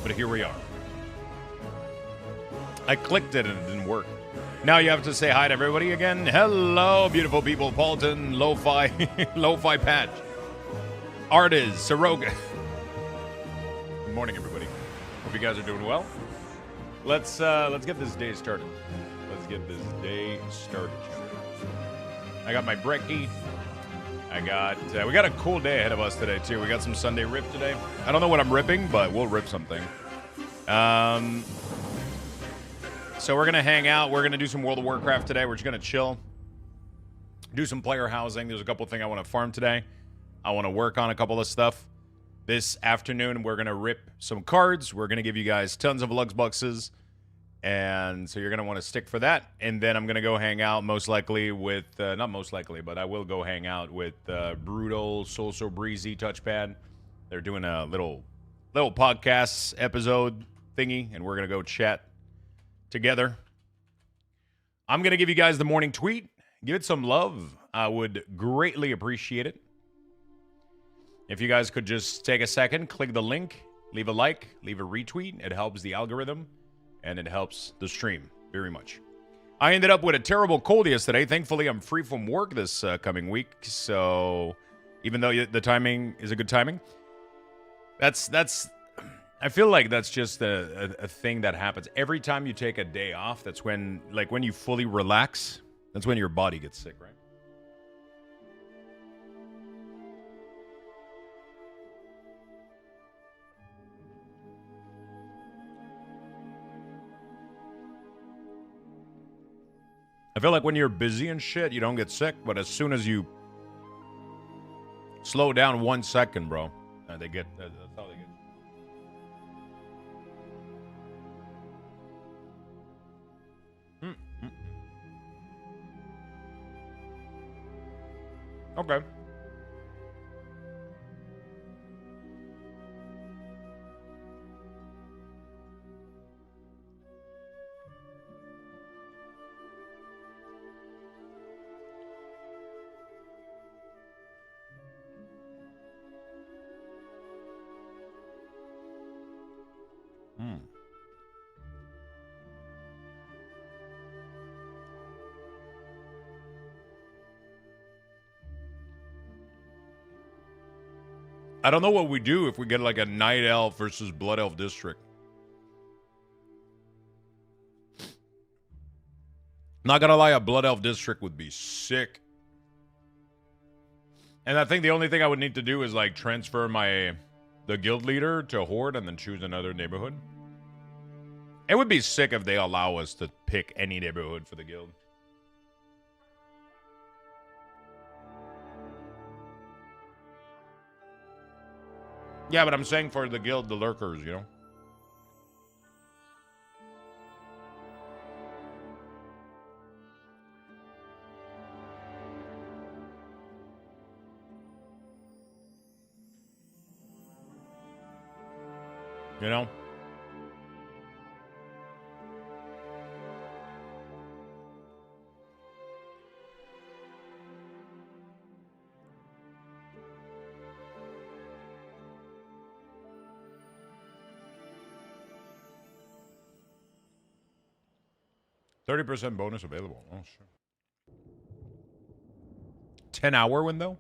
But here we are. I clicked it and it didn't work. Now you have to say hi to everybody again. Hello, beautiful people. Paulton, Lo-Fi, Lo-Fi Patch. Artiz, Saroga. Good morning, everybody. Hope you guys are doing well. Let's get this day started. I got my brekkie. We got a cool day ahead of us today too. We got some Sunday rip today. I don't know what I'm ripping, but we'll rip something. So we're gonna hang out. We're gonna do some World of Warcraft today. We're just gonna chill, do some player housing. There's a couple things I want to farm today. I want to work on a couple of stuff. This afternoon, we're gonna rip some cards. We're gonna give you guys tons of Lux Buxes. And so you're going to want to stick for that. And then I'm going to go hang out most likely with, not most likely, but I will go hang out with Brutal, So Breezy, Touchpad. They're doing a little podcast episode thingy, and we're going to go chat together. I'm going to give you guys the morning tweet. Give it some love. I would greatly appreciate it. If you guys could just take a second, click the link, leave a like, leave a retweet. It helps the algorithm. And it helps the stream very much. I ended up with a terrible cold yesterday. Thankfully, I'm free from work this coming week. So even though the timing is a good timing, that's I feel like that's just a thing that happens. Every time you take a day off, that's when you fully relax, that's when your body gets sick, right? I feel like when you're busy and shit, you don't get sick. But as soon as you slow down 1 second, bro, that's how they get. Okay. I don't know what we do if we get like a Night Elf versus Blood Elf District. Not gonna lie, a Blood Elf District would be sick. And I think the only thing I would need to do is like transfer the guild leader to Horde and then choose another neighborhood. It would be sick if they allow us to pick any neighborhood for the guild. Yeah, but I'm saying for the guild, the lurkers, you know? You know? $30% bonus available. Oh, sure. 10-hour window?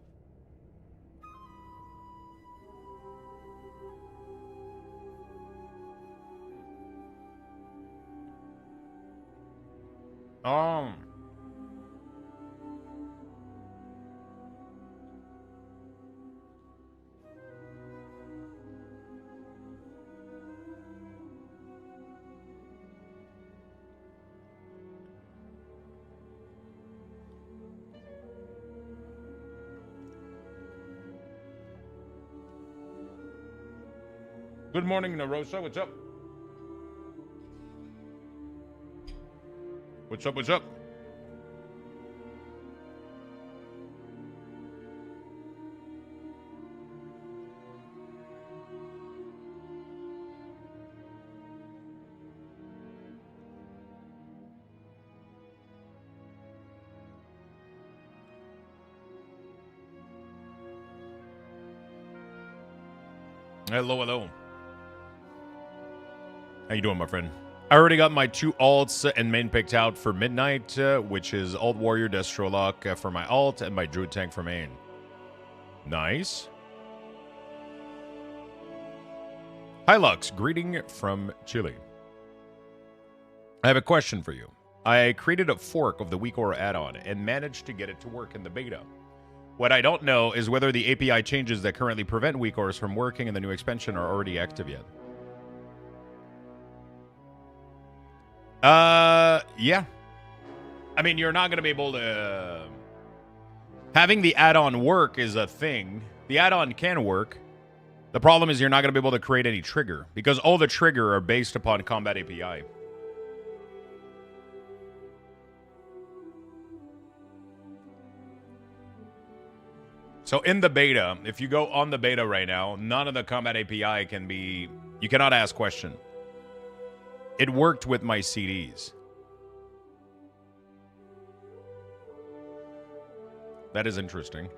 Good morning, Narosa. What's up? What's up? What's up? Hello, hello. How you doing, my friend? I already got my 2 alts and main picked out for midnight, which is Alt Warrior Destrolock for my alt and my Druid Tank for main. Nice. Hi, Lux. Greeting from Chile. I have a question for you. I created a fork of the WeakAura add-on and managed to get it to work in the beta. What I don't know is whether the API changes that currently prevent WeakAuras from working in the new expansion are already active yet. Yeah. I mean, you're not going to be able to... Having the add-on work is a thing. The add-on can work. The problem is you're not going to be able to create any trigger, because all the trigger are based upon Combat API. So in the beta, if you go on the beta right now, none of the Combat API can be... You cannot ask question. It worked with my CDs. That is interesting.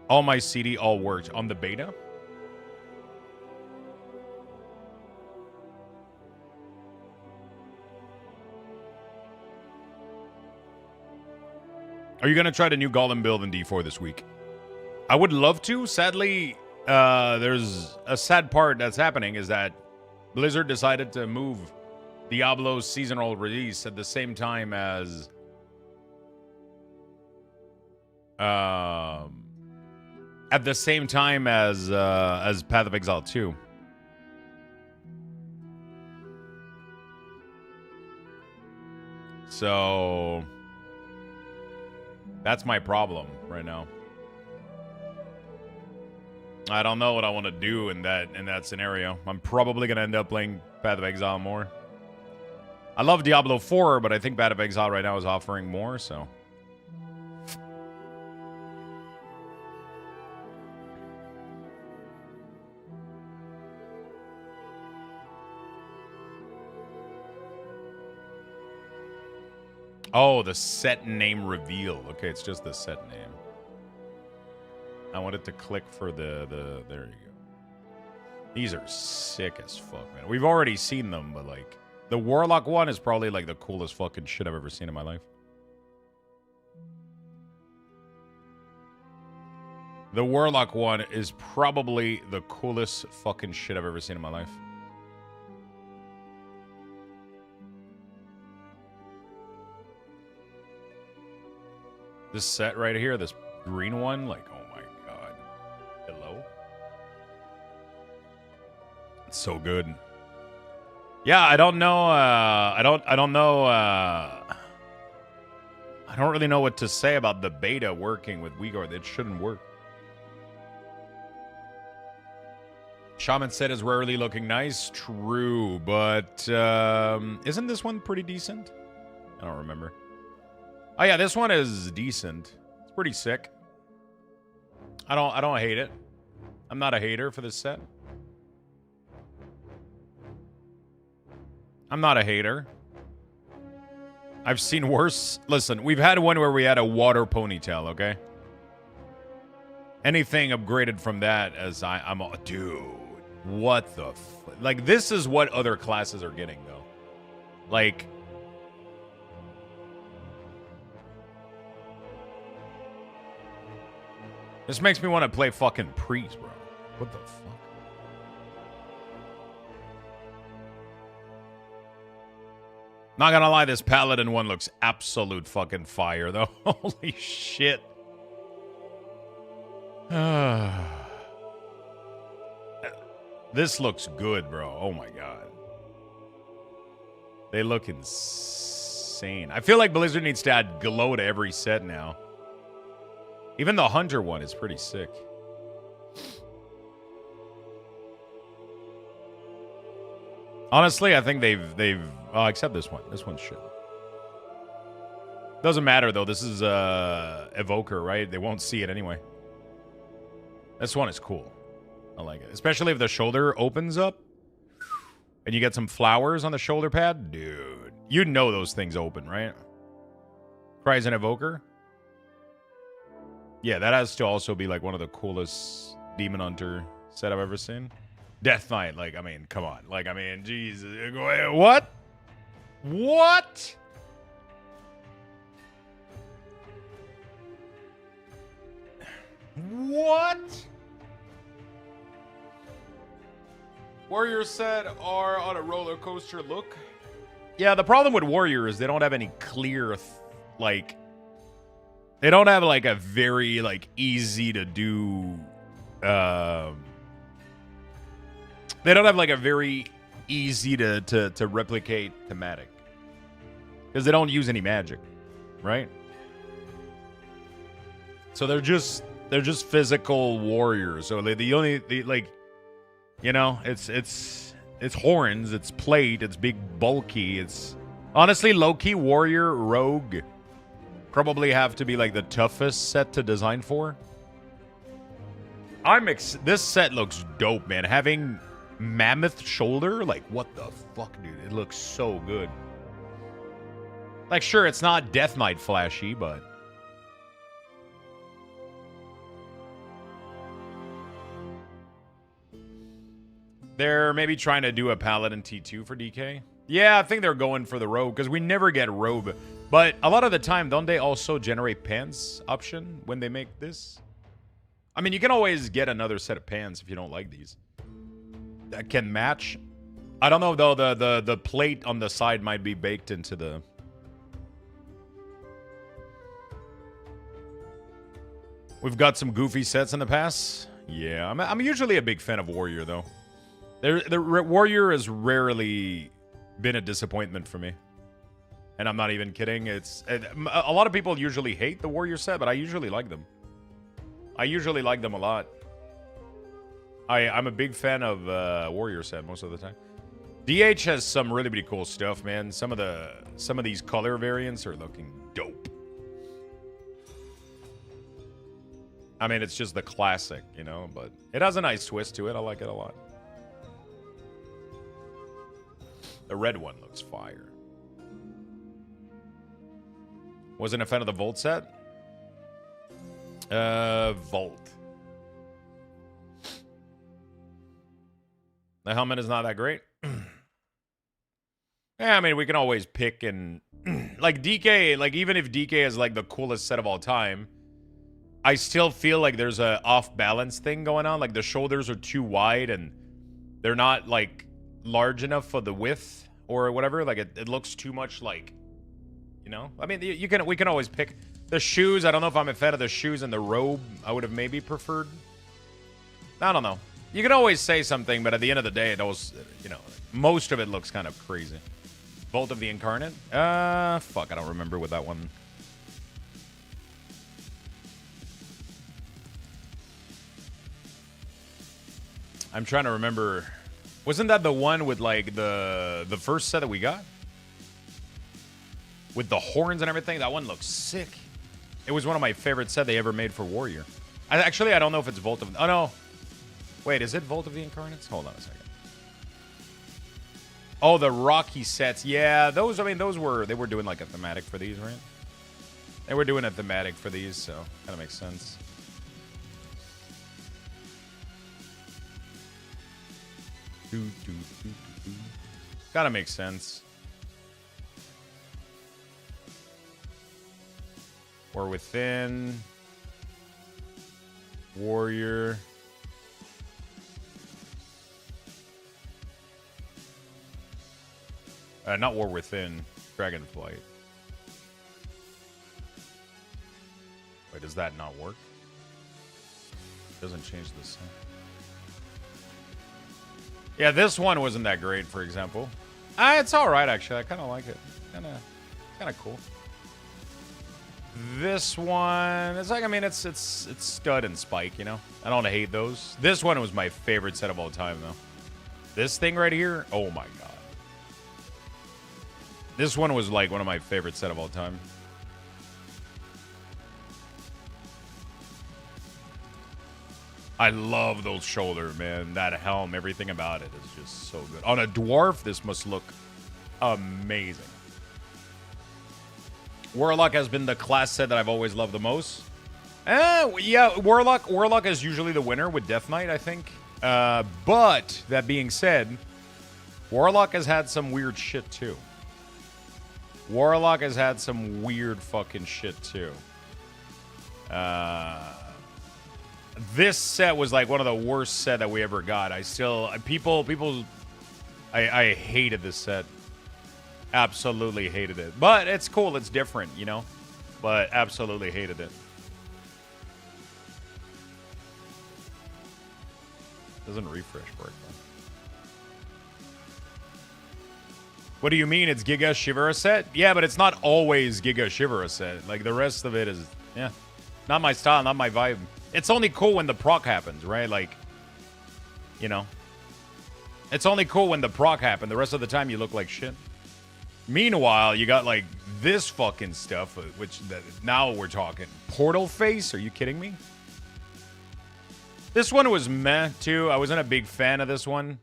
All my CD all worked on the beta. Are you going to try the new Golem build in D4 this week? I would love to. Sadly, there's a sad part that's happening is that Blizzard decided to move Diablo's seasonal release at the same time as Path of Exile 2. So that's my problem right now. I don't know what I want to do in that scenario. I'm probably gonna end up playing Path of Exile more. I love Diablo 4, but I think Path of Exile right now is offering more, so. Oh, the set name reveal. Okay, it's just the set name. I wanted to click for the there you go. These are sick as fuck, man. We've already seen them, but like the Warlock one is probably like the coolest fucking shit I've ever seen in my life. The Warlock one is probably the coolest fucking shit I've ever seen in my life. This set right here, this green one, like, oh my god. Hello? It's so good. Yeah, I don't know, I don't really know what to say about the beta working with WeakAura. It shouldn't work. Shaman set is rarely looking nice. True, but isn't this one pretty decent? I don't remember. Oh yeah, this one is decent. It's pretty sick. I don't hate it. I'm not a hater for this set. I'm not a hater. I've seen worse. Listen, we've had one where we had a water ponytail, okay? Anything upgraded from that as I'm dude, what the like this is what other classes are getting though. Like this makes me want to play fucking Priest, bro. What the fuck? Not gonna lie, this Paladin one looks absolute fucking fire, though. Holy shit. This looks good, bro. Oh my god. They look insane. I feel like Blizzard needs to add glow to every set now. Even the Hunter one is pretty sick. Honestly, I think they've except this one. This one's shit. Doesn't matter though. This is Evoker, right? They won't see it anyway. This one is cool. I like it. Especially if the shoulder opens up and you get some flowers on the shoulder pad. Dude, you know those things open, right? Cries an Evoker. Yeah, that has to also be like one of the coolest Demon Hunter set I've ever seen. Death Knight, like, I mean, come on. Like, I mean, Jesus. What? What? What? Warrior set are on a roller coaster look. Yeah, the problem with Warrior is they don't have any clear, like, they don't have, like, a very, like, easy to do, they don't have, like, a very easy to replicate thematic. Because they don't use any magic, right? So they're just physical warriors. So like, you know, it's horns, it's plate, it's big bulky. It's honestly low-key warrior rogue probably have to be like the toughest set to design for. This set looks dope, man. Having mammoth shoulder, like what the fuck, dude? It looks so good. Like, sure, it's not Death Knight flashy, but they're maybe trying to do a Paladin T2 for DK. Yeah, I think they're going for the robe because we never get robe. But a lot of the time, don't they also generate pants option when they make this? I mean, you can always get another set of pants if you don't like these. That can match. I don't know, though. The plate on the side might be baked into the... We've got some goofy sets in the past. Yeah, I'm usually a big fan of Warrior, though. The Warrior has rarely been a disappointment for me. And I'm not even kidding. A lot of people usually hate the Warrior set, but I usually like them. I usually like them a lot. I'm a big fan of Warrior set most of the time. DH has some really, really cool stuff, man. Some of these color variants are looking dope. I mean, it's just the classic, you know, but it has a nice twist to it. I like it a lot. The red one looks fire. Wasn't a fan of the Volt set? Volt. The helmet is not that great. Yeah, I mean, we can always pick and... like, DK, like, even if DK is, like, the coolest set of all time, I still feel like there's a off-balance thing going on. Like, the shoulders are too wide, and they're not, like, large enough for the width or whatever. Like, it looks too much like... You know? I mean, we can always pick... The shoes, I don't know if I'm a fan of the shoes and the robe. I would have maybe preferred... I don't know. You can always say something, but at the end of the day, those, you know, most of it looks kind of crazy. Bolt of the Incarnate? Fuck, I don't remember what that one... I'm trying to remember. Wasn't that the one with, like, the first set that we got? With the horns and everything? That one looks sick. It was one of my favorite sets they ever made for Warrior. I don't know if it's Volt of... Oh, no. Wait, is it Volt of the Incarnates? Hold on a second. Oh, the Rocky sets. Yeah, those, I mean, they were doing, like, a thematic for these, right? They were doing a thematic for these, so kind of makes sense. Gotta make sense. Or Within. Warrior. Not War Within. Dragonflight. Wait, does that not work? Doesn't change the sound. Yeah, this one wasn't that great, for example. It's all right, actually. I kind of like it. Kind of cool. This one, it's like, I mean, it's Stud and Spike, you know? I don't hate those. This one was my favorite set of all time, though. This thing right here, oh my god. This one was like one of my favorite set of all time. I love those shoulders, man. That helm, everything about it is just so good. On a dwarf, this must look amazing. Warlock has been the class set that I've always loved the most. Yeah, Warlock is usually the winner with Death Knight, I think. But that being said, Warlock has had some weird shit too. Warlock has had some weird fucking shit too. This set was like one of the worst set that we ever got. I hated this set. Absolutely hated it. But it's cool. It's different, you know? But absolutely hated it. Doesn't refresh work, though. What do you mean it's Giga Shivera set? Yeah, but it's not always Giga Shivera set. Like, the rest of it is, yeah. Not my style, not my vibe. It's only cool when the proc happens, right? Like, you know. It's only cool when the proc happens. The rest of the time, you look like shit. Meanwhile, you got, like, this fucking stuff, which now we're talking. Portal Face? Are you kidding me? This one was meh, too. I wasn't a big fan of this one.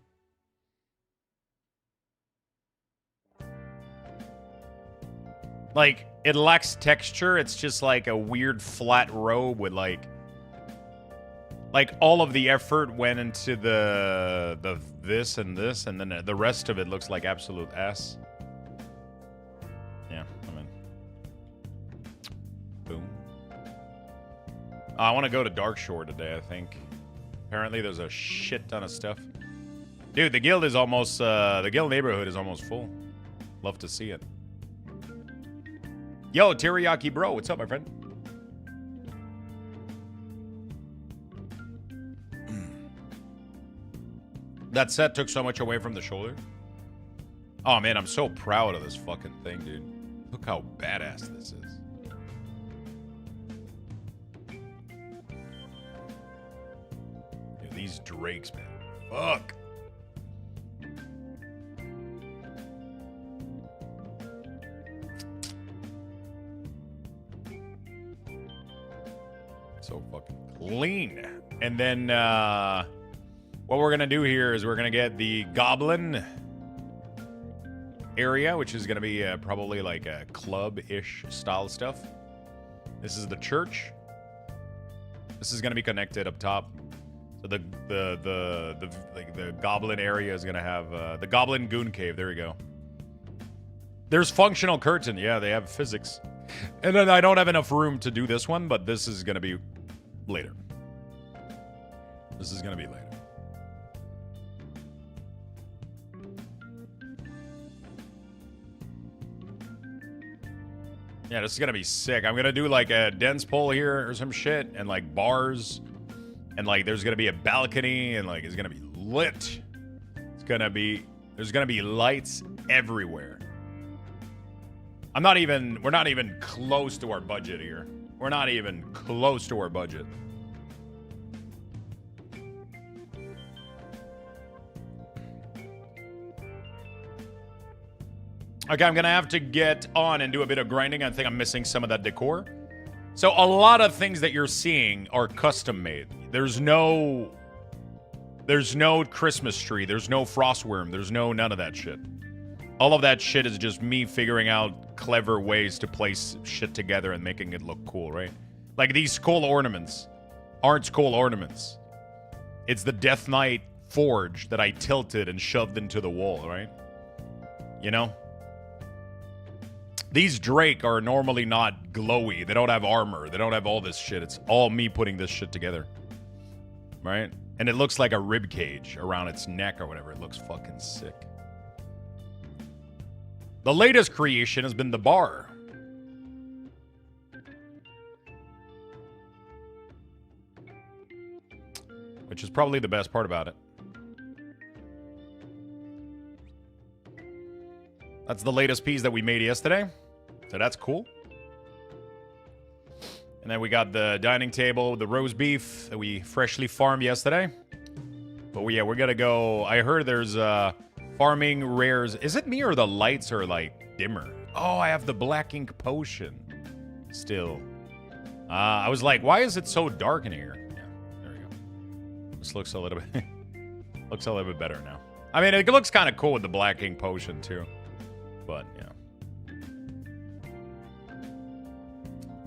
Like, it lacks texture. It's just like a weird flat robe with like all of the effort went into the this, and then the rest of it looks like absolute ass. Yeah, I mean, boom. I want to go to Darkshore today, I think. Apparently there's a shit ton of stuff. Dude, the guild is almost, the guild neighborhood is almost full. Love to see it. Yo, Teriyaki Bro, what's up, my friend? That set took so much away from the shoulder. Oh, man, I'm so proud of this fucking thing, dude. Look how badass this is. Dude, these drakes, man. Fuck. So fucking clean. And then what we're gonna do here is we're gonna get the goblin area, which is gonna be probably like a club-ish style stuff. This is the church. This is gonna be connected up top. So the goblin area is gonna have the goblin goon cave. There we go. There's functional curtain. Yeah, they have physics. And then I don't have enough room to do this one, but this is gonna be later. This is gonna be later. Yeah, this is gonna be sick. I'm gonna do like a dense pole here or some shit, and like bars, and like there's gonna be a balcony, and like it's gonna be lit. It's gonna be, there's gonna be lights everywhere. we're not even close to our budget here. We're not even close to our budget. Okay, I'm going to have to get on and do a bit of grinding. I think I'm missing some of that decor. So a lot of things that you're seeing are custom made. There's no Christmas tree. There's no frostworm. There's none of that shit. All of that shit is just me figuring out clever ways to place shit together and making it look cool, right? Like these skull ornaments aren't skull ornaments. It's the Death Knight forge that I tilted and shoved into the wall, right? You know? These Drake are normally not glowy. They don't have armor. They don't have all this shit. It's all me putting this shit together. Right? And it looks like a rib cage around its neck or whatever. It looks fucking sick. The latest creation has been the bar. Which is probably the best part about it. That's the latest piece that we made yesterday. So that's cool. And then we got the dining table, the roast beef that we freshly farmed yesterday. But yeah, we're gonna go. I heard there's farming rares. Is it me or the lights are like dimmer? Oh, I have the black ink potion still. I was like, why is it so dark in here? Yeah, there we go. This looks a little bit looks a little bit better now. I mean, it looks kind of cool with the black ink potion too. But yeah.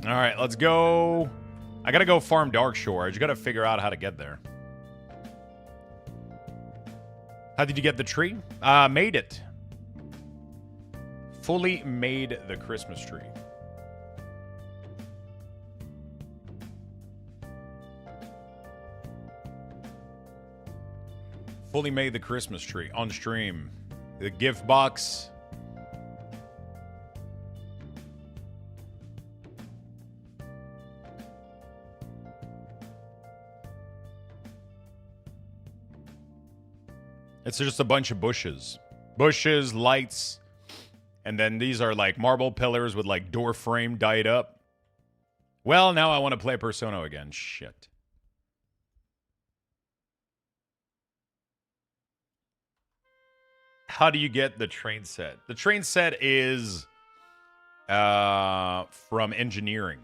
All right, let's go. I gotta go farm Darkshore. I just gotta figure out how to get there. How did you get the tree? Made it. Fully made the Christmas tree. Fully made the Christmas tree on stream. The gift box. It's just a bunch of bushes. Bushes, lights. And then these are like marble pillars with like door frame dyed up. Well, now I want to play Persona again. Shit. How do you get the train set? The train set is from engineering.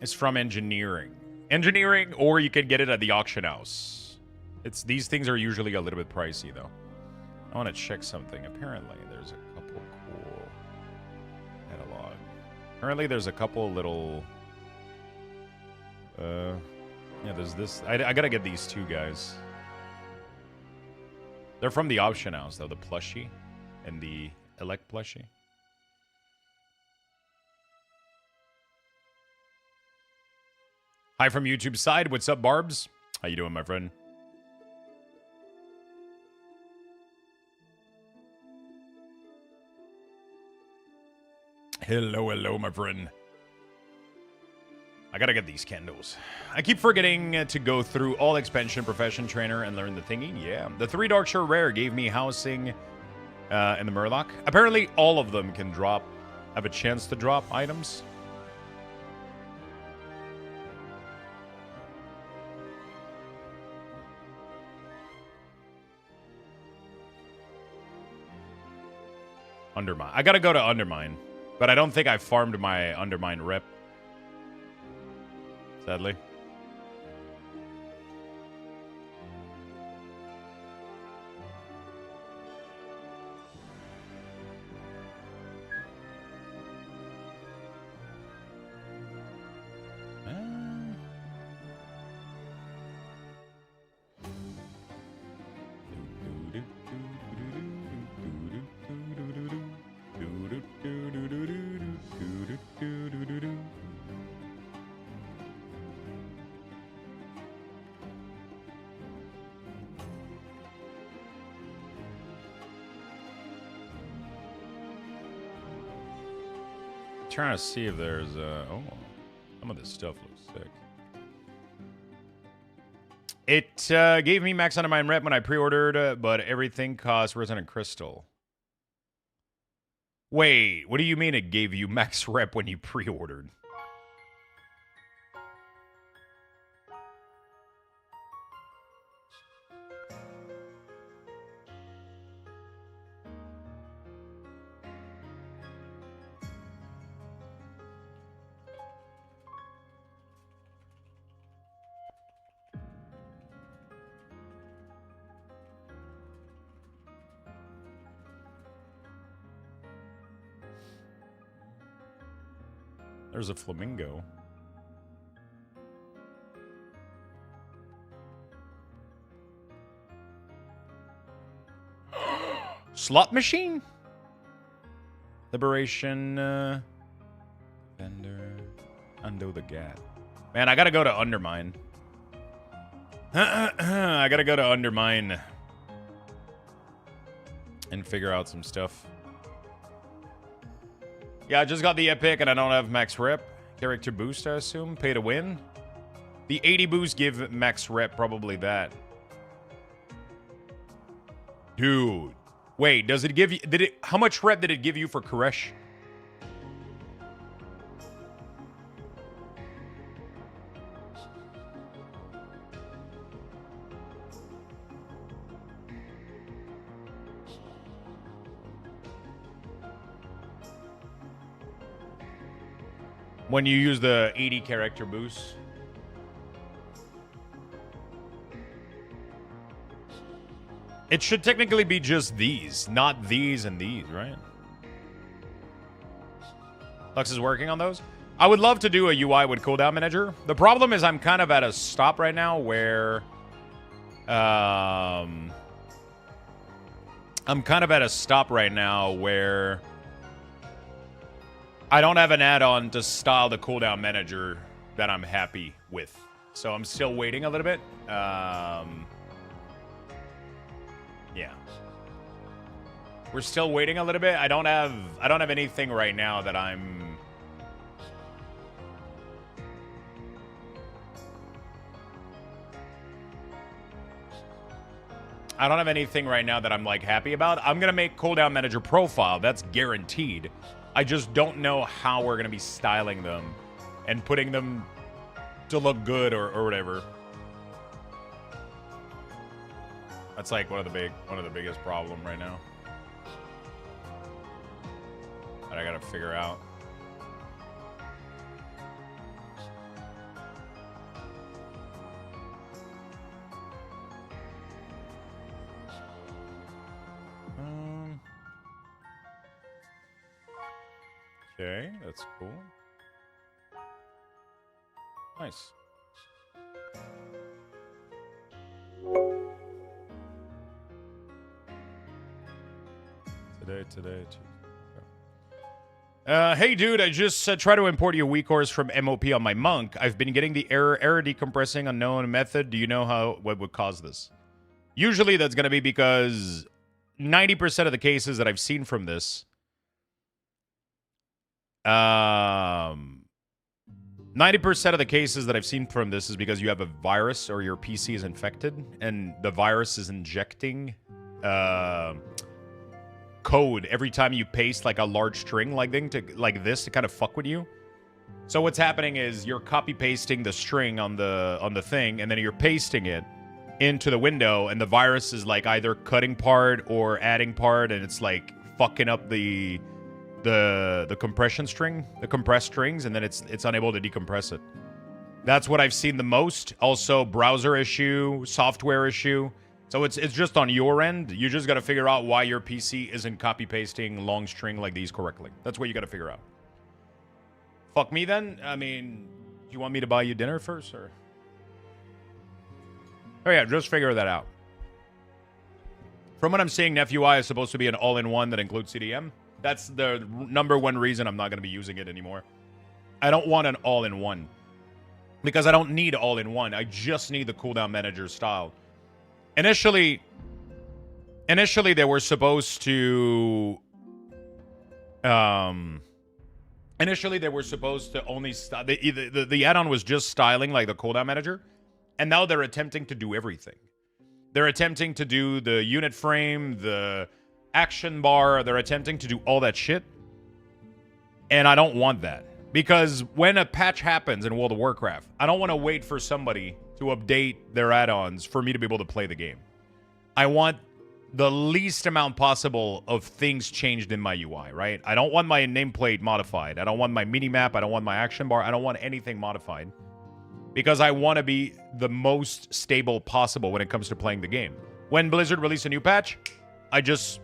It's from engineering. Engineering, or you can get it at the auction house. These things are usually a little bit pricey, though. I want to check something. Apparently, there's a couple cool catalog. Apparently, there's a couple little... yeah, there's this. I gotta get these two guys. They're from the auction house, though. The plushie and the elect plushie. Hi from YouTube side. What's up, Barbs? How you doing, my friend? Hello, hello, my friend. I gotta get these candles. I keep forgetting to go through all expansion, profession, trainer, and learn the thingy. Yeah. The 3 Darkshire Rare gave me housing in the Murloc. Apparently, all of them can drop, have a chance to drop items. Undermine. I gotta go to Undermine. But I don't think I farmed my Undermine rep. Sadly. Trying to see if there's oh, some of this stuff looks sick. It gave me max Undermine rep when I pre-ordered, but everything costs resonant crystal. Wait, what do you mean it gave you max rep when you pre-ordered? There's a flamingo. Slot machine? Liberation. Vendor. Undo the gap. Man, I gotta go to Undermine. I gotta go to Undermine. And figure out some stuff. Yeah, I just got the epic and I don't have max rep. Character boost, I assume. Pay to win. The 80 boost give max rep, probably that. Dude. Wait, does it give you... How much rep did it give you for Koresh? When you use the 80 character boost. It should technically be just these, not these and these, right? Lux is working on those. I would love to do a UI with cooldown manager. The problem is I'm kind of at a stop right now where... I'm kind of at a stop right now where... I don't have an add-on to style the cooldown manager that I'm happy with. So I'm still waiting a little bit. Yeah. We're still waiting a little bit. I don't have anything right now that I'm... I don't have anything right now that I'm, like, happy about. I'm going to make cooldown manager profile. That's guaranteed. I just don't know how we're going to be styling them and putting them to look good or whatever. That's, like, one of the biggest problem right now that I got to figure out. Okay, that's cool. Nice. Today. Hey, dude, I just tried to import your weak cores from MOP on my monk. I've been getting the error decompressing unknown method. Do you know what would cause this? Usually that's going to be because 90% of the cases that I've seen from this... 90% of the cases that I've seen from this is because you have a virus or your PC is infected, and the virus is injecting code every time you paste like a large string like this to kind of fuck with you. So what's happening is you're copy pasting the string on the thing, and then you're pasting it into the window, and the virus is like either cutting part or adding part, and it's like fucking up the compression string, the compressed strings, and then it's unable to decompress it. That's what I've seen the most. Also, browser issue, software issue. So it's just on your end. You just got to figure out why your PC isn't copy pasting long string like these correctly. That's what you got to figure out. Fuck me then. I mean, do you want me to buy you dinner first, or? Oh yeah, just figure that out. From what I'm seeing, NefUI is supposed to be an all-in-one that includes CDM. That's the #1 reason I'm not going to be using it anymore. I don't want an all-in-one. Because I don't need all-in-one. I just need the cooldown manager style. Initially they were supposed to... Initially, they were supposed to only... The add-on was just styling like the cooldown manager. And now they're attempting to do everything. They're attempting to do the unit frame, the... action bar, they're attempting to do all that shit. And I don't want that. Because when a patch happens in World of Warcraft, I don't want to wait for somebody to update their add-ons for me to be able to play the game. I want the least amount possible of things changed in my UI, right? I don't want my nameplate modified. I don't want my minimap. I don't want my action bar. I don't want anything modified. Because I want to be the most stable possible when it comes to playing the game. When Blizzard released a new patch, I just...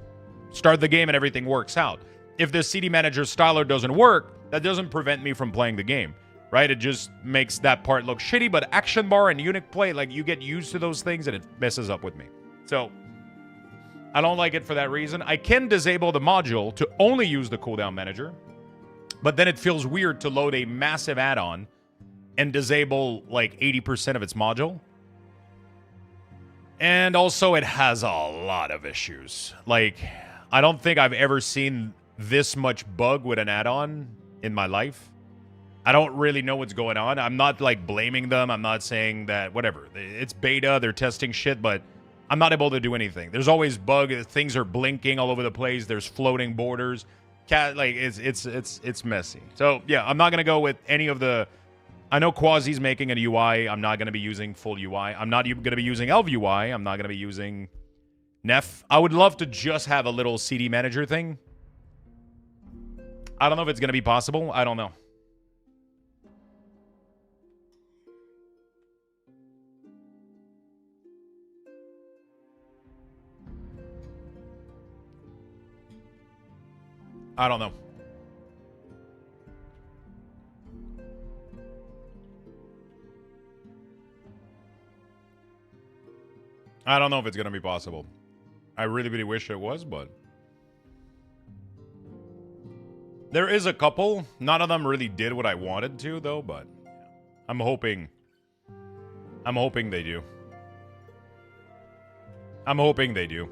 start the game and everything works out. If the CD manager styler doesn't work, that doesn't prevent me from playing the game, right? It just makes that part look shitty, but action bar and unit play, like, you get used to those things and it messes up with me. So, I don't like it for that reason. I can disable the module to only use the cooldown manager, but then it feels weird to load a massive add-on and disable, like, 80% of its module. And also, it has a lot of issues. Like... I don't think I've ever seen this much bug with an add-on in my life. I don't really know what's going on. I'm not, like, blaming them. I'm not saying that, whatever. It's beta. They're testing shit, but I'm not able to do anything. There's always bug. Things are blinking all over the place. There's floating borders. It's messy. So, yeah, I'm not going to go with any of the... I know Quasi's making an UI. I'm not going to be using full UI. I'm not even going to be using Elv UI. I'm not going to be using... Nef. I would love to just have a little CD manager thing. I don't know if it's going to be possible. I don't know. I don't know. I don't know if it's going to be possible. I really, really wish it was, but... There is a couple. None of them really did what I wanted to, though, but... I'm hoping they do. I'm hoping they do.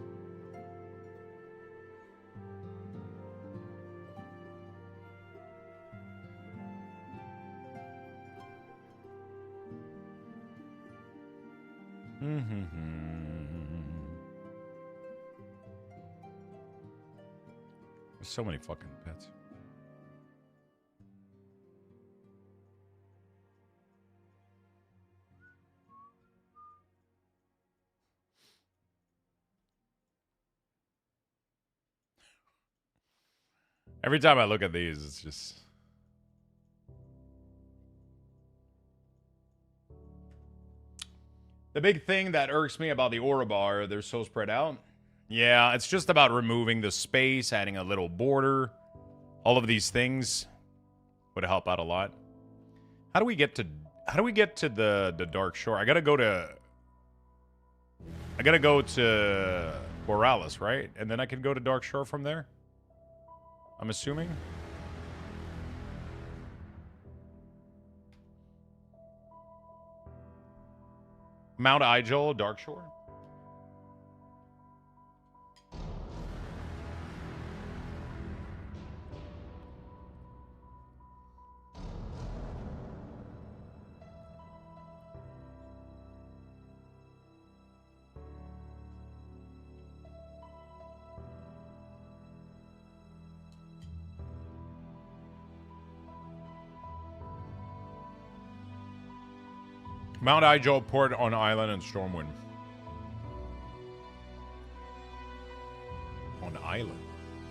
There's so many fucking pets. Every time I look at these, it's just... The big thing that irks me about the Orobar, they're so spread out. Yeah, it's just about removing the space, adding a little border. All of these things would help out a lot. How do we get to the Dark Shore? I gotta go to Borealis, right? And then I can go to Dark Shore from there? I'm assuming. Mount Igel, Dark Shore. Mount Igel, Port on Island, and Stormwind. On Island?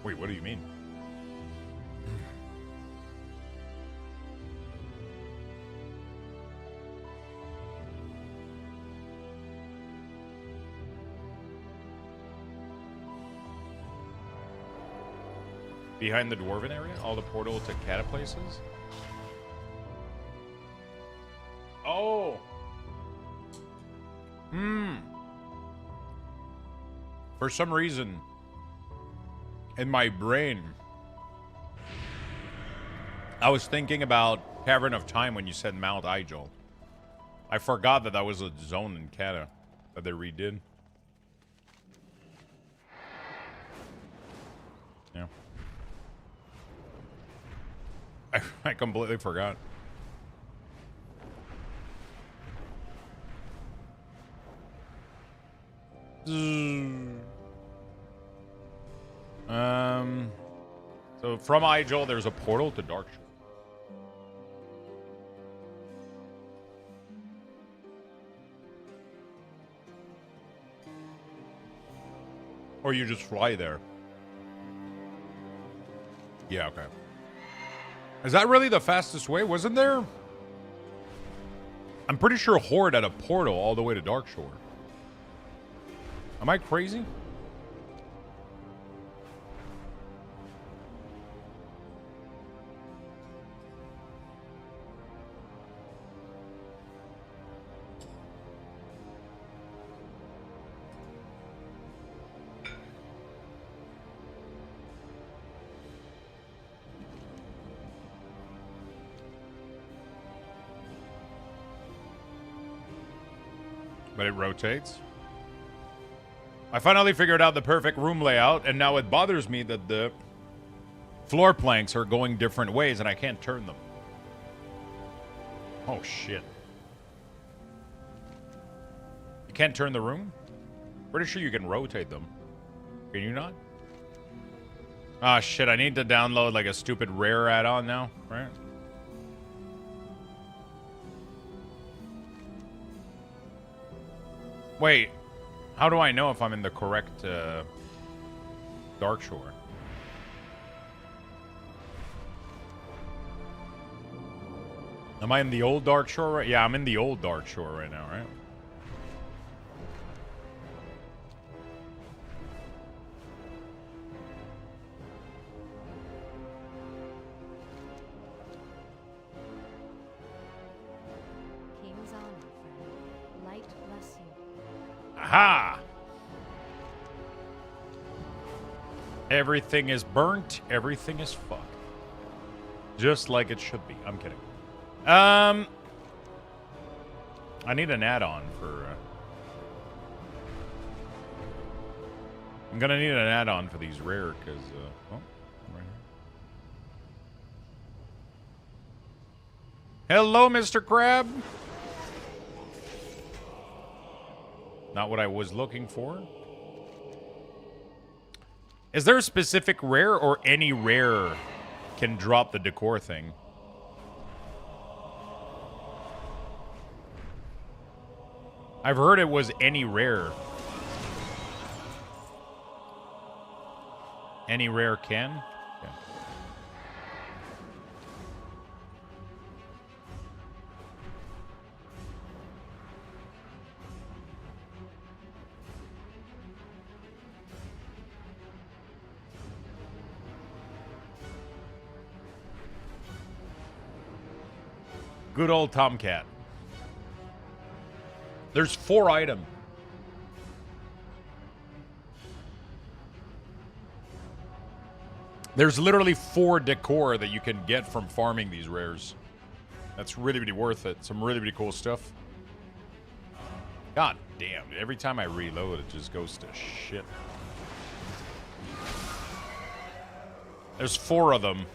Wait, what do you mean? Behind the Dwarven area? All the portal to Cata places? Oh! For some reason, in my brain, I was thinking about Cavern of Time when you said Mount Igel. I forgot that that was a zone in Cata that they redid. Yeah. I completely forgot. So from Igel, there's a portal to Dark Shore. Or you just fly there. Yeah, okay. Is that really the fastest way? Wasn't there? I'm pretty sure Horde had a portal all the way to Dark Shore. Am I crazy? But it rotates. I finally figured out the perfect room layout, and now it bothers me that the floor planks are going different ways and I can't turn them. Oh, shit. You can't turn the room? Pretty sure you can rotate them. Can you not? Ah, shit, I need to download like a stupid rare add-on now, right? Wait, how do I know if I'm in the correct Dark Shore? Am I in the old Dark Shore right? Yeah, I'm in the old Dark Shore right now, right? Aha! Everything is burnt. Everything is fucked. Just like it should be. I'm kidding. I need an add-on for... I'm gonna need an add-on for these rare, because... oh, right here. Hello, Mr. Crab! Not what I was looking for. Is there a specific rare, or any rare can drop the decor thing? I've heard it was any rare. Any rare can? Okay. Good old Tomcat. There's 4 items. There's literally 4 decor that you can get from farming these rares. That's really, really worth it. Some really, really cool stuff. God damn, every time I reload, it just goes to shit. There's 4 of them.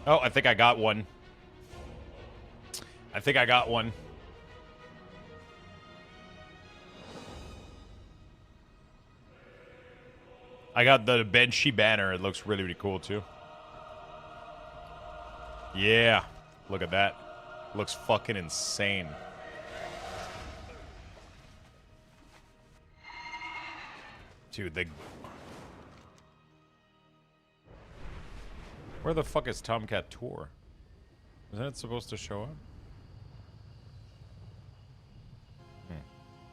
Oh, I think I got one. I think I got one. I got the Banshee banner. It looks really, really cool, too. Yeah. Look at that. Looks fucking insane. Dude, the... Where the fuck is Tomcat Tour? Isn't it supposed to show up?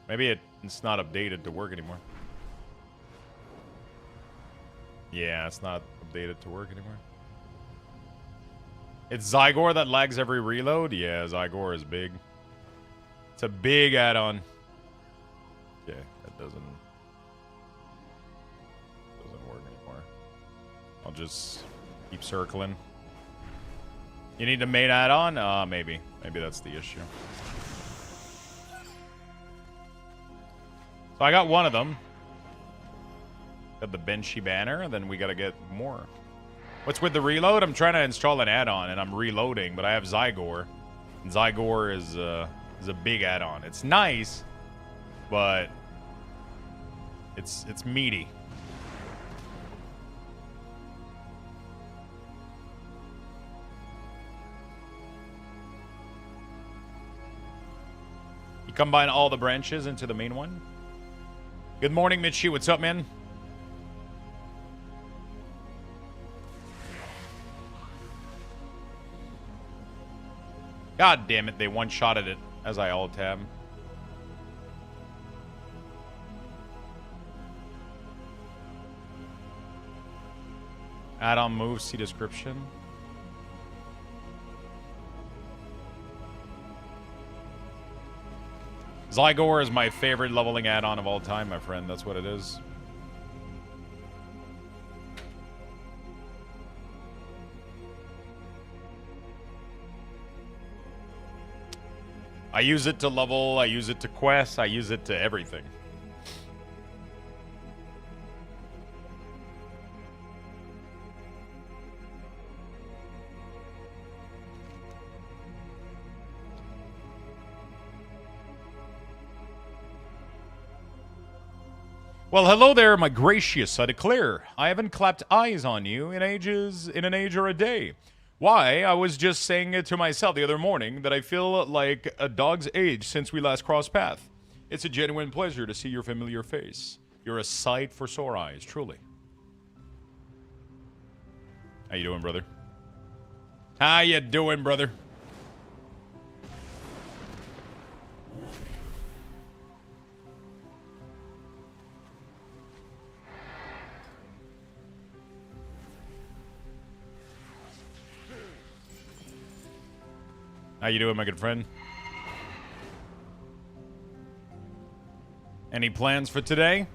Maybe it's not updated to work anymore. Yeah, it's not updated to work anymore. It's Zygor that lags every reload? Yeah, Zygor is big. It's a big add-on. Yeah, that doesn't work anymore. I'll just... keep circling. You need a main add-on? Maybe. Maybe that's the issue. So I got one of them. Got the Banshee banner, and then we gotta get more. What's with the reload? I'm trying to install an add-on, and I'm reloading, but I have Zygor. And Zygor is a big add-on. It's nice, but it's meaty. Combine all the branches into the main one. Good morning, Mitchie. What's up, man? God damn it, they one-shotted it as I alt-tab. Add-on moves, see description. Zygor is my favorite leveling add-on of all time, my friend. That's what it is. I use it to level, I use it to quest, I use it to everything. Well, hello there, my gracious, I declare. I haven't clapped eyes on you in an age or a day. Why? I was just saying it to myself the other morning that I feel like a dog's age since we last crossed paths. It's a genuine pleasure to see your familiar face. You're a sight for sore eyes, truly. How you doing, brother? How you doing, brother? How you doing, my good friend? Any plans for today?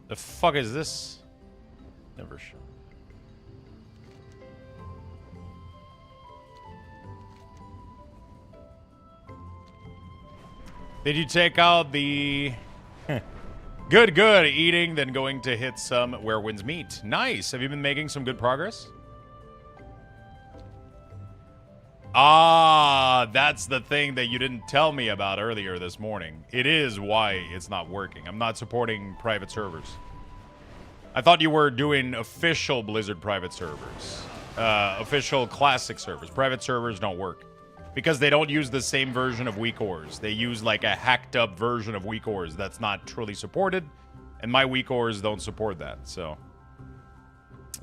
The fuck is this? Never sure. Did you take out the good eating, then going to hit some where winds meet? Nice. Have you been making some good progress? Ah, that's the thing that you didn't tell me about earlier this morning. It is why it's not working. I'm not supporting private servers. I thought you were doing official Blizzard private servers. Official classic servers. Private servers don't work. Because they don't use the same version of WeakOrs. They use like a hacked up version of WeakOrs that's not truly supported. And my WeakOrs don't support that, so...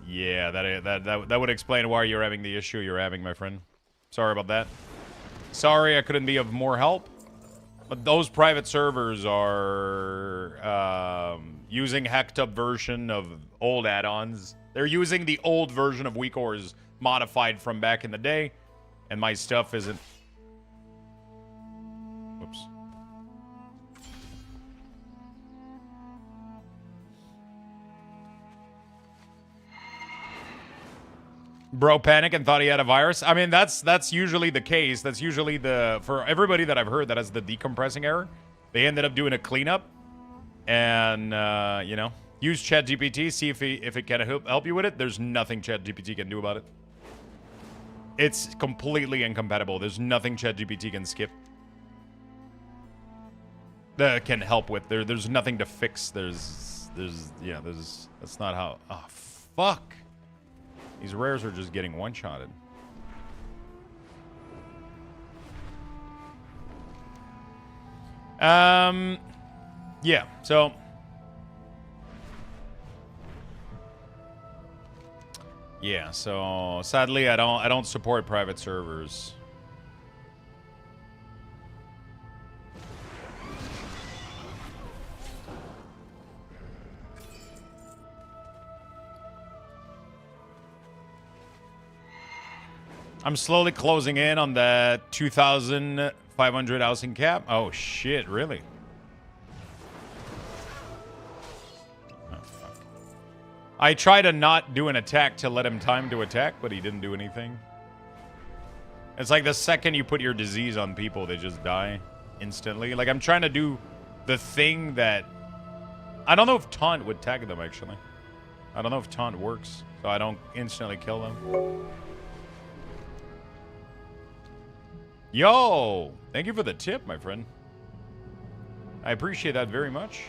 Yeah, that would explain why you're having the issue you're having, my friend. Sorry about that. Sorry I couldn't be of more help. But those private servers are using hacked up version of old add-ons. They're using the old version of WeakOrs modified from back in the day. And my stuff isn't... Whoops. Bro panic and thought he had a virus. I mean, that's usually the case. That's usually the... For everybody that I've heard that has the decompressing error, they ended up doing a cleanup. And, you know, use ChatGPT, see if it can help you with it. There's nothing ChatGPT can do about it. It's completely incompatible. There's nothing ChatGPT can skip. That can help with. There's nothing to fix. That's not how... Oh, fuck. These rares are just getting one-shotted. Yeah, so... Yeah, so sadly I don't support private servers. I'm slowly closing in on the 2,500 housing cap. Oh shit, really? I tried to not do an attack to let him time to attack, but he didn't do anything. It's like the second you put your disease on people, they just die instantly. Like, I'm trying to do the thing that... I don't know if taunt would tag them, actually. I don't know if taunt works, so I don't instantly kill them. Yo! Thank you for the tip, my friend. I appreciate that very much.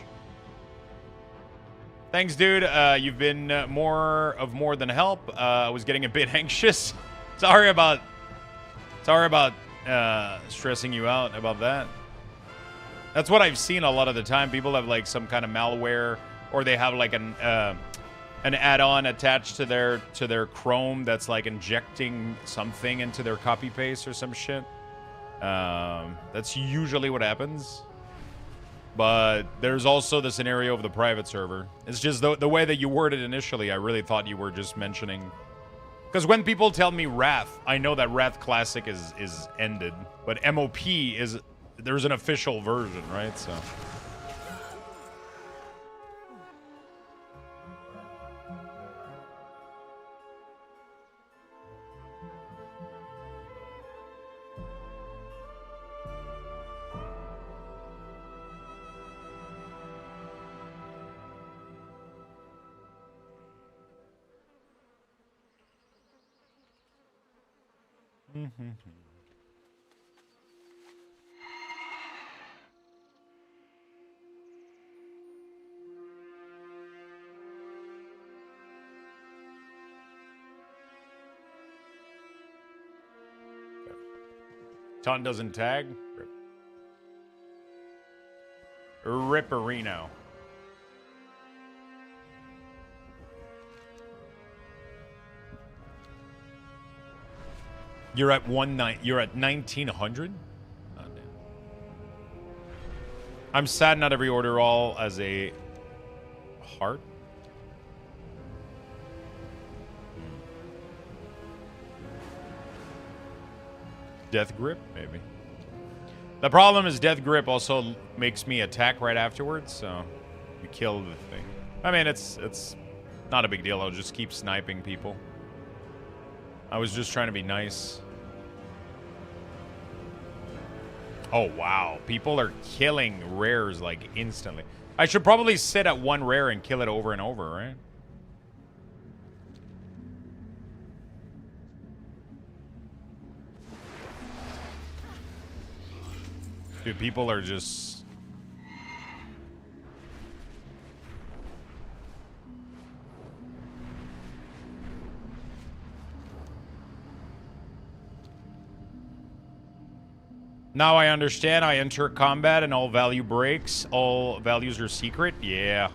Thanks, dude. You've been more than help. I was getting a bit anxious. Sorry about stressing you out about that. That's what I've seen a lot of the time. People have like some kind of malware, or they have like an add-on attached to their Chrome that's like injecting something into their copy paste or some shit. That's usually what happens. But there's also the scenario of the private server. It's just the way that you worded initially, I really thought you were just mentioning... Because when people tell me Wrath, I know that Wrath Classic is ended. But MOP is... There's an official version, right? So... Ton doesn't tag. Ripperino. You're at 1900? Oh, damn. I'm sad not every order all as a heart. Death grip, maybe. The problem is death grip also makes me attack right afterwards, so you kill the thing. I mean, it's not a big deal. I'll just keep sniping people. I was just trying to be nice. Oh, wow. People are killing rares, like, instantly. I should probably sit at one rare and kill it over and over, right? Dude, people are just... Now I understand. I enter combat and all value breaks. All values are secret? Yeah.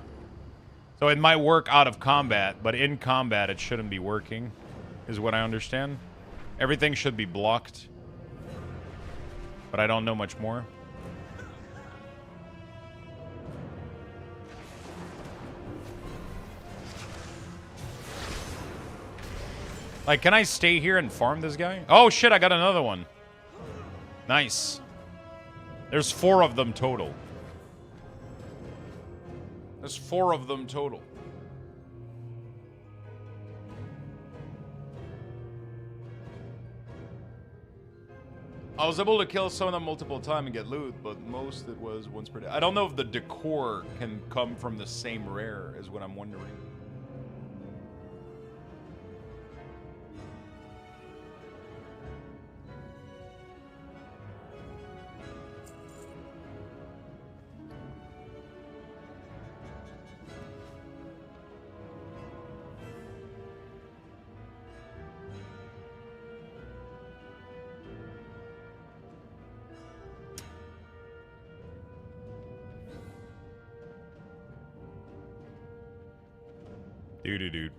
So it might work out of combat, but in combat it shouldn't be working, is what I understand. Everything should be blocked. But I don't know much more. Like, can I stay here and farm this guy? Oh, shit, I got another one. Nice. There's 4 of them total. There's 4 of them total. I was able to kill some of them multiple times and get loot, but most it was once per day. I don't know if the decor can come from the same rare, is what I'm wondering.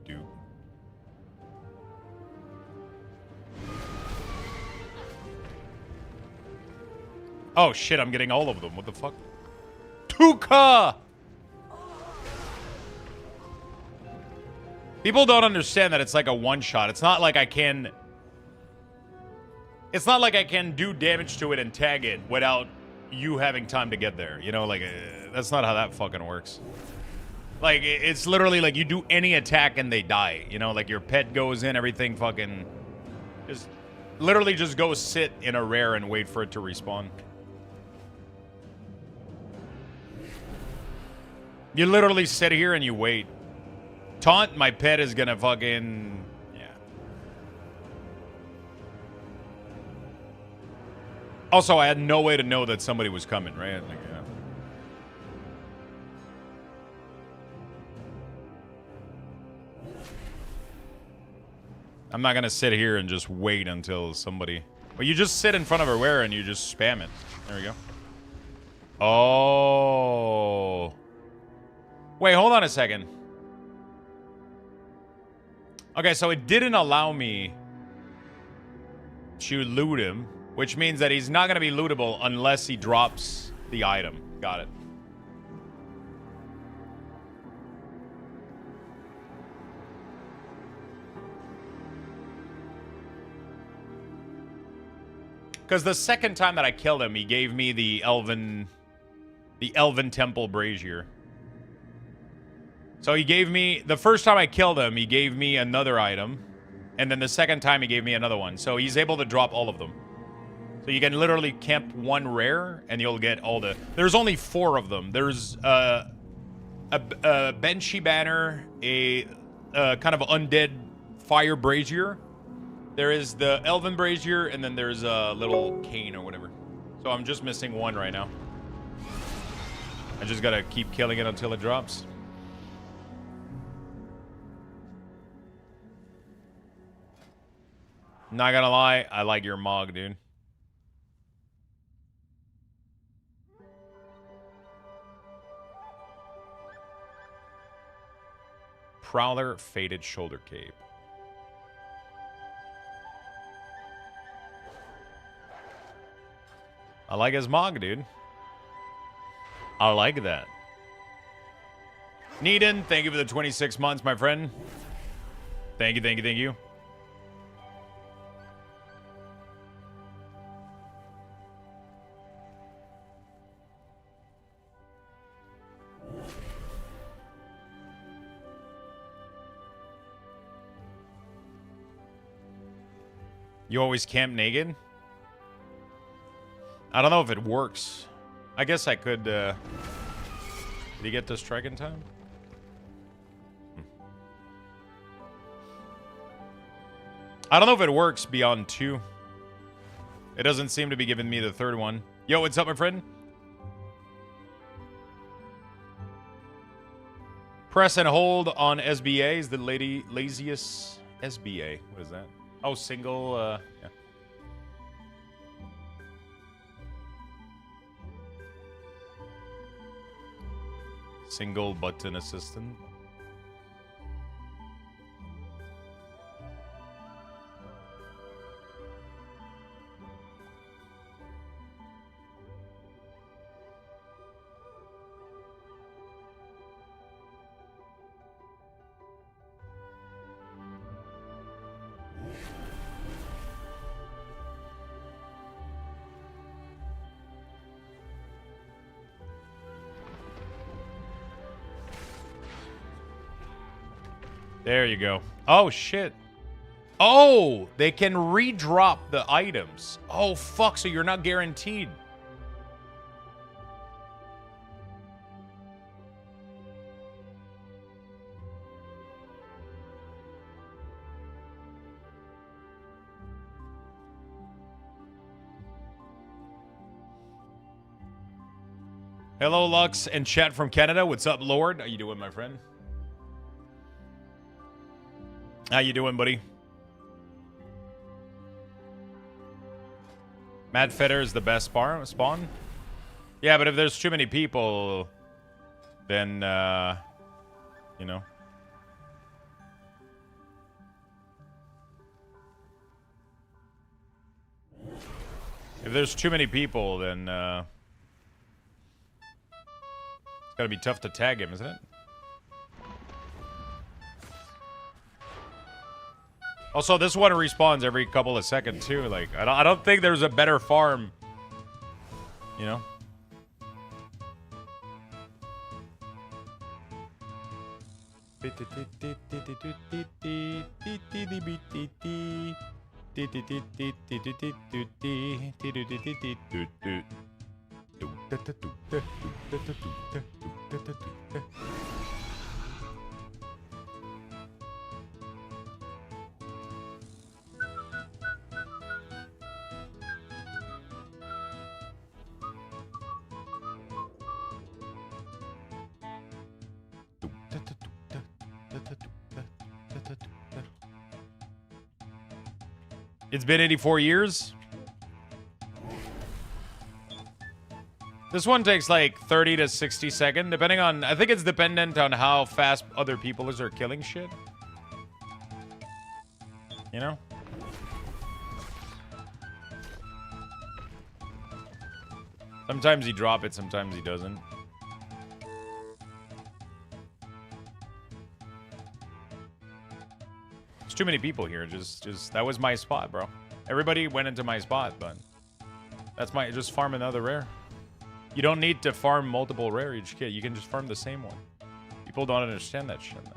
Do. Oh shit, I'm getting all of them. What the fuck? Tuka! People don't understand that it's like a one-shot. It's not like I can... It's not like I can do damage to it and tag it without you having time to get there. You know, like, that's not how that fucking works. Like, it's literally like you do any attack and they die. You know, like your pet goes in, everything fucking... Just literally just go sit in a rare and wait for it to respawn. You literally sit here and you wait. Taunt, my pet is gonna fucking... Yeah. Also, I had no way to know that somebody was coming, right? Like, yeah. I'm not gonna sit here and just wait until somebody... Well, you just sit in front of a rare and you just spam it. There we go. Oh. Wait, hold on a second. Okay, so it didn't allow me to loot him, which means that he's not gonna be lootable unless he drops the item. Got it. Because the second time that I killed him, he gave me the Elven Temple Brazier. So he gave me... The first time I killed him, he gave me another item. And then the second time, he gave me another one. So he's able to drop all of them. So you can literally camp one rare, and you'll get all the... There's only 4 of them. There's a Banshee Banner, a kind of undead Fire Brazier, There is the Elven Brazier, and then there's a little cane or whatever. So I'm just missing one right now. I just gotta keep killing it until it drops. Not gonna lie, I like your Mog, dude. Prowler Faded Shoulder Cape. I like his Mog, dude. I like that. Needon, thank you for the 26 months, my friend. Thank you, thank you, thank you. You always camp naked? I don't know if it works. I guess I could, Did he get to strike in time? I don't know if it works beyond 2. It doesn't seem to be giving me the 3rd one. Yo, what's up, my friend? Press and hold on SBA is the laziest SBA. What is that? Oh, single, yeah. Single button assistant. There you go. Oh, shit. Oh, they can redrop the items. Oh, fuck, so you're not guaranteed. Hello, Lux and chat from Canada. What's up, Lord? How you doing, my friend? How you doing, buddy? Mad Fetter is the best spawn? Yeah, but if there's too many people, then, you know. If there's too many people, then, it's gotta be tough to tag him, isn't it? Also, this one respawns every couple of seconds, too. Like, I don't think there's a better farm, you know? It's been 84 years. This one takes like 30 to 60 seconds, depending on... I think it's dependent on how fast other people are killing shit. You know? Sometimes he drop it, sometimes he doesn't. Too many people here. Just that was my spot, bro. Everybody went into my spot, but that's my just farm another rare. You don't need to farm multiple rare each kit. You can just farm the same one. People don't understand that shit, though.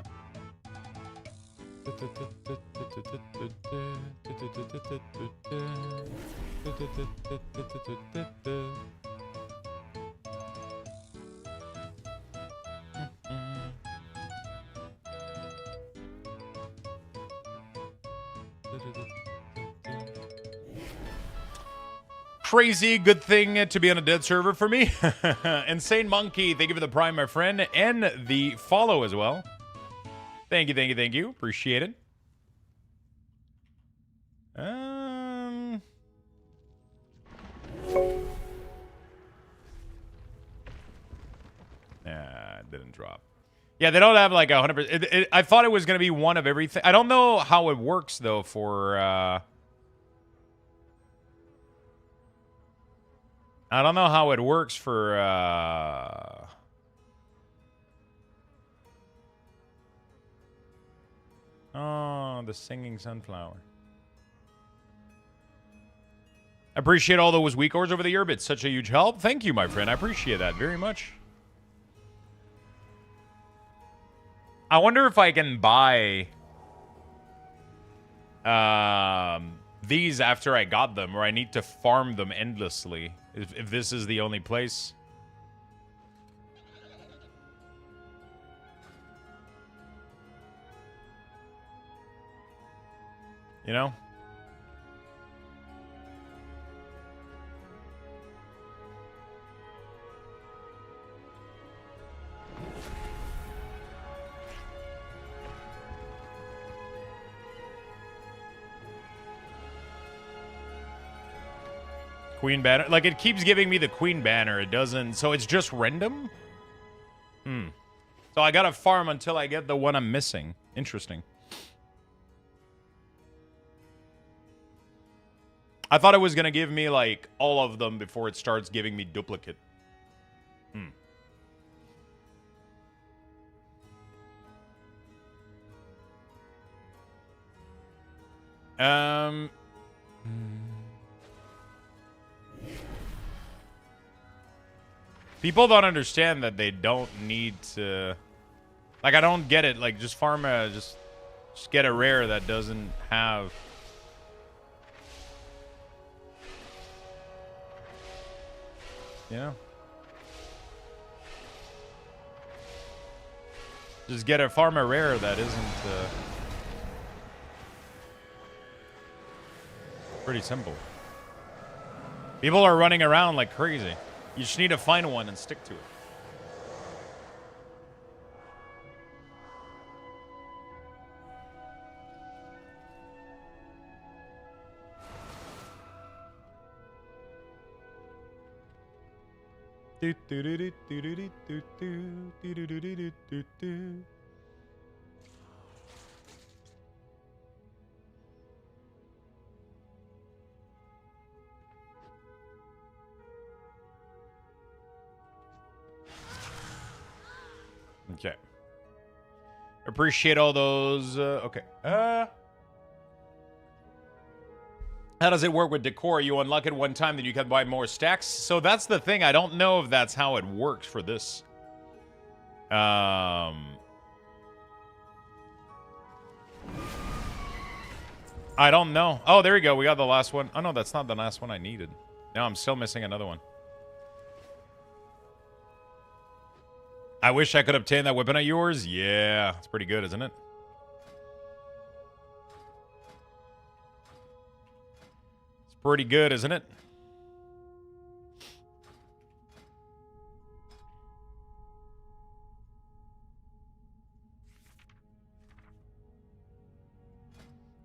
crazy good thing to be on a dead server for me. Insane Monkey, thank you for the prime, my friend, and the follow as well. Thank you, thank you, thank you. Appreciate it. It didn't drop. Yeah, they don't have like 100%. I thought it was going to be one of everything. I don't know how it works, though, for... I don't know how it works for... Oh, the singing sunflower. I appreciate all those weak ores over the year. It's such a huge help. Thank you, my friend. I appreciate that very much. I wonder if I can buy these after I got them, or I need to farm them endlessly. If this is the only place. You know? Queen banner. Like, it keeps giving me the queen banner. It doesn't... So it's just random? So I gotta farm until I get the one I'm missing. Interesting. I thought it was gonna give me, like, all of them before it starts giving me duplicate. People don't understand that they don't need to... Like, I don't get it. Like, just farm a... Just get a rare that doesn't have... You know? Just get a farm a rare that isn't... Pretty simple. People are running around like crazy. You just need to find one and stick to it. Okay. Appreciate all those. Okay. How does it work with decor? You unlock it one time, then you can buy more stacks. So that's the thing. I don't know if that's how it works for this. I don't know. Oh, there we go. We got the last one. Oh, no, that's not the last one I needed. No, I'm still missing another one. I wish I could obtain that weapon of yours. Yeah, it's pretty good, isn't it? It's pretty good, isn't it?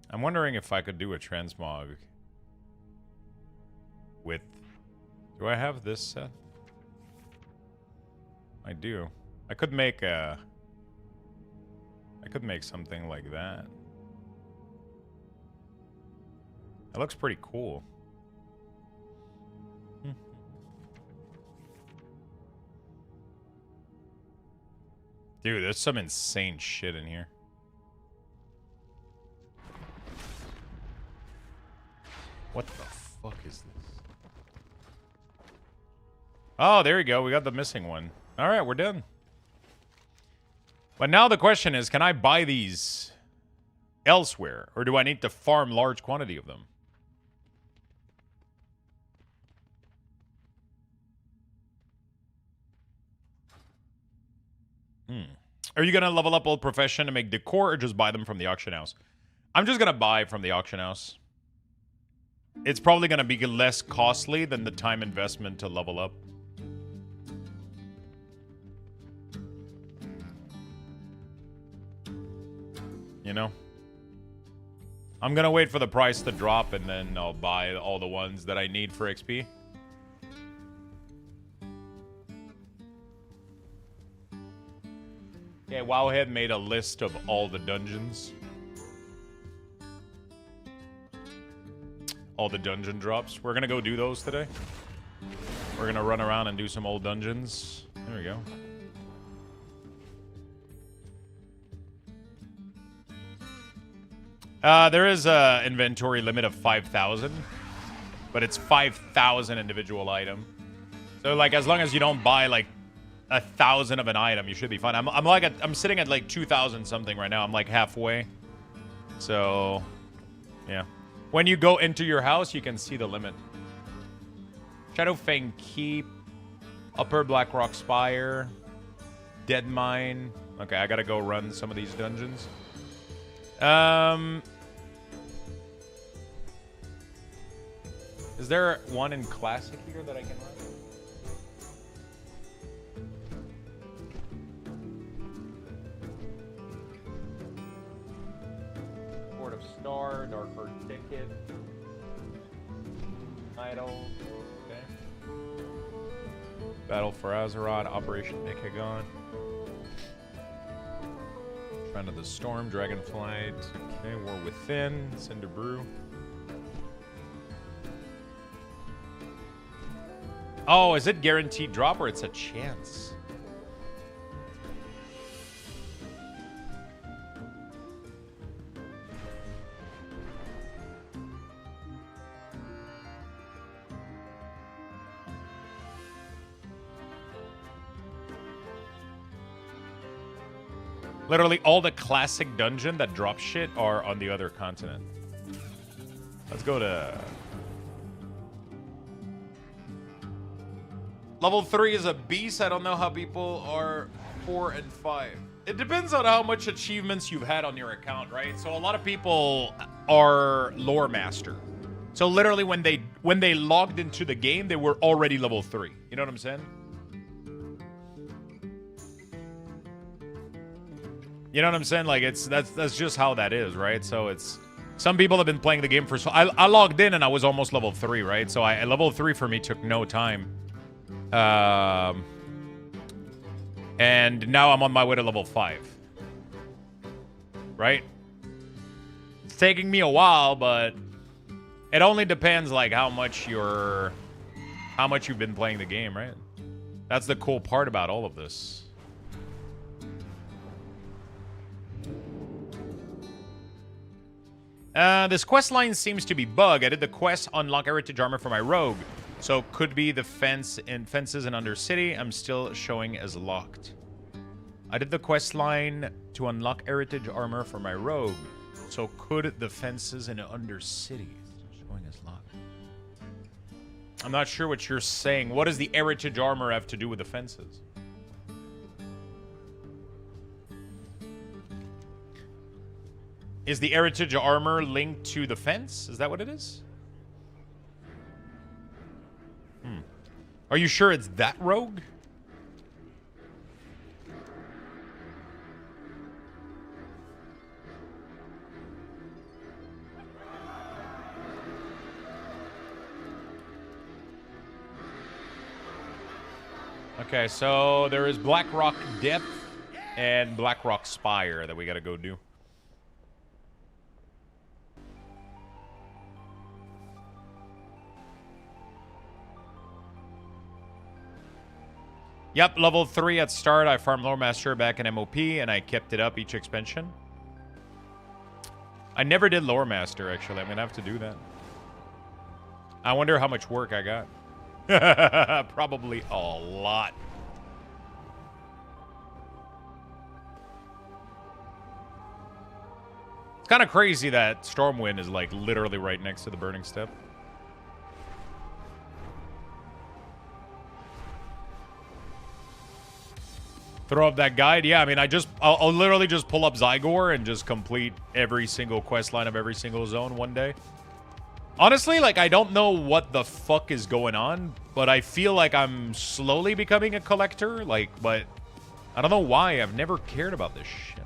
I'm wondering if I could do a transmog with... Do I have this set? I do. I could make a... I could make something like that. That looks pretty cool. Dude, there's some insane shit in here. What the fuck is this? Oh, there we go. We got the missing one. All right, we're done. But now the question is, can I buy these elsewhere? Or do I need to farm large quantity of them? Are you going to level up old profession to make decor or just buy them from the auction house? I'm just going to buy from the auction house. it's probably going to be less costly than the time investment to level up. You know? I'm going to wait for the price to drop, and then I'll buy all the ones that I need for XP. Yeah, Wowhead made a list of all the dungeons. All the dungeon drops. We're going to go do those today. We're going to run around and do some old dungeons. There we go. There is a inventory limit of 5,000, but it's 5,000 individual item. So like, as long as you don't buy like 1,000 of an item, you should be fine. I'm sitting at like 2,000 something right now. I'm like halfway. So, yeah. When you go into your house, you can see the limit. Shadowfang Keep, Upper Blackrock Spire, Dead Mine. Okay, I gotta go run some of these dungeons. Is there one in Classic here that I can run? Port of Star, Dark Earth Ticket, Idol, okay. Battle for Azeroth, Operation Nikagon. Friend of the Storm, Dragonflight, okay, War Within, Cinder Brew. Oh, is it guaranteed drop or it's a chance? Literally all the classic dungeon that drop shit are on the other continent. Let's go to... Level 3 is a beast. I don't know how people are 4 and 5. It depends on how much achievements you've had on your account, right? So a lot of people are lore master. So literally when they logged into the game, they were already level 3. You know what I'm saying? You know what I'm saying? Like that's just how that is, right? So it's some people have been playing the game for so I logged in and I was almost level 3, right? So level 3 for me took no time. And now I'm on my way to level 5. Right? It's taking me a while, but it only depends like how much you've been playing the game, right? That's the cool part about all of this. This quest line seems to be bugged. I did the quest unlock heritage armor for my rogue. So could be the fences in Undercity. I'm still showing as locked. I did the quest line to unlock heritage armor for my rogue. So could the fences in Undercity showing as locked? I'm not sure what you're saying. What does the heritage armor have to do with the fences? Is the heritage armor linked to the fence? Is that what it is? Are you sure it's that rogue? Okay, so there is Blackrock Depth and Blackrock Spire that we gotta go do. Yep, level 3 at start. I farmed Lore Master back in MOP, and I kept it up each expansion. I never did Lore Master, actually. I'm going to have to do that. I wonder how much work I got. Probably a lot. It's kind of crazy that Stormwind is, like, literally right next to the Burning Step. Throw up that guide? Yeah, I mean, I'll literally just pull up Zygor and just complete every single quest line of every single zone one day. Honestly, like, I don't know what the fuck is going on, but I feel like I'm slowly becoming a collector. Like, but I don't know why. I've never cared about this shit.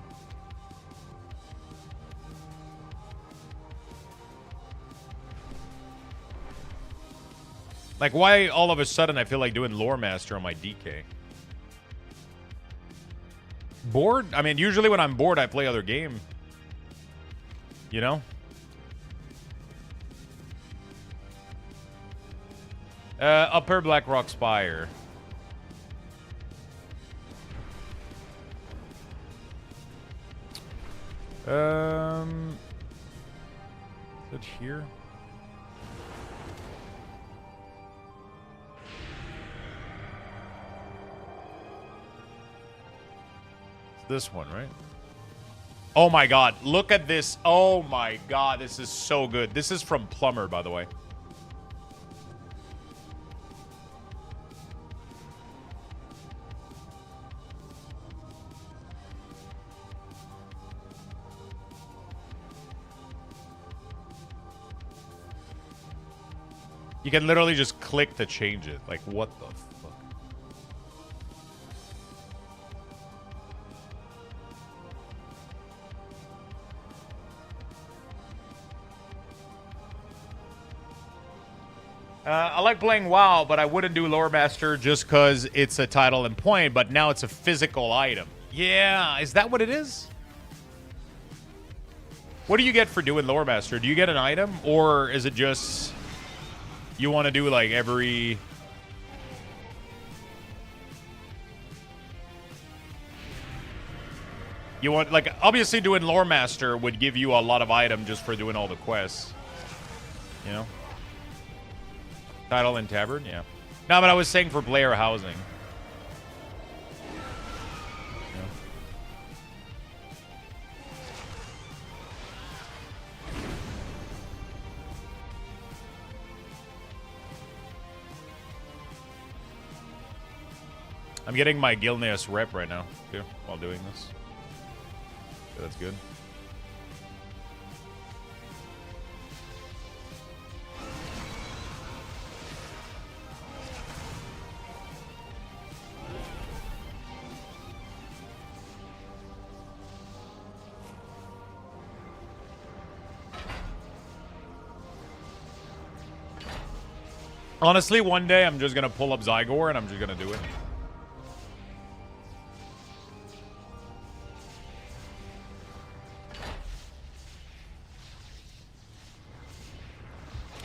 Like, why all of a sudden I feel like doing Lore Master on my DK? Bored? I mean, usually when I'm bored, I play other game. You know? Upper Blackrock Spire. Is it here? It's this one, right? Oh my god, look at this. Oh my god, this is so good. This is from Plumber, by the way. You can literally just click to change it. Like, what the fuck? I like playing WoW, but I wouldn't do Lore Master just because it's a title and point, but now it's a physical item. Yeah, is that what it is? What do you get for doing Lore Master? Do you get an item, or is it just... You want to do, like, every... You want, like, obviously doing Lore Master would give you a lot of item just for doing all the quests. You know? Title and Tavern? Yeah. No, but I was saying for player housing. I'm getting my Gilneas rep right now, too, while doing this. So that's good. Honestly, one day I'm just going to pull up Zygor and I'm just going to do it.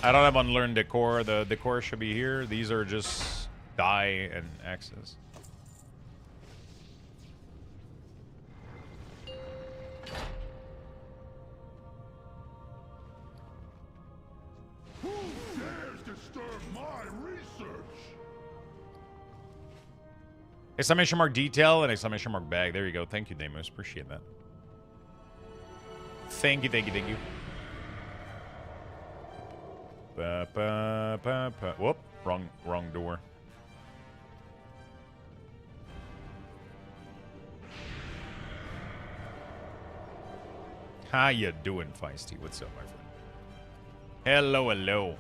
I don't have unlearned decor. The decor should be here. These are just die and axes. Who dares disturb my research? Exclamation mark detail and exclamation mark bag. There you go. Thank you, Deimos. Appreciate that. Thank you, thank you, thank you. Ba, ba, ba, ba. Whoop, wrong door. How you doing, Feisty? What's up, my friend? Hello, hello.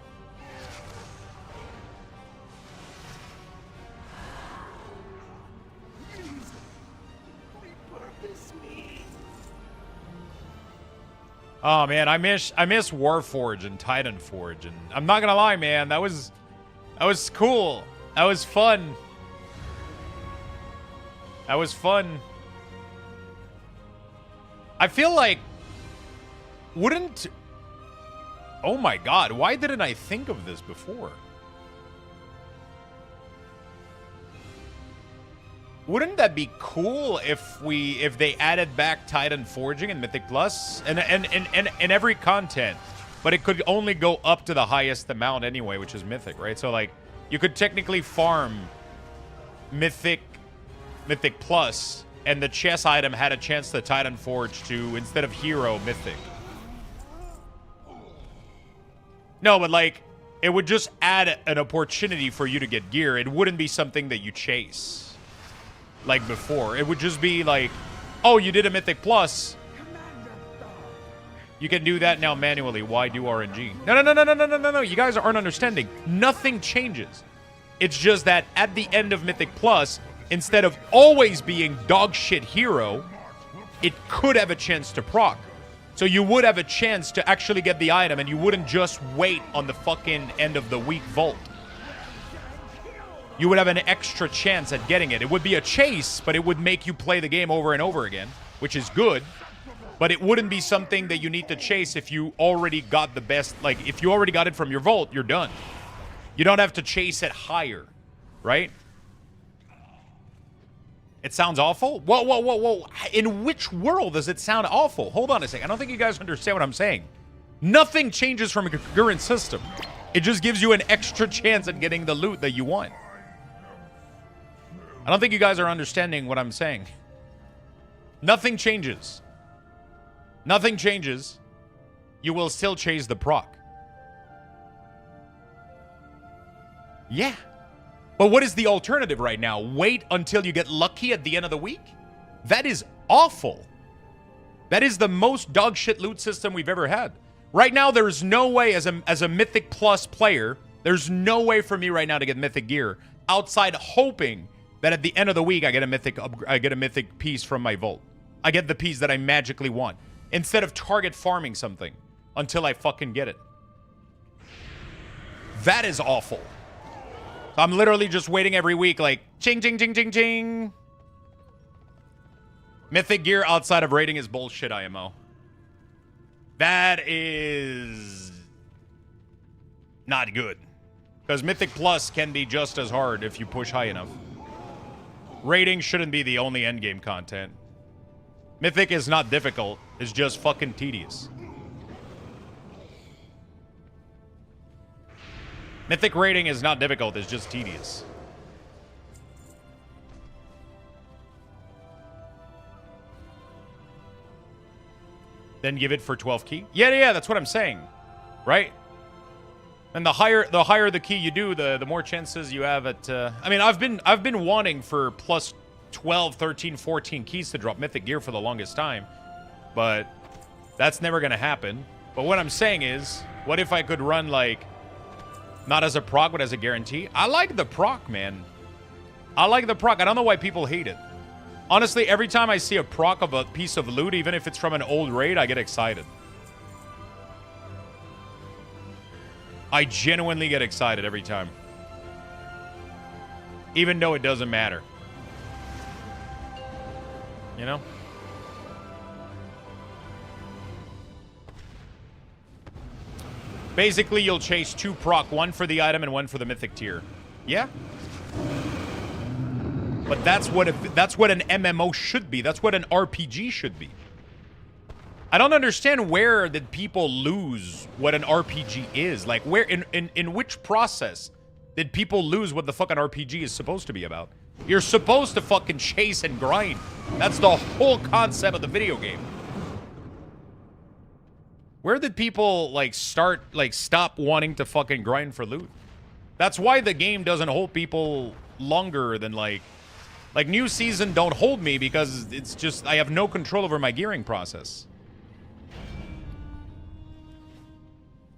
Oh man, I miss Warforge and Titanforge, and I'm not gonna lie, man, that was cool. That was fun. That was fun. I feel like wouldn't... Oh my god, why didn't I think of this before? Wouldn't that be cool if they added back Titan Forging and Mythic Plus and every content, but it could only go up to the highest amount anyway, which is Mythic, right? So like you could technically farm Mythic Plus, and the chess item had a chance to Titan Forge to, instead of Hero, Mythic. No, but like it would just add an opportunity for you to get gear. It wouldn't be something that you chase like before. It would just be like, oh, you did a Mythic Plus. You can do that now manually. Why do RNG? No. You guys aren't understanding. Nothing changes. It's just that at the end of Mythic Plus, instead of always being dog shit hero, it could have a chance to proc. So you would have a chance to actually get the item, and you wouldn't just wait on the fucking end of the week vault. You would have an extra chance at getting it. It would be a chase, but it would make you play the game over and over again, which is good. But it wouldn't be something that you need to chase if you already got the best. Like, if you already got it from your vault, you're done. You don't have to chase it higher, right? It sounds awful? Whoa. In which world does it sound awful? Hold on a second. I don't think you guys understand what I'm saying. Nothing changes from a current system. It just gives you an extra chance at getting the loot that you want. I don't think you guys are understanding what I'm saying. Nothing changes. Nothing changes. You will still chase the proc. Yeah. But what is the alternative right now? Wait until you get lucky at the end of the week? That is awful. That is the most dog shit loot system we've ever had. Right now, there's no way as a Mythic Plus player, there's no way for me right now to get Mythic gear outside hoping that at the end of the week I get a Mythic piece from my vault. I get the piece that I magically want instead of target farming something until I fucking get it. That is awful. I'm literally just waiting every week like, ching, ching, ching, ching, ching. Mythic gear outside of rating is bullshit, IMO. That is not good. Because Mythic Plus can be just as hard if you push high enough. Rating shouldn't be the only endgame content. Mythic is not difficult. It's just fucking tedious. Mythic rating is not difficult. It's just tedious. Then give it for 12 key. Yeah, that's what I'm saying. Right? And the higher the key you do, the more chances you have at I mean, I've been wanting for plus 12, 13, 14 keys to drop Mythic gear for the longest time. But that's never going to happen. But what I'm saying is, what if I could run like not as a proc, but as a guarantee? I like the proc, man. I like the proc. I don't know why people hate it. Honestly, every time I see a proc of a piece of loot, even if it's from an old raid, I get excited. I genuinely get excited every time. Even though it doesn't matter. You know? Basically, you'll chase 2 proc, 1 for the item and 1 for the mythic tier. Yeah? But that's what an MMO should be. That's what an RPG should be. I don't understand where did people lose what an RPG is. Like, where in which process did people lose what the fucking RPG is supposed to be about? You're supposed to fucking chase and grind. That's the whole concept of the video game. Where did people, like, stop wanting to fucking grind for loot? That's why the game doesn't hold people longer than, like, new season don't hold me because it's just, I have no control over my gearing process.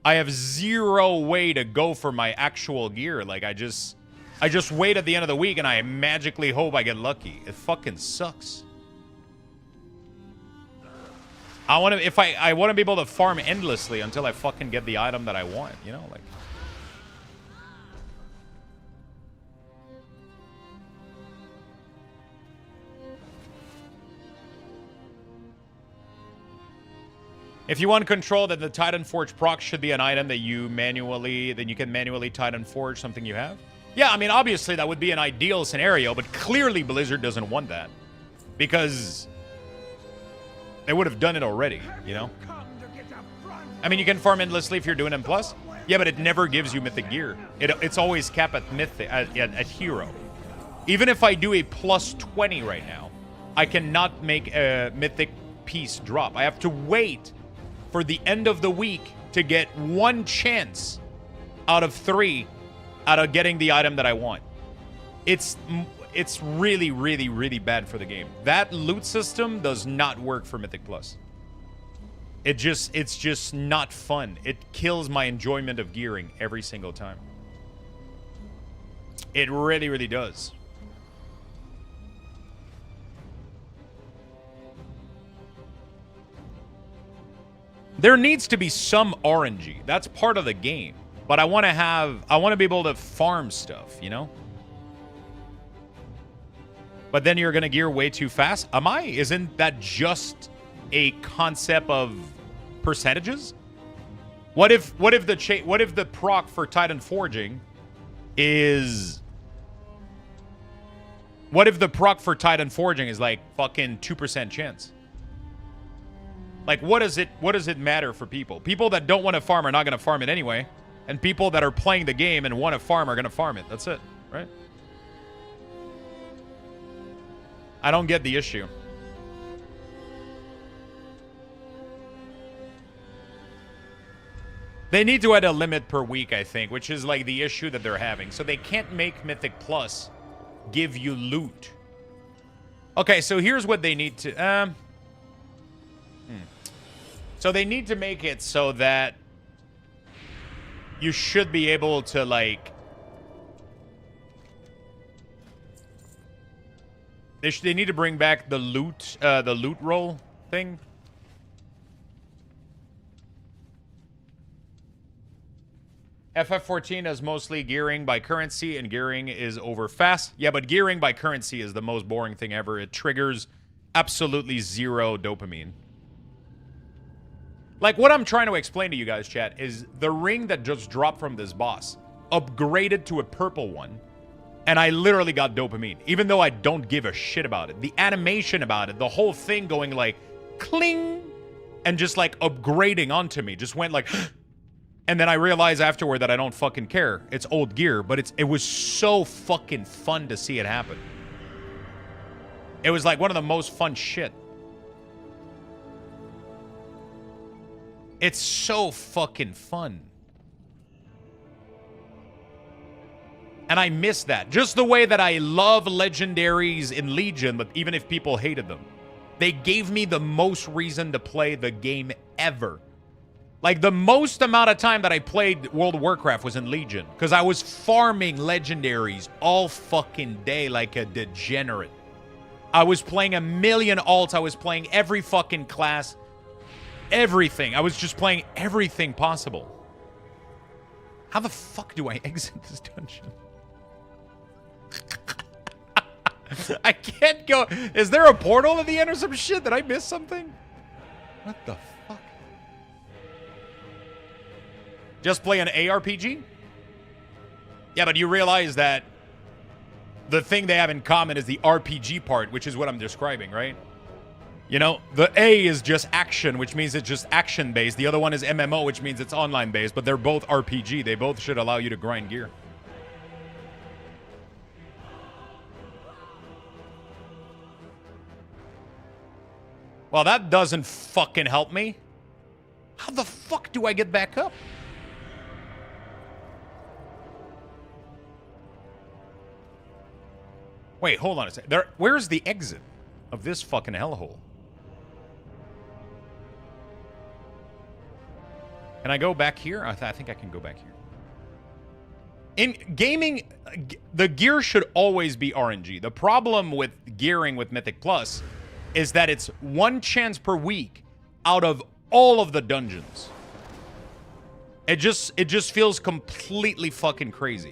I have zero way to go for my actual gear. Like, I just wait at the end of the week and I magically hope I get lucky. It fucking sucks. I want to be able to farm endlessly until I fucking get the item that I want, you know, like. If you want control that the Titan Forge proc should be an item that you can manually Titan Forge something you have. Yeah, I mean, obviously that would be an ideal scenario, but clearly Blizzard doesn't want that. Because they would have done it already, you know? I mean, you can farm endlessly if you're doing M+. Yeah, but it never gives you mythic gear. It's always capped at mythic, at hero. Even if I do a plus 20 right now, I cannot make a mythic piece drop. I have to wait for the end of the week to get 1 chance out of 3 out of getting the item that I want. It's really, really, really bad for the game. That loot system does not work for Mythic Plus. It's just not fun. It kills my enjoyment of gearing every single time. It really, really does. There needs to be some RNG. That's part of the game. But I want to be able to farm stuff, you know? But then you're going to gear way too fast. Am I? Isn't that just a concept of percentages? What if the proc for Titan Forging is... What if the proc for Titan Forging is like fucking 2% chance? Like, what does it matter for people? People that don't want to farm are not going to farm it anyway. And people that are playing the game and want to farm are going to farm it. That's it, right? I don't get the issue. They need to add a limit per week, I think, which is like the issue that they're having. So they can't make Mythic Plus give you loot. Okay, so here's what they need to... So they need to make it so that you should be able to, like... They need to bring back the loot roll thing. FF14 is mostly gearing by currency, and gearing is over fast. Yeah, but gearing by currency is the most boring thing ever. It triggers absolutely zero dopamine. Like, what I'm trying to explain to you guys, chat, is the ring that just dropped from this boss upgraded to a purple one, and I literally got dopamine, even though I don't give a shit about it. The animation about it, the whole thing going like, cling, and just like upgrading onto me, just went like... And then I realized afterward that I don't fucking care. It's old gear, but it was so fucking fun to see it happen. It was like one of the most fun shit. It's so fucking fun. And I miss that. Just the way that I love legendaries in Legion, but even if people hated them. They gave me the most reason to play the game ever. Like, the most amount of time that I played World of Warcraft was in Legion. Because I was farming legendaries all fucking day like a degenerate. I was playing a million alts. I was playing every fucking class. Everything. I was just playing everything possible. How the fuck do I exit this dungeon? I can't go. Is there a portal at the end or some shit? Did I miss something? What the fuck? Just play an ARPG? Yeah, but you realize that the thing they have in common is the RPG part, which is what I'm describing, right? You know, the A is just action, which means it's just action-based. The other one is MMO, which means it's online-based, but they're both RPG. They both should allow you to grind gear. Well, that doesn't fucking help me. How the fuck do I get back up? Wait, hold on a second. Where's the exit of this fucking hellhole? Can I go back here? I think I can go back here. In gaming, the gear should always be RNG. The problem with gearing with Mythic Plus is that it's one chance per week out of all of the dungeons. It just feels completely fucking crazy.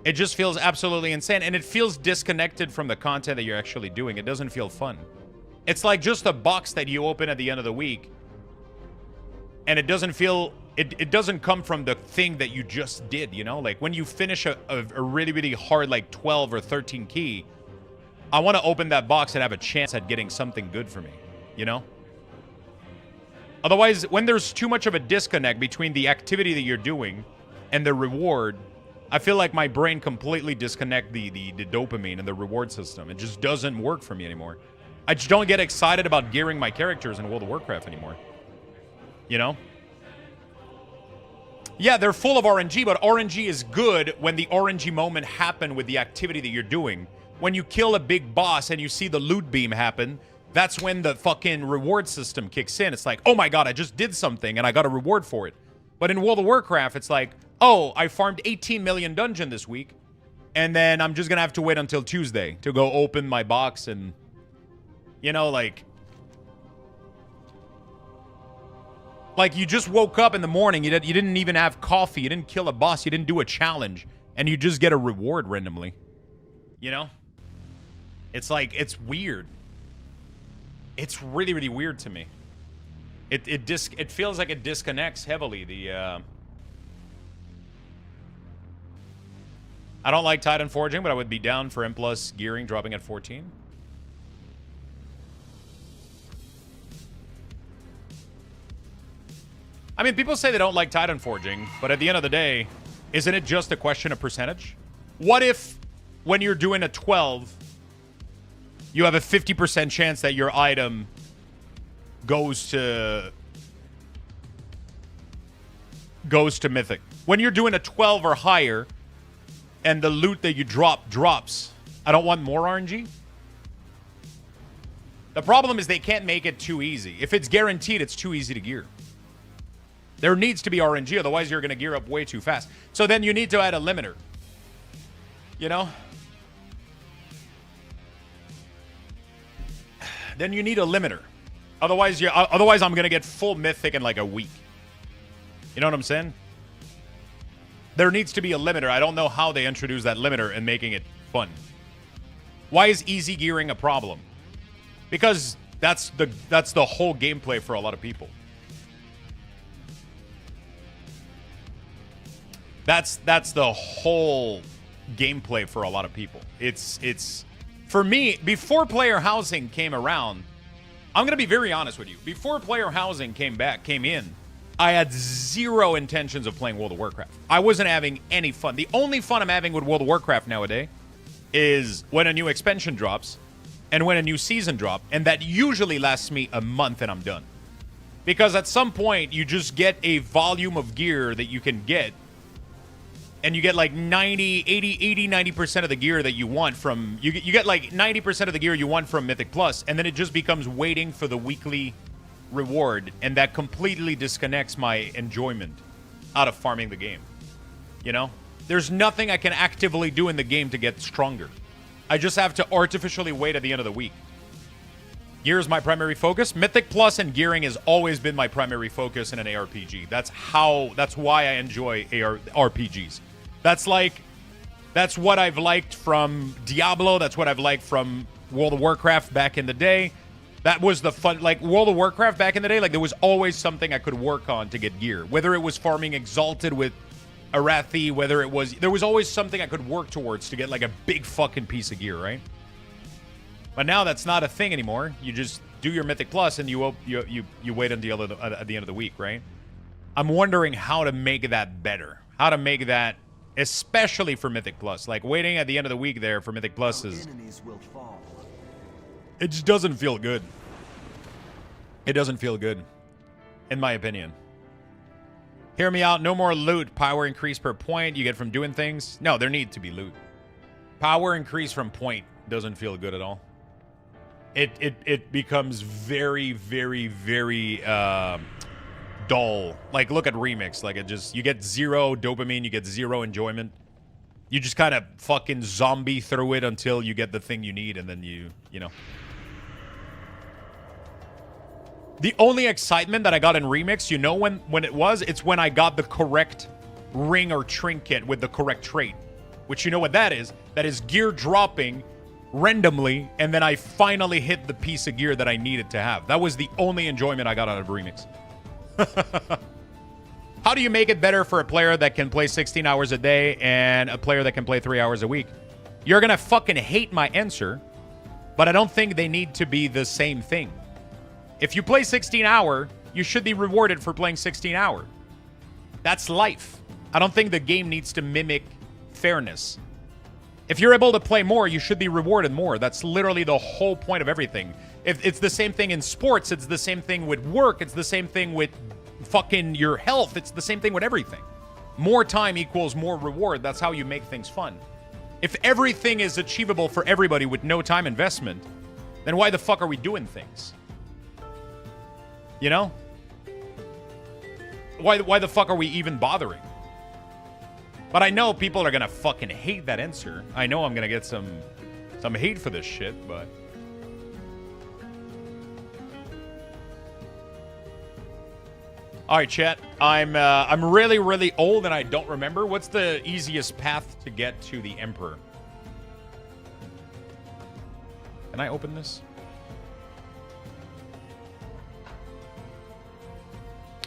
It just feels absolutely insane, and it feels disconnected from the content that you're actually doing. It doesn't feel fun. It's like just a box that you open at the end of the week, and it doesn't feel... It doesn't come from the thing that you just did, you know? Like, when you finish a really, really hard, like, 12 or 13 key, I want to open that box and have a chance at getting something good for me, you know? Otherwise, when there's too much of a disconnect between the activity that you're doing and the reward... I feel like my brain completely disconnect the dopamine and the reward system. It just doesn't work for me anymore. I just don't get excited about gearing my characters in World of Warcraft anymore. You know? Yeah, they're full of RNG, but RNG is good when the RNG moment happen with the activity that you're doing. When you kill a big boss and you see the loot beam happen, that's when the fucking reward system kicks in. It's like, oh my god, I just did something and I got a reward for it. But in World of Warcraft, it's like, oh, I farmed 18 million dungeon this week, and then I'm just gonna have to wait until Tuesday to go open my box and, you know, like you just woke up in the morning, you didn't even have coffee, you didn't kill a boss, you didn't do a challenge, and you just get a reward randomly. You know? It's like, it's weird. It's really, really weird to me. It feels like it disconnects heavily. I don't like Titan Forging, but I would be down for M+ gearing dropping at 14. I mean, people say they don't like Titan Forging, but at the end of the day, isn't it just a question of percentage? What if, when you're doing a 12, you have a 50% chance that your item goes to Mythic? When you're doing a 12 or higher, and the loot that you drop drops, I don't want more RNG? The problem is they can't make it too easy. If it's guaranteed, it's too easy to gear. There needs to be RNG, otherwise you're going to gear up way too fast. So then you need to add a limiter. You know? Then you need a limiter. Otherwise I'm going to get full Mythic in like a week. You know what I'm saying? There needs to be a limiter. I don't know how they introduce that limiter and making it fun. Why is easy gearing a problem? Because that's the whole gameplay for a lot of people. That's the whole gameplay for a lot of people. It's for me, before player housing came around, I'm gonna be very honest with you. Before player housing came in, I had zero intentions of playing World of Warcraft. I wasn't having any fun. The only fun I'm having with World of Warcraft nowadays is when a new expansion drops and when a new season drops, and that usually lasts me a month and I'm done. Because at some point, you just get a volume of gear that you can get, and you get like 90% of the gear that you want from... You get like 90% of the gear you want from Mythic Plus, and then it just becomes waiting for the weekly reward, and that completely disconnects my enjoyment out of farming the game. You know? There's nothing I can actively do in the game to get stronger. I just have to artificially wait at the end of the week. Gear is my primary focus. Mythic Plus and gearing has always been my primary focus in an ARPG. That's why I enjoy RPGs. That's what I've liked from Diablo. That's what I've liked from World of Warcraft back in the day. That was the fun, like World of Warcraft back in the day, like there was always something I could work on to get gear. Whether it was farming Exalted with Arathi, there was always something I could work towards to get like a big fucking piece of gear, right? But now that's not a thing anymore. You just do your Mythic Plus and you wait until at the end of the week, right? I'm wondering how to make that better. How to make that, especially for Mythic Plus. Like waiting at the end of the week there for Mythic Plus is... It just doesn't feel good. It doesn't feel good, in my opinion. Hear me out. No more loot. Power increase per point you get from doing things. No, there need to be loot. Power increase from point doesn't feel good at all. It becomes very, very, very dull. Like, look at Remix. Like, you get zero dopamine. You get zero enjoyment. You just kind of fucking zombie through it until you get the thing you need, and then you know. The only excitement that I got in Remix, you know when it was? It's when I got the correct ring or trinket with the correct trait. Which you know what that is? That is gear dropping randomly, and then I finally hit the piece of gear that I needed to have. That was the only enjoyment I got out of Remix. How do you make it better for a player that can play 16 hours a day and a player that can play 3 hours a week? You're gonna fucking hate my answer, but I don't think they need to be the same thing. If you play 16 hour, you should be rewarded for playing 16 hour. That's life. I don't think the game needs to mimic fairness. If you're able to play more, you should be rewarded more. That's literally the whole point of everything. If it's the same thing in sports, it's the same thing with work, it's the same thing with fucking your health, it's the same thing with everything. More time equals more reward. That's how you make things fun. If everything is achievable for everybody with no time investment, then why the fuck are we doing things? You know? Why the fuck are we even bothering? But I know people are gonna fucking hate that answer. I know I'm gonna get some hate for this shit, but... Alright, chat. I'm really, really old and I don't remember. What's the easiest path to get to the Emperor? Can I open this?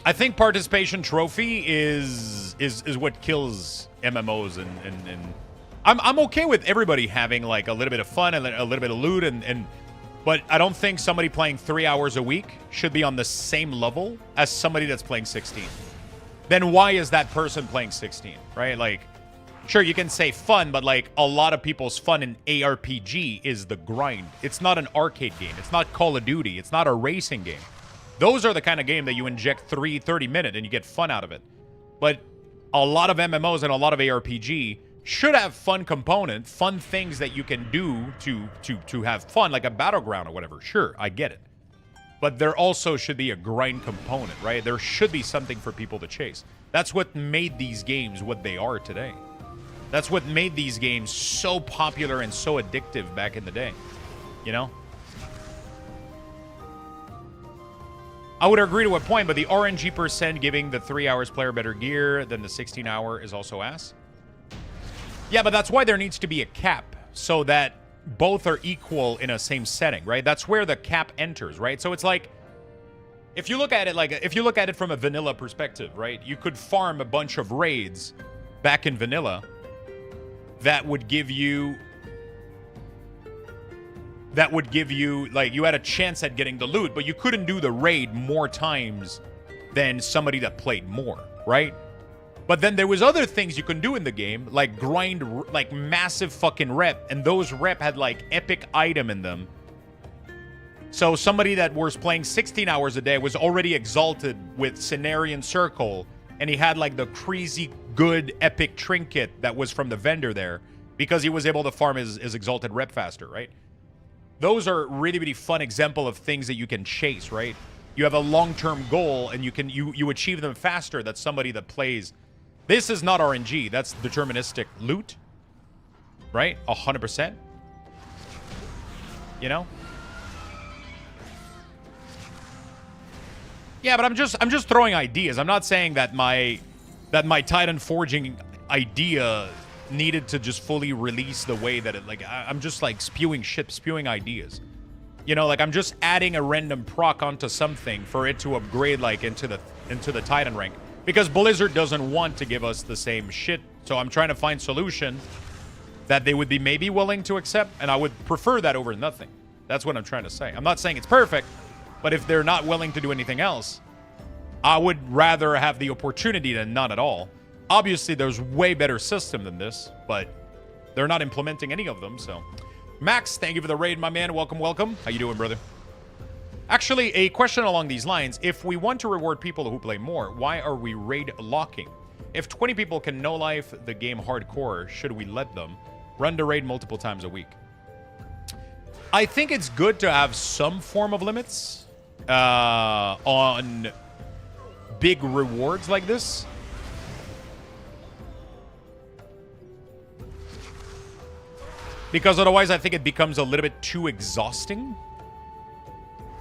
I think participation trophy is what kills MMOs and I'm okay with everybody having like a little bit of fun and a little bit of loot but I don't think somebody playing 3 hours a week should be on the same level as somebody that's playing 16. Then why is that person playing 16, right? Like, sure, you can say fun, but like a lot of people's fun in ARPG is the grind. It's not an arcade game. It's not Call of Duty. It's not a racing game. Those are the kind of game that you inject 30-minute and you get fun out of it. But a lot of MMOs and a lot of ARPG should have fun component, fun things that you can do to have fun, like a battleground or whatever. Sure, I get it. But there also should be a grind component, right? There should be something for people to chase. That's what made these games what they are today. That's what made these games so popular and so addictive back in the day. You know? I would agree to a point, but the RNG percent giving the 3 hours player better gear than the 16-hour is also ass. Yeah, but that's why there needs to be a cap so that both are equal in a same setting, right? That's where the cap enters, right? So it's like, if you look at it from a vanilla perspective, right? You could farm a bunch of raids back in vanilla that would give you like, you had a chance at getting the loot, but you couldn't do the raid more times than somebody that played more, right? But then there was other things you can do in the game, like grind, like massive fucking rep, and those rep had like epic item in them. So somebody that was playing 16 hours a day was already exalted with Cenarian Circle, and he had like the crazy good epic trinket that was from the vendor there, because he was able to farm his exalted rep faster, right? Those are really, really fun example of things that you can chase, right? You have a long-term goal, and you achieve them faster than somebody that plays. This is not RNG. That's deterministic loot, right? 100%. You know? Yeah, but I'm just throwing ideas. I'm not saying that my Titan forging idea needed to just fully release the way that it, like, I'm just like spewing ideas. You know, like I'm just adding a random proc onto something for it to upgrade like into the Titan rank. Because Blizzard doesn't want to give us the same shit. So I'm trying to find solution that they would be maybe willing to accept, and I would prefer that over nothing. That's what I'm trying to say. I'm not saying it's perfect, but if they're not willing to do anything else, I would rather have the opportunity than none at all. Obviously, there's way better system than this, but they're not implementing any of them, so. Max, thank you for the raid, my man. Welcome, welcome. How you doing, brother? Actually, a question along these lines. If we want to reward people who play more, why are we raid locking? If 20 people can no-life the game hardcore, should we let them run the raid multiple times a week? I think it's good to have some form of limits on big rewards like this. Because otherwise, I think it becomes a little bit too exhausting.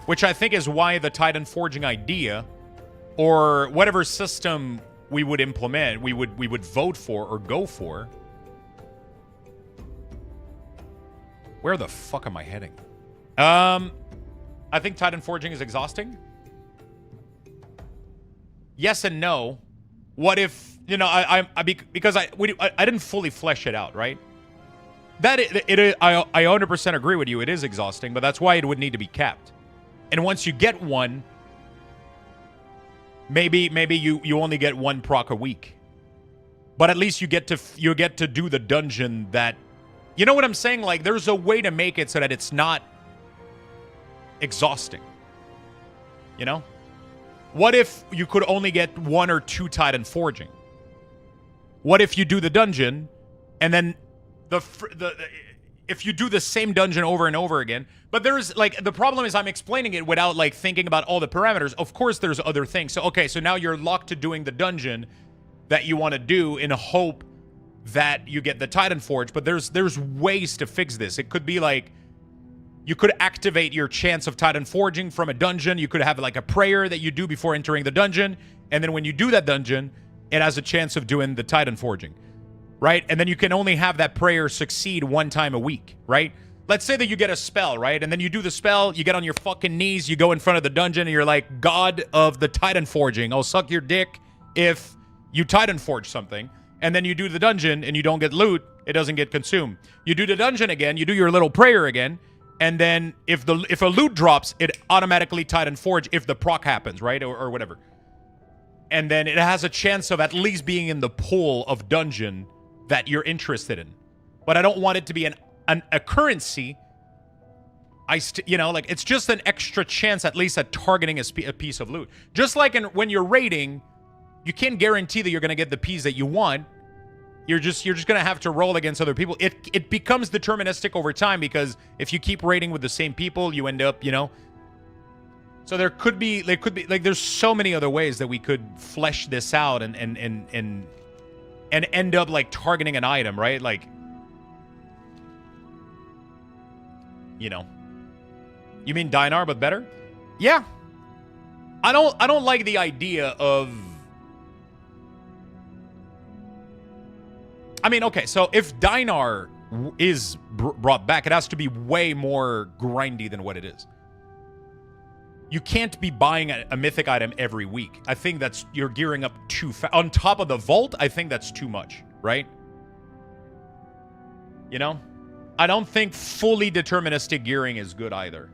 Which I think is why the Titan forging idea, or whatever system we would implement, we would vote for or go for. Where the fuck am I heading? I think Titan forging is exhausting. Yes and no. What if, you know, because I didn't fully flesh it out, right? That I 100% agree with you. It is exhausting, but that's why it would need to be capped. And once you get one, maybe you only get one proc a week. But at least you get to do the dungeon that, you know what I'm saying? Like, there's a way to make it so that it's not exhausting. You know? What if you could only get 1 or 2 Titan forging? What if you do the dungeon and then if you do the same dungeon over and over again. But there's, like, the problem is I'm explaining it without, like, thinking about all the parameters. Of course, there's other things. So, okay, so now you're locked to doing the dungeon that you want to do in a hope that you get the Titan Forge. But there's ways to fix this. It could be, like, you could activate your chance of Titan Forging from a dungeon. You could have, like, a prayer that you do before entering the dungeon. And then when you do that dungeon, it has a chance of doing the Titan Forging. Right? And then you can only have that prayer succeed one time a week, right? Let's say that you get a spell, right? And then you do the spell, you get on your fucking knees, you go in front of the dungeon, and you're like, God of the Titan Forging, I'll suck your dick if you Titan Forge something. And then you do the dungeon, and you don't get loot, it doesn't get consumed. You do the dungeon again, you do your little prayer again, and then if a loot drops, it automatically Titan Forge if the proc happens, right? Or whatever. And then it has a chance of at least being in the pool of dungeon that you're interested in. But I don't want it to be a currency. You know, like, it's just an extra chance at least at targeting a piece of loot. Just like when you're raiding, you can't guarantee that you're going to get the piece that you want. You're just going to have to roll against other people. It becomes deterministic over time because if you keep raiding with the same people, you end up, you know. So there could be like, there's so many other ways that we could flesh this out and end up, like, targeting an item, right? Like, you know. You mean Dinar, but better? Yeah. I don't like the idea of... I mean, okay, so if Dinar is brought back, it has to be way more grindy than what it is. You can't be buying a mythic item every week. I think you're gearing up too fast. On top of the vault, I think that's too much, right? You know? I don't think fully deterministic gearing is good either.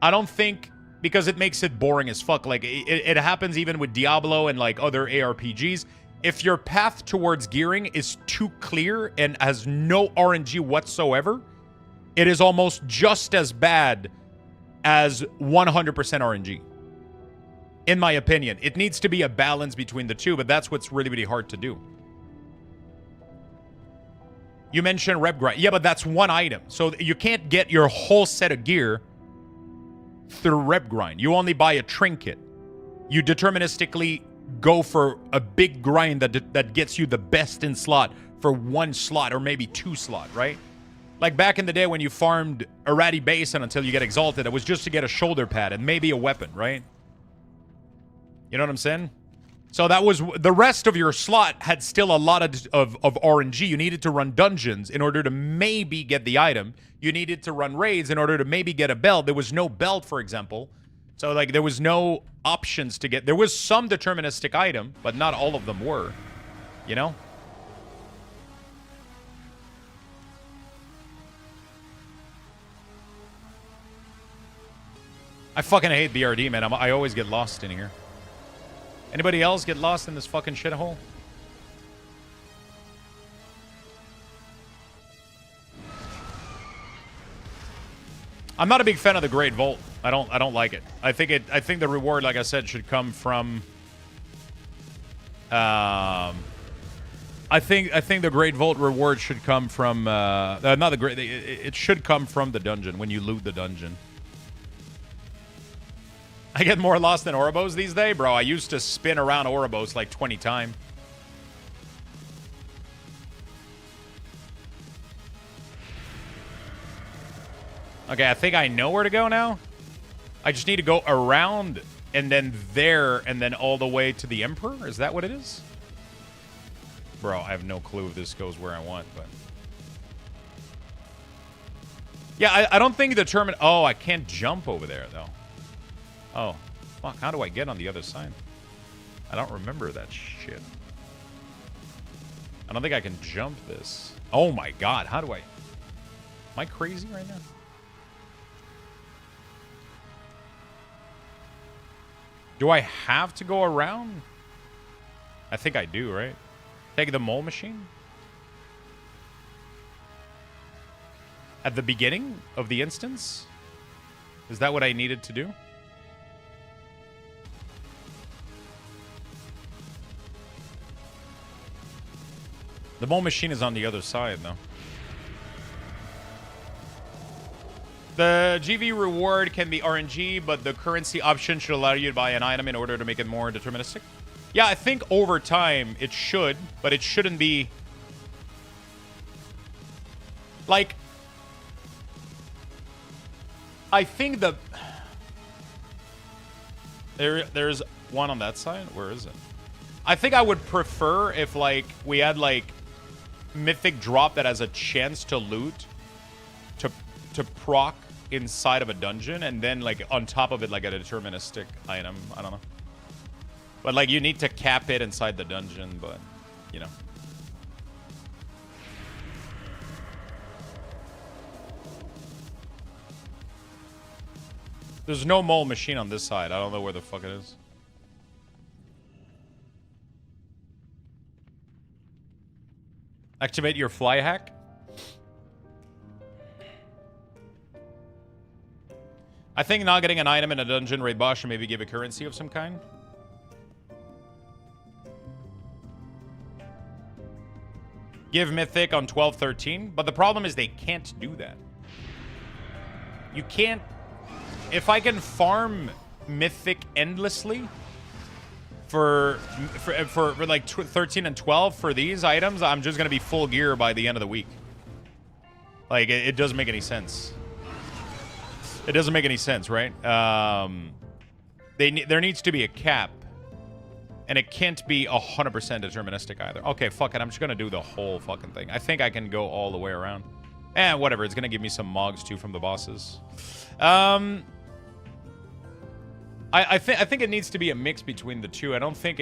I don't think, because it makes it boring as fuck. Like, it happens even with Diablo and, like, other ARPGs. If your path towards gearing is too clear and has no RNG whatsoever, it is almost just as bad as 100% RNG. In my opinion, it needs to be a balance between the two, but that's what's really, really hard to do. You mentioned rep grind. Yeah, but that's one item. So you can't get your whole set of gear through rep grind. You only buy a trinket. You deterministically go for a big grind that gets you the best in slot for one slot or maybe two slot, right? Like back in the day when you farmed Arati Basin until you get exalted, it was just to get a shoulder pad and maybe a weapon, right? You know what I'm saying? So that was the rest of your slot had still a lot of RNG. You needed to run dungeons in order to maybe get the item. You needed to run raids in order to maybe get a belt. There was no belt, for example. So like there was no options to get. There was some deterministic item, but not all of them were. You know? I fucking hate BRD, man. I always get lost in here. Anybody else get lost in this fucking shithole? I'm not a big fan of the Great Vault. I don't like it. I think the reward, like I said, should come from I think the Great Vault reward should come from not the great it should come from the dungeon when you loot the dungeon. I get more lost than Ouroboros these days, bro. I used to spin around Ouroboros like 20 times. Okay, I think I know where to go now. I just need to go around and then there and then all the way to the Emperor. Is that what it is? Bro, I have no clue if this goes where I want, but... Yeah, I don't think the tournament... Oh, I can't jump over there, though. Oh, fuck. How do I get on the other side? I don't remember that shit. I don't think I can jump this. Oh, my God. How do I... Am I crazy right now? Do I have to go around? I think I do, right? Take the mole machine? At the beginning of the instance? Is that what I needed to do? The mole machine is on the other side, though. The GV reward can be RNG, but the currency option should allow you to buy an item in order to make it more deterministic. Yeah, I think over time it should, but it shouldn't be... Like... I think the... There's one on that side? Where is it? I think I would prefer if, like, we had, like, mythic drop that has a chance to loot, to proc inside of a dungeon, and then, like, on top of it, like, a deterministic item. I don't know. But, like, you need to cap it inside the dungeon, but, you know. There's no mole machine on this side. I don't know where the fuck it is. Activate your fly hack. I think not getting an item in a dungeon raid boss should maybe give a currency of some kind. Give mythic on 12-13. But the problem is they can't do that. You can't... If I can farm mythic endlessly for like 13 and 12 for these items, I'm just going to be full gear by the end of the week. Like, it doesn't make any sense. It doesn't make any sense, right? There needs to be a cap. And it can't be 100% deterministic either. Okay, fuck it. I'm just going to do the whole fucking thing. I think I can go all the way around. And whatever. It's going to give me some mogs, too, from the bosses. I think it needs to be a mix between the two. I don't think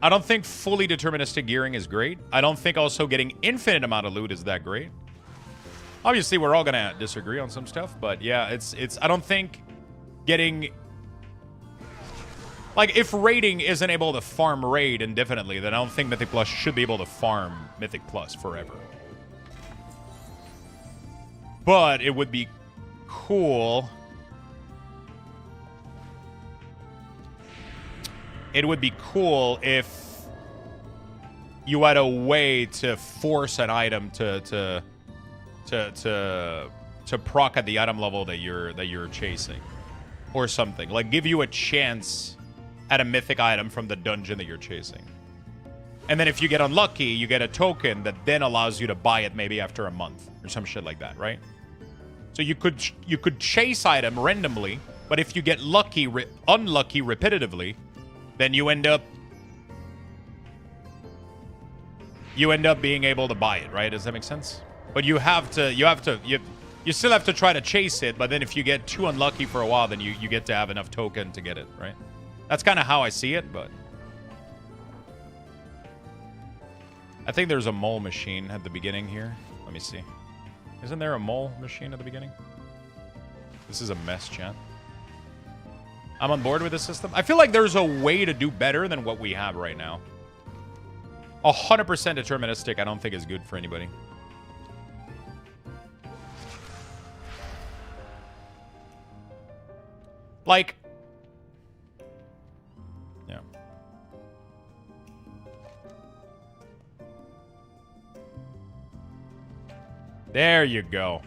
I don't think fully deterministic gearing is great. I don't think also getting infinite amount of loot is that great. Obviously, we're all gonna disagree on some stuff, but yeah, it's I don't think getting... Like, if raiding isn't able to farm raid indefinitely, then I don't think Mythic Plus should be able to farm Mythic Plus forever. But it would be cool... It would be cool if you had a way to force an item to proc at the item level that you're chasing, or something. Like, give you a chance at a mythic item from the dungeon that you're chasing, and then if you get unlucky, you get a token that then allows you to buy it maybe after a month or some shit like that, right? So you could chase item randomly, but if you get unlucky repetitively, then you end up being able to buy it, right? Does that make sense? But you still have to try to chase it, but then if you get too unlucky for a while, then you get to have enough token to get it, right? That's kind of how I see it, but I think there's a mole machine at the beginning here. Let me see. Isn't there a mole machine at the beginning? This is a mess, chat. I'm on board with this system. I feel like there's a way to do better than what we have right now. 100% deterministic, I don't think is good for anybody. Like... Yeah. There you go.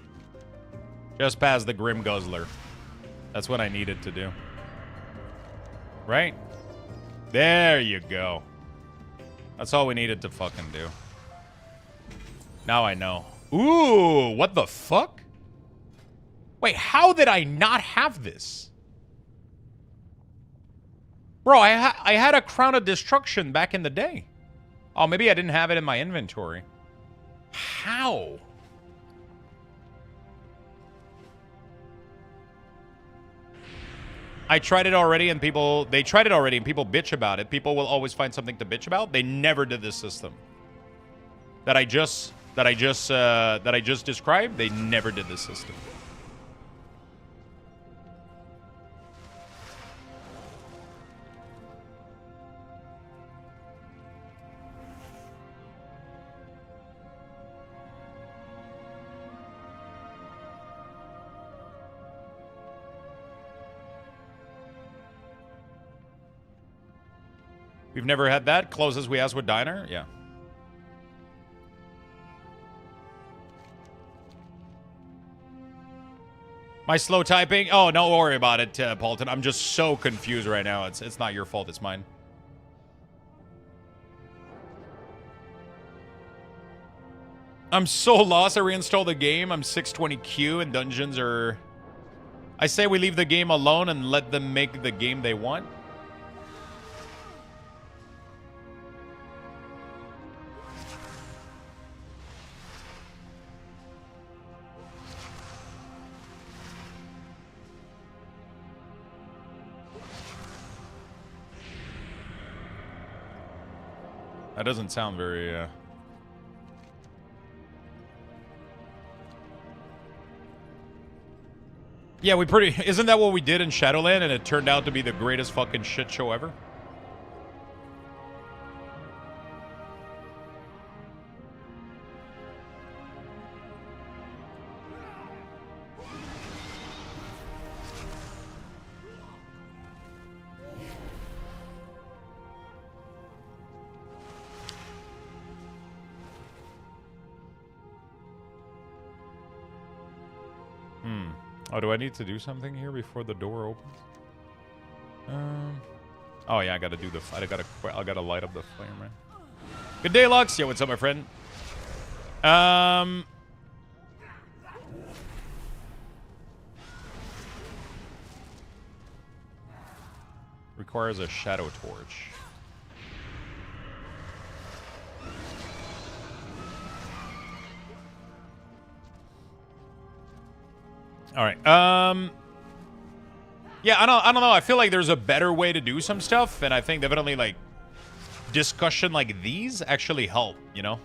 Just past the Grim Guzzler. That's what I needed to do. Right? There you go. That's all we needed to fucking do. Now I know. Ooh, what the fuck? Wait, how did I not have this? Bro, I had a Crown of Destruction back in the day. Oh, maybe I didn't have it in my inventory. How? I tried it already, and they tried it already, and people bitch about it. People will always find something to bitch about. They never did this system that I just described. They never did this system. We've never had that. Close as we asked with Diner. Yeah. My slow typing? Oh, don't worry about it, Paulton. I'm just so confused right now. It's not your fault. It's mine. I'm so lost. I reinstalled the game. I'm 620Q and dungeons are... I say we leave the game alone and let them make the game they want. That doesn't sound very, Yeah, we pretty... Isn't that what we did in Shadowland and it turned out to be the greatest fucking shit show ever? Oh, do I need to do something here before the door opens? Oh yeah, I gotta do the... I gotta light up the flame, right? Good day, Lux. Yo, what's up, my friend? Requires a shadow torch. All right. Yeah, I don't know. I feel like there's a better way to do some stuff, and I think definitely like discussion like these actually help, you know?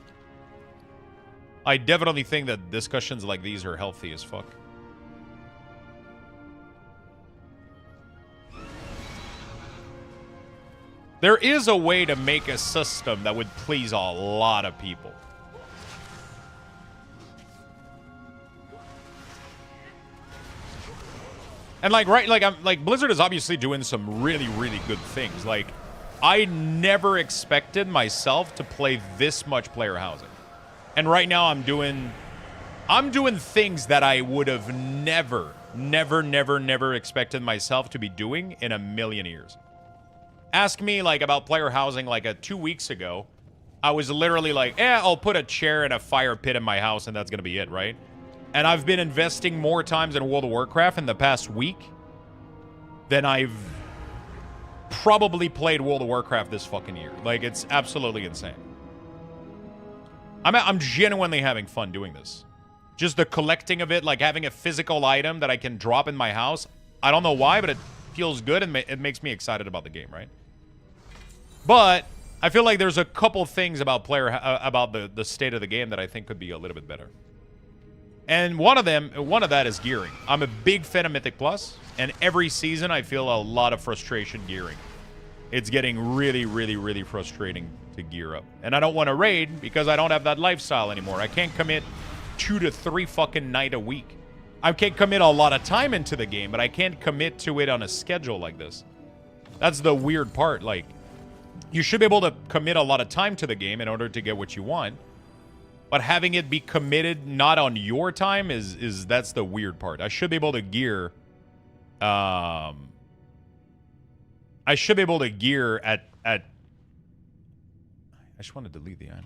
I definitely think that discussions like these are healthy as fuck. There is a way to make a system that would please a lot of people. And like, right, like, I'm like, Blizzard is obviously doing some really, really good things. Like, I never expected myself to play this much player housing. And right now I'm doing things that I would have never expected myself to be doing in a million years. Ask me like about player housing like 2 weeks ago. I was literally like, I'll put a chair and a fire pit in my house and that's going to be it, right? And I've been investing more times in World of Warcraft in the past week than I've probably played World of Warcraft this fucking year. Like, it's absolutely insane. I'm genuinely having fun doing this. Just the collecting of it, like having a physical item that I can drop in my house. I don't know why, but it feels good and it makes me excited about the game, right? But I feel like there's a couple things about the state of the game that I think could be a little bit better. And one of that is gearing. I'm a big fan of Mythic Plus, and every season I feel a lot of frustration gearing. It's getting really, really, really frustrating to gear up. And I don't want to raid because I don't have that lifestyle anymore. I can't commit 2 to 3 fucking nights a week. I can't commit a lot of time into the game, but I can't commit to it on a schedule like this. That's the weird part. Like, you should be able to commit a lot of time to the game in order to get what you want. But having it be committed not on your time that's the weird part. I should be able to gear I should be able to gear at I just want to delete the item.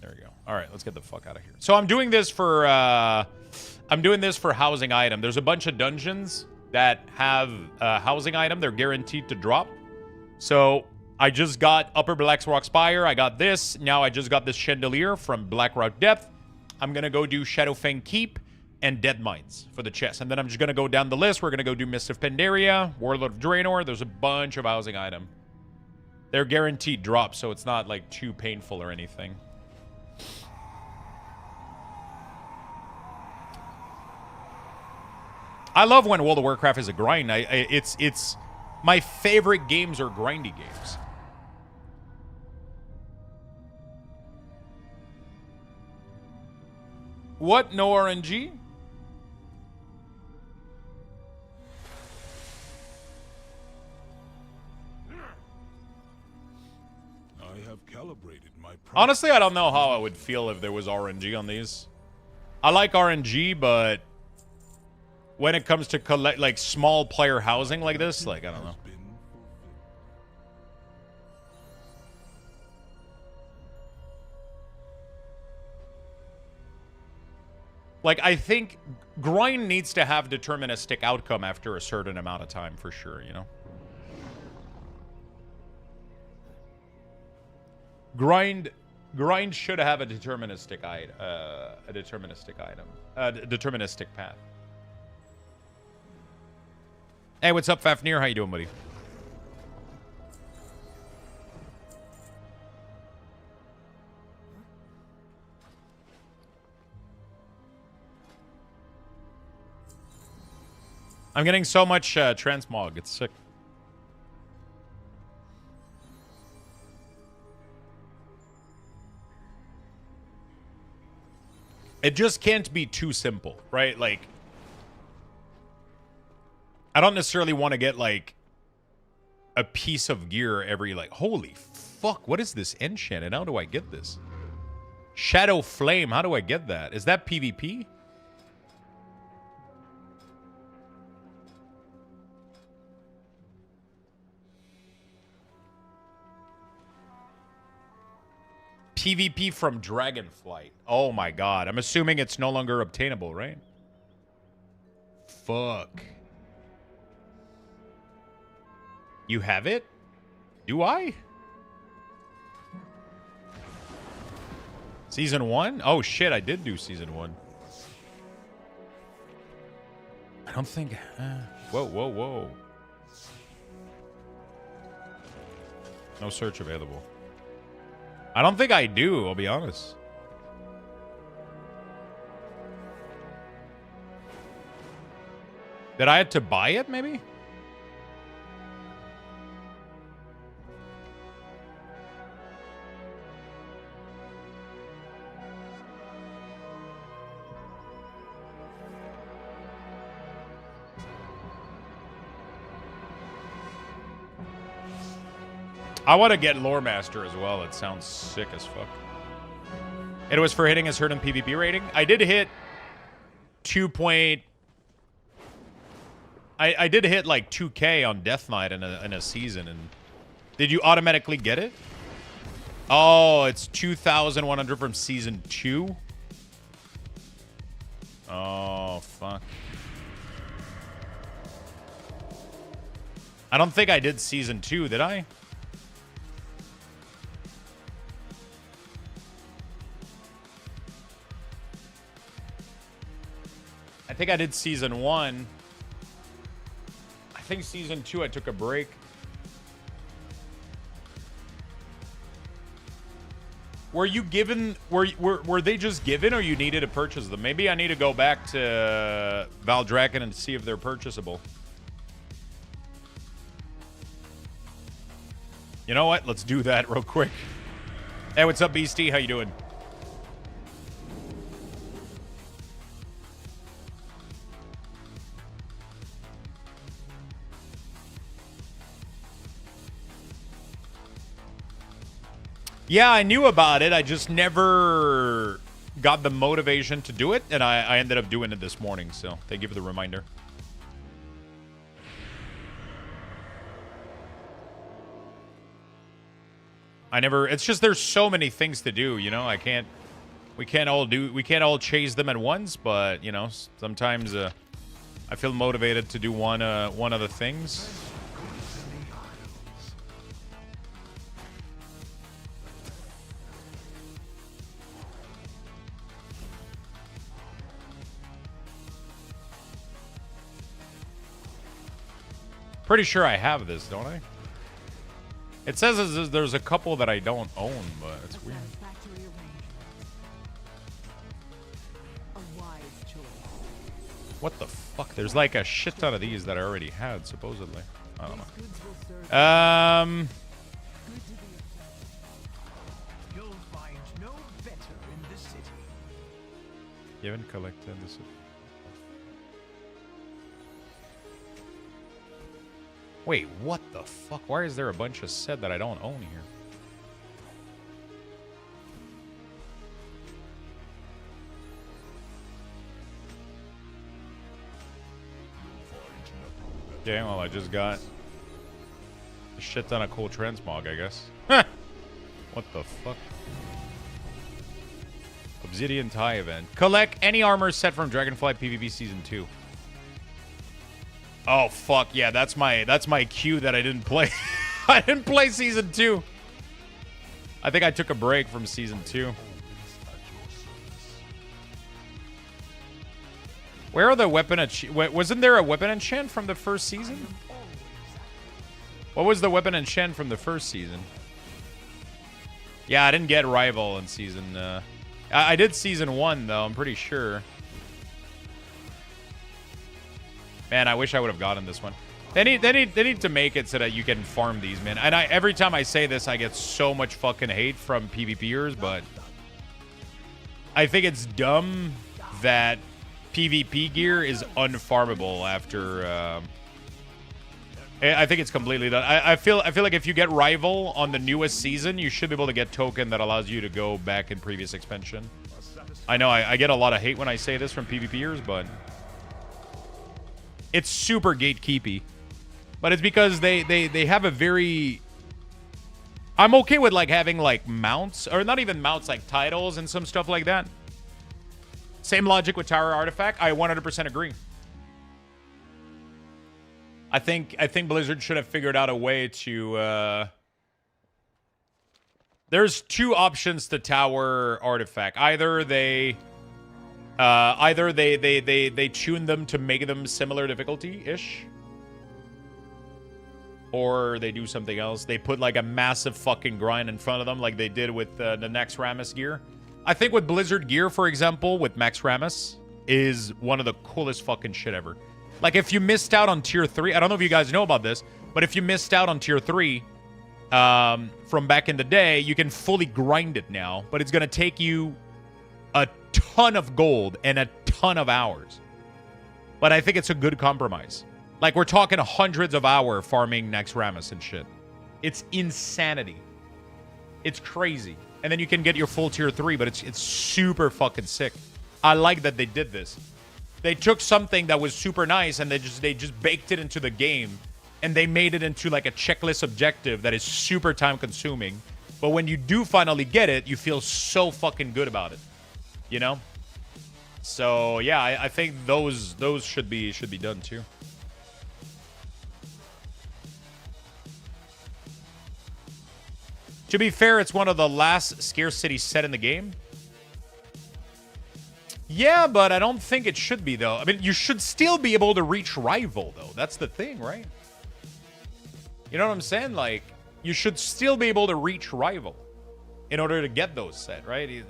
There we go. All right, let's get the fuck out of here. So I'm doing this for housing item. There's a bunch of dungeons that have a housing item. They're guaranteed to drop. So I just got Upper Blackrock Spire. I got this. Now I just got this Chandelier from Blackrock Depth. I'm going to go do Shadowfang Keep and Dead Mines for the chest. And then I'm just going to go down the list. We're going to go do Mist of Pandaria, Warlord of Draenor. There's a bunch of housing item. They're guaranteed drop, so it's not like too painful or anything. I love when World of Warcraft is a grind. It's my favorite games are grindy games. What? No RNG? I have calibrated my... Honestly, I don't know how I would feel if there was RNG on these. I like RNG, but when it comes to collect like small player housing like this, like I don't know. Like, I think grind needs to have deterministic outcome after a certain amount of time, for sure, you know? Grind should have a deterministic deterministic path. Hey, what's up, Fafnir? How you doing, buddy? I'm getting so much transmog. It's sick. It just can't be too simple, right? Like, I don't necessarily want to get, like, a piece of gear every, like, holy fuck, what is this enchant? And how do I get this? Shadow Flame, how do I get that? Is that PvP? PvP from Dragonflight. Oh my god. I'm assuming it's no longer obtainable, right? Fuck. You have it? Do I? Season 1? Oh shit, I did do Season 1. I don't think... whoa, whoa, whoa. No search available. I don't think I do, I'll be honest. Did I have to buy it, maybe? I want to get Lore Master as well. It sounds sick as fuck. It was for hitting a certain PvP rating. I did hit 2 point... I did hit like 2K on Death Knight in a season. And did you automatically get it? Oh, it's 2,100 from Season 2? Oh, fuck. I don't think I did Season 2, did I? I think I did Season 1. I think Season 2 I took a break. Were you given... Were they just given or you needed to purchase them? Maybe I need to go back to Valdrakken and see if they're purchasable. You know what? Let's do that real quick. Hey, what's up, Beastie? How you doing? Yeah, I knew about it. I just never got the motivation to do it, and I ended up doing it this morning, so thank you for the reminder. It's just there's so many things to do, you know? We can't all chase them at once, but, you know, sometimes I feel motivated to do one of the things. Pretty sure I have this, don't I? It says there's a couple that I don't own, but it's weird. What the fuck? There's like a shit ton of these that I already had, supposedly. I don't know. You'll find no better in the city. You haven't collected this. Wait, what the fuck? Why is there a bunch of set that I don't own here? Okay, well, I just got a shit ton of cool transmog, I guess. What the fuck? Obsidian tie event. Collect any armor set from Dragonflight PvP Season 2. Oh, fuck. Yeah, that's my cue that I didn't play. I didn't play Season 2. I think I took a break from Season 2. Where are the weapon... Wasn't there a weapon enchant from the first season? What was the weapon enchant from the first season? Yeah, I didn't get Rival in season... I did Season 1, though. I'm pretty sure. Man, I wish I would have gotten this one. They need to make it so that you can farm these, man. And every time I say this, I get so much fucking hate from PvPers, but... I think it's dumb that PvP gear is unfarmable after... I think it's completely done. I feel like if you get Rival on the newest season, you should be able to get token that allows you to go back in previous expansion. I know I get a lot of hate when I say this from PvPers, but it's super gatekeepy. But it's because they have a very... I'm okay with like having like mounts, or not even mounts, like titles and some stuff like that. Same logic with Tower Artifact. I 100% agree. I think Blizzard should have figured out a way to... There's two options to Tower Artifact. Either they tune them to make them similar difficulty-ish, or they do something else. They put like a massive fucking grind in front of them, like they did with the Next Rammus gear. I think with Blizzard gear, for example, with Max Rammus, is one of the coolest fucking shit ever. Like, if you missed out on Tier 3... I don't know if you guys know about this, but if you missed out on Tier 3 from back in the day, you can fully grind it now, but it's going to take you a ton of gold and a ton of hours. But I think it's a good compromise. Like, we're talking hundreds of hours farming Next Rammus and shit. It's insanity. It's crazy. And then you can get your full Tier 3, but it's super fucking sick. I like that they did this. They took something that was super nice and they just baked it into the game, and they made it into like a checklist objective that is super time consuming. But when you do finally get it, you feel so fucking good about it. You know? So yeah, I think those should be done too. To be fair, it's one of the last scarcity set in the game. Yeah, but I don't think it should be, though. I mean, you should still be able to reach Rival, though. That's the thing, right? You know what I'm saying? Like, you should still be able to reach Rival in order to get those set, right?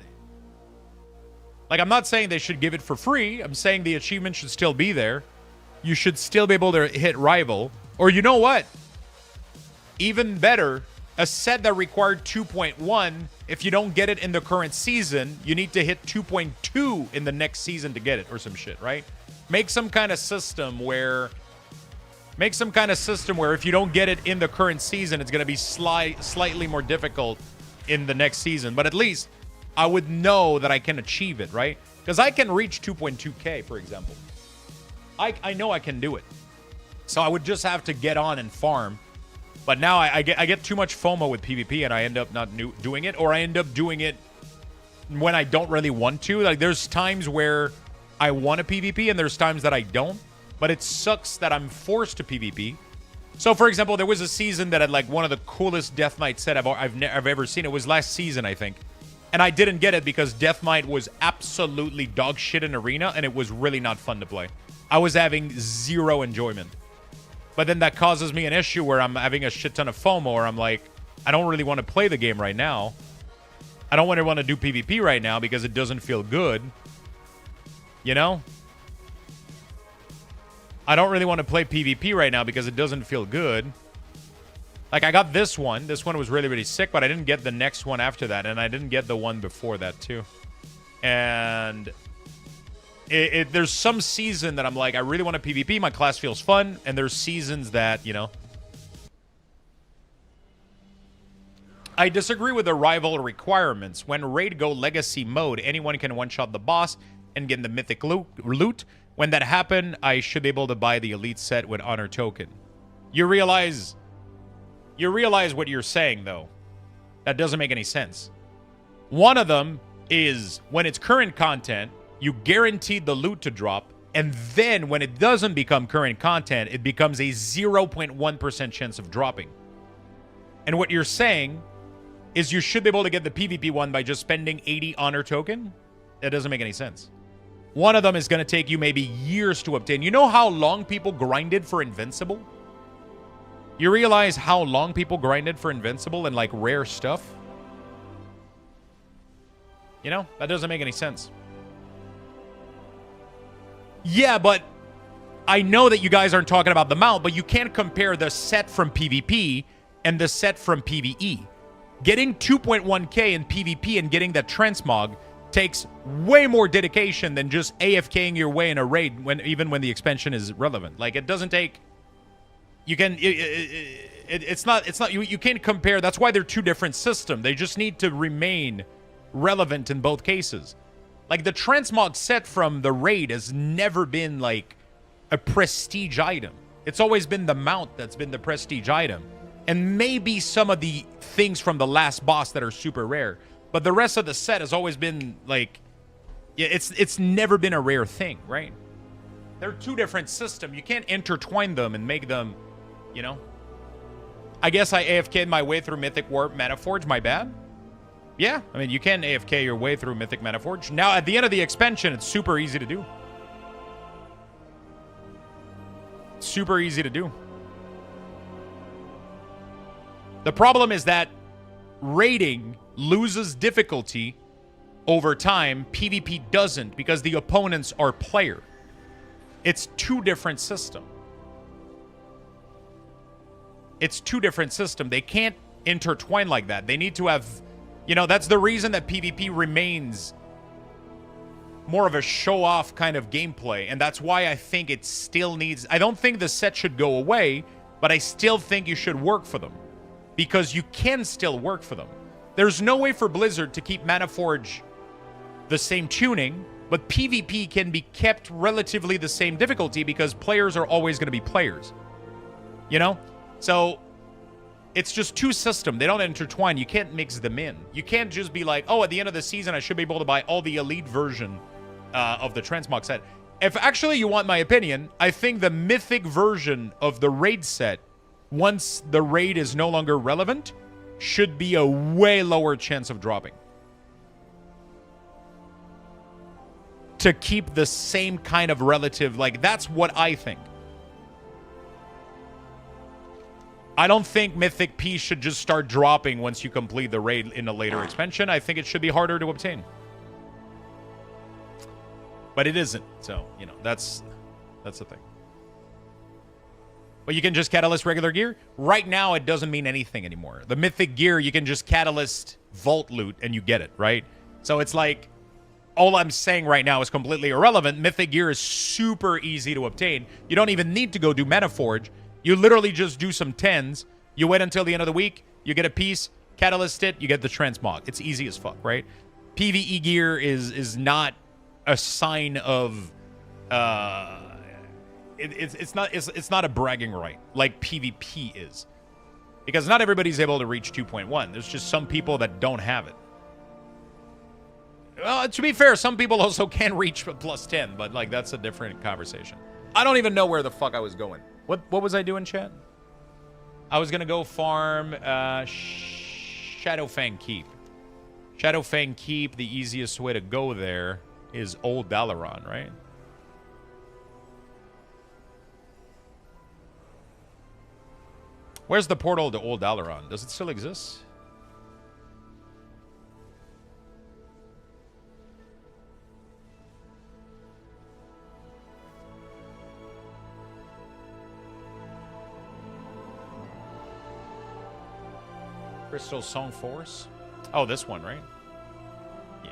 Like, I'm not saying they should give it for free. I'm saying the achievement should still be there. You should still be able to hit Rival. Or you know what? Even better, a set that required 2.1... If you don't get it in the current season, you need to hit 2.2 in the next season to get it, or some shit, right? Make some kind of system where if you don't get it in the current season, it's going to be slightly more difficult in the next season. But at least I would know that I can achieve it, right? Because I can reach 2.2k, for example. I know I can do it. So I would just have to get on and farm. But now I get too much FOMO with PvP, and I end up not doing it, or I end up doing it when I don't really want to. Like, there's times where I want to PvP, and there's times that I don't. But it sucks that I'm forced to PvP. So, for example, there was a season that had, like, one of the coolest Death Knight set I've ever seen. It was last season, I think. And I didn't get it because Death Knight was absolutely dog shit in Arena, and it was really not fun to play. I was having zero enjoyment. But then that causes me an issue where I'm having a shit ton of FOMO, or I'm like, I don't really want to play the game right now. I don't want to do PvP right now because it doesn't feel good. You know? I don't really want to play PvP right now because it doesn't feel good. Like, I got this one. This one was really, really sick, but I didn't get the next one after that, and I didn't get the one before that, too. And... there's some season that I'm like, I really want to PvP. My class feels fun. And there's seasons that, you know. I disagree with the rival requirements. When raid go legacy mode, anyone can one-shot the boss and get the mythic loot. When that happened, I should be able to buy the elite set with honor token. You realize what you're saying, though. That doesn't make any sense. One of them is when it's current content, you guaranteed the loot to drop, and then when it doesn't become current content, it becomes a 0.1% chance of dropping. And what you're saying is you should be able to get the PvP one by just spending 80 honor token? That doesn't make any sense. One of them is going to take you maybe years to obtain. You know how long people grinded for Invincible? You realize how long people grinded for Invincible and, like, rare stuff? You know? That doesn't make any sense. Yeah, but I know that you guys aren't talking about the mount, but you can't compare the set from PvP and the set from PvE. Getting 2.1k in PvP and getting that transmog takes way more dedication than just AFKing your way in a raid even when the expansion is relevant. Like, it doesn't take... You can... It's not... You can't compare. That's why they're two different systems. They just need to remain relevant in both cases. Like, the transmog set from the raid has never been, like, a prestige item. It's always been the mount that's been the prestige item. And maybe some of the things from the last boss that are super rare. But the rest of the set has always been, like... Yeah, it's never been a rare thing, right? They're two different systems. You can't intertwine them and make them, you know? I guess I AFK'd my way through Mythic Warp Metaforge. My bad? Yeah, I mean, you can AFK your way through Mythic Metaforge. Now, at the end of the expansion, it's super easy to do. Super easy to do. The problem is that raiding loses difficulty over time. PvP doesn't, because the opponents are player. It's two different systems. It's two different systems. They can't intertwine like that. They need to have... You know, that's the reason that PvP remains more of a show-off kind of gameplay. And that's why I think it still needs... I don't think the set should go away, but I still think you should work for them. Because you can still work for them. There's no way for Blizzard to keep Metaforge the same tuning, but PvP can be kept relatively the same difficulty because players are always going to be players. You know? So... It's just two systems. They don't intertwine. You can't mix them in. You can't just be like, oh, at the end of the season, I should be able to buy all the elite version of the transmog set. If actually you want my opinion, I think the mythic version of the raid set, once the raid is no longer relevant, should be a way lower chance of dropping. To keep the same kind of relative, like, that's what I think. I don't think Mythic P should just start dropping once you complete the raid in a later expansion. I think it should be harder to obtain. But it isn't. So, you know, that's the thing. But you can just catalyst regular gear. Right now, it doesn't mean anything anymore. The Mythic gear, you can just catalyst vault loot and you get it, right? So it's like, all I'm saying right now is completely irrelevant. Mythic gear is super easy to obtain. You don't even need to go do Metaforge. You literally just do some 10s. You wait until the end of the week. You get a piece. Catalyst it. You get the transmog. It's easy as fuck, right? PvE gear is not a sign of... It's not a bragging right like PvP is. Because not everybody's able to reach 2.1. There's just some people that don't have it. Well, to be fair, some people also can reach plus 10. But, like, that's a different conversation. I don't even know where the fuck I was going. What was I doing, chat? I was going to go farm Shadowfang Keep. Shadowfang Keep, the easiest way to go there is Old Dalaran, right? Where's the portal to Old Dalaran? Does it still exist? Crystal Song Force? Oh, this one, right? Yeah.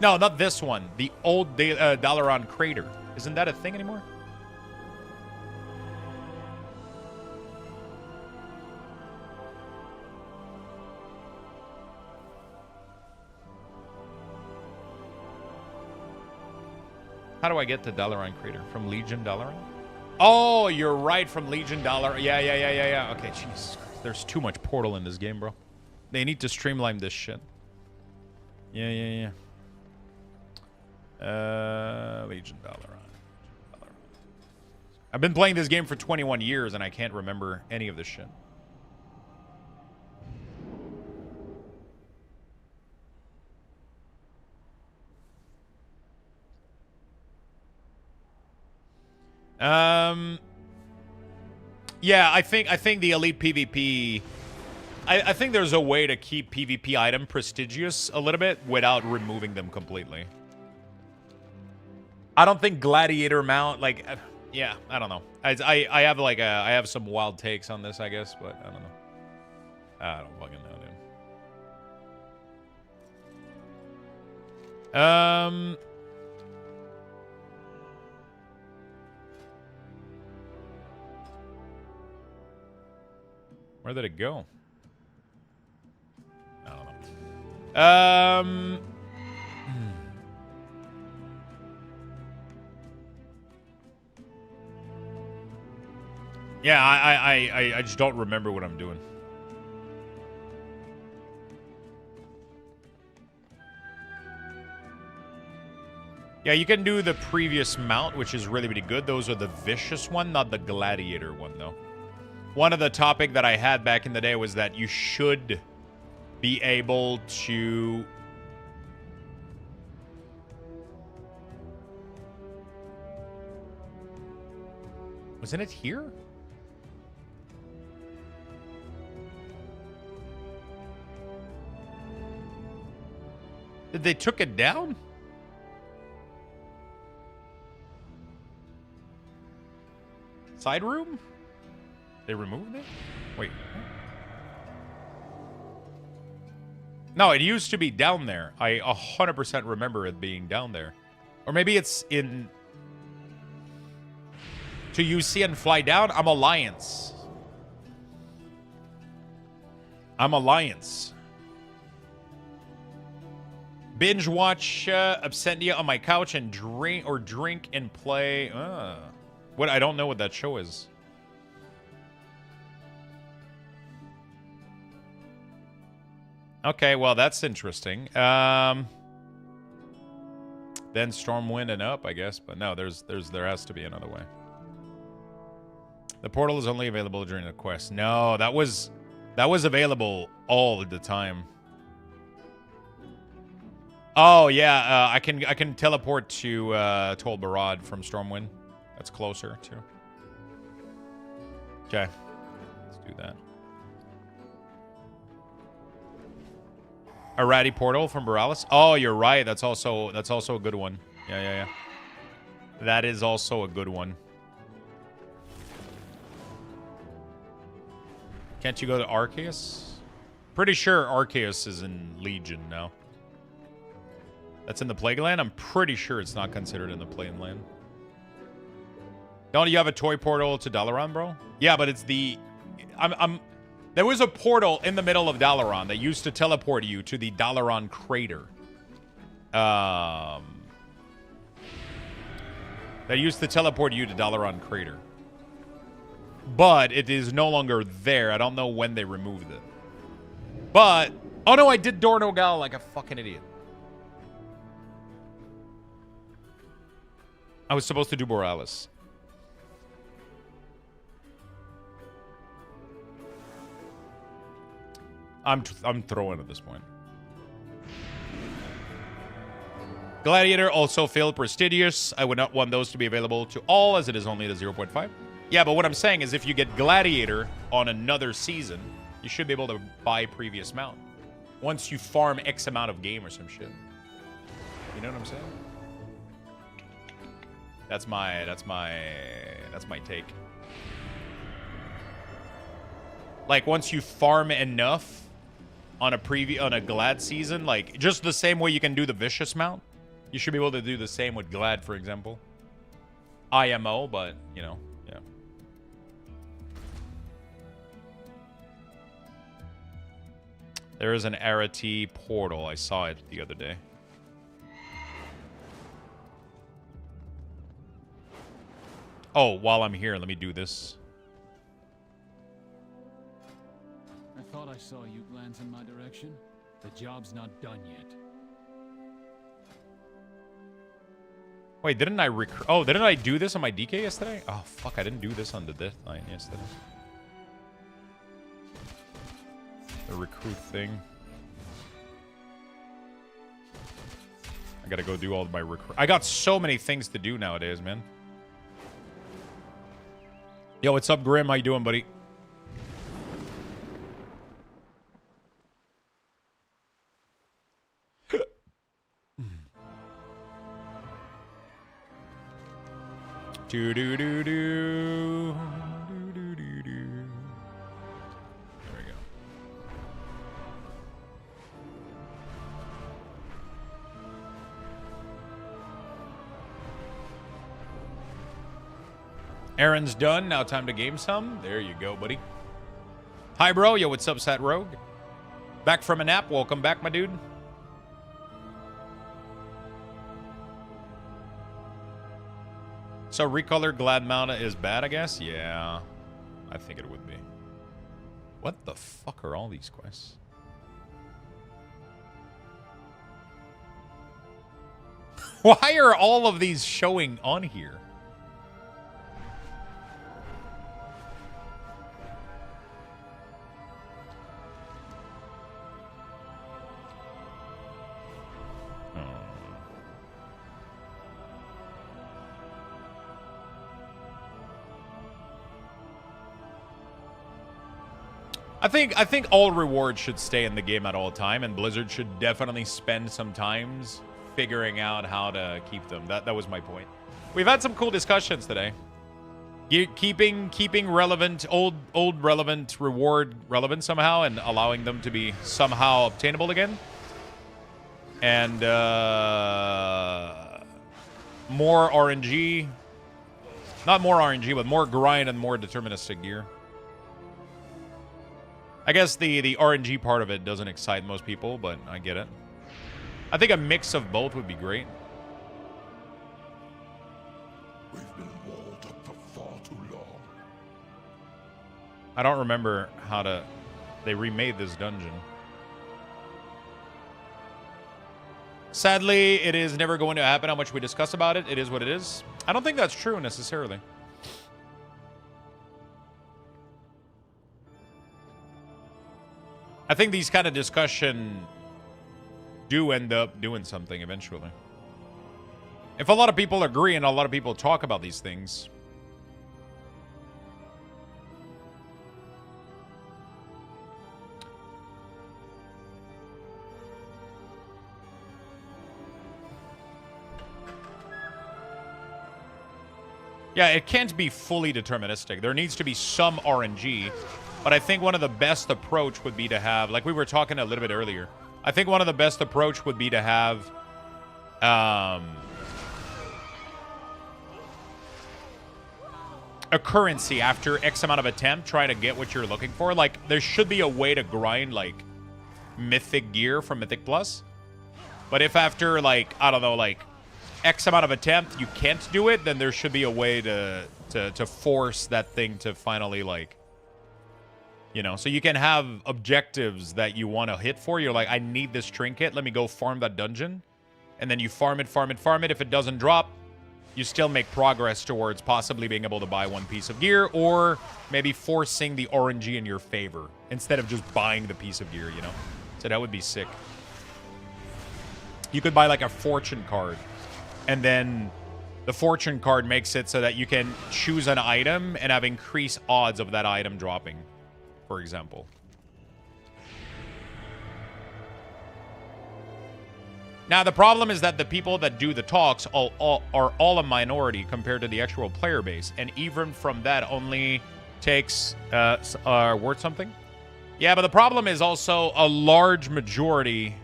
No, not this one. The old Dalaran Crater. Isn't that a thing anymore? How do I get to Dalaran Crater? From Legion Dalaran? Oh, you're right, from Legion Dalaran. Yeah. Okay, Jesus Christ. There's too much Portal in this game, bro. They need to streamline this shit. Yeah. Legion Dalaran. I've been playing this game for 21 years, and I can't remember any of this shit. Yeah, I think the elite PvP. I think there's a way to keep PvP item prestigious a little bit without removing them completely. I don't think gladiator mount like. Yeah, I don't know. I have like I have some wild takes on this, I guess, but I don't know. I don't fucking know, dude. Where did it go? I don't know. Yeah, I just don't remember what I'm doing. Yeah, you can do the previous mount, which is really, really good. Those are the vicious one, not the gladiator one, though. One of the topic that I had back in the day was that you should be able to... Wasn't it here? Did they took it down? Side room? They removed it? Wait. No, it used to be down there. I 100% remember it being down there. Or maybe it's in... To UC and fly down? I'm Alliance. I'm Alliance. Binge watch Absentia on my couch and drink and play. What? I don't know what that show is. Okay, well that's interesting. Then Stormwind and up, I guess, but no, there has to be another way. The portal is only available during the quest. No, that was available all the time. Oh yeah, I can teleport to Tol Barad from Stormwind. That's closer too. Okay, let's do that. Arati portal from Borealis. Oh, you're right. That's also a good one. Yeah. That is also a good one. Can't you go to Arceus? Pretty sure Arceus is in Legion now. That's in the Plague Land? I'm pretty sure it's not considered in the Plague Land. Don't you have a toy portal to Dalaran, bro? Yeah, but it's the... There was a portal in the middle of Dalaran that used to teleport you to the Dalaran crater. That used to teleport you to Dalaran crater. But it is no longer there. I don't know when they removed it. But... Oh no, I did Dornogal like a fucking idiot. I was supposed to do Borealis. I'm throwing at this point. Gladiator also failed prestigious. I would not want those to be available to all as it is only the 0.5. Yeah, but what I'm saying is if you get Gladiator on another season, you should be able to buy previous mount. Once you farm X amount of game or some shit. You know what I'm saying? That's my take. Like once you farm enough on a Glad season, like just the same way you can do the Vicious mount, you should be able to do the same with Glad, for example. IMO, but you know, yeah. There is an Arati portal. I saw it the other day. Oh, while I'm here, let me do this. I thought I saw you glance in my direction. The job's not done yet. Wait, didn't I Oh, didn't I do this on my DK yesterday? Oh, fuck, I didn't do this on the Deathline yesterday. The recruit thing. I gotta go do all my recruit. I got so many things to do nowadays, man. Yo, what's up, Grim? How you doing, buddy? Do do do do. Do do do do. There we go. Aaron's done. Now time to game some. There you go, buddy. Hi, bro. Yo, what's up, Sat Rogue? Back from a nap. Welcome back, my dude. So recolor Glad Mountain is bad, I guess? Yeah, I think it would be. What the fuck are all these quests? Why are all of these showing on here? I think all rewards should stay in the game at all time, and Blizzard should definitely spend some times figuring out how to keep them. That was my point. We've had some cool discussions today. Keeping relevant old relevant reward relevant somehow, and allowing them to be somehow obtainable again. And more RNG. Not more RNG, but more grind and more deterministic gear. I guess the RNG part of it doesn't excite most people, but I get it. I think a mix of both would be great. We've been walled up for far too long. I don't remember how to... They remade this dungeon. Sadly, it is never going to happen how much we discuss about it. It is what it is. I don't think that's true necessarily. I think these kind of discussion do end up doing something eventually. If a lot of people agree and a lot of people talk about these things. Yeah, it can't be fully deterministic. There needs to be some RNG. But I think one of the best approach would be to have, like we were talking a little bit earlier, I think one of the best approach would be to have a currency after X amount of attempt trying to get what you're looking for. Like, there should be a way to grind, like, mythic gear from Mythic Plus. But if after, like, I don't know, like, X amount of attempt you can't do it, then there should be a way to force that thing to finally, like, you know, so you can have objectives that you want to hit for. You're like, I need this trinket. Let me go farm that dungeon. And then you farm it, farm it, farm it. If it doesn't drop, you still make progress towards possibly being able to buy one piece of gear, or maybe forcing the RNG in your favor instead of just buying the piece of gear, you know? So that would be sick. You could buy like a fortune card, and then the fortune card makes it so that you can choose an item and have increased odds of that item dropping, for example. Now, the problem is that the people that do the talks are all a minority compared to the actual player base. And even from that only takes worth something. Yeah, but the problem is also a large majority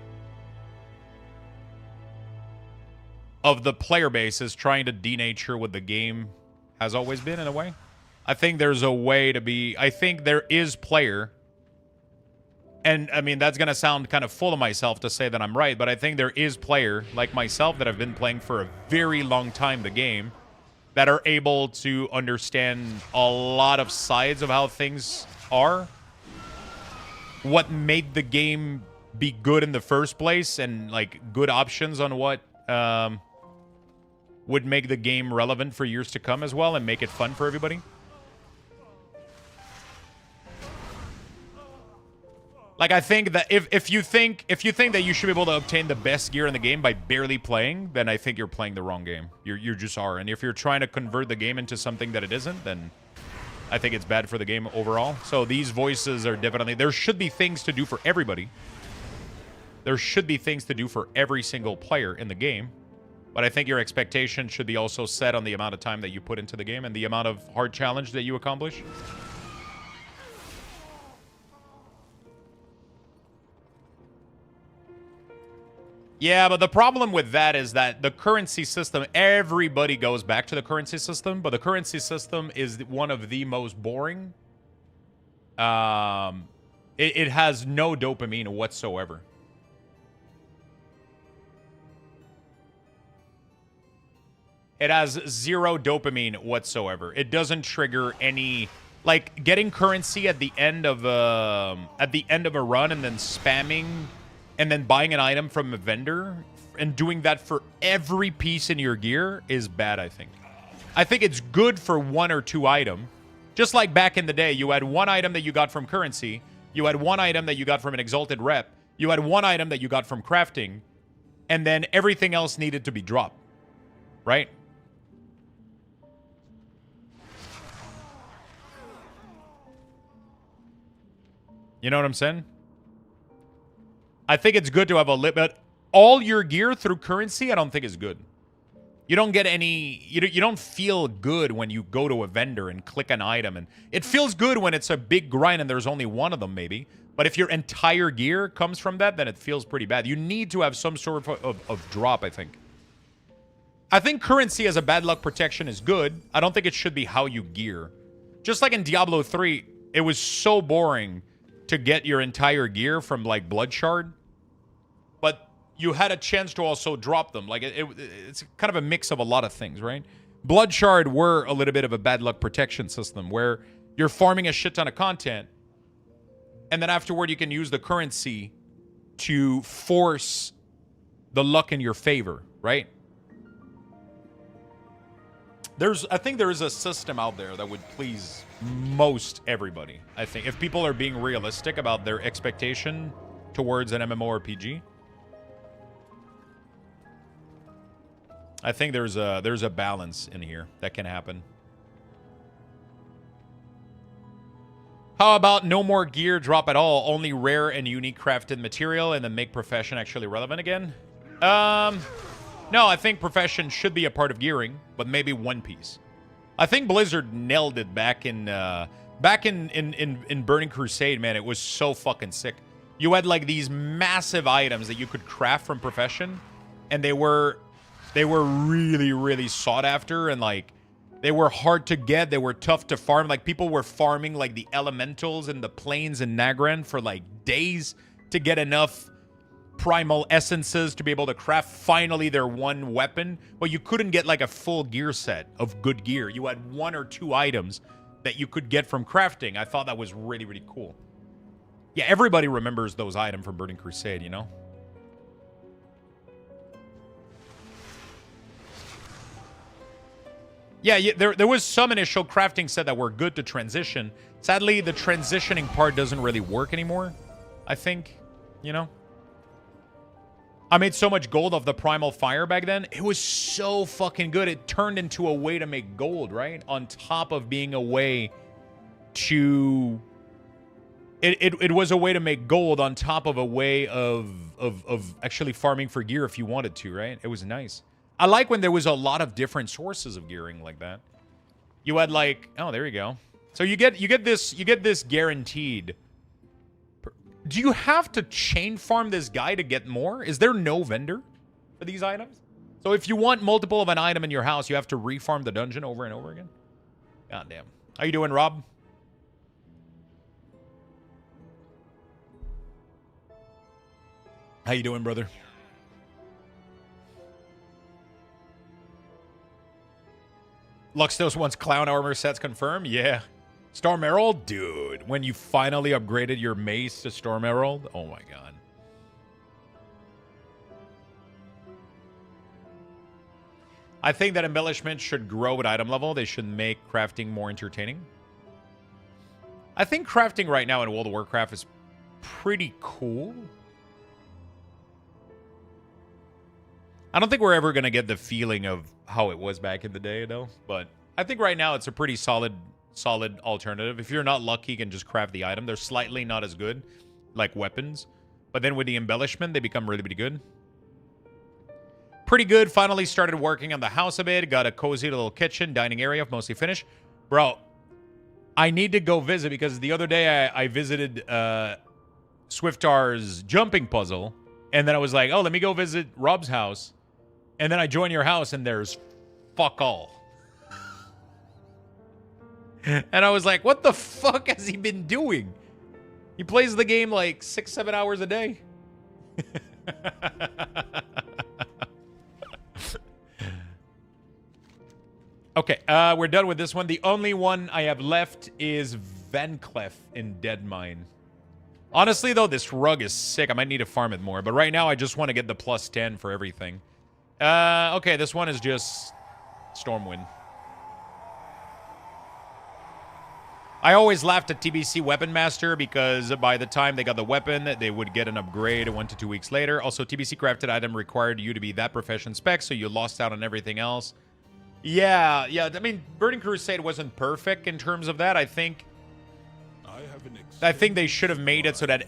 of the player base is trying to denature what the game has always been, in a way. I think there's a way to be... I think there is player... And, I mean, that's going to sound kind of full of myself to say that I'm right, but I think there is player, like myself, that have been playing for a very long time the game, that are able to understand a lot of sides of how things are. What made the game be good in the first place, and like good options on what would make the game relevant for years to come as well, and make it fun for everybody. Like, I think that if you think that you should be able to obtain the best gear in the game by barely playing, then I think you're playing the wrong game. You just are. And if you're trying to convert the game into something that it isn't, then I think it's bad for the game overall. So these voices are definitely... There should be things to do for everybody. There should be things to do for every single player in the game. But I think your expectation should be also set on the amount of time that you put into the game and the amount of hard challenge that you accomplish. Yeah, but the problem with that is that the currency system, everybody goes back to the currency system, but the currency system is one of the most boring. It has no dopamine whatsoever. It has zero dopamine whatsoever. It doesn't trigger any... Like, getting currency at the end of a run and then spamming... and then buying an item from a vendor and doing that for every piece in your gear is bad, I think. I think it's good for one or two items. Just like back in the day, you had one item that you got from currency, you had one item that you got from an exalted rep, you had one item that you got from crafting, and then everything else needed to be dropped. Right? You know what I'm saying? I think it's good to have a limit, but all your gear through currency, I don't think is good. You don't get any... You don't feel good when you go to a vendor and click an item. And it feels good when it's a big grind and there's only one of them, maybe. But if your entire gear comes from that, then it feels pretty bad. You need to have some sort of drop, I think. I think currency as a bad luck protection is good. I don't think it should be how you gear. Just like in Diablo 3, it was so boring to get your entire gear from, like, Blood Shard. But you had a chance to also drop them. Like, it's kind of a mix of a lot of things, right? Blood Shard were a little bit of a bad luck protection system where you're farming a shit ton of content, and then afterward you can use the currency to force the luck in your favor, right? I think there is a system out there that would please most everybody, I think. If people are being realistic about their expectation towards an MMORPG, I think there's a balance in here that can happen. How about no more gear drop at all? Only rare and unique crafted material, and then make profession actually relevant again? No, I think profession should be a part of gearing, but maybe one piece. I think Blizzard nailed it back in Burning Crusade, man. It was so fucking sick. You had like these massive items that you could craft from profession, and they were really, really sought after, and like they were hard to get. They were tough to farm. Like people were farming like the elementals and the plains in Nagran for like days to get enough primal essences to be able to craft finally their one weapon. But you couldn't get like a full gear set of good gear. You had one or two items that you could get from crafting. I thought that was really, really cool. Yeah, everybody remembers those items from Burning Crusade, you know? Yeah, there was some initial crafting set that were good to transition. Sadly, the transitioning part doesn't really work anymore, I think, you know? I made so much gold off the Primal Fire back then. It was so fucking good. It turned into a way to make gold, right? On top of being a way to... It was a way to make gold on top of a way of actually farming for gear if you wanted to, right? It was nice. I like when there was a lot of different sources of gearing like that. You had like, oh, there you go. So you get this guaranteed. Do you have to chain farm this guy to get more? Is there no vendor for these items? So if you want multiple of an item in your house, you have to refarm the dungeon over and over again? God damn. How you doing, Rob? How you doing, brother? Luxthos wants clown armor sets confirmed. Yeah. Storm Herald? Dude, when you finally upgraded your mace to Storm Herald? Oh my god. I think that embellishments should grow with item level. They should make crafting more entertaining. I think crafting right now in World of Warcraft is pretty cool. I don't think we're ever going to get the feeling of how it was back in the day, though. But I think right now it's a pretty solid alternative. If you're not lucky, you can just craft the item. They're slightly not as good, like weapons. But then with the embellishment, they become really, really good. Pretty good. Finally started working on the house a bit. Got a cozy little kitchen, dining area, mostly finished. Bro, I need to go visit because the other day I visited Swiftar's jumping puzzle. And then I was like, oh, let me go visit Rob's house. And then I join your house and there's fuck all. And I was like, what the fuck has he been doing? He plays the game like 6-7 hours a day. Okay, we're done with this one. The only one I have left is Vanclef in Deadmine. Honestly, though, this rug is sick. I might need to farm it more. But right now, I just want to get the +10 for everything. Okay, this one is just Stormwind. I always laughed at TBC Weapon Master because by the time they got the weapon, they would get an upgrade 1 to 2 weeks later. Also, TBC crafted item required you to be that profession spec, so you lost out on everything else. Yeah. I mean, Burning Crusade wasn't perfect in terms of that. I think they should have made it so that,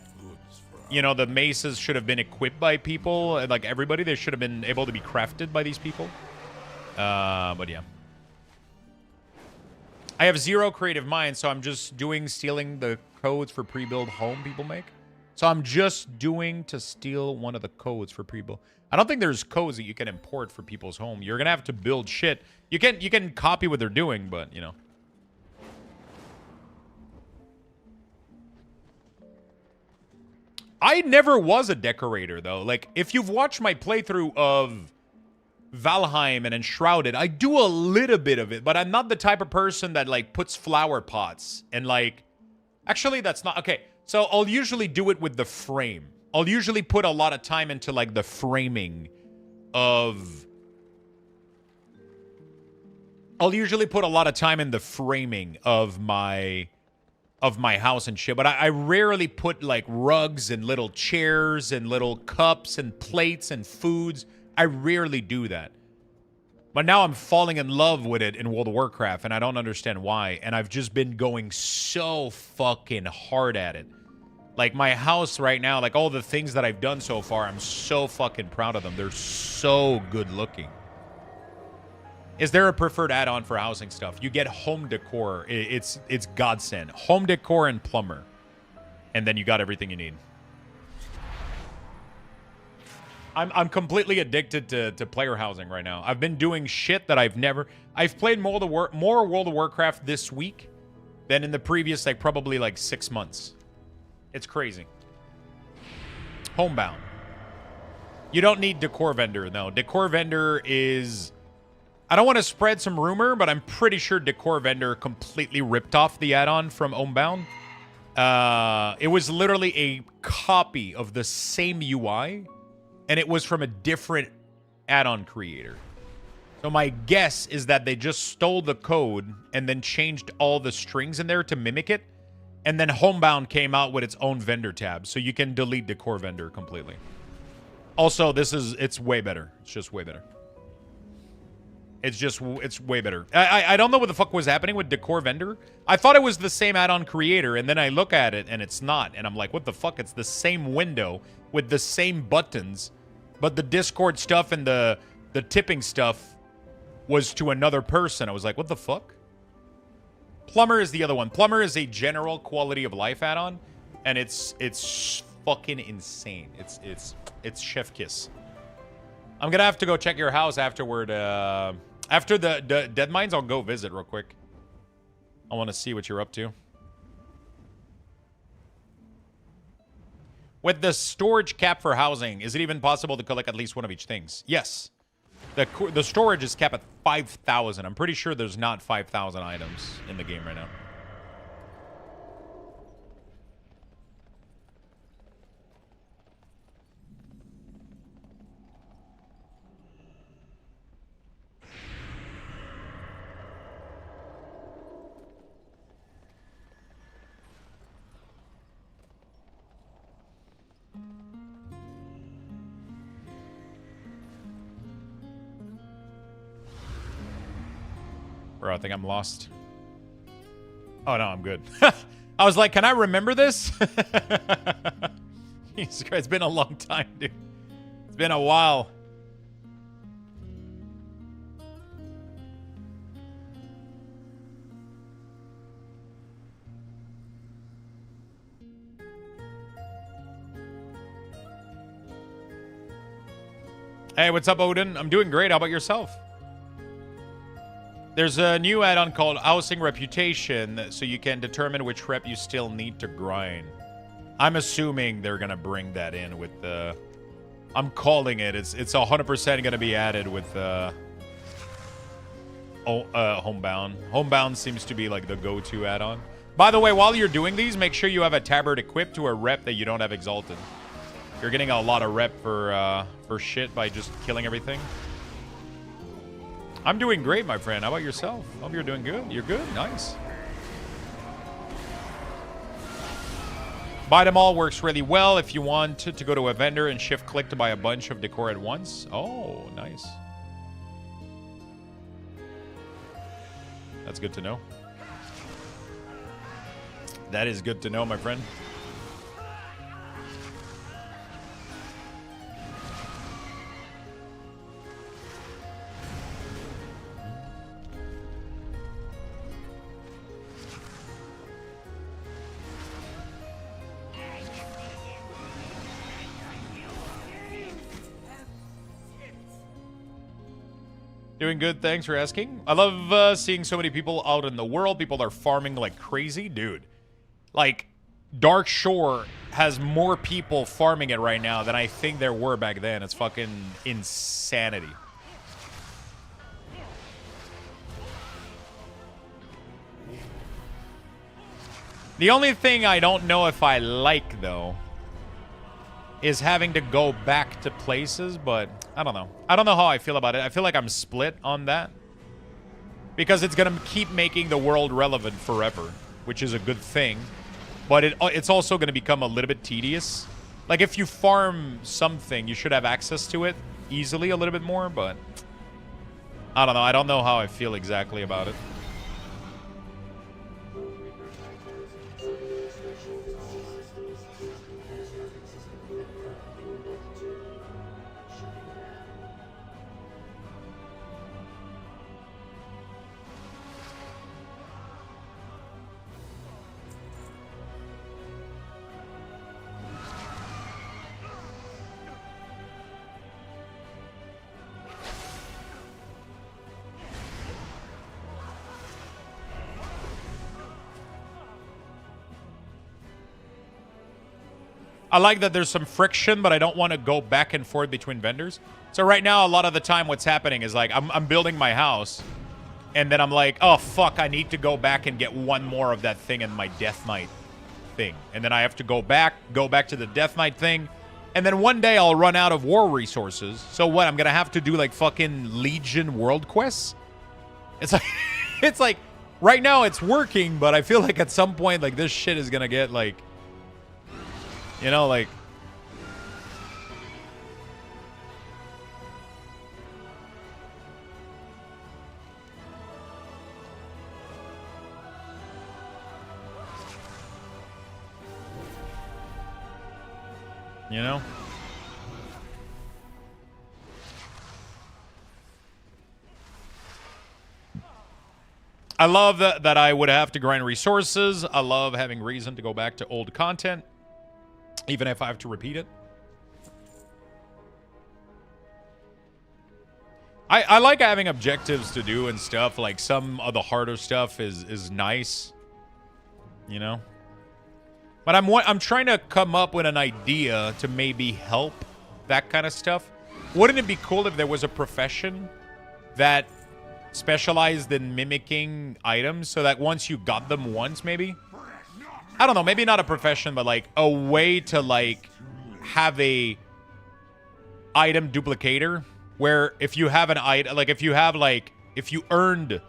you know, the maces should have been equipped by people. Like, everybody, they should have been able to be crafted by these people. But yeah. I have 0 creative mind, so I'm just stealing the codes for pre-build home people make. So I'm just doing to steal one of the codes for pre-build. I don't think there's codes that you can import for people's home. You're gonna have to build shit. You can copy what they're doing, but you know. I never was a decorator though. Like, if you've watched my playthrough of Valheim and Enshrouded, I do a little bit of it, but I'm not the type of person that like puts flower pots and like, actually that's not, okay. So I'll usually do it with the frame. I'll usually put a lot of time into like the framing of, I'll usually put a lot of time in the framing of my house and shit, but I rarely put like rugs and little chairs and little cups and plates and foods. I rarely do that. But now I'm falling in love with it in World of Warcraft, and I don't understand why. And I've just been going so fucking hard at it. Like, my house right now, like, all the things that I've done so far, I'm so fucking proud of them. They're so good looking. Is there a preferred add-on for housing stuff? You get home decor. It's godsend. Home decor and plumber. And then you got everything you need. I'm completely addicted to player housing right now. I've been doing shit that I've played more World of Warcraft this week than in the previous, like, probably, like, 6 months. It's crazy. Homebound. You don't need Decor Vendor, though. Decor Vendor is... I don't want to spread some rumor, but I'm pretty sure Decor Vendor completely ripped off the add-on from Homebound. It was literally a copy of the same UI, and it was from a different add-on creator. So my guess is that they just stole the code and then changed all the strings in there to mimic it. And then Homebound came out with its own vendor tab, so you can delete Decor Vendor completely. Also, it's way better. It's just way better. It's way better. I don't know what the fuck was happening with Decor Vendor. I thought it was the same add-on creator, and then I look at it, and it's not. And I'm like, what the fuck? It's the same window with the same buttons, but the Discord stuff and the tipping stuff was to another person. I was like, what the fuck? Plumber is the other one. Plumber is a general quality of life add-on, and it's fucking insane. It's chef kiss. I'm gonna have to go check your house afterward. After the Dead Mines, I'll go visit real quick. I want to see what you're up to. With the storage cap for housing, is it even possible to collect at least one of each things? Yes. The storage is capped at 5,000. I'm pretty sure there's not 5,000 items in the game right now. Bro, I think I'm lost. Oh, no, I'm good. I was like, can I remember this? Jesus Christ, it's been a long time, dude. It's been a while. Hey, what's up, Odin? I'm doing great. How about yourself? There's a new add-on called Housing Reputation, so you can determine which rep you still need to grind. I'm assuming they're gonna bring that in with the... I'm calling it. It's 100% gonna be added with Homebound. Homebound seems to be like the go-to add-on. By the way, while you're doing these, make sure you have a tabard equipped to a rep that you don't have exalted. You're getting a lot of rep for shit by just killing everything. I'm doing great, my friend. How about yourself? Hope you're doing good. You're good? Nice. Buy them all works really well if you want to go to a vendor and shift-click to buy a bunch of decor at once. Oh, nice. That's good to know. That is good to know, my friend. Doing good, thanks for asking. I love seeing so many people out in the world. People are farming like crazy. Dude, like, Dark Shore has more people farming it right now than I think there were back then. It's fucking insanity. The only thing I don't know if I like, though, is having to go back to places, but I don't know. I don't know how I feel about it. I feel like I'm split on that. Because it's going to keep making the world relevant forever, which is a good thing. But it's also going to become a little bit tedious. Like, if you farm something, you should have access to it easily a little bit more, but I don't know. I don't know how I feel exactly about it. I like that there's some friction, but I don't want to go back and forth between vendors. So right now, a lot of the time what's happening is like I'm building my house, and then I'm like, oh, fuck, I need to go back and get one more of that thing in my Death Knight thing. And then I have to go back to the Death Knight thing. And then one day I'll run out of war resources. So what, I'm going to have to do like fucking Legion world quests? It's like, it's like, right now it's working, but I feel like at some point, like, this shit is going to get like, you know, like... You know? I love that I would have to grind resources. I love having reason to go back to old content, even if I have to repeat it. I like having objectives to do and stuff. Like, some of the harder stuff is nice, you know? But I'm trying to come up with an idea to maybe help that kind of stuff. Wouldn't it be cool if there was a profession that specialized in mimicking items so that once you got them once, maybe? I don't know, maybe not a profession, but like a way to like have a item duplicator where if you have an item, like if you have like, if you earned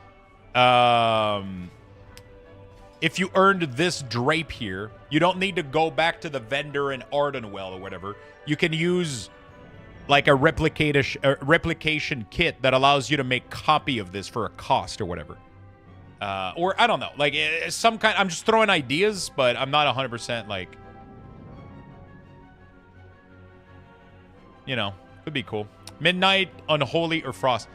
this drape here, you don't need to go back to the vendor in Ardenwell or whatever. You can use like a replication kit that allows you to make copy of this for a cost or whatever. Or I don't know, like some kind. I'm just throwing ideas, but I'm not 100% like, you know, would be cool. Midnight, Unholy, or Frost.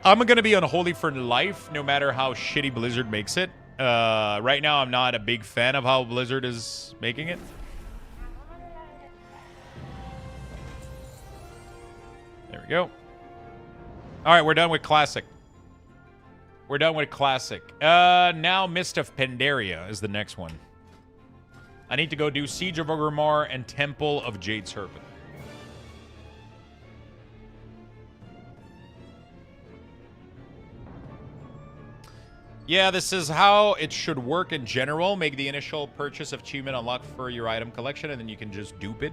I'm gonna be Unholy for life, no matter how shitty Blizzard makes it. Right now, I'm not a big fan of how Blizzard is making it. There we go. All right, we're done with Classic. We're done with Classic. Now Mist of Pandaria is the next one. I need to go do Siege of Orgrimmar and Temple of Jade Serpent. Yeah, this is how it should work in general. Make the initial purchase of achievement unlock for your item collection, and then you can just dupe it.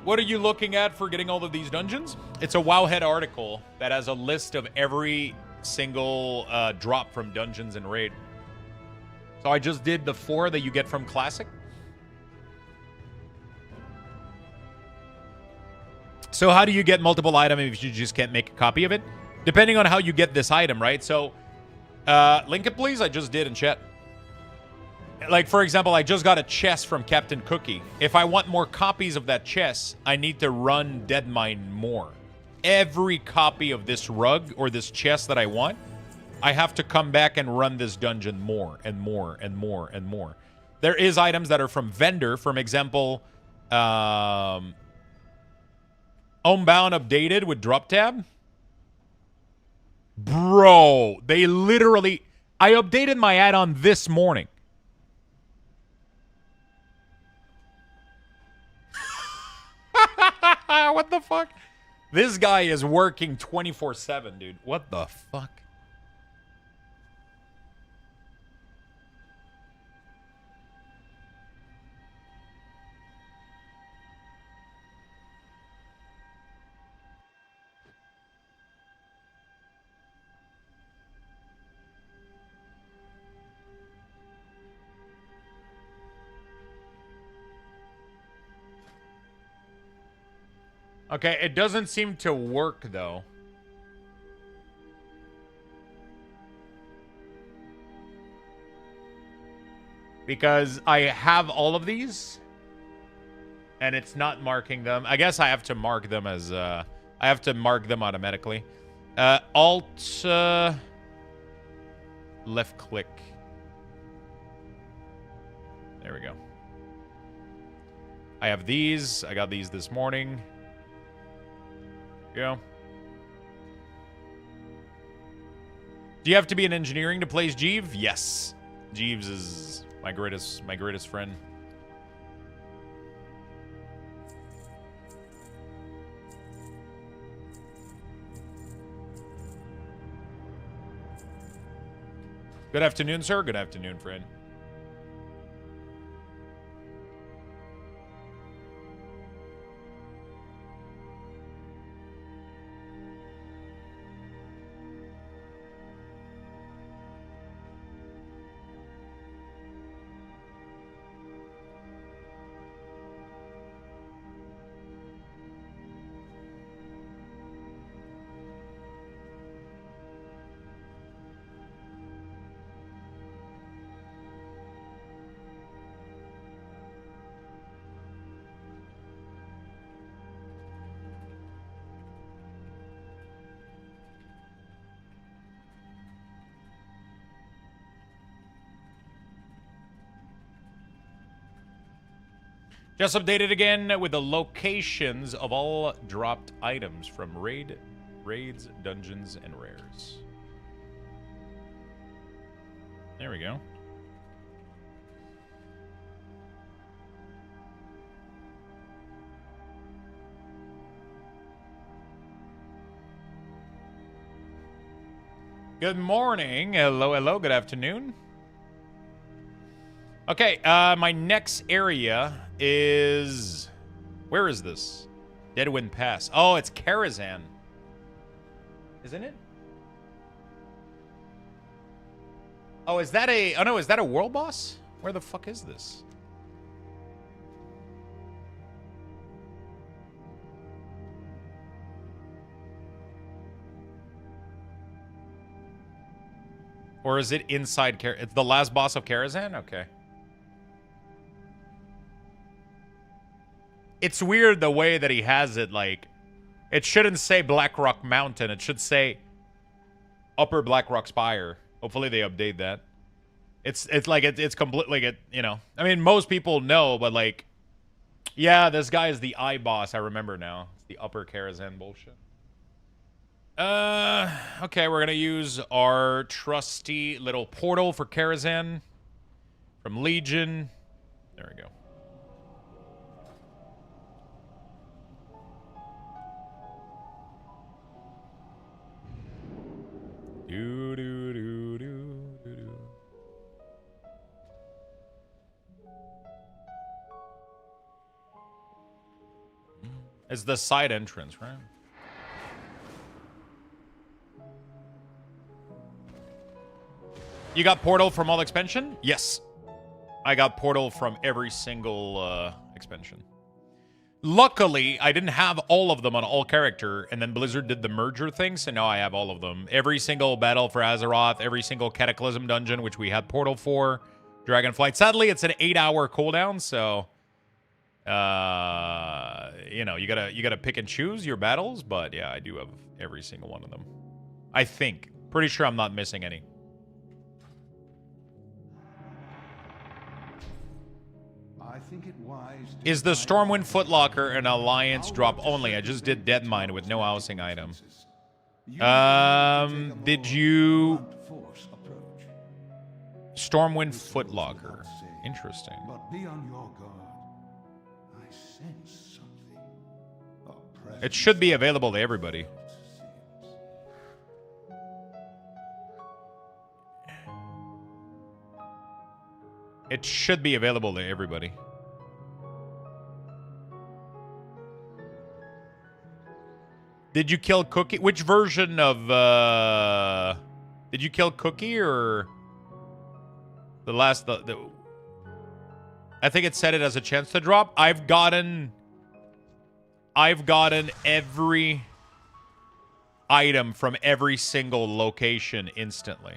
What are you looking at for getting all of these dungeons? It's a Wowhead article that has a list of every single drop from dungeons and raid. So I just did the 4 that you get from Classic. So how do you get multiple items if you just can't make a copy of it? Depending on how you get this item, right? So, link it, please. I just did in chat. Like, for example, I just got a chest from Captain Cookie. If I want more copies of that chest, I need to run Deadmine more. Every copy of this rug or this chest that I want, I have to come back and run this dungeon more and more and more and more. There is items that are from vendor. For example, Homebound updated with drop tab. Bro, they literally... I updated my add-on this morning. What the fuck? This guy is working 24/7, dude. What the fuck? Okay, it doesn't seem to work, though. Because I have all of these, and it's not marking them. I guess I have to mark them as, I have to mark them automatically. Alt, left click. There we go. I have these. I got these this morning. Go. Do you have to be in engineering to play as Jeeves? Yes. Jeeves is my greatest friend. Good afternoon, sir. Good afternoon, friend. Just updated again with the locations of all dropped items from raids, dungeons, and rares. There we go. Good morning. Hello, hello. Good afternoon. Okay, my next area is... Where is this? Deadwind Pass. Oh, it's Karazhan. Isn't it? Oh, is that a... Oh, no, is that a world boss? Where the fuck is this? Or is it inside It's the last boss of Karazhan? Okay. It's weird the way that he has it, like... It shouldn't say Blackrock Mountain. It should say Upper Blackrock Spire. Hopefully they update that. It's like it's completely, you know. I mean, most people know, but like... Yeah, this guy is the eye boss. I remember now. It's the Upper Karazhan bullshit. Okay, we're gonna use our trusty little portal for Karazhan from Legion. There we go. Do do do do do do. It's the side entrance, right? You got Portal from all expansion? Yes. I got Portal from every single expansion. Luckily, I didn't have all of them on all character, and then Blizzard did the merger thing, so now I have all of them. Every single battle for Azeroth, every single Cataclysm dungeon, which we had Portal for, Dragonflight. Sadly, it's an 8-hour cooldown, so you know, you gotta pick and choose your battles, but yeah, I do have every single one of them. I think. Pretty sure I'm not missing any. Is the Stormwind Footlocker an Alliance drop only? I just did Deadmine with no housing item. Did you... Stormwind Footlocker. Interesting. But be on your guard. I sense something. It should be available to everybody. It should be available to everybody. Did you kill Cookie? Which version of, did you kill Cookie or the last, I think it said it as a chance to drop. I've gotten every item from every single location instantly.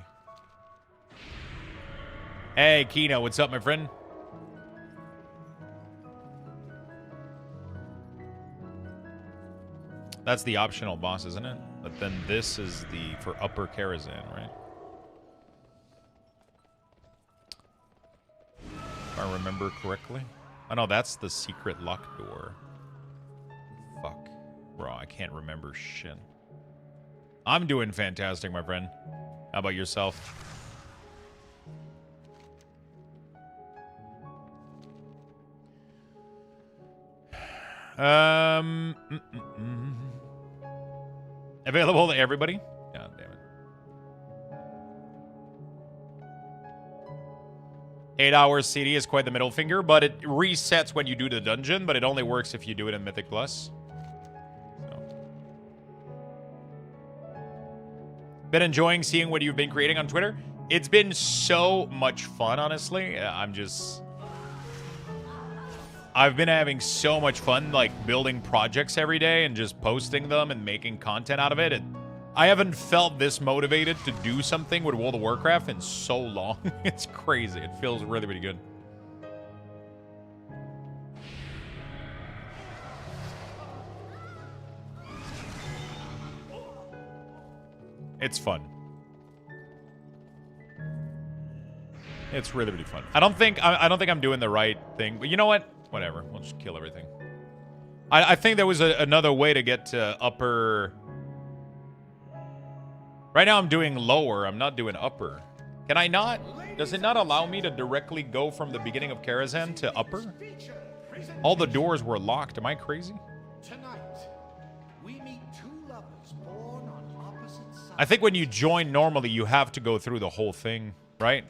Hey, Kino, what's up, my friend? That's the optional boss, isn't it? But then this is the for Upper Karazhan, right? If I remember correctly. Oh no, that's the secret locked door. Fuck. Bro, I can't remember shit. I'm doing fantastic, my friend. How about yourself? Available to everybody? God damn it. 8 hours CD is quite the middle finger, but it resets when you do the dungeon, but it only works if you do it in Mythic Plus. So. Been enjoying seeing what you've been creating on Twitter. It's been so much fun, honestly. I've been having so much fun, like, building projects every day and just posting them and making content out of it. I haven't felt this motivated to do something with World of Warcraft in so long. It's crazy. It feels really, really good. It's fun. It's really, really fun. I don't think I'm doing the right thing, but you know what? Whatever. We'll just kill everything. I think there was another way to get to upper. Right now I'm doing lower. I'm not doing upper. Can I not? Does it not allow me to directly go from the beginning of Karazhan to upper? All the doors were locked. Am I crazy? Tonight, we meet two lovers born on opposite sides I think when you join normally, you have to go through the whole thing, right?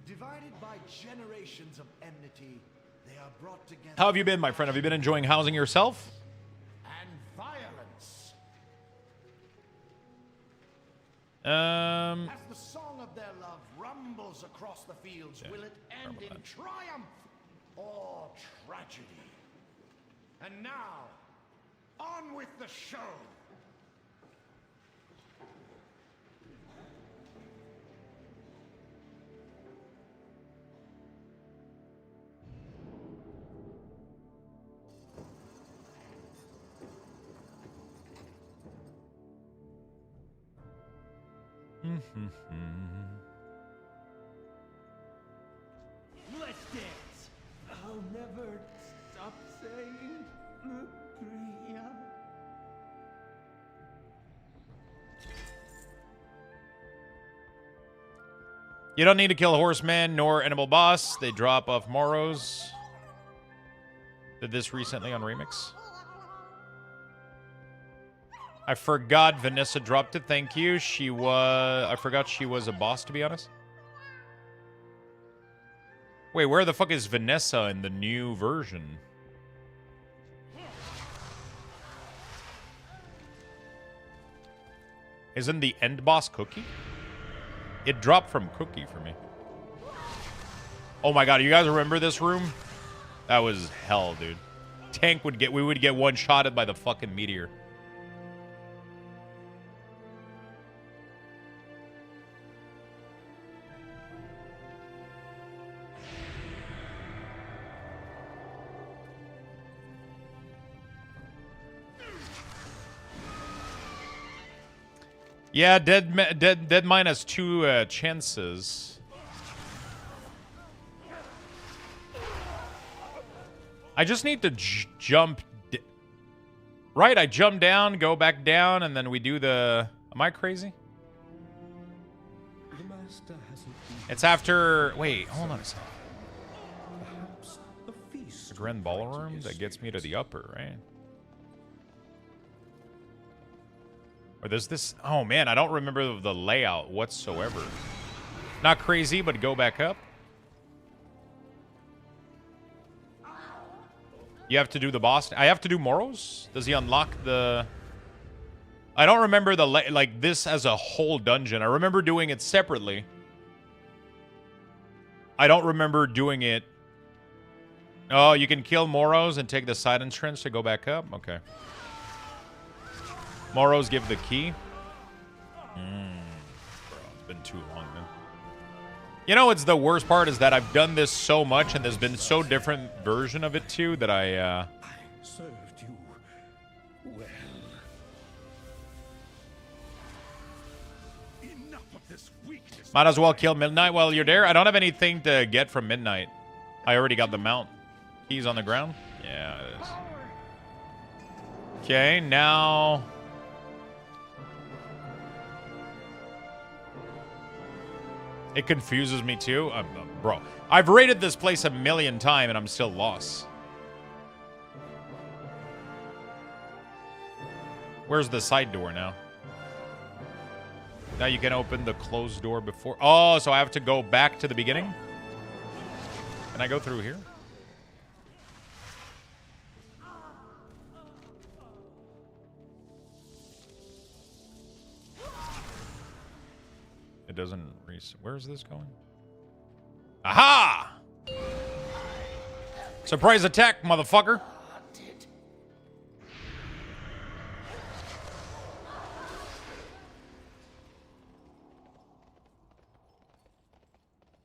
Divided by generations of enmity, they are brought together. How have you been, my friend? Have you been enjoying housing yourself? And violence. Um, As the song of their love rumbles across the fields, will it end in triumph or tragedy? And now, on with the show. Let's dance. I'll never stop saying Priya. You don't need to kill horsemen nor animal boss. They drop off Moros. Did this recently on Remix. I forgot Vanessa dropped it. Thank you. She was... I forgot she was a boss, to be honest. Wait, where the fuck is Vanessa in the new version? Isn't the end boss Cookie? It dropped from Cookie for me. Oh my god, you guys remember this room? That was hell, dude. Tank would get... We would get one-shotted by the fucking meteor. Yeah, dead mine has 2 chances. I just need to jump. Right, I jump down, go back down, and then we do the... Am I crazy? The master hasn't It's after... Wait, hold on a second. perhaps a feast. The Grand Ballroom that gets me to the upper, right? Or there's this... Oh, man, I don't remember the layout whatsoever. Not crazy, but go back up. You have to do the boss... I have to do Moros? Does he unlock the... I don't remember the... Like, this as a whole dungeon. I remember doing it separately. I don't remember doing it... Oh, you can kill Moros and take the side entrance to go back up? Okay. Moros give the key. Bro, it's been too long, man. You know what's the worst part is that I've done this so much and there's been so different version of it too that I Served you well. Enough of this weakness. might as well kill Midnight while you're there. I don't have anything to get from Midnight. I already got the mount. Keys on the ground? Yeah, it is. Okay, now... It confuses me too. Bro, I've raided this place 1,000,000 times and I'm still lost. Where's the side door now? Now you can open the closed door before. Oh, so I have to go back to the beginning? Can I go through here? It doesn't reset. Where is this going? Aha! Surprise attack, motherfucker.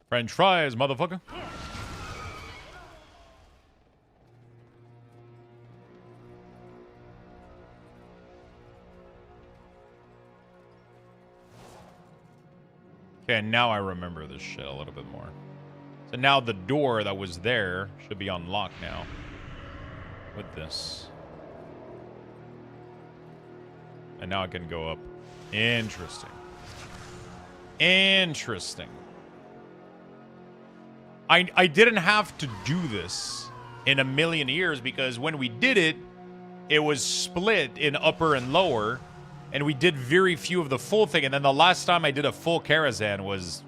French fries, motherfucker. Okay, now I remember this shit a little bit more. So now the door that was there should be unlocked now. With this. And now I can go up. Interesting. Interesting. I didn't have to do this in 1,000,000 years because when we did it, it was split in upper and lower. And we did very few of the full thing. And then the last time I did a full Karazhan was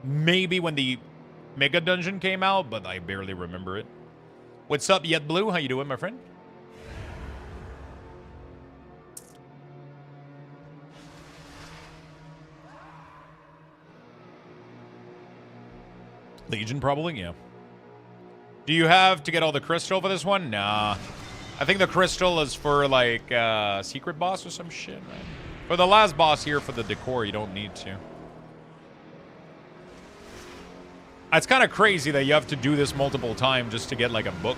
maybe when the Mega Dungeon came out, but I barely remember it. What's up, Yet Blue? How you doing, my friend? Legion, probably, yeah. Do you have to get all the crystal for this one? Nah. I think the crystal is for, like, secret boss or some shit, right? For the last boss here, for the decor, you don't need to. It's kind of crazy that you have to do this multiple times just to get, like, a book.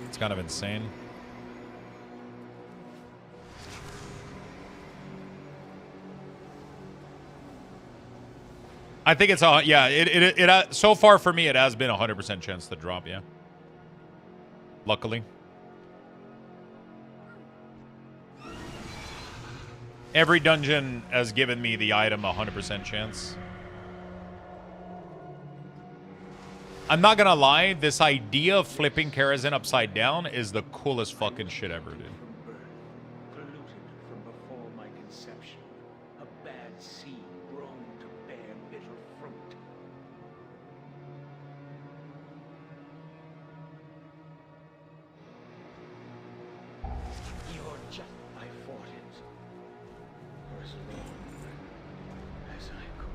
It's kind of insane. I think it's a, yeah, it so far for me, it has been 100% chance to drop, yeah. Luckily. Every dungeon has given me the item 100% chance. I'm not gonna lie, this idea of flipping Karazhan upside down is the coolest fucking shit ever, dude. Polluted from before my conception, a bad seed grown to bear bitter fruit. You're just, I fought it for as long as I could.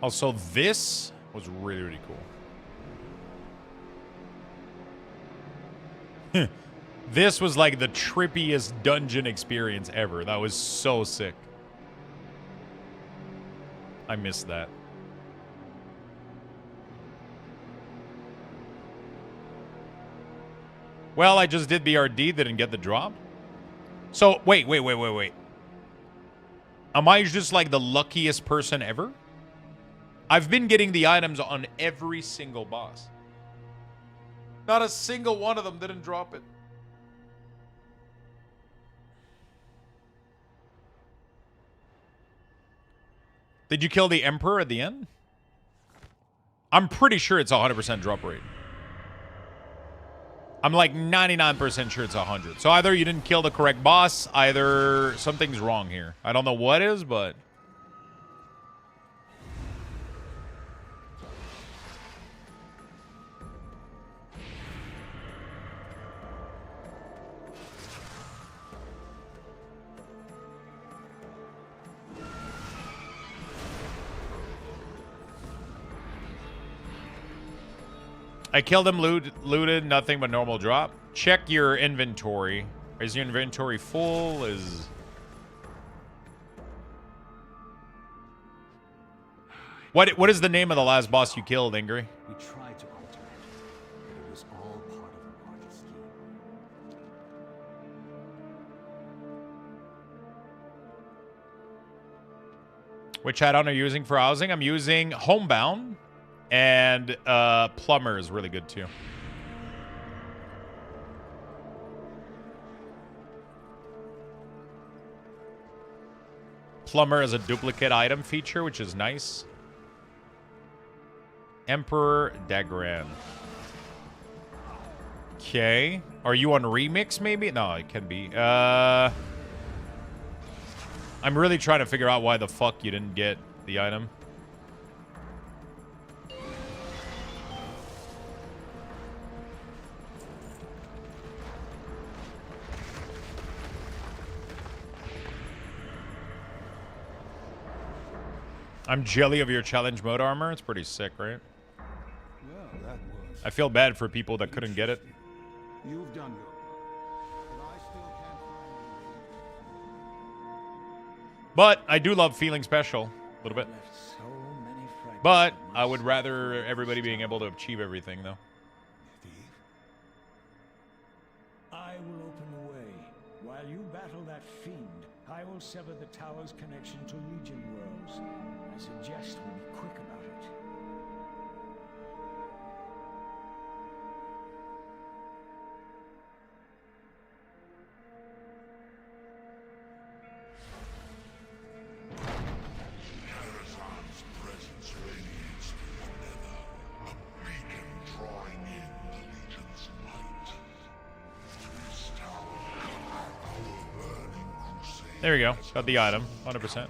Also, this was really, really cool. This was like the trippiest dungeon experience ever. That was so sick. I missed that. Well, I just did BRD, didn't get the drop. So, wait. Am I just like the luckiest person ever? I've been getting the items on every single boss. Not a single one of them didn't drop it. Did you kill the Emperor at the end? I'm pretty sure it's a 100% drop rate. I'm like 99% sure it's 100. So either you didn't kill the correct boss, either something's wrong here. I don't know what is, but... I killed him, looted, nothing but normal drop. Check your inventory. Is your inventory full? What is the name of the last boss you killed, Ingrid? We tried to alter it, but it was all part of a larger scheme. Which add-on are you using for housing? I'm using Homebound. And Plumber is really good too. Plumber is a duplicate item feature, which is nice. Emperor Dagran. Okay. Are you on Remix maybe? No, it can be. I'm really trying to figure out why the fuck you didn't get the item. I'm jelly of your challenge mode armor. It's pretty sick, right? Well, that was... I feel bad for people that couldn't get it. You've done your part, but I still can't find... But I do love feeling special a little bit. Left so many fragments But of I would myself. rather everybody being able to achieve everything, though. Steve? I will open the way. While you battle that fiend, I will sever the tower's connection to Legion worlds. I suggest we be quick about it. Karazhan's presence radiates through the nether, a beacon drawing in the Legion's There we go. Got the item. 100%.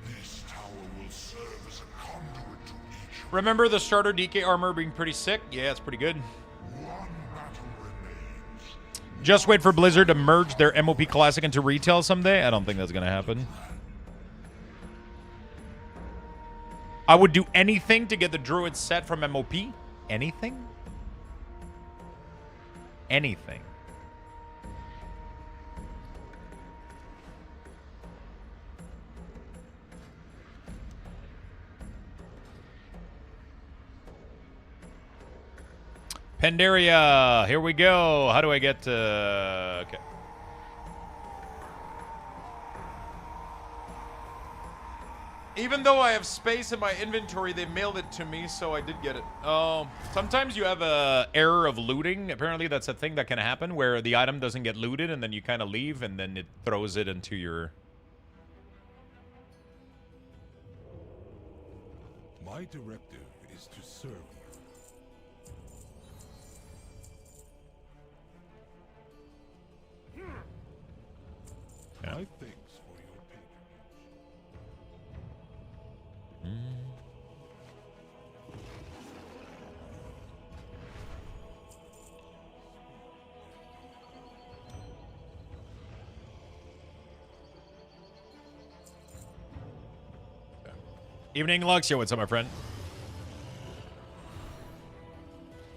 This tower will serve as a conduit to each. Remember the starter DK armor being pretty sick? Yeah, it's pretty good. One battle remains. Just wait for Blizzard to merge their MOP Classic into retail someday. I don't think that's going to happen. I would do anything to get the Druid set from MOP. Anything? Anything. Pandaria, here we go. How do I get to... Okay. Even though I have space in my inventory, they mailed it to me, so I did get it. Oh, sometimes you have a error of looting. Apparently that's a thing that can happen where the item doesn't get looted and then you kind of leave and then it throws it into your... My directive is to serve you. Yeah. My thanks for your patronage. Evening, Luxio. What's up, my friend?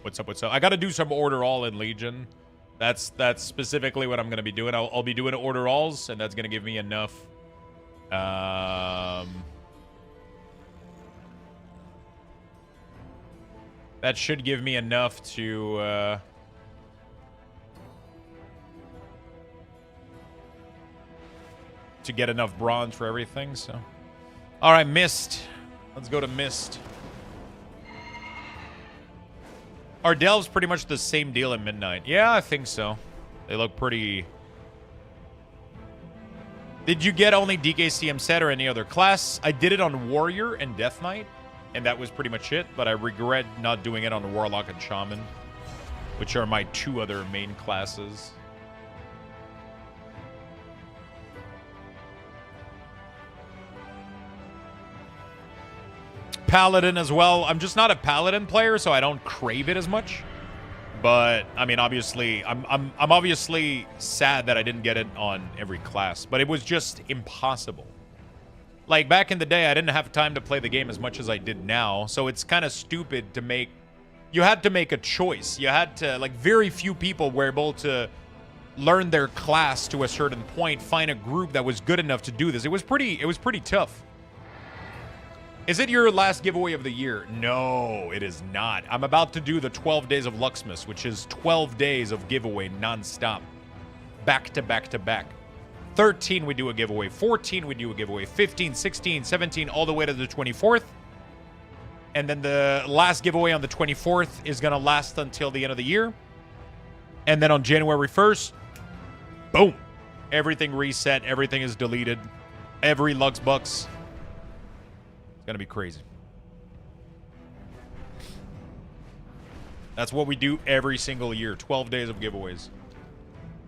What's up, what's up? I got to do some order all in Legion. That's specifically what I'm going to be doing. I'll be doing order alls, and that's going to give me enough. That should give me enough to get enough bronze for everything. So, all right, Mist. Let's go to Mist. Are delves pretty much the same deal at Midnight? Yeah, I think so. They look pretty... Did you get only DKCM set or any other class? I did it on Warrior and Death Knight, and that was pretty much it, but I regret not doing it on Warlock and Shaman, which are my two other main classes. Paladin as well. I'm just not a Paladin player, so I don't crave it as much. But I mean, obviously, I'm obviously sad that I didn't get it on every class. But it was just impossible. Like back in the day, I didn't have time to play the game as much as I did now. So it's kind of stupid to make. You had to make a choice. You had to, like, very few people were able to learn their class to a certain point, find a group that was good enough to do this. It was pretty tough. Is it your last giveaway of the year? No, it is not. I'm about to do the 12 days of Luxthos, which is 12 days of giveaway nonstop. Back to back to back. 13, we do a giveaway. 14, we do a giveaway. 15, 16, 17, all the way to the 24th. And then the last giveaway on the 24th is going to last until the end of the year. And then on January 1st, boom. Everything reset. Everything is deleted. Every Lux Bucks. It's going to be crazy. That's what we do every single year. 12 days of giveaways.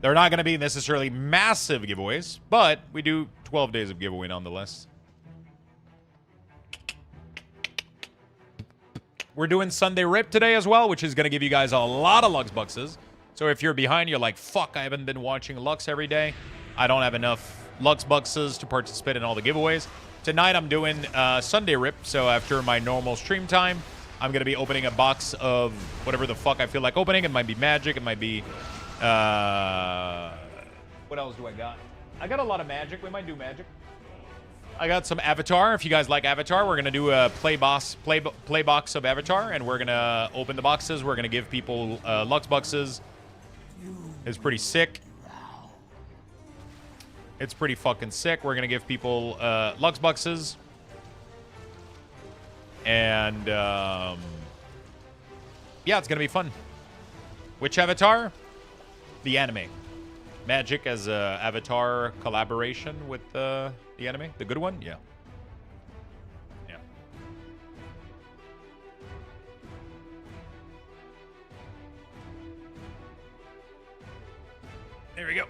They're not going to be necessarily massive giveaways, but we do 12 days of giveaway nonetheless. We're doing Sunday Rip today as well, which is going to give you guys a lot of Lux Buxes. So if you're behind, you're like, fuck, I haven't been watching Lux every day. I don't have enough Lux Buxes to participate in all the giveaways. Tonight I'm doing Sunday Rip, so after my normal stream time, I'm going to be opening a box of whatever the fuck I feel like opening. It might be Magic, it might be... what else do I got? I got a lot of Magic. We might do Magic. I got some Avatar. If you guys like Avatar, we're going to do a play box of Avatar, and we're going to open the boxes. We're going to give people Lux Buxes. It's pretty sick. It's pretty fucking sick. We're going to give people Lux Buxes. And, yeah, it's going to be fun. Which Avatar? The anime. Magic as a Avatar collaboration with the anime. The good one? Yeah. Yeah. There we go.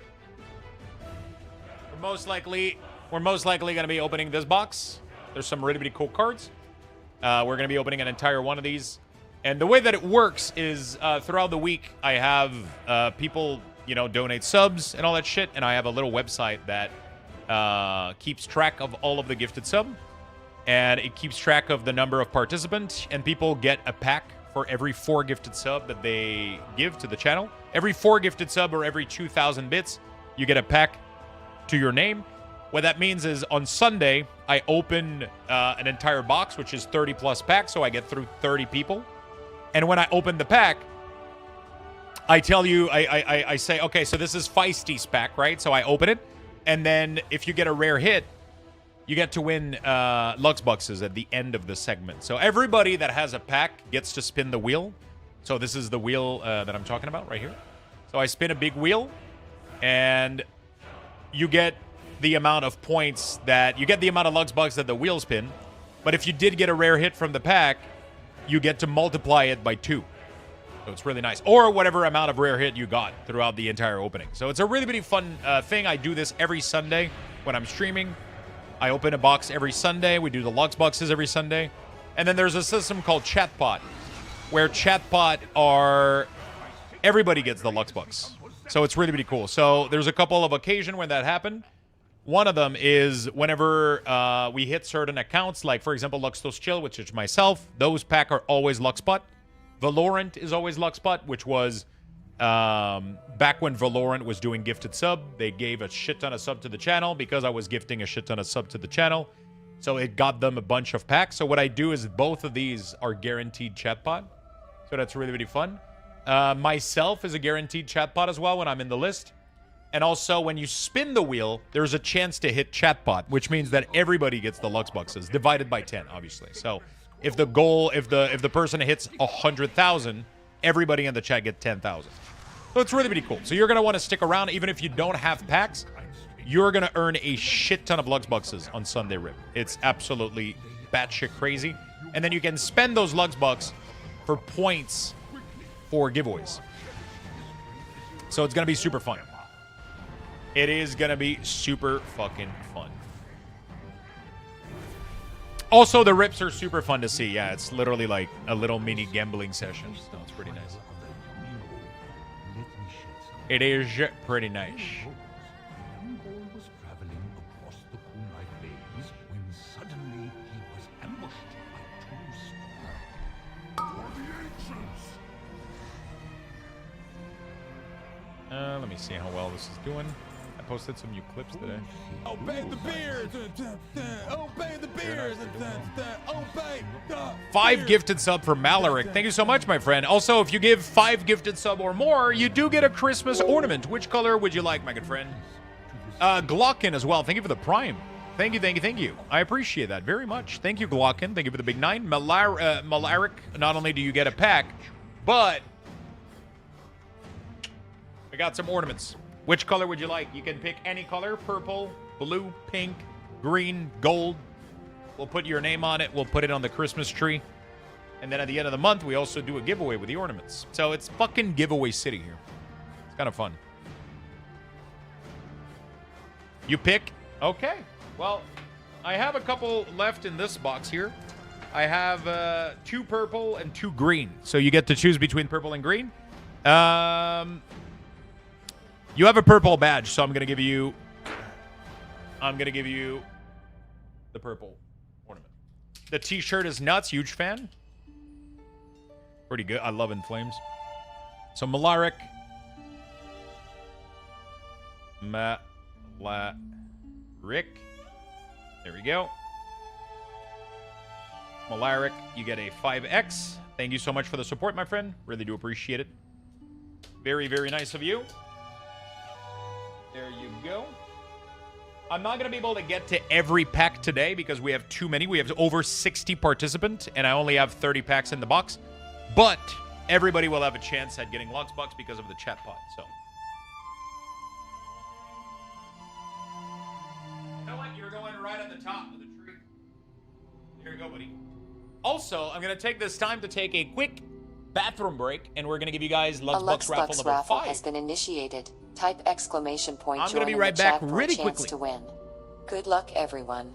most likely going to be opening this box. There's some really, really cool cards. We're going to be opening an entire one of these. And the way that it works is throughout the week, I have people, you know, donate subs and all that shit. And I have a little website that keeps track of all of the gifted sub. And it keeps track of the number of participants. And people get a pack for every 4 gifted sub that they give to the channel. Every 4 gifted sub or every 2,000 bits, you get a pack to your name. What that means is on Sunday, I open an entire box, which is 30 plus packs, so I get through 30 people. And when I open the pack, I tell you, I say, okay, so this is Feisty's pack, right? So I open it, and then if you get a rare hit, you get to win Lux Boxes at the end of the segment. So everybody that has a pack gets to spin the wheel. So this is the wheel that I'm talking about right here. So I spin a big wheel, and you get the amount of points that... You get the amount of Lux Box that the wheel spin. But if you did get a rare hit from the pack, you get to multiply it by 2. So it's really nice. Or whatever amount of rare hit you got throughout the entire opening. So it's a really, really fun thing. I do this every Sunday when I'm streaming. I open a box every Sunday. We do the Lux Boxes every Sunday. And then there's a system called Chatbot, where Chatbot are... Everybody gets the Lux Box. So it's really, really cool. So there's a couple of occasions when that happened. One of them is whenever we hit certain accounts, like, for example, Luxthos Chill, which is myself. Those pack are always Luxbot. Valorant is always Luxbot, which was back when Valorant was doing gifted sub. They gave a shit ton of sub to the channel because I was gifting a shit ton of sub to the channel. So it got them a bunch of packs. So what I do is both of these are guaranteed chatbot. So that's really, really fun. Myself is a guaranteed chatbot as well when I'm in the list. And also, when you spin the wheel, there's a chance to hit chatbot, which means that everybody gets the Lux Boxes, divided by 10, obviously. So if the goal, if the person hits 100,000, everybody in the chat gets 10,000. So it's really, really cool. So you're going to want to stick around, even if you don't have packs. You're going to earn a shit ton of Lux Boxes on Sunday Rip. It's absolutely batshit crazy. And then you can spend those Lux Box for points for giveaways. So it's going to be super fun. It is going to be super fucking fun. Also, the rips are super fun to see. Yeah, it's literally like a little mini gambling session. So it's pretty nice. It is pretty nice. was traveling across the moonlight maze when suddenly he was ambushed by 2 star. For the ancients! Let me see how well this is doing. I posted some new clips today. Obey the beers! Obey the beers! Obey the 5 gifted sub for Malaric. Thank you so much, my friend. Also, if you give 5 gifted sub or more, you do get a Christmas ornament. Which color would you like, my good friend? Glockin as well. Thank you for the prime. Thank you, thank you, thank you. I appreciate that very much. Thank you, Glockin. Thank you for the big 9. Malaric, not only do you get a pack, but I got some ornaments. Which color would you like? You can pick any color. Purple, blue, pink, green, gold. We'll put your name on it. We'll put it on the Christmas tree. And then at the end of the month, we also do a giveaway with the ornaments. So it's fucking giveaway city here. It's kind of fun. You pick? Okay. Well, I have a couple left in this box here. I have 2 purple and 2 green. So you get to choose between purple and green. You have a purple badge, so I'm gonna give you the purple ornament. The t-shirt is nuts, huge fan. Pretty good. I love In Flames. So Malaric. Malaric. There we go. Malaric, you get a 5X. Thank you so much for the support, my friend. Really do appreciate it. Very, very nice of you. There you go. I'm not going to be able to get to every pack today because we have too many. We have over 60 participants, and I only have 30 packs in the box. But everybody will have a chance at getting Lux Box because of the chat pod. So, you know what? You're going right at the top of the tree. Here you go, buddy. Also, I'm going to take this time to take a quick bathroom break, and we're going to give you guys Lux Box raffle number 5. Has been initiated. Type exclamation point I'm join gonna be in right the back chat for really a chance quickly. to win. Good luck, everyone.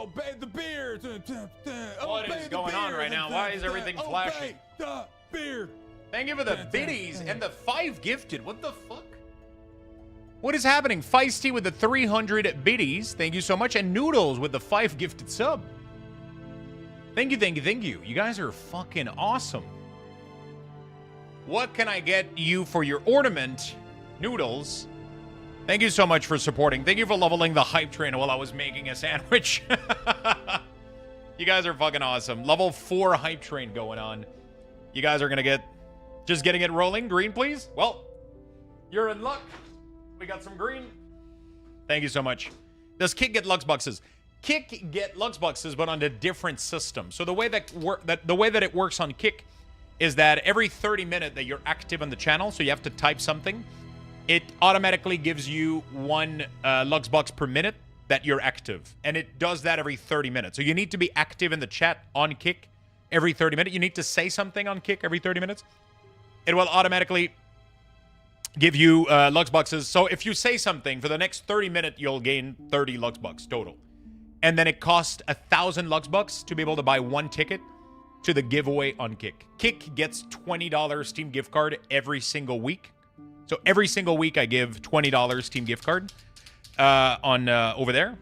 Obey the beard. What is going on right now? Why is everything flashing? Obey the beard. Thank you for the biddies and the 5 gifted. What the fuck? What is happening? Feisty with the 300 biddies. Thank you so much. And Noodles with the 5 gifted sub. Thank you, thank you, thank you. You guys are fucking awesome. What can I get you for your ornament? Noodles. Thank you so much for supporting. Thank you for leveling the hype train while I was making a sandwich. You guys are fucking awesome. Level 4 hype train going on. You guys are going to get... Just getting it rolling. Green, please. Well, you're in luck. We got some green. Thank you so much. Does Kick get Lux Boxes? Kick get Lux Boxes, but on a different system. So the way that it works on Kick is that every 30 minutes that you're active on the channel, so you have to type something, it automatically gives you 1 Lux Box per minute that you're active. And it does that every 30 minutes. So you need to be active in the chat on Kick every 30 minutes. You need to say something on Kick every 30 minutes. It will automatically give you Lux Boxes. So if you say something, for the next 30 minutes, you'll gain 30 Lux Box total. And then it costs 1,000 Lux Bucks to be able to buy 1 ticket to the giveaway on Kick. Kick gets $20 Steam gift card every single week. So every single week I give $20 Steam gift card on over there.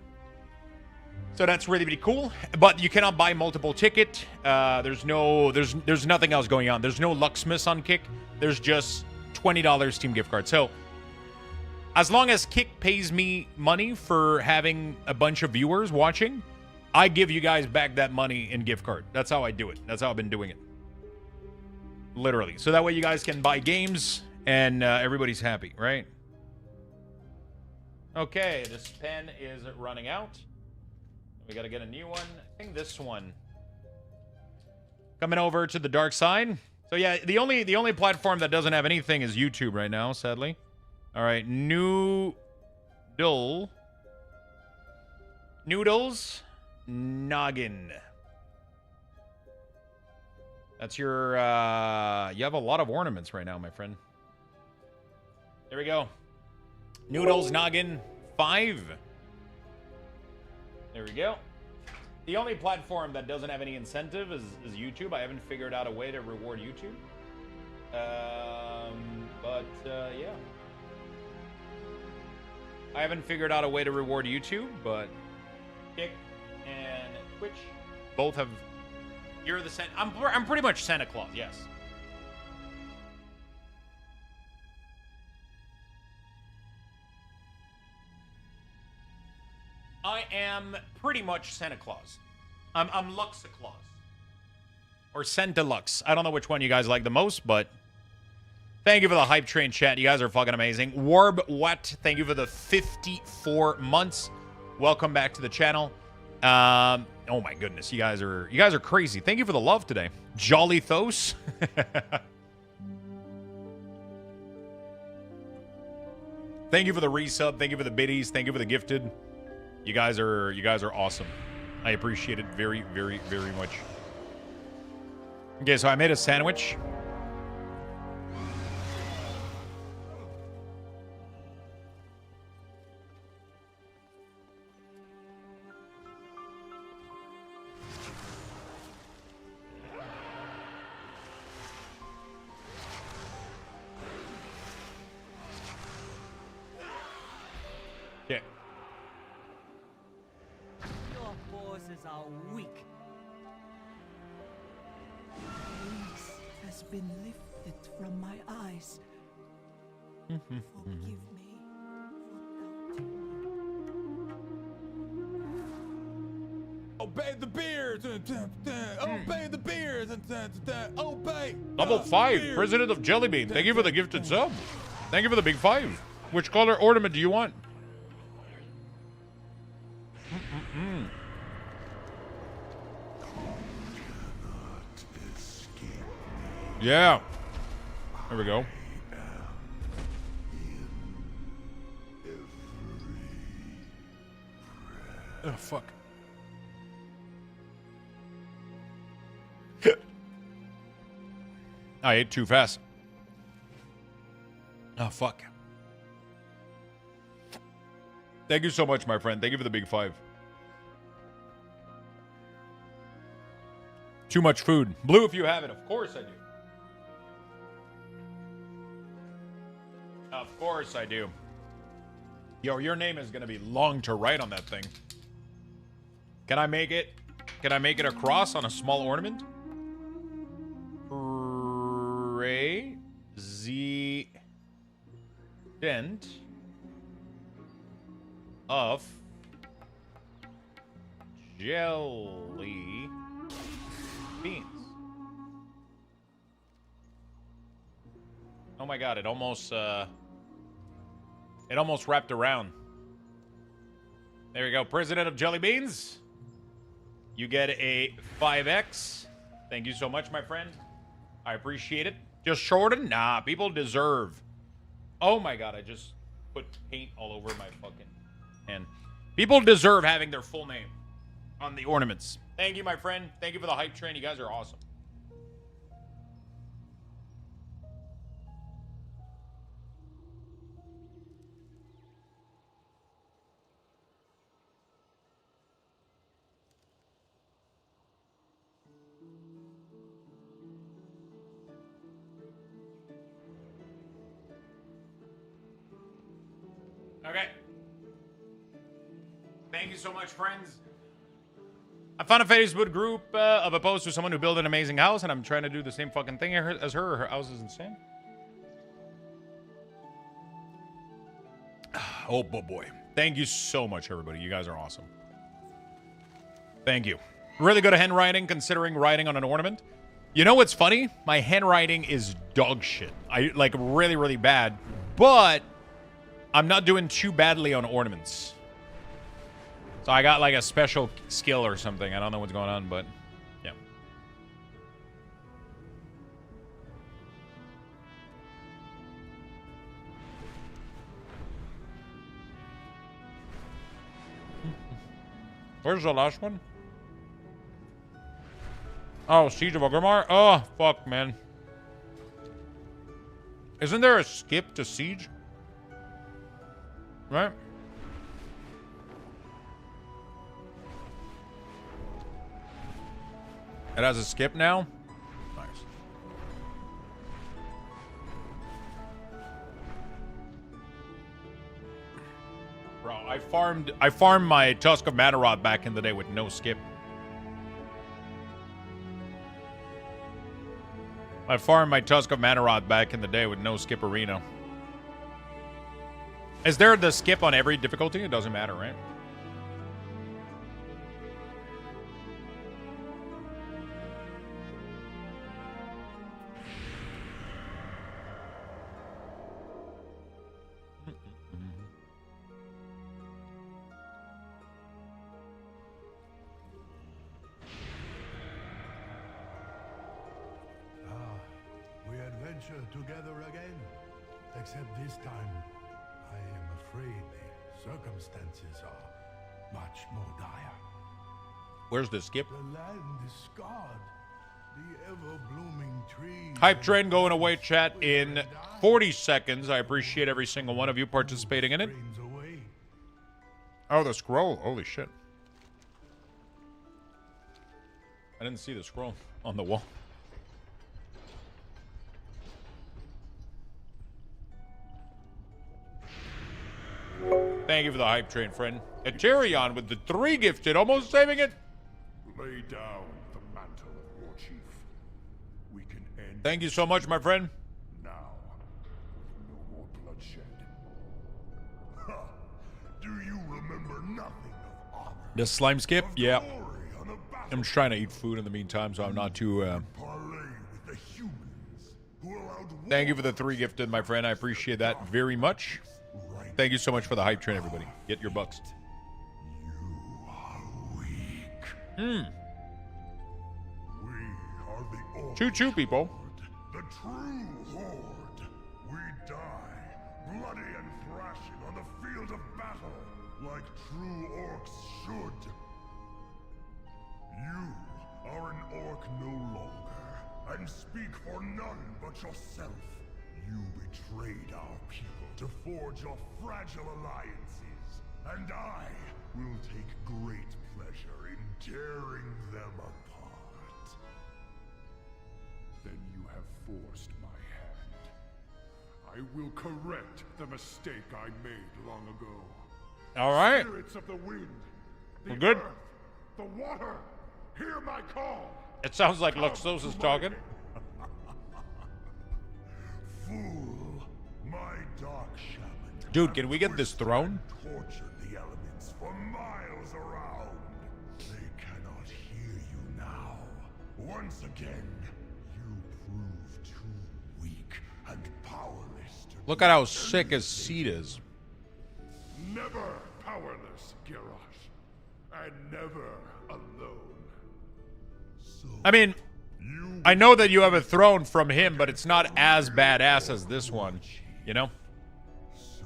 So that's really, really cool. But you cannot buy multiple ticket. There's nothing else going on. There's no Luxthos on Kick. There's just $20 Steam gift card. So as long as Kick pays me money for having a bunch of viewers watching, I give you guys back that money in gift card. That's how I do it. That's how I've been doing it. Literally. So that way you guys can buy games and everybody's happy, right? Okay, this pen is running out. We got to get a new one. I think this one. Coming over to the dark side. So yeah, the only platform that doesn't have anything is YouTube right now, sadly. All right, Noodles Noggin. That's your you have a lot of ornaments right now, my friend. There we go. Noodles Noggin 5. There we go. The only platform that doesn't have any incentive is YouTube. I haven't figured out a way to reward YouTube. Yeah. I haven't figured out a way to reward YouTube, but Kick and Twitch both have. You're the Santa. I'm pretty much Santa Claus. Yes. I am pretty much Santa Claus. I'm Luxthos. Or Santa Lux. I don't know which one you guys like the most, but thank you for the hype train chat. You guys are fucking amazing. Warb What? Thank you for the 54 months. Welcome back to the channel. Oh my goodness, you guys are crazy. Thank you for the love today. Jollythos. Thank you for the resub. Thank you for the biddies. Thank you for the gifted. You guys are awesome. I appreciate it very, very, very much. Okay, so I made a sandwich. Okay. Your forces are weak. Peace has been lifted from my eyes. Forgive me for doubting. Obey the beers. Obey the beers. Obey. Level 5, beers. President of Jellybean. Thank you for the gifted sub. Thank you for the big 5. Which color ornament do you want? Yeah. There we go. Oh, fuck. I ate too fast. Oh, fuck. Thank you so much, my friend. Thank you for the big 5. Too much food. Blue, if you have it. Of course I do. Of course I do. Yo, your name is going to be long to write on that thing. Can I make it? Can I make it a cross on a small ornament? President of Jelly Beans. Oh my god, it almost wrapped around. There we go. President of Jelly Beans. You get a 5X. Thank you so much, my friend. I appreciate it. Just shorten? Nah, people deserve. Oh my god, I just put paint all over my fucking hand. People deserve having their full name on the ornaments. Thank you, my friend. Thank you for the hype train. You guys are awesome. Okay. Thank you so much, friends. I found a Facebook group of a post to someone who built an amazing house, and I'm trying to do the same fucking thing as her. Her house is insane. Oh, boy. Thank you so much, everybody. You guys are awesome. Thank you. Really good at handwriting, considering writing on an ornament. You know what's funny? My handwriting is dog shit. I like really, really bad. But I'm not doing too badly on ornaments. So I got like a special skill or something. I don't know what's going on, but yeah. Where's the last one? Oh, Siege of Orgrimmar? Oh, fuck, man. Isn't there a skip to Siege? Right? It has a skip now? Nice. Bro, I farmed my Tusk of Manarod back in the day with no skip. I farmed my Tusk of Manarod back in the day with no skip arena. Is there the skip on every difficulty? It doesn't matter, right? Together again, except this time I am afraid the circumstances are much more dire. Where's the skip? The land is scarred. The ever-blooming trees. Hype train going away, chat, in 40 seconds. I appreciate every single one of you participating in it. Oh, the scroll. Holy shit. I didn't see the scroll on the wall. Thank you for the hype train, friend. Eterion with the 3 gifted, almost saving it. Lay down the mantle of war chief. We can end. Thank you so much, my friend. Now, no more bloodshed. Ha! Do you remember nothing of honor? The slime skip? Yeah. I'm just trying to eat food in the meantime, so I'm not too. Thank you for the 3 gifted, my friend. I appreciate that very much. Thank you so much for the hype train, everybody. Get your bucks. You are weak. Hmm. We are the old Choo-choo, people. horde, the true horde. We die, bloody and thrashing on the field of battle, like true orcs should. You are an orc no longer, and speak for none but yourself. You betrayed our people to forge your fragile alliances, and I will take great pleasure in tearing them apart. Then you have forced my hand. I will correct the mistake I made long ago. All right. Spirits of the wind, the We're good. earth, the water, hear my call. It sounds like Luxthos is talking. Fool, my dark shaman. Dude, can we get this throne? Tortured the elements for miles around. They cannot hear you now. Once again, you prove too weak and powerless to. Look at how sick his seat is. Never powerless, Garrosh, and never alone. So I mean, I know that you have a throne from him, but it's not as badass as this one, you know? So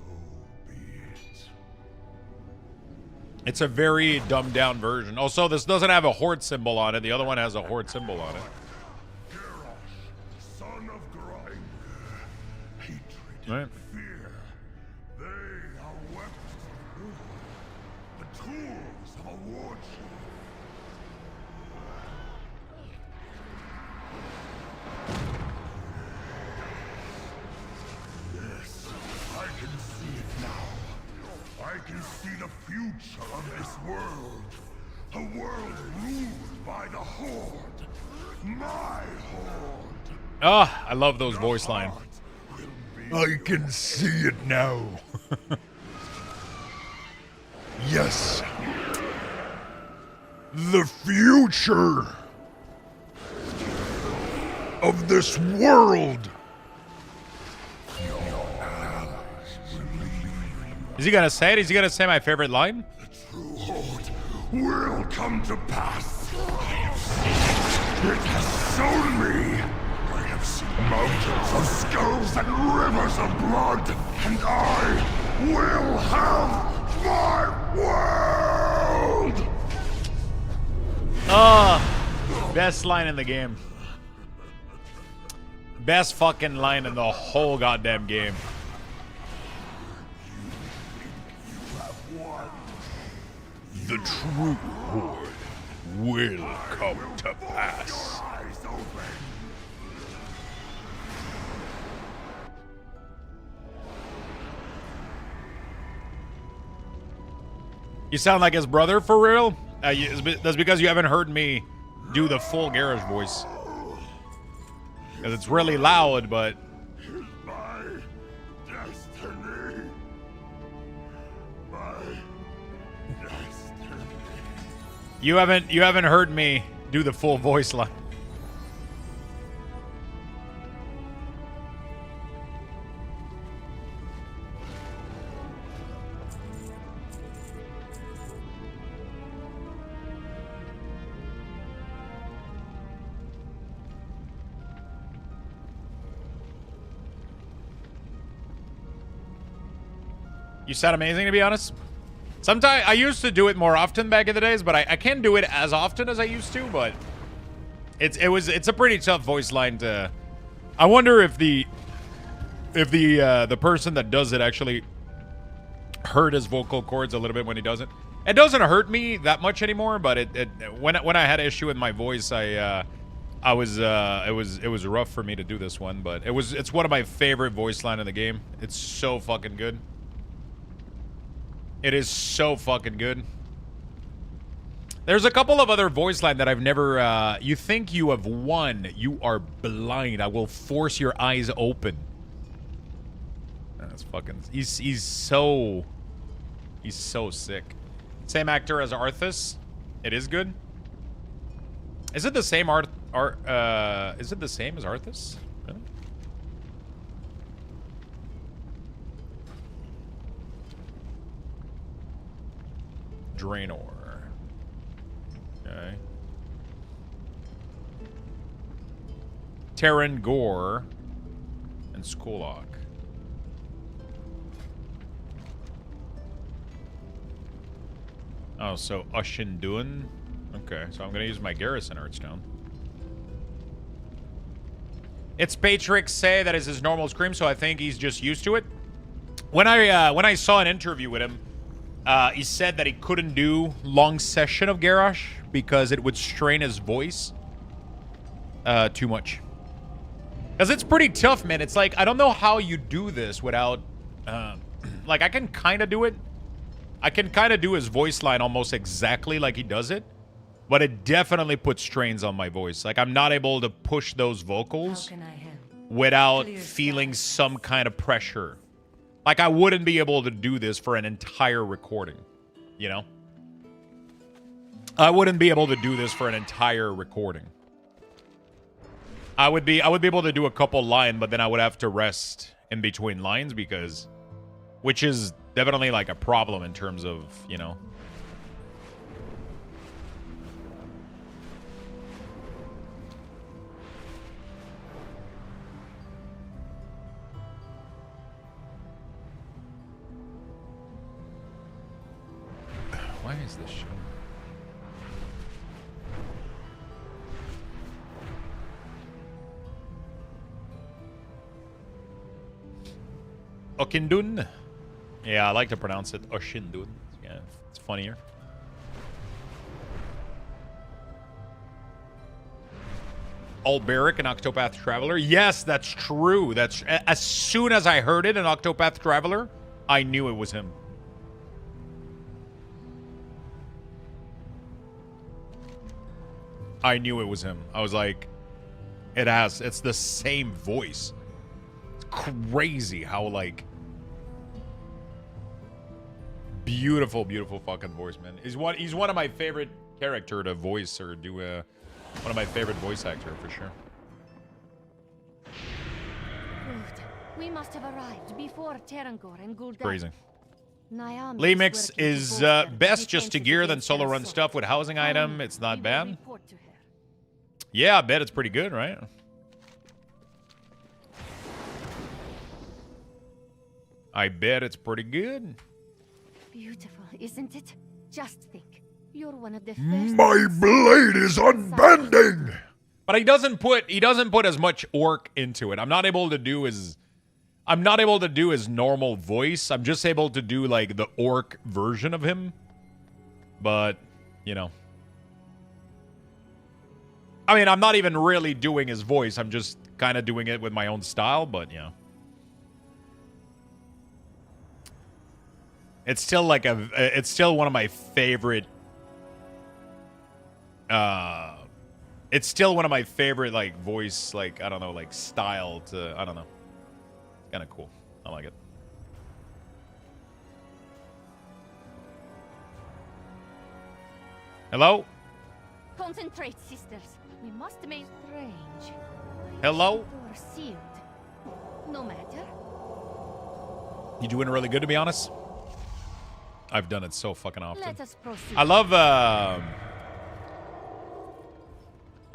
be it. It's a very dumbed down version. Also, this doesn't have a horde symbol on it. The other one has a horde symbol on it. Garrosh, son of Grind, hatred, Right. fear, they are weapons. The tools of a war chief. Yes, I can see it now. I can see the future of this world. A world ruled by the Horde. My Horde. Oh, I love those voice lines. I can see it now. Yes. The future of this world. Is he gonna say it? Is he gonna say my favorite line? True Horde will come to pass. It has shown me. I have seen mountains of skulls and rivers of blood, and I will have my world! Best line in the game. Best fucking line in the whole goddamn game. The true Horde will come to pass. You sound like his brother for real? That's because you haven't heard me do the full Garrosh voice. Because it's really loud, but... My destiny. My destiny. You haven't heard me do the full voice line. You sound amazing, to be honest. Sometimes I used to do it more often back in the days, but I can't do it as often as I used to. But it's a pretty tough voice line to. I wonder if the person that does it actually hurt his vocal cords a little bit when he does it. It doesn't hurt me that much anymore, but when I had an issue with my voice, it was rough for me to do this one. But it's one of my favorite voice line in the game. It's so fucking good. It is so fucking good. There's a couple of other voice line that I've never... you think you have won. You are blind. I will force your eyes open. That's fucking... He's so sick. Same actor as Arthas. It is good. Is it the same is it the same as Arthas? Really? Draenor. Okay. Terran Gore and Skolok. Oh, so Ushindun. Okay, so I'm gonna use my Garrison Hearthstone. It's Patrick say that is his normal scream, so I think he's just used to it. When I saw an interview with him, he said that he couldn't do long session of Garrosh because it would strain his voice too much. Because it's pretty tough, man. It's like, I don't know how you do this without... like, I can kind of do it. I can kind of do his voice line almost exactly like he does it. But it definitely puts strains on my voice. Like, I'm not able to push those vocals without feeling some kind of pressure. Like, I wouldn't be able to do this for an entire recording, you know? I wouldn't be able to do this for an entire recording. I would be able to do a couple lines, but then I would have to rest in between lines because... Which is definitely, like, a problem in terms of, you know... Why is this show? Okindun? Yeah, I like to pronounce it Oshindun. Yeah, it's funnier. Alberic and Octopath Traveler? Yes, that's true. That's as soon as I heard it in Octopath Traveler, I knew it was him. I knew it was him. I was like, it's the same voice. It's crazy how, like, beautiful, beautiful fucking voice, man. He's one of my favorite character to voice or do one of my favorite voice actor for sure. Good. We must have arrived before Terangor and Gul'dan. Crazy. Naomi Lee Mix working to is bolster best just to defenses gear than against solo our run assault. stuff with housing item. Finally, It's not we will bad. report to her. Yeah, I bet it's pretty good, right? I bet it's pretty good. Beautiful, isn't it? Just think. You're one of the first My blade is unbending! But he doesn't put as much orc into it. I'm not able to do his normal voice. I'm just able to do like the orc version of him. But, you know. I mean, I'm not even really doing his voice. I'm just kind of doing it with my own style, but yeah. It's still like it's still one of my favorite it's still one of my favorite like voice, like, I don't know, like style to, I don't know. It's kind of cool. I like it. Hello? Concentrate, sisters. We must make strange. Hello? Door sealed. No matter. You doing really good, to be honest? I've done it so fucking often. Let us proceed. I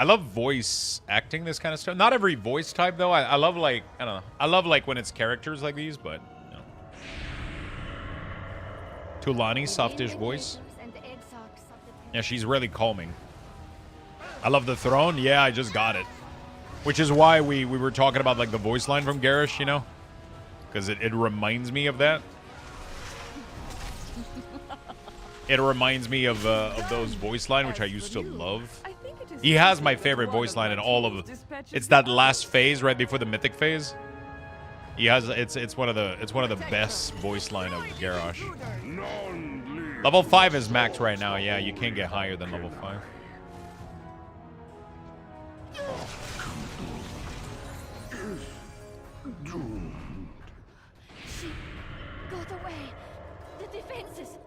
love voice acting, this kind of stuff. Not every voice type, though. I love, like, I don't know. I love, like, when it's characters like these, but, you know. Tulani, softish voice. Yeah, she's really calming. I love the throne. Yeah, I just got it. Which is why we were talking about, like, the voice line from Garrosh, you know? Because it reminds me of that. It reminds me of those voice line, which I used to love. He has my favorite voice line in all of. It's that last phase right before the mythic phase. He has it's one of the best voice line of Garrosh. Level 5 is max right now. Yeah, you can't get higher than level 5. She got away. The defenses.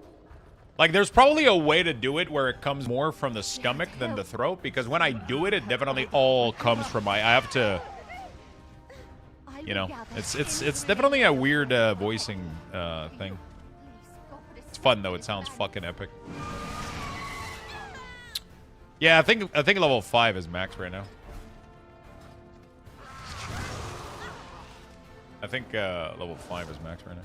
Like, there's probably a way to do it where it comes more from the stomach than the throat, because when I do it, it definitely all comes from my. I have to. You know, it's definitely a weird voicing thing. It's fun though. It sounds fucking epic. Yeah, I think level 5 is max right now. I think level 5 is max right now.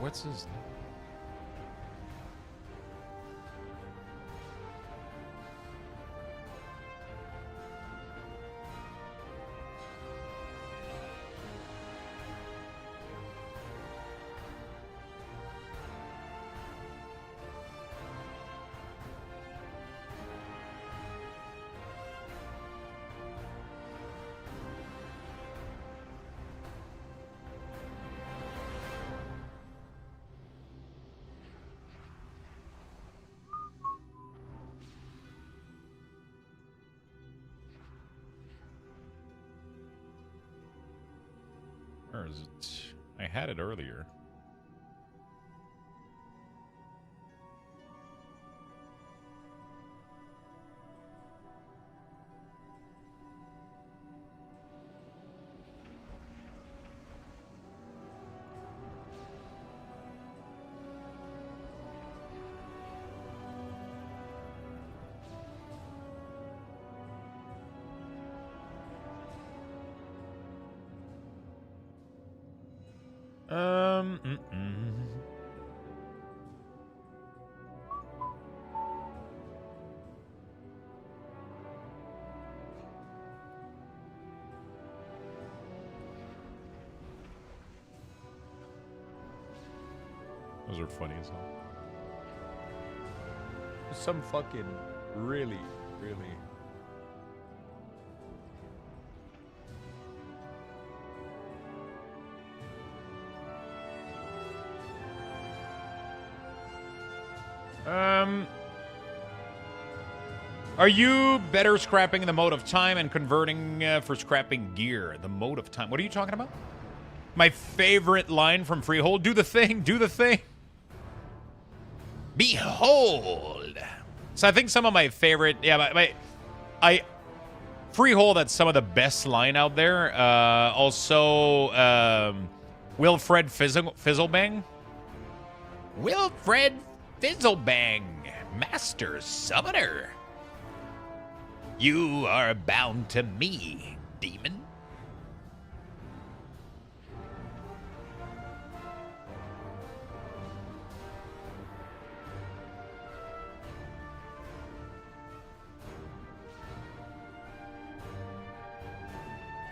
What's his name? Or is it? I had it earlier. Those are funny as hell. Some fucking really. Are you better scrapping the mode of time and converting for scrapping gear? The mode of time. What are you talking about? My favorite line from Freehold. Do the thing. Do the thing. Behold. So I think some of my favorite. Yeah, Freehold, that's some of the best line out there. Also, Wilfred Fizzlebang. Wilfred Fizzlebang. Master Summoner. You are bound to me, demon.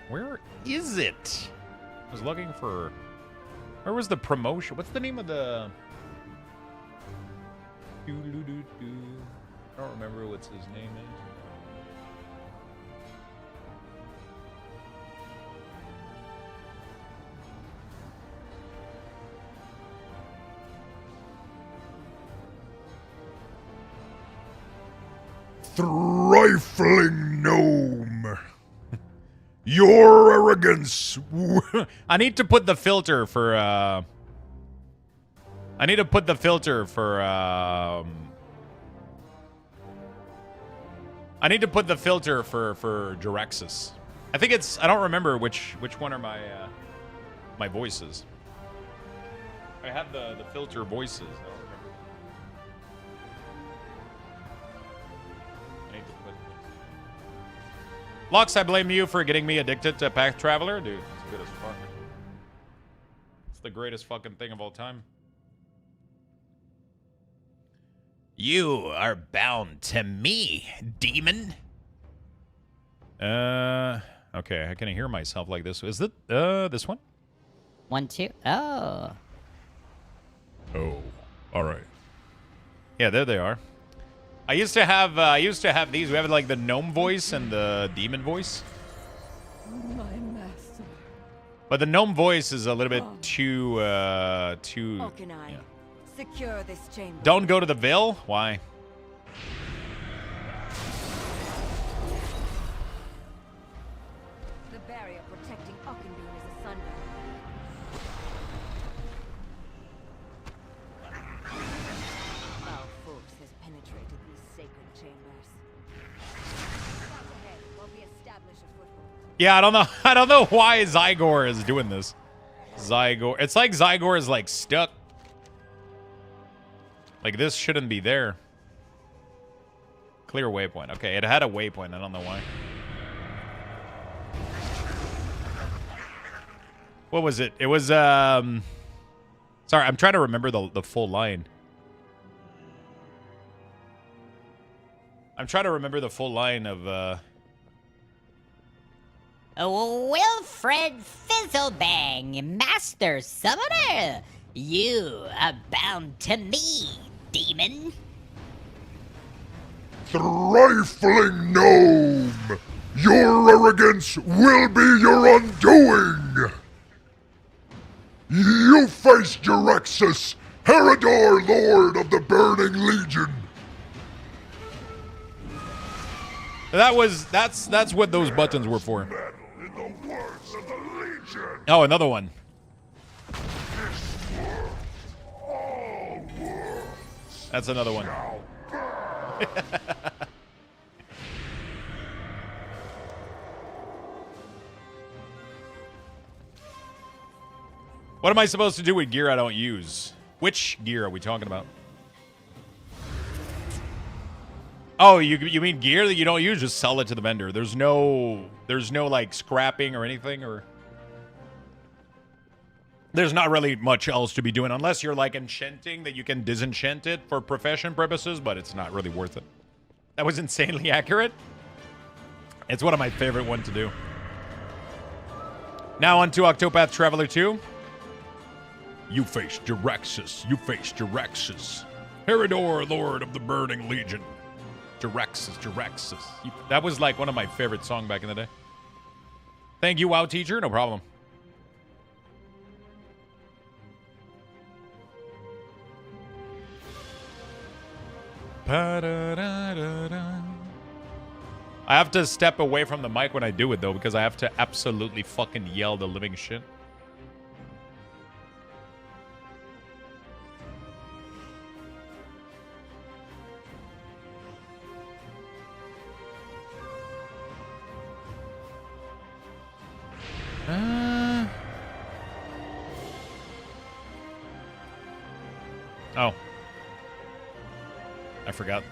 Where is it? I was looking for... Where was the promotion? What's the name of the... I don't remember what his name is. Trifling gnome. Your arrogance. I need to put the filter for, I need to put the filter for, I need to put the filter for Jurexis. I think it's, I don't remember which one are my, my voices. I have the filter voices. I don't remember. Lux, I blame you for getting me addicted to Path Traveler. Dude, it's good as fuck. It's the greatest fucking thing of all time. You are bound to me, demon. Okay, I can hear myself like this. Is it, this one? 1, 2. Oh. Oh, all right. Yeah, there they are. I used to have these. We have like the gnome voice and the demon voice. My master. But the gnome voice is a little bit too How can I secure this chamber? Don't go to the Ville? Why? The barrier protecting Ockendune is asunder. Foul force has penetrated these sacred chambers. Stop ahead while we establish a foothold. Yeah, I don't know. I don't know why Zygor is doing this. Zygor. It's like Zygor is like stuck. Like this shouldn't be there. Clear waypoint. Okay, it had a waypoint. I don't know why. What was it? It was sorry, I'm trying to remember the full line. I'm trying to remember the full line of Wilfred Fizzlebang, Master Summoner. You are bound to me, demon. Trifling gnome. Your arrogance will be your undoing. You face Jurexis, Herodor, Lord of the Burning Legion. That's what those buttons were for. Oh, another one. That's another one. What am I supposed to do with gear I don't use? Which gear are we talking about? Oh, you mean gear that you don't use? Just sell it to the vendor. There's no like scrapping or anything, or there's not really much else to be doing unless you're like enchanting that you can disenchant it for profession purposes, but it's not really worth it. That was insanely accurate. It's one of my favorite ones to do. Now on to Octopath Traveler 2. You face Jiraxus. You face Jiraxus. Herodor, Lord of the Burning Legion. Jiraxus, Jiraxus. That was like one of my favorite songs back in the day. Thank you, WoW teacher. No problem. I have to step away from the mic when I do it, though, because I have to absolutely fucking yell the living shit. Oh. I forgot.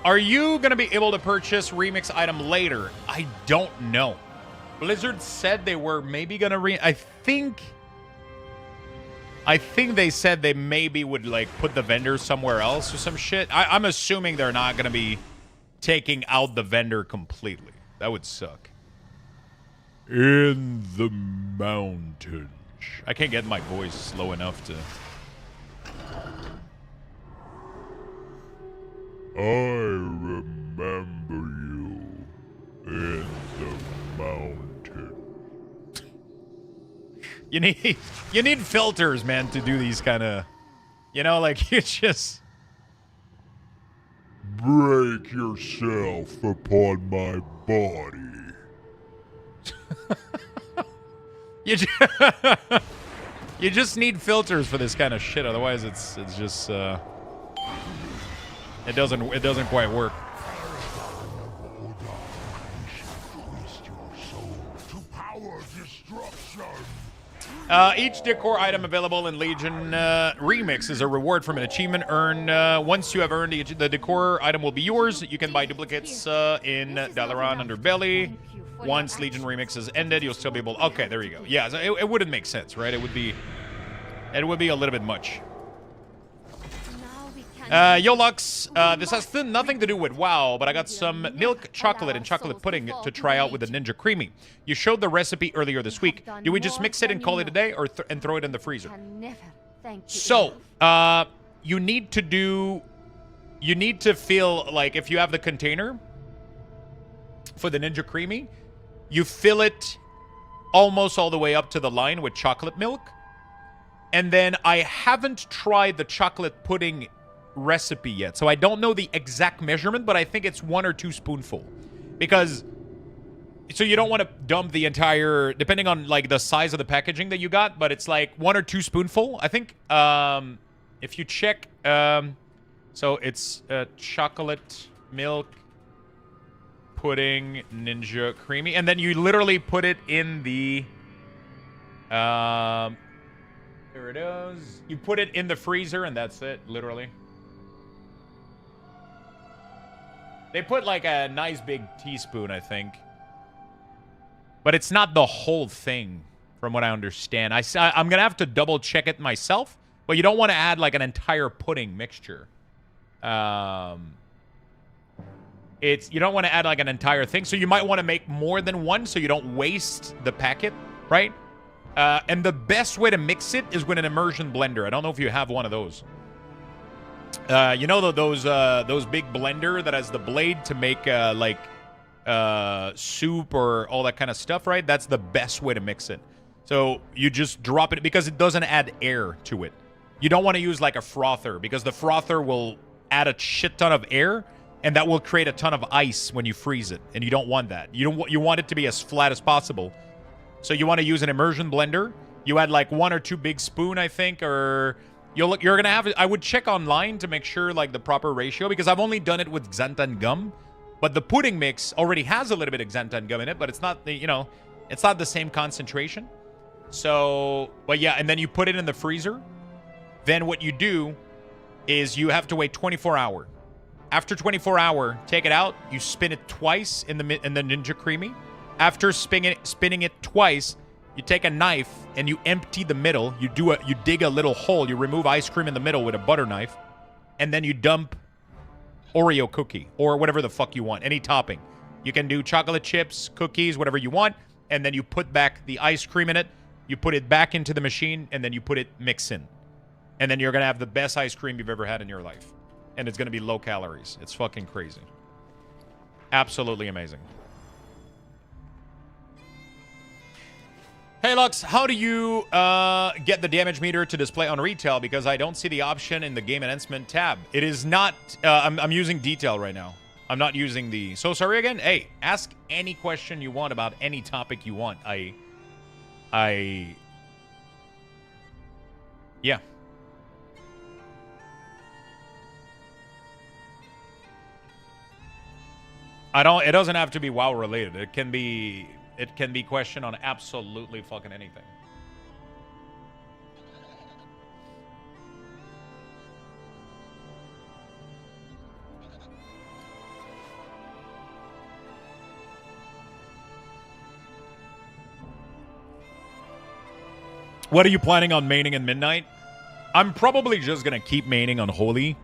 Are you going to be able to purchase remix item later? I don't know. Blizzard said they were maybe going to I think they said they maybe would, like, put the vendor somewhere else or some shit. I'm assuming they're not going to be taking out the vendor completely. That would suck. In the mountains. I can't get my voice slow enough to... I remember you in the mountain. You need filters, man, to do these kind of, you know, like, you just break yourself upon my body. You just need filters for this kind of shit. Otherwise, it's just it doesn't quite work. Each decor item available in Legion Remix is a reward from an achievement earned. Once you have earned the decor item will be yours. You can buy duplicates in Dalaran Underbelly. Once Legion Remix is ended, you'll still be able... Okay, there you go. Yeah, so it wouldn't make sense, right? It would be a little bit much. Yo, Lux, this has nothing to do with WoW, but I got some milk chocolate and chocolate pudding to try out with the Ninja Creamy. You showed the recipe earlier this week. Do we just mix it and call it a day, or and throw it in the freezer? So, you need to fill, like, if you have the container for the Ninja Creamy, you fill it almost all the way up to the line with chocolate milk. And then I haven't tried the chocolate pudding recipe yet, so I don't know the exact measurement, but I think it's 1 or 2 spoonful, because so you don't want to dump the entire, depending on, like, the size of the packaging that you got, but it's like 1 or 2 spoonful, I think. If you check, so it's chocolate milk pudding Ninja Creamy, and then you literally put it in the there it is. You put it in the freezer, and that's it, literally. They put, like, a nice big teaspoon, I think. But it's not the whole thing, from what I understand. I'm going to have to double-check it myself, but you don't want to add, like, an entire pudding mixture. You don't want to add, like, an entire thing, so you might want to make more than one so you don't waste the packet, right? And the best way to mix it is with an immersion blender. I don't know if you have one of those. You know those big blender that has the blade to make soup or all that kind of stuff, right? That's the best way to mix it. So you just drop it because it doesn't add air to it. You don't want to use like a frother because the frother will add a shit ton of air and that will create a ton of ice when you freeze it, and you don't want that. You want it to be as flat as possible. So you want to use an immersion blender. You add like 1 or 2 big spoon, I think, or you're gonna have. I would check online to make sure like the proper ratio because I've only done it with xanthan gum, but the pudding mix already has a little bit of xanthan gum in it, but it's not it's not the same concentration. So, but yeah, and then you put it in the freezer. Then what you do is you have to wait 24 hours. After 24 hours, take it out. You spin it twice in the Ninja Creamy. After spinning it twice, you take a knife and you empty the middle. You dig a little hole. You remove ice cream in the middle with a butter knife, and then you dump Oreo cookie or whatever the fuck you want, any topping. You can do chocolate chips, cookies, whatever you want, and then you put back the ice cream in it. You put it back into the machine, and then you put it mix in. And then you're going to have the best ice cream you've ever had in your life. And it's going to be low calories. It's fucking crazy. Absolutely amazing. Hey, Lux, how do you get the damage meter to display on retail? Because I don't see the option in the game enhancement tab. It is not... I'm using detail right now. I'm not using the... So sorry again? Hey, ask any question you want about any topic you want. Yeah. It doesn't have to be WoW related. It can be questioned on absolutely fucking anything. What are you planning on maining in Midnight? I'm probably just going to keep maining on Holy.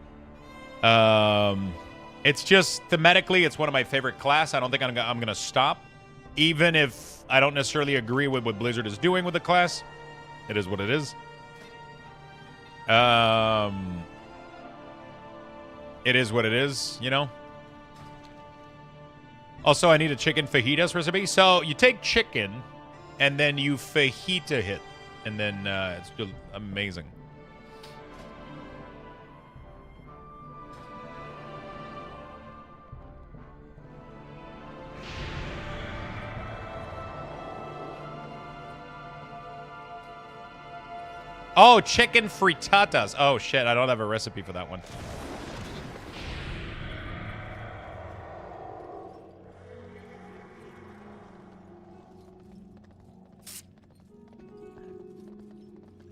It's just, thematically, it's one of my favorite class. I don't think I'm going to stop. Even if I don't necessarily agree with what Blizzard is doing with the class. It is what it is. It is what it is, you know? Also, I need a chicken fajitas recipe. So, you take chicken, and then you fajita it. And then it's just amazing. Oh, chicken frittatas. Oh, shit. I don't have a recipe for that one.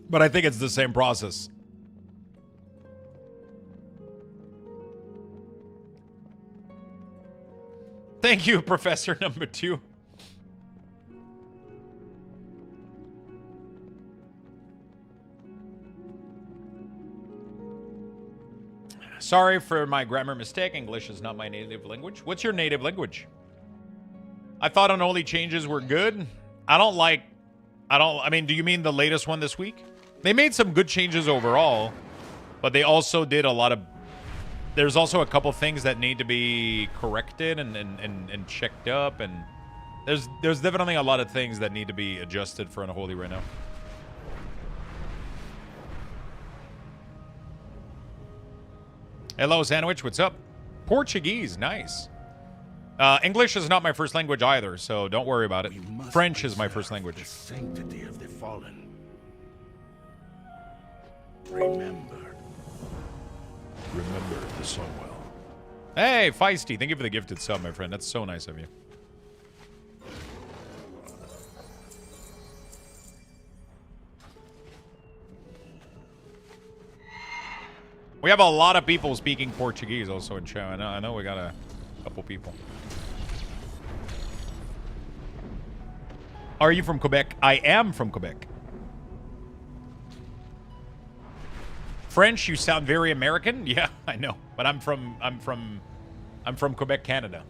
But I think it's the same process. Thank you, Professor number 2. Sorry for my grammar mistake. English is not my native language. What's your native language? I thought Unholy changes were good. I mean, do you mean the latest one this week? They made some good changes overall, but they also did a lot of... There's also a couple things that need to be corrected and checked up, and there's definitely a lot of things that need to be adjusted for Unholy right now. Hello, Sandwich. What's up? Portuguese. Nice. English is not my first language either, so don't worry about it. French is my first language. The sanctity of the fallen. Remember the Sunwell. Hey, Feisty. Thank you for the gifted sub, my friend. That's so nice of you. We have a lot of people speaking Portuguese also in chat. I know we got a couple people. Are you from Quebec? I am from Quebec. French, you sound very American. Yeah, I know, but I'm from Quebec, Canada.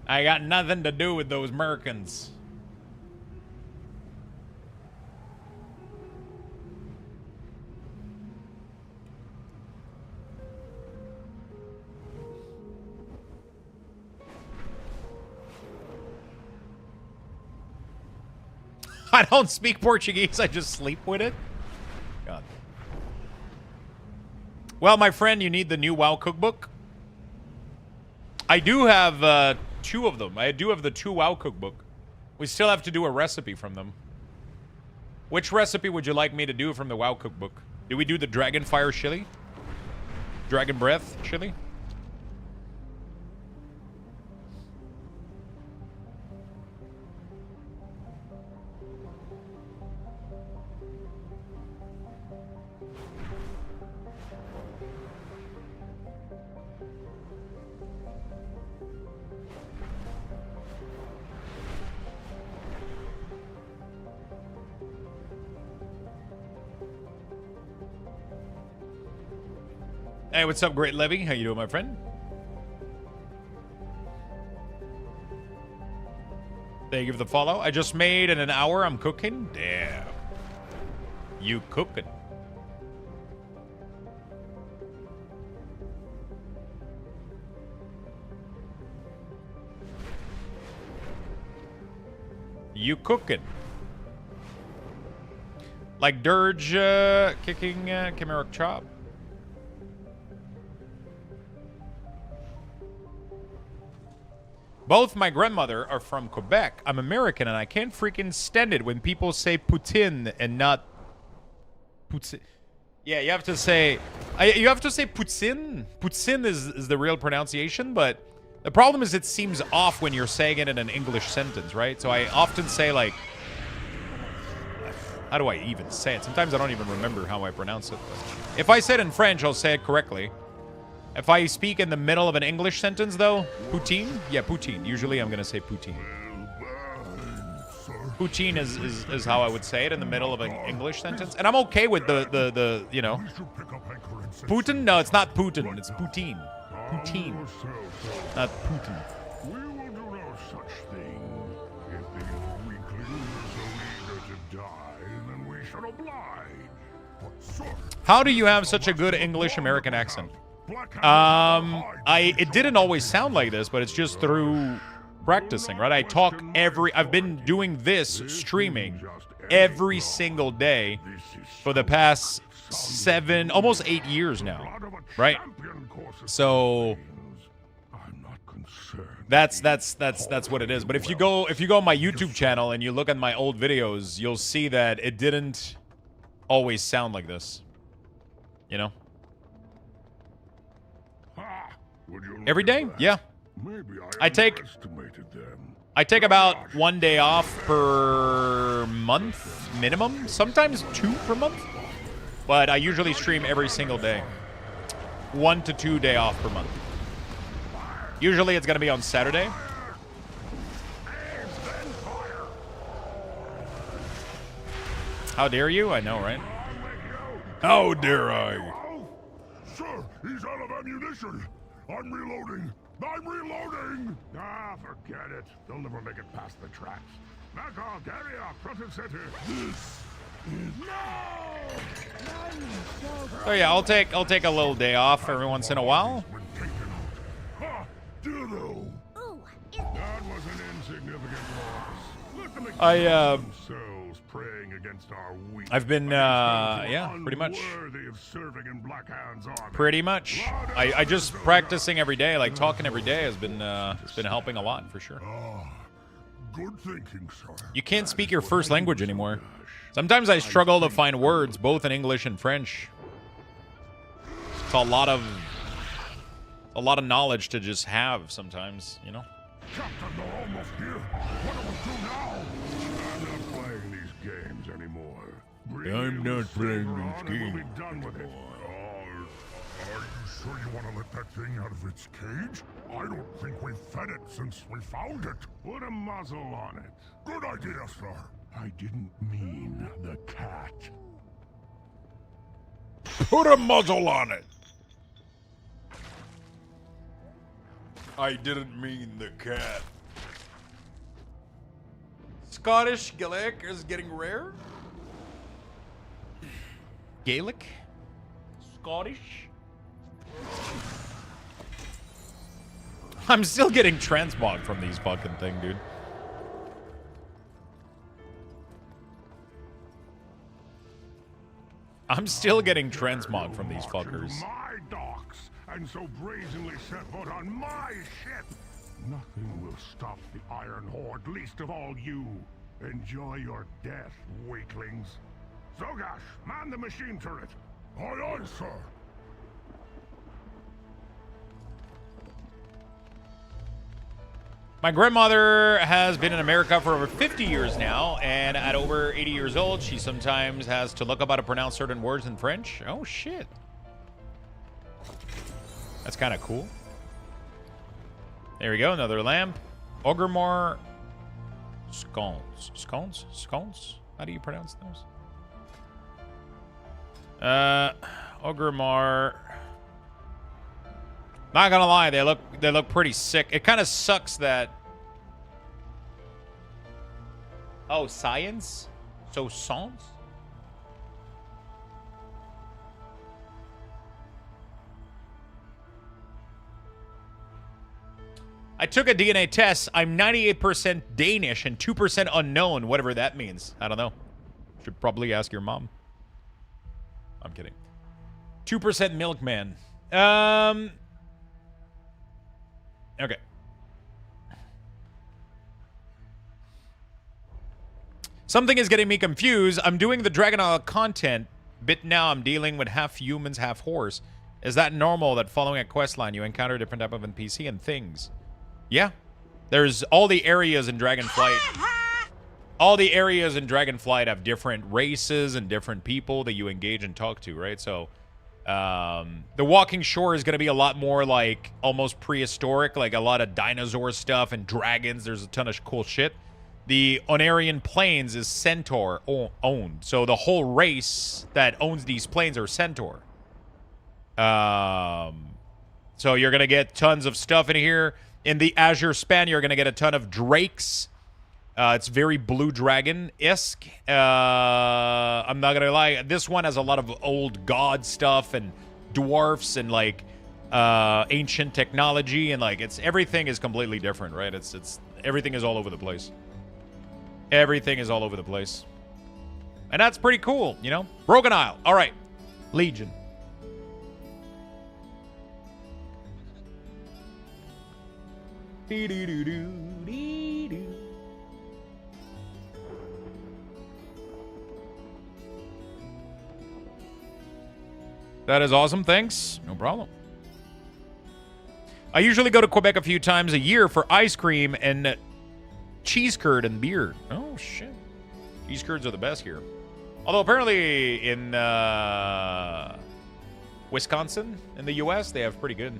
I got nothing to do with those Americans. I don't speak Portuguese. I just sleep with it. God. Well, my friend, you need the new WoW cookbook. I do have 2 of them. I do have the 2 WoW cookbook. We still have to do a recipe from them. Which recipe would you like me to do from the WoW cookbook? Do we do the Dragon Fire chili? Dragon Breath chili? Hey, what's up, Great Levy? How you doing, my friend? Thank you for the follow. I just made in an hour. I'm cooking. Damn. You cooking. You cooking. Like Dirge kicking Chimeric Chop. Both my grandmother are from Quebec. I'm American, and I can't freaking stand it when people say Putin and not Putin. Yeah, you have to say Putin. Putin is the real pronunciation, but the problem is it seems off when you're saying it in an English sentence, right? So I often say, like, how do I even say it? Sometimes I don't even remember how I pronounce it. But if I say it in French, I'll say it correctly. If I speak in the middle of an English sentence, though, Poutine? Yeah, Poutine. Usually I'm going to say Poutine. Poutine is how I would say it in the middle of an English sentence. And I'm okay with the you know. Putin? No, it's not Putin. It's Poutine. Poutine. Not Putin. We will do no such thing. If these weaklings are eager to die, then we shall oblige. But sir, How do you have such a good English-American accent? It didn't always sound like this, but it's just through practicing, right? I've been doing this streaming every single day for the past 7, almost 8 years now, right? So that's what it is. But if you go on my YouTube channel and you look at my old videos, you'll see that it didn't always sound like this, you know? Every day? Yeah. I take about 1 day off per month minimum, sometimes 2 per month. But I usually stream every single day. 1 to 2 day off per month. Usually it's going to be on Saturday. How dare you? I know, right? How dare I? sir, he's out of ammunition. I'm reloading. Ah, forget it. They'll never make it past the traps. Back off, carry up, front and center. This is So yeah, I'll take a little day off every once in a while. Ditto. That was an insignificant loss. Let them themselves praying against our weak. I've been yeah, pretty much. Of serving in Black Hand's army. Pretty much. I just practicing every day, like talking every day has been it's been helping a lot for sure. Good thinking, sir. You can't speak your first language anymore. Sometimes I struggle to find words both in English and French. It's a lot of knowledge to just have sometimes, you know. Captain, they're almost here. What do we do now? I'm not playing these games anymore. I'm not playing these games. We'll be done with it. Are you sure you want to let that thing out of its cage? I don't think we've fed it since we found it. Put a muzzle on it. Good idea, sir. I didn't mean the cat. Put a muzzle on it. I didn't mean the cat. Scottish Gaelic is getting rare. Gaelic? Scottish? I'm still getting transmog from these fucking thing, dude. I'm still getting transmog from these fuckers. My docks, and so brazenly set foot on my ship. Nothing will stop the Iron Horde, least of all you. Enjoy your death, weaklings. Zogash, man the machine turret. Aye, aye, sir. My grandmother has been in America for over 50 years now, and at over 80 years old, she sometimes has to look up how to pronounce certain words in French. Oh, shit. That's kind of cool. There we go, another lamp. Ogremore scones. Scones? Scones? How do you pronounce those? Ogremore. Not gonna lie, they look pretty sick. It kind of sucks that Oh, science? So science? I took a DNA test. I'm 98% Danish and 2% unknown, whatever that means. I don't know. Should probably ask your mom. I'm kidding. 2% milkman. Okay. Something is getting me confused. I'm doing the Dragon Isle content, but now I'm dealing with half humans, half horse. Is that normal that following a quest line you encounter different type of NPC and things? Yeah. There's all the areas in Dragonflight. All the areas in Dragonflight have different races and different people that you engage and talk to, right? So, the Walking Shore is going to be a lot more like almost prehistoric, like a lot of dinosaur stuff and dragons. There's a ton of cool shit. The Onarian Plains is Centaur owned. So the whole race that owns these plains are Centaur. So you're going to get tons of stuff in here. In the Azure Span, you're going to get a ton of drakes. It's very Blue Dragon-esque. I'm not going to lie. This one has a lot of old god stuff and dwarfs and like ancient technology. And like everything is completely different, right? Everything is all over the place. Everything is all over the place. And that's pretty cool, you know? Broken Isle. All right. Legion. That is awesome. Thanks. No problem. I usually go to Quebec a few times a year for ice cream and cheese curd and beer. Oh, shit. Cheese curds are the best here. Although apparently in Wisconsin, in the U.S., they have pretty good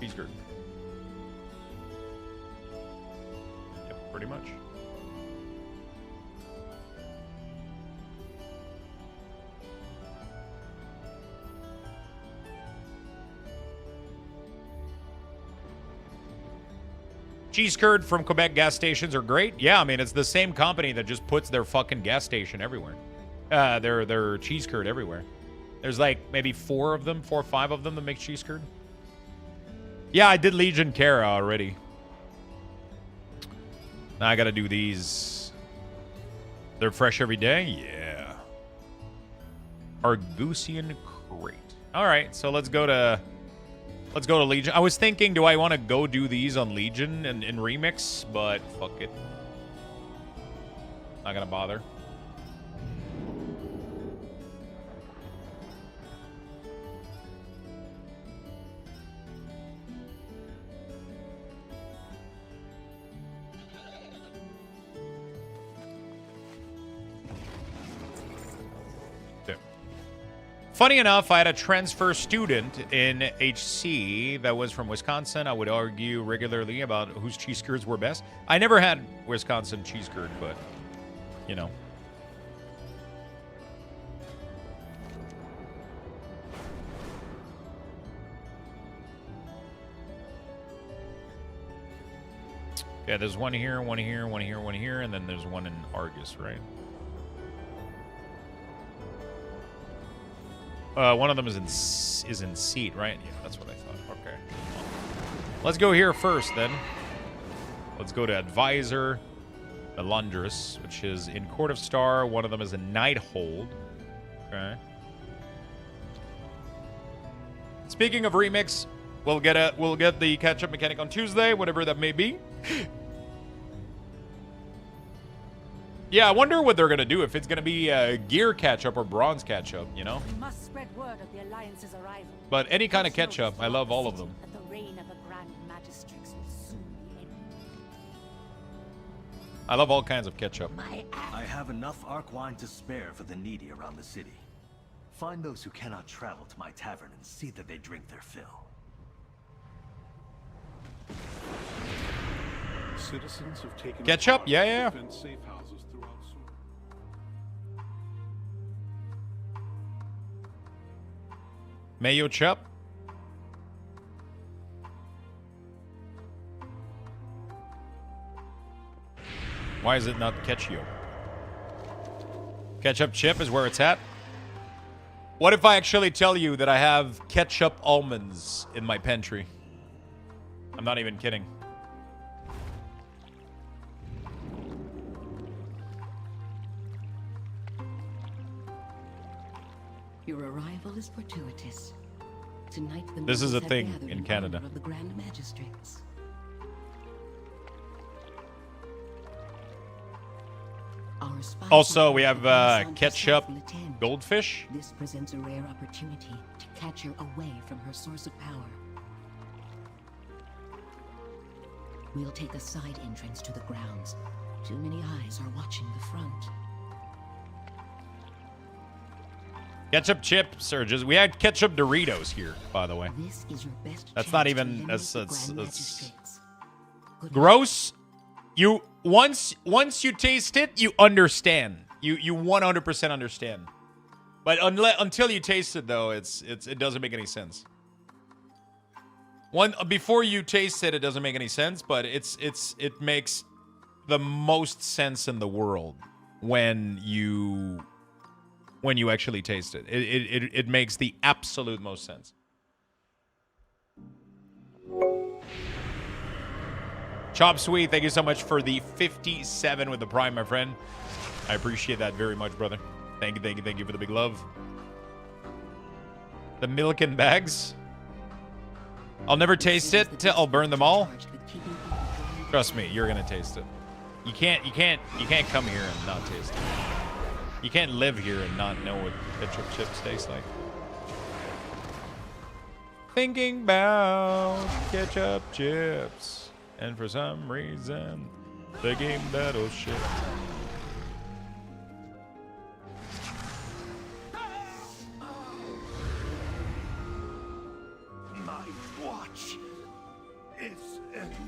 cheese curd. Yep, pretty much. Cheese curd from Quebec gas stations are great. Yeah, I mean, it's the same company that just puts their fucking gas station everywhere. Their cheese curd everywhere. There's like maybe 4 or 5 of them that make cheese curd. Yeah, I did Legion Kara already. Now I gotta do these. They're fresh every day? Yeah. Argusian Crate. All right, so let's go to Legion. I was thinking, do I want to go do these on Legion and in Remix? But fuck it. Not gonna bother. Funny enough, I had a transfer student in HC that was from Wisconsin. I would argue regularly about whose cheese curds were best. I never had Wisconsin cheese curd, but, you know. Yeah, there's one here, one here, one here, one here, and then there's one in Argus, right? One of them is in seat, right? Yeah, that's what I thought. Okay. Let's go here first, then. Let's go to Advisor, Melundrus, which is in Court of Star. One of them is in Nighthold. Okay. Speaking of Remix, we'll get the catch-up mechanic on Tuesday, whatever that may be. Yeah, I wonder what they're gonna do, if it's gonna be gear catch-up or bronze catch-up, you know? We must spread word of the Alliance's arrival. But any kind of catch-up, I love all of them. That the reign of the Grand Magistrix will soon be ended. I love all kinds of catch-up. I have enough arc wine to spare for the needy around the city. Find those who cannot travel to my tavern and see that they drink their fill. Citizens have taken Ketchup? Yeah. safe houses throughout Mayo Chup? Why is it not ketchup? Ketchup chip is where it's at. What if I actually tell you that I have ketchup almonds in my pantry? I'm not even kidding. Your arrival is fortuitous. Tonight, the This is a nobles have thing gathered in in Canada. honor of the Grand Magistrates. Our spies Also, have we brought have the Ensign ketchup herself in the tent. goldfish. This presents a rare opportunity to catch her away from her source of power. We'll take a side entrance to the grounds. Too many eyes are watching the front. Ketchup chip surges. We had ketchup Doritos here, by the way. This is your best That's chance not to even eliminate that's the Grand that's Magistrates. Good luck. gross. You once you taste it, you understand. You 100% understand. But until you taste it, though, it doesn't make any sense. Before you taste it, it doesn't make any sense. But it makes the most sense in the world when you actually taste it. It makes the absolute most sense. Chop Sweet, thank you so much for the 57 with the Prime, my friend. I appreciate that very much, brother. Thank you for the big love. The milk in bags. I'll never taste it till I'll burn them all. Trust me, you're gonna taste it. You can't come here and not taste it. You can't live here and not know what ketchup chips taste like. Thinking about ketchup chips. And for some reason, the game battleship. My watch is ended.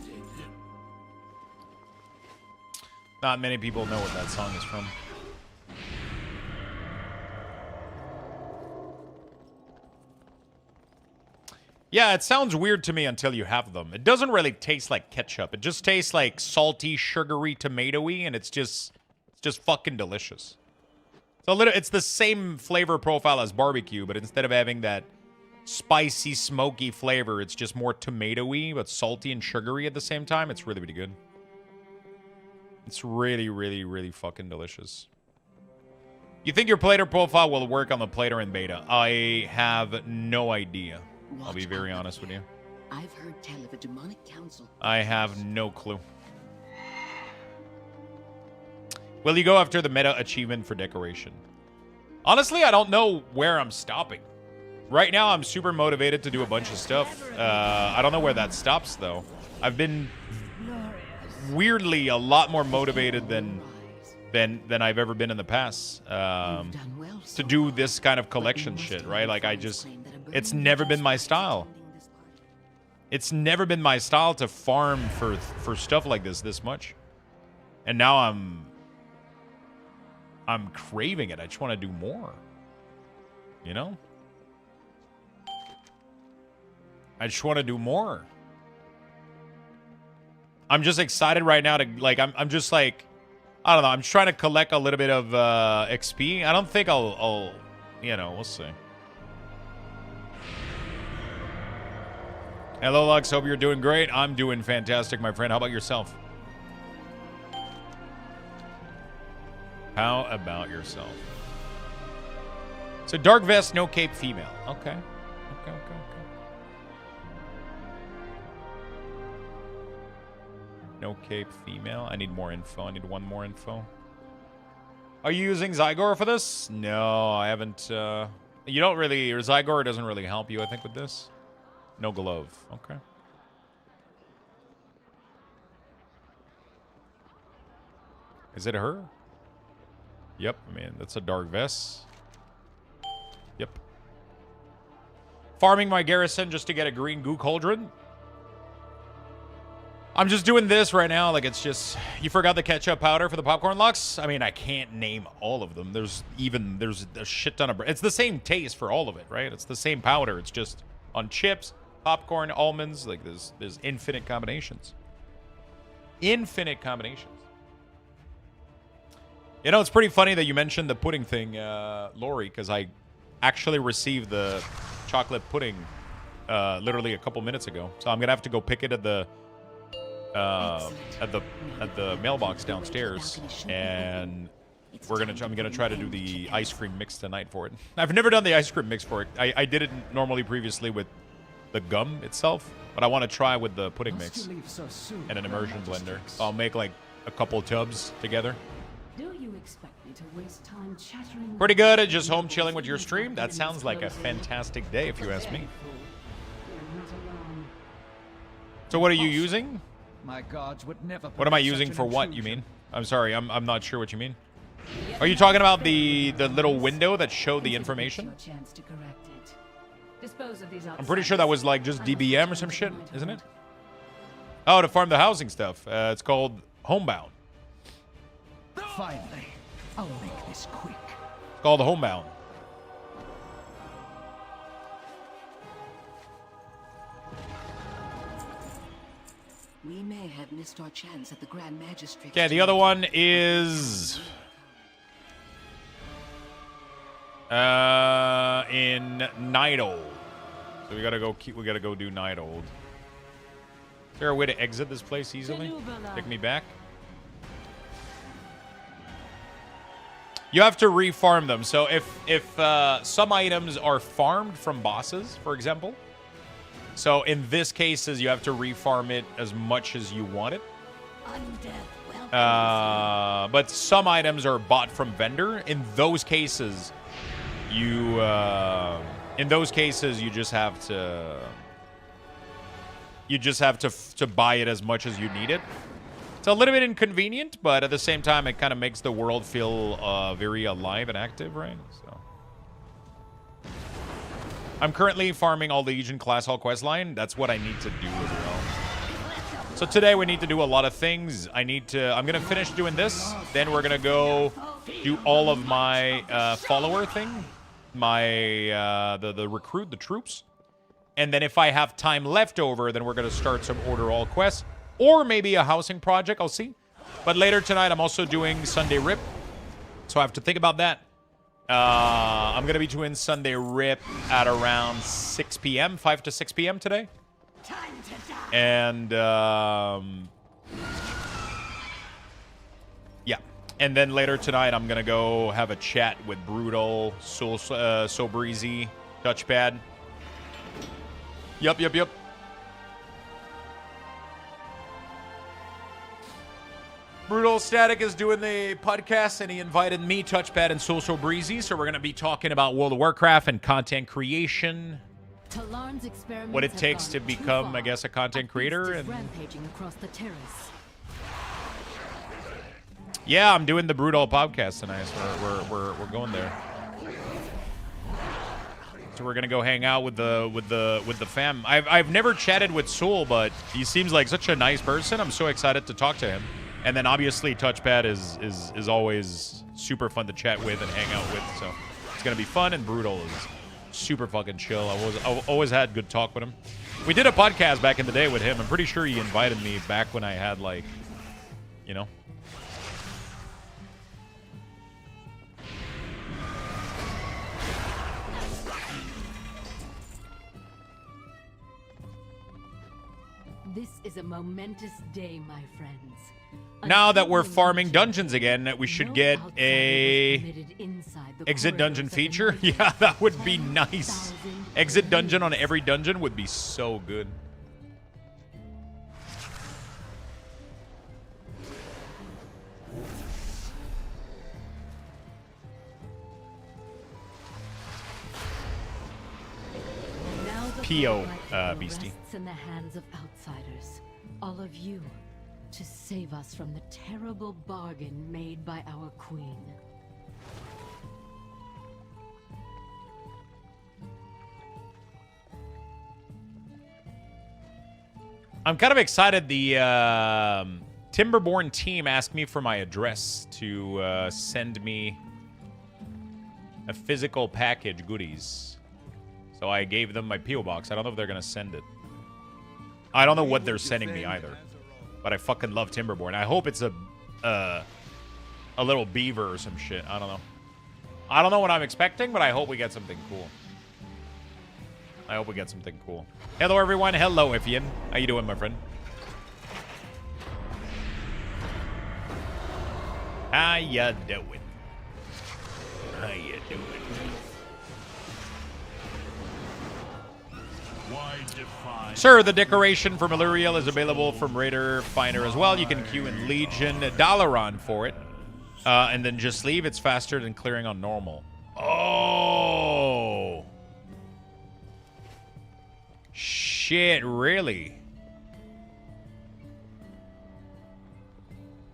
Not many people know what that song is from. Yeah, it sounds weird to me until you have them. It doesn't really taste like ketchup. It just tastes like salty, sugary, tomatoey, and it's just fucking delicious. It's the same flavor profile as barbecue, but instead of having that spicy, smoky flavor, it's just more tomatoey, but salty and sugary at the same time. It's really, really good. It's really, really, really fucking delicious. You think your plater profile will work on the plater in beta? I have no idea. I'll be very honest with you. I've heard tell of a demonic council. I have no clue. Will you go after the meta achievement for decoration? Honestly, I don't know where I'm stopping. Right now, I'm super motivated to do a bunch of stuff. I don't know where that stops, though. I've been weirdly a lot more motivated than I've ever been in the past to do this kind of collection shit, right? Like, it's never been my style. It's never been my style to farm for stuff like this much. And now I'm craving it. I just want to do more. You know? I just want to do more. I'm just excited right now to, like, I'm just like, I don't know. I'm trying to collect a little bit of XP. I don't think I'll you know, we'll see. Hello, Lux. Hope you're doing great. I'm doing fantastic, my friend. How about yourself? How about yourself? So, dark vest, no cape, female. Okay. Okay. No cape, female. I need more info. I need one more info. Are you using Zygor for this? No, I haven't. You don't really... Or Zygor doesn't really help you, I think, with this. No glove. Okay. Is it her? Yep. I mean, that's a dark vest. Yep. Farming my garrison just to get a green goo cauldron. I'm just doing this right now. Like, it's just... You forgot the ketchup powder for the popcorn, Lux? I mean, I can't name all of them. There's a shit ton of... It's the same taste for all of it, right? It's the same powder. It's just on chips, popcorn, almonds. Like, there's infinite combinations. Infinite combinations. You know, it's pretty funny that you mentioned the pudding thing, Lori, because I actually received the chocolate pudding literally a couple minutes ago. So I'm gonna have to go pick it at the mailbox downstairs, and I'm gonna try to do the ice cream mix tonight for it. I've never done the ice cream mix for it. I did it normally previously with the gum itself, but I want to try with the pudding mix and an immersion blender. So I'll make like a couple tubs together. Do you expect me to waste time chattering? Pretty good at just home chilling with your stream. That sounds like a fantastic day, if you ask me. So what are you using? My gods would never. What am I using for what, you mean? I'm sorry, I'm not sure what you mean. Are you talking about the little window that showed the information? I'm pretty sure that was like just DBM or some shit, isn't it? Oh, to farm the housing stuff. It's called Homebound. Finally, I'll make this quick. It's called Homebound. We may have missed our chance at the Grand Magistrate. Yeah, the other one is in Nightold. So we gotta go do Nightold. Is there a way to exit this place easily? Take me back. You have to refarm them. So if some items are farmed from bosses, for example. So in this cases, you have to refarm it as much as you want it. But some items are bought from vendor. In those cases, you just have to buy it as much as you need it. It's a little bit inconvenient, but at the same time, it kind of makes the world feel very alive and active, right? So I'm currently farming all the Legion Class Hall quest line. That's what I need to do as well. So today we need to do a lot of things. I'm gonna finish doing this. Then we're gonna go do all of my follower thing, the recruit the troops, and then if I have time left over, then we're gonna start some Order All quests. Or maybe a housing project, I'll see. But later tonight, I'm also doing Sunday Rip. So I have to think about that. I'm going to be doing Sunday Rip at around 6 p.m., 5 to 6 p.m. today. And, yeah. And then later tonight, I'm going to go have a chat with Brutal, So Breezy, Touchpad. Yup. Brutal Static is doing the podcast, and he invited me, Touchpad, and So Breezy. So we're going to be talking about World of Warcraft and content creation. What it takes to become, I guess, a content creator. And rampaging across the terrace. Yeah, I'm doing the Brutal podcast tonight. So we're going there. So we're gonna go hang out with the fam. I've never chatted with Soul, but he seems like such a nice person. I'm so excited to talk to him. And then obviously Touchpad is always super fun to chat with and hang out with. So it's gonna be fun. And Brutal is super fucking chill. I've always had good talk with him. We did a podcast back in the day with him. I'm pretty sure he invited me back when I had, like, you know. This is a momentous day, my friends. Now that we're farming dungeons again, we should get a exit dungeon feature. Yeah, that would be nice. Exit dungeon on every dungeon would be so good. P.O. Beastie. In the hands of outsiders, all of you, to save us from the terrible bargain made by our queen. I'm kind of excited. The Timberborn team asked me for my address to send me a physical package goodies. So I gave them my P.O. box. I don't know if they're going to send it. I don't know what they're sending me either. But I fucking love Timberborn. I hope it's a a little beaver or some shit. I don't know. I don't know what I'm expecting, but I hope we get something cool. I hope we get something cool. Hello, everyone. Hello, Ifian. How you doing, my friend? How ya doing? How you doing? Sir, the decoration from Illyriel is available from Raider Finder as well. You can queue in Legion Dalaran for it. And then just leave. It's faster than clearing on normal. Oh. Shit, really?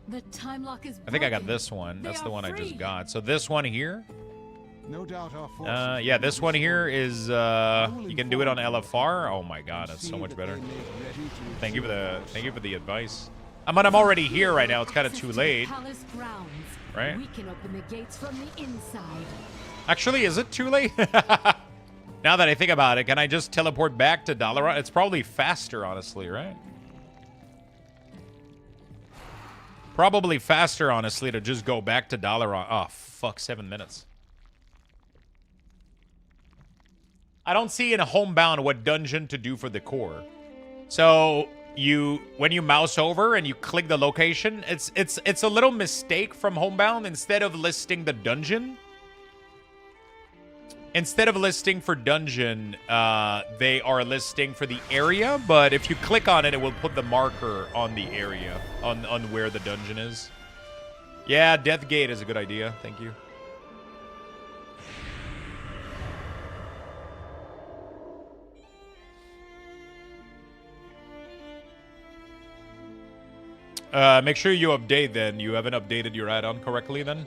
The time lock is broken. I think I got this one. That's the one I just got. So this one here. No doubt our forces Yeah, this one here is you can do it on LFR. Oh my god, that's so much better. Thank you for the advice. I'm already here right now. It's kind of too late. Right? We can open the gates from the inside. Actually, is it too late? Now that I think about it, can I just teleport back to Dalaran? It's probably faster, honestly, right? Probably faster, honestly, to just go back to Dalaran. Oh, fuck, 7 minutes. I don't see in Homebound what dungeon to do for the core. So when you mouse over and you click the location, it's a little mistake from Homebound. Instead of listing the dungeon, instead of listing for dungeon, they are listing for the area. But if you click on it, it will put the marker on the area, on where the dungeon is. Yeah, Death Gate is a good idea. Thank you. Make sure you update then. You haven't updated your add-on correctly then.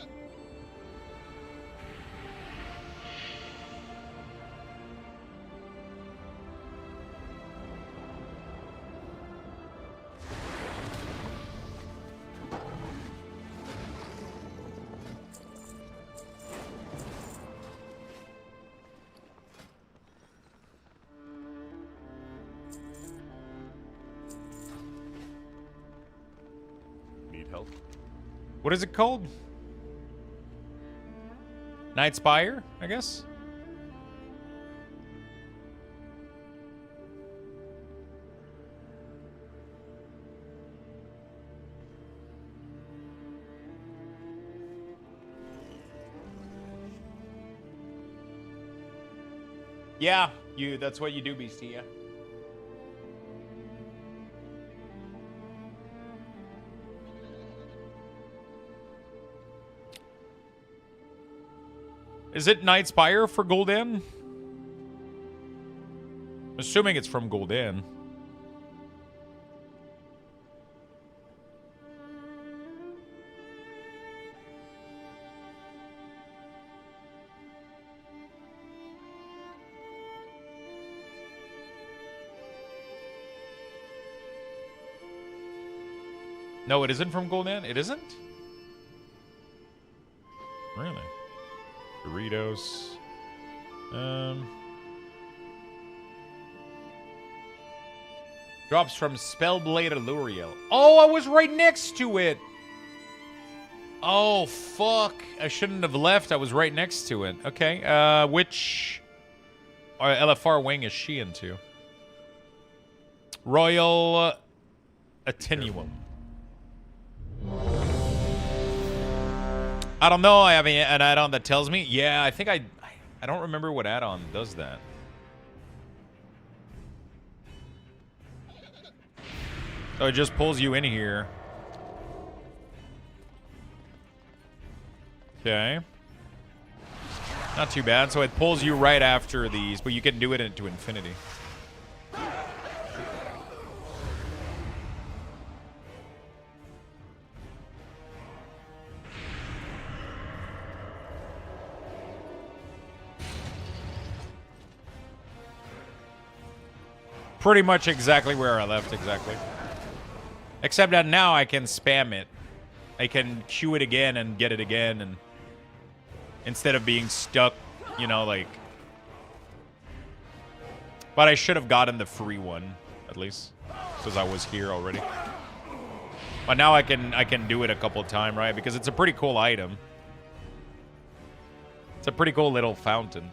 What is it called? Night Spire, I guess? Yeah, that's what you do, Beastie, yeah. Is it Night Spire for Gul'dan? Assuming it's from Gul'dan. No, it isn't from Gul'dan? It isn't? Really? Doritos. Drops from Spellblade Illyriel. Oh, I was right next to it. Oh, fuck. I shouldn't have left. I was right next to it. Okay. Which LFR wing is she into? Royal Attenuum. I don't know. I have an add-on that tells me. Yeah, I think I don't remember what add-on does that. So it just pulls you in here. Okay. Not too bad. So it pulls you right after these, but you can do it into infinity. Pretty much exactly where I left, exactly. Except that now I can spam it. I can queue it again and get it again, and instead of being stuck, you know, like... But I should have gotten the free one, at least, because I was here already. But now I can do it a couple of times, right? Because it's a pretty cool item. It's a pretty cool little fountain.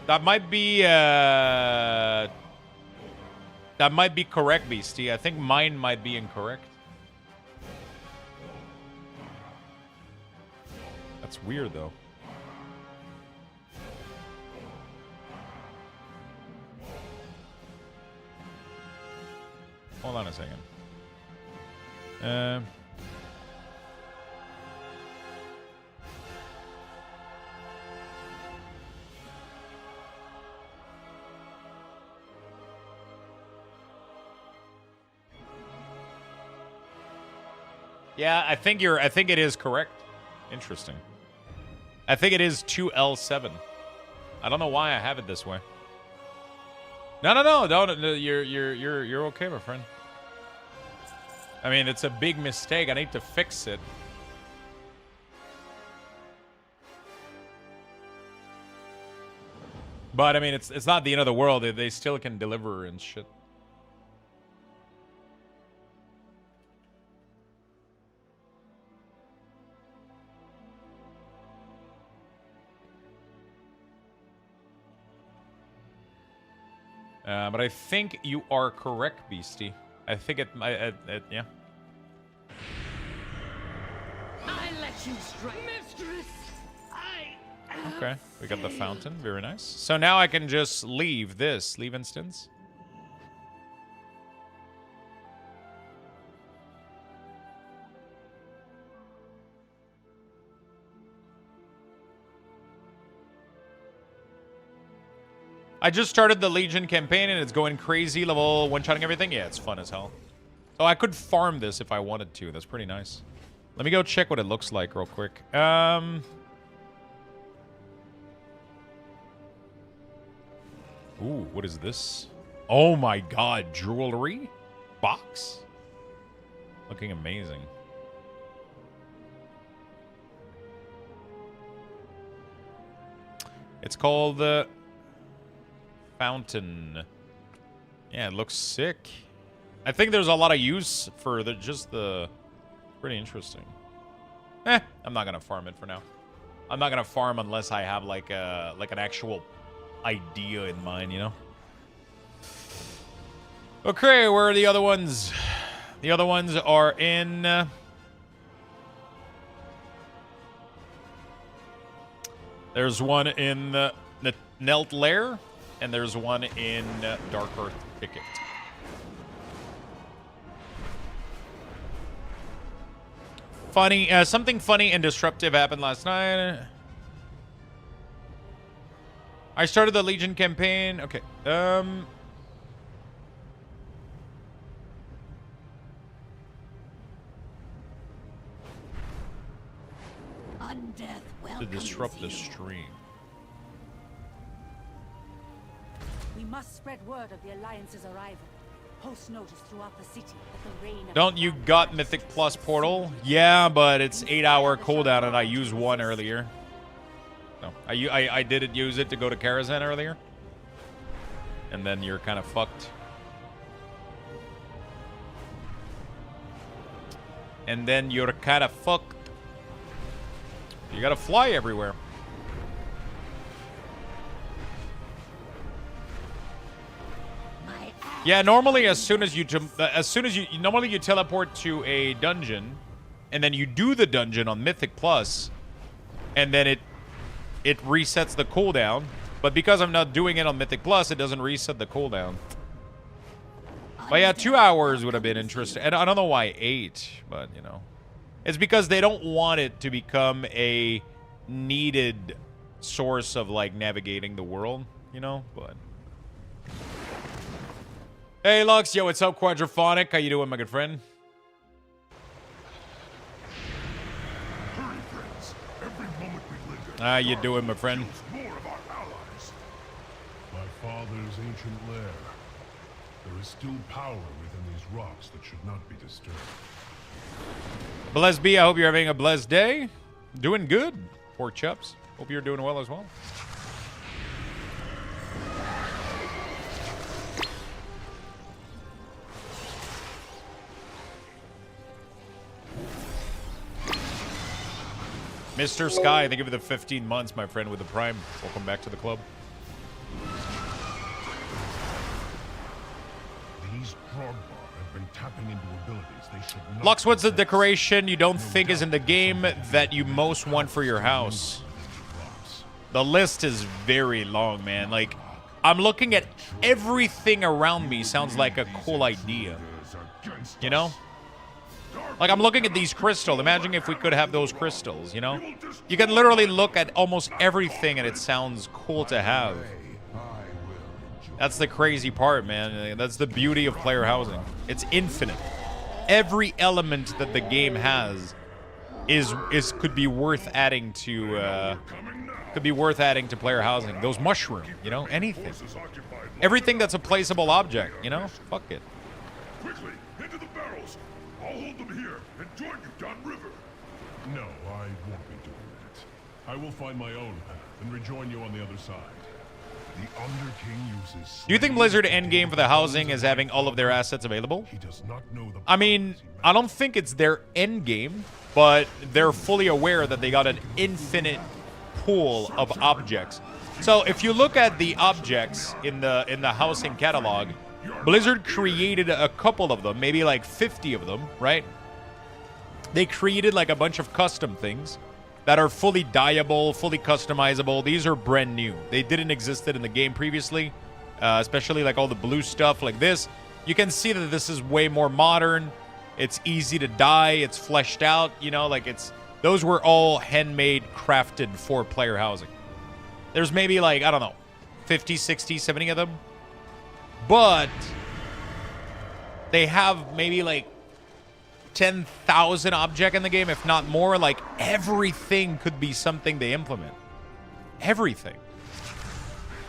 That might be correct, Beastie. I think mine might be incorrect. That's weird, though. Hold on a second. Yeah, I think it is correct. Interesting. I think it is 2L7. I don't know why I have it this way. No, don't. You're okay, my friend. I mean, it's a big mistake. I need to fix it. But I mean, it's not the end of the world. They still can deliver and shit. But I think you are correct, Beastie. I think yeah. I let you strike, mistress. Okay, we got the fountain. Very nice. So now I can just leave this. Leave instance. I just started the Legion campaign and it's going crazy, level one-shotting everything. Yeah, it's fun as hell. Oh, I could farm this if I wanted to. That's pretty nice. Let me go check what it looks like real quick. Ooh, what is this? Oh my god, jewelry? Box? Looking amazing. It's called the Fountain. Yeah, it looks sick. I think there's a lot of use for the pretty interesting. I'm not gonna farm it for now. I'm not gonna farm unless I have like an actual idea in mind, you know? Okay, where are the other ones? The other ones are in there's one in the Nelt Lair, and there's one in Dark Earth Thicket. Funny, something funny and disruptive happened last night. I started the Legion campaign. Okay. To disrupt the stream. We must spread word of the Alliance's arrival. Post notice throughout the city that the reign of Don't you got Mythic Plus portal? Yeah, but it's 8-hour cooldown and I used one earlier. No, I didn't use it to go to Karazhan earlier. And then you're kind of fucked. And then you're kind of fucked. You gotta fly everywhere. Yeah, normally as soon as you normally you teleport to a dungeon, and then you do the dungeon on Mythic Plus, and then it resets the cooldown. But because I'm not doing it on Mythic Plus, it doesn't reset the cooldown. But yeah, 2 hours would have been interesting. And I don't know why 8, but, you know. It's because they don't want it to become a needed source of, like, navigating the world, you know? But... Hey, Lux. Yo, what's up, Quadraphonic? How you doing, my good friend? Hurry, friends. Every moment we linger. How you doing, my friend? More of our allies. My father's ancient lair. There is still power within these rocks that should not be disturbed. Blessed be. I hope you're having a blessed day. Doing good, Pork Chops. Hope you're doing well as well. Mr. Sky, thank you for the 15 months, my friend, with the Prime. Welcome back to the club. These Drogbar have been tapping into abilities they should not. Lux, what's the decoration you don't think is in the game that you most want for your house? The list is very long, man. Like, I'm looking at everything around me sounds like a cool idea. You know? Like, I'm looking at these crystals. Imagine if we could have those crystals, you know? You can literally look at almost everything and it sounds cool to have. That's the crazy part, man. That's the beauty of player housing. It's infinite. Every element that the game has could be worth adding to player housing. Those mushrooms, you know, anything. Everything that's a placeable object, you know? Fuck it. Quickly, into the barrels. I'll hold them here and join you downriver. No, I won't be doing that. I will find my own path and rejoin you on the other side. The Underking uses. Do you think Blizzard endgame for the housing is having all of their assets available? I mean, I don't think it's their endgame, but they're fully aware that they got an infinite pool of objects. So if you look at the objects in the housing catalog, Blizzard created a couple of them, maybe like 50 of them, right? They created like a bunch of custom things that are fully dyeable, fully customizable. These are brand new. They didn't exist in the game previously, especially like all the blue stuff like this. You can see that this is way more modern. It's easy to dye. It's fleshed out, you know, like those were all handmade, crafted for player housing. There's maybe like, I don't know, 50, 60, 70 of them. But they have maybe like 10,000 objects in the game, if not more. Like, everything could be something they implement. Everything.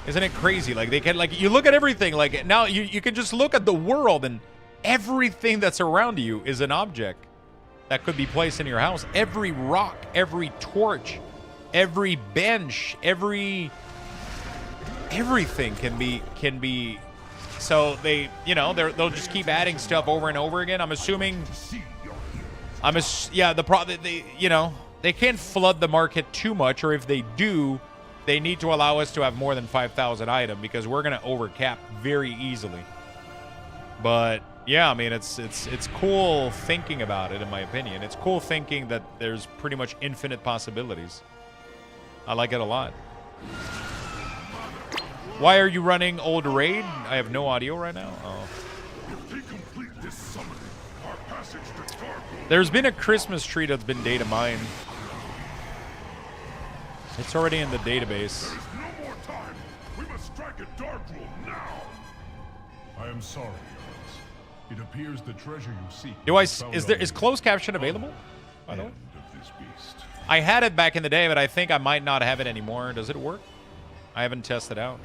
Isn't it crazy? Like, they can, like, you look at everything. Like, now you can just look at the world and everything that's around you is an object that could be placed in your house. Every rock, every torch, every bench, everything can be. So they, you know, they'll just keep adding stuff over and over again. I'm assuming. Yeah, you know, they can't flood the market too much, or if they do, they need to allow us to have more than 5,000 items because we're gonna overcap very easily. But yeah, I mean, it's cool thinking about it. In my opinion, it's cool thinking that there's pretty much infinite possibilities. I like it a lot. Why are you running old raid? I have no audio right now. Oh. There's been a Christmas tree that's been data mined. It's already in the database. No more time. We must strike a dark rule now. I am sorry, Jarls. It appears the treasure you seek. Is closed caption available? By the way, I had it back in the day, but I think I might not have it anymore. Does it work? I haven't tested out.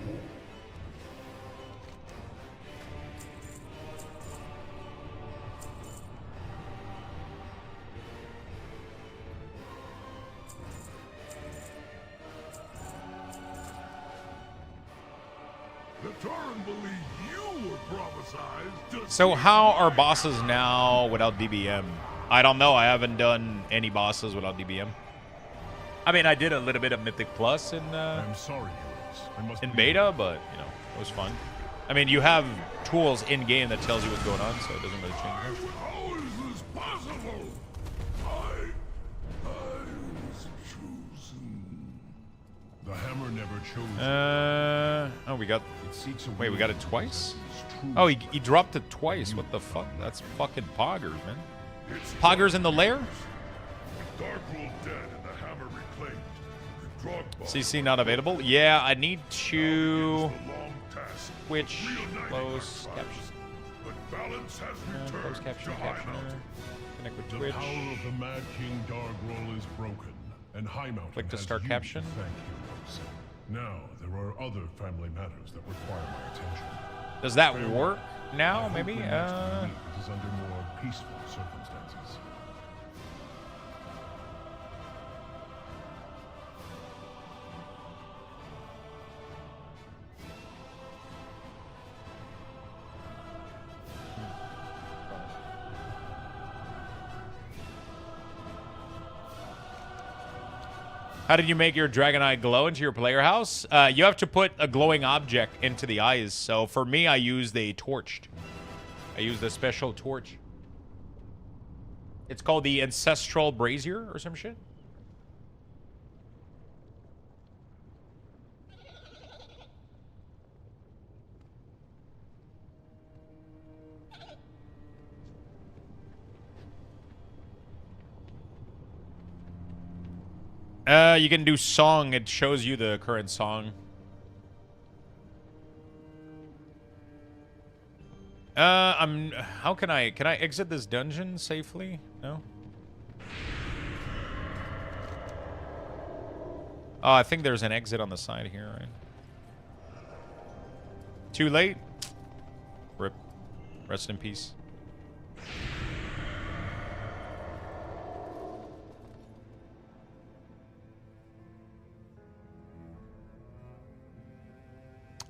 The Tauren believe you were prophesized. So how are bosses now without DBM? I don't know. I haven't done any bosses without DBM. I mean, I did a little bit of Mythic Plus in I'm sorry, in beta, but you know, it was fun. I mean, you have tools in game that tells you what's going on, so it doesn't really change much. How is this possible? I was chosen. The hammer never chose. Oh, we got. Wait, we got it twice. Oh, he dropped it twice. What the fuck? That's fucking poggers, man. Poggers in the lair. Darkroll dead and the hammer reclaimed. CC not available. Yeah, I need to switch close caption. Close caption, connect with Twitch. The power of the Mad King Darkroll is broken, and High Mountain Click to has start you caption. to thank heroes. Now there are other family matters that require my attention. Does that work now? I hope Maybe. the next week is under more peaceful circumstances. How did you make your dragon eye glow into your player house? You have to put a glowing object into the eyes. So for me, I used a torch. I used a special torch. It's called the Ancestral Brazier or some shit. You can do song. It shows you the current song. How can I exit this dungeon safely? No? Oh, I think there's an exit on the side here, right? Too late? Rip. Rest in peace.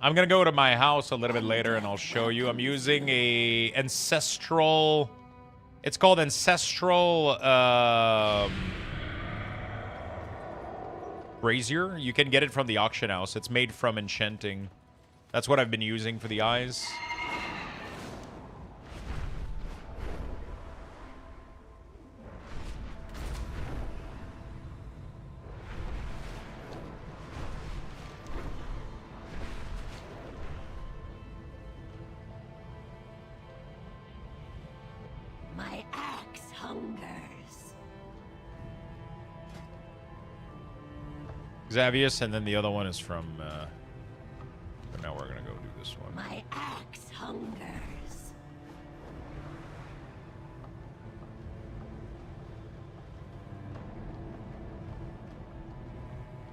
I'm gonna go to my house a little bit later and I'll show you. I'm using a ancestral. It's called ancestral brazier. You can get it from the auction house. It's made from enchanting. That's what I've been using for the eyes. My axe hungers. Xavius, and then the other one is from. But now we're gonna go do this one. My axe hungers.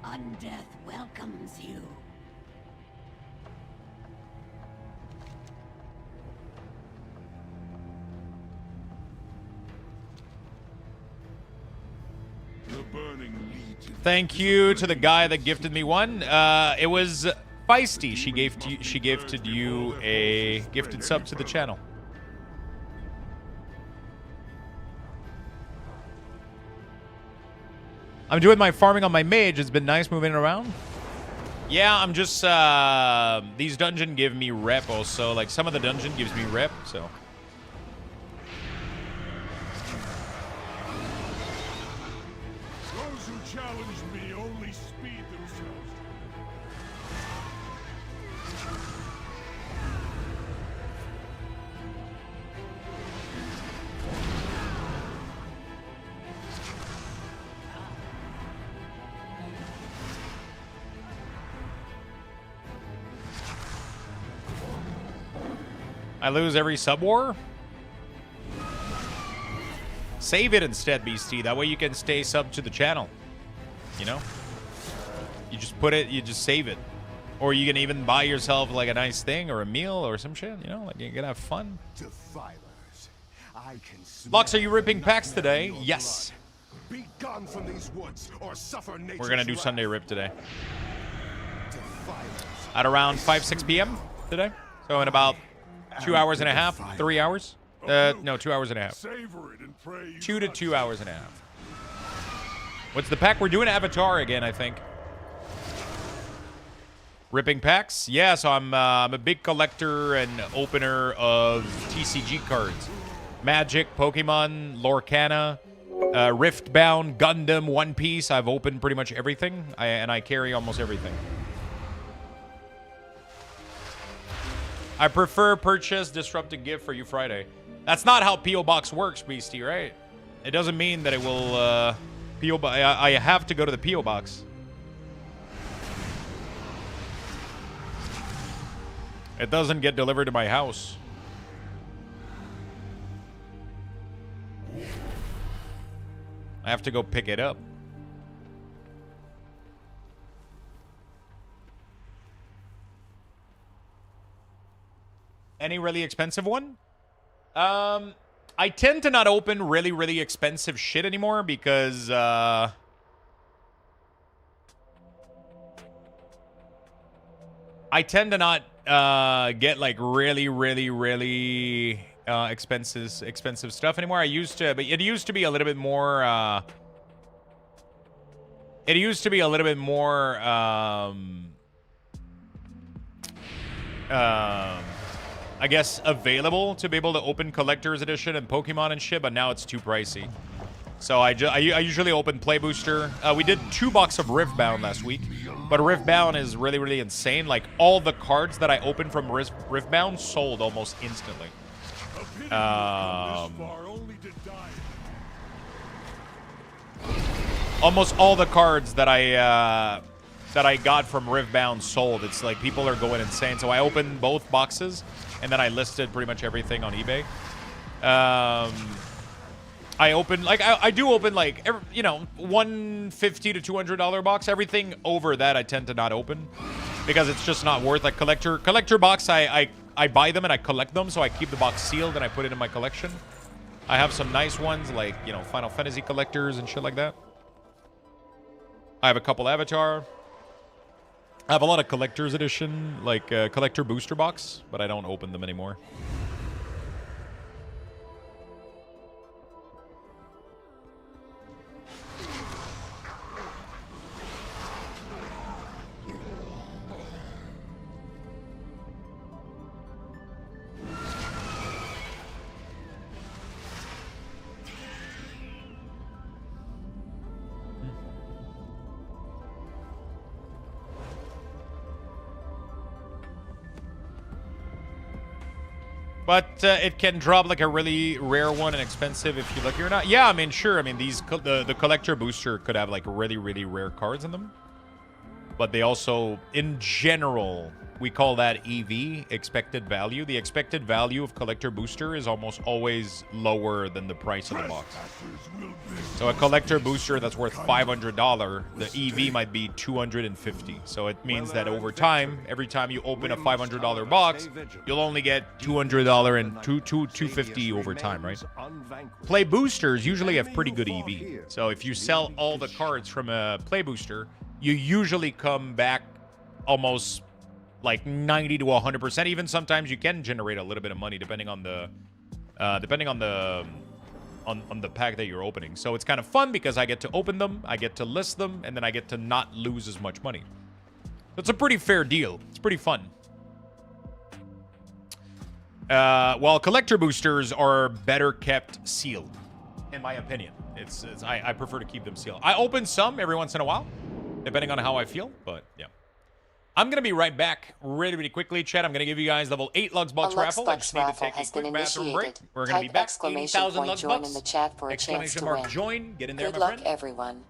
Undeath welcomes you. Thank you to the guy that gifted me one. It was Feisty. She gifted you a gifted sub to the channel. I'm doing my farming on my mage. It's been nice moving around. Yeah, I'm just these dungeon give me rep also. Like some of the dungeon gives me rep, so. Those who challenge me only speed themselves. I lose every sub war? Save it instead, Beastie. That way you can stay sub to the channel. You know? You just put it, you just save it. Or you can even buy yourself like a nice thing or a meal or some shit, you know? Like you can have fun. Defilers, I can Lux, are you ripping packs today? Yes. Be gone from these woods or suffer nature's We're gonna do wrath. Sunday Rip today. Defilers, At around 5-6 p.m. today. So in about 2 hours and a half, 3 hours. No, 2 hours and a half. savor it and pray you 2 to 2 hours and a half. What's the pack? We're doing Avatar again, I think. Ripping packs? Yeah, so I'm a big collector and opener of TCG cards. Magic, Pokemon, Lorcana, Riftbound, Gundam, One Piece. I've opened pretty much everything, and I carry almost everything. I prefer purchase, disrupt, and gift for you Friday. That's not how P.O. Box works, Beastie, right? It doesn't mean that it will, P.O. I have to go to the P.O. Box. It doesn't get delivered to my house. I have to go pick it up. Any really expensive one? I tend to not open really, really expensive shit anymore because, I tend to not, get, like, really, really, really, expensive stuff anymore. I used to, but it used to be a little bit more, I guess, available to be able to open Collector's Edition and Pokemon and shit, but now it's too pricey. So I usually open Play Booster. We did 2 boxes of Riftbound last week, but Riftbound is really, really insane. Like, all the cards that I opened from Riftbound sold almost instantly. Almost all the cards that I got from Riftbound sold. It's like people are going insane. So I opened both boxes, and then I listed pretty much everything on eBay. I open, like, I do open, like, you know, $150 to $200 box. Everything over that I tend to not open because it's just not worth. Like, collector box, I buy them and I collect them, so I keep the box sealed and I put it in my collection. I have some nice ones, like, you know, Final Fantasy collectors and shit like that. I have a couple Avatar. I have a lot of Collector's Edition, like, Collector Booster Box, but I don't open them anymore. But it can drop like a really rare one and expensive if you lucky or not. Yeah, I mean, sure. I mean, the collector booster could have like really, really rare cards in them. But they also, in general, we call that EV, expected value. The expected value of collector booster is almost always lower than the price of the box. So a collector booster that's worth $500, the EV might be $250. So it means that over time, every time you open a $500 box, you'll only get $200 and $250 over time, right? Play boosters usually have pretty good EV. So if you sell all the cards from a play booster, you usually come back almost like 90 to 100%. Even sometimes you can generate a little bit of money depending on the on the pack that you're opening. So it's kind of fun because I get to open them, I get to list them, and then I get to not lose as much money. It's a pretty fair deal. It's pretty fun. While collector boosters are better kept sealed, in my opinion. I prefer to keep them sealed. I open some every once in a while, depending on how I feel, but yeah. I'm going to be right back really, really quickly. Chat, I'm going to give you guys level 8 Luxbox raffle. I just need to take a quick bathroom break. We're going to be back. 80,000 Luxbox. Join in the chat for a chance to win. Join. Get in there, Good my luck, friend. everyone.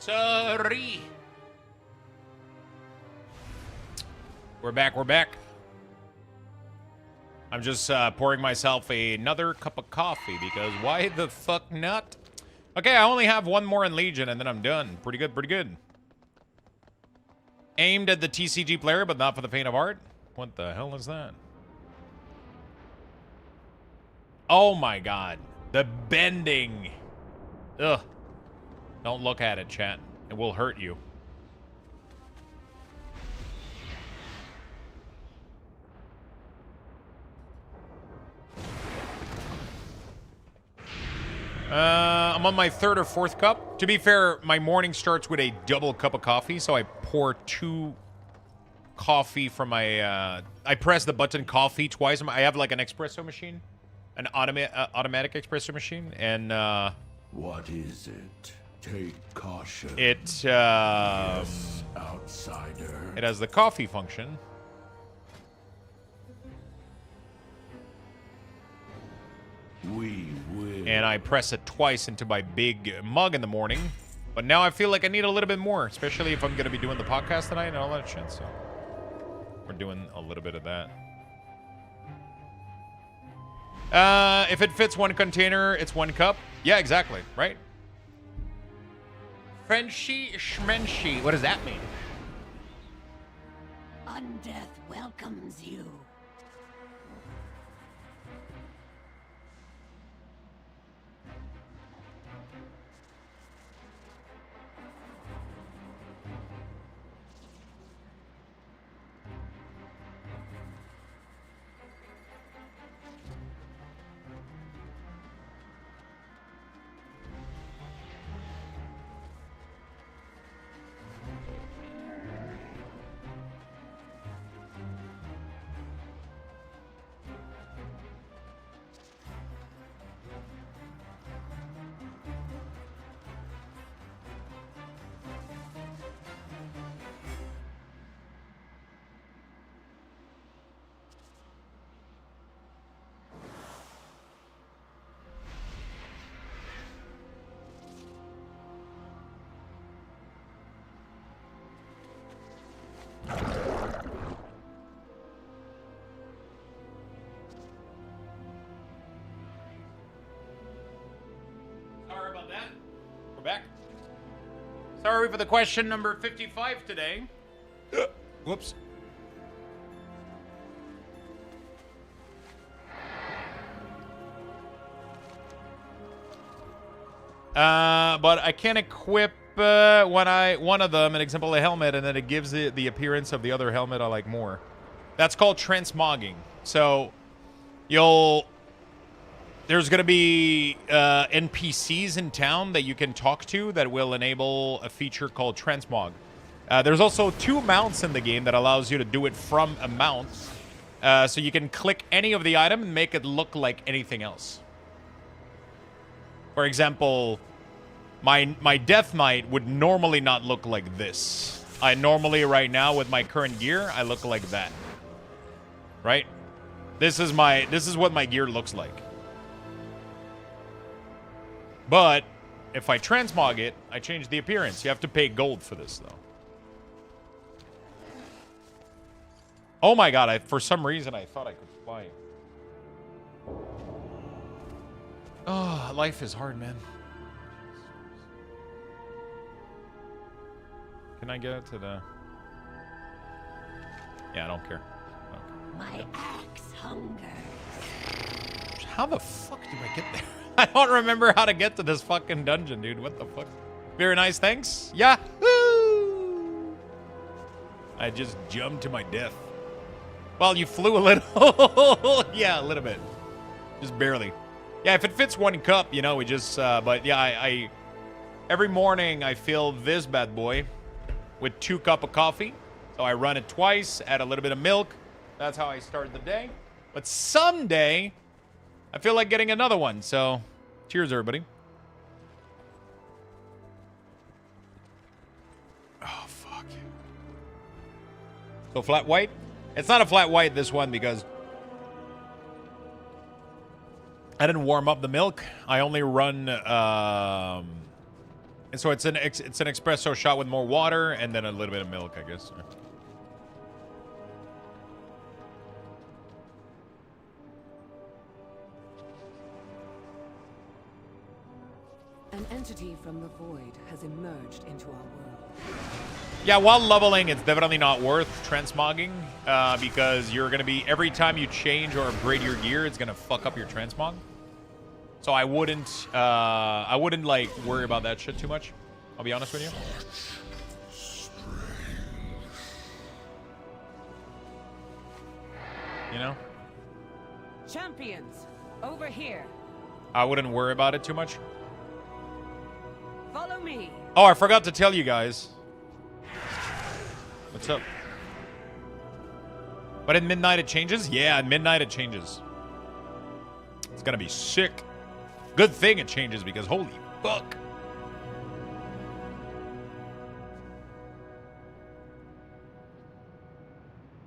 Sorry. We're back. We're back. I'm just pouring myself another cup of coffee because why the fuck not? Okay, I only have one more in Legion and then I'm done. Pretty good, pretty good. Aimed at the TCG player, but not for the faint of heart. What the hell is that? Oh my god. The bending. Ugh. Don't look at it, chat. It will hurt you. I'm on my 3rd or 4th cup. To be fair, my morning starts with a double cup of coffee, so I pour 2 coffee from my... I press the button coffee twice. I have like an espresso machine. An automatic espresso machine, and... What is it? Take caution. It, Yes, outsider. It has the coffee function. We will. And I press it twice into my big mug in the morning. But now I feel like I need a little bit more, especially if I'm going to be doing the podcast tonight and all that shit, so... We're doing a little bit of that. If it fits one container, it's 1 cup. Yeah, exactly, right? Frenchy schmenchy. What does that mean? Undeath welcomes you. Sorry about that. We're back. Sorry for the question number 55 today. Whoops. But I can equip one of them, an example, a helmet, and then it gives it the appearance of the other helmet I like more. That's called transmogging. So there's going to be NPCs in town that you can talk to that will enable a feature called transmog. There's also 2 mounts in the game that allows you to do it from a mount. So you can click any of the item and make it look like anything else. For example, my Death Knight would normally not look like this. I normally, right now, with my current gear, I look like that. Right? This is what my gear looks like. But if I transmog it, I change the appearance. You have to pay gold for this, though. Oh my god, for some reason I thought I could fly. Oh, life is hard, man. Can I get it to the... Yeah, I don't care. My axe hungers. How the fuck did I get there? I don't remember how to get to this fucking dungeon, dude. What the fuck? Very nice, thanks. Yahoo! I just jumped to my death. Well, you flew a little. Yeah, a little bit. Just barely. Yeah, if it fits 1 cup, you know, we just... but yeah, I every morning I fill this bad boy with 2 cups of coffee. So I run it twice, add a little bit of milk. That's how I start the day. But someday, I feel like getting another one. So, cheers, everybody. Oh, fuck. So, flat white? It's not a flat white, this one, because I didn't warm up the milk. I only run And so it's an espresso shot with more water and then a little bit of milk, I guess. An entity from the void has emerged into our world. Yeah, while leveling, it's definitely not worth transmogging because you're going to be, every time you change or upgrade your gear, it's going to fuck up your transmog. So I wouldn't like worry about that shit too much. I'll be honest with you. You know? Champions, over here. I wouldn't worry about it too much. Follow me. Oh, I forgot to tell you guys. What's up? But at midnight it changes? Yeah, at midnight it changes. It's gonna be sick. Good thing it changes because holy fuck.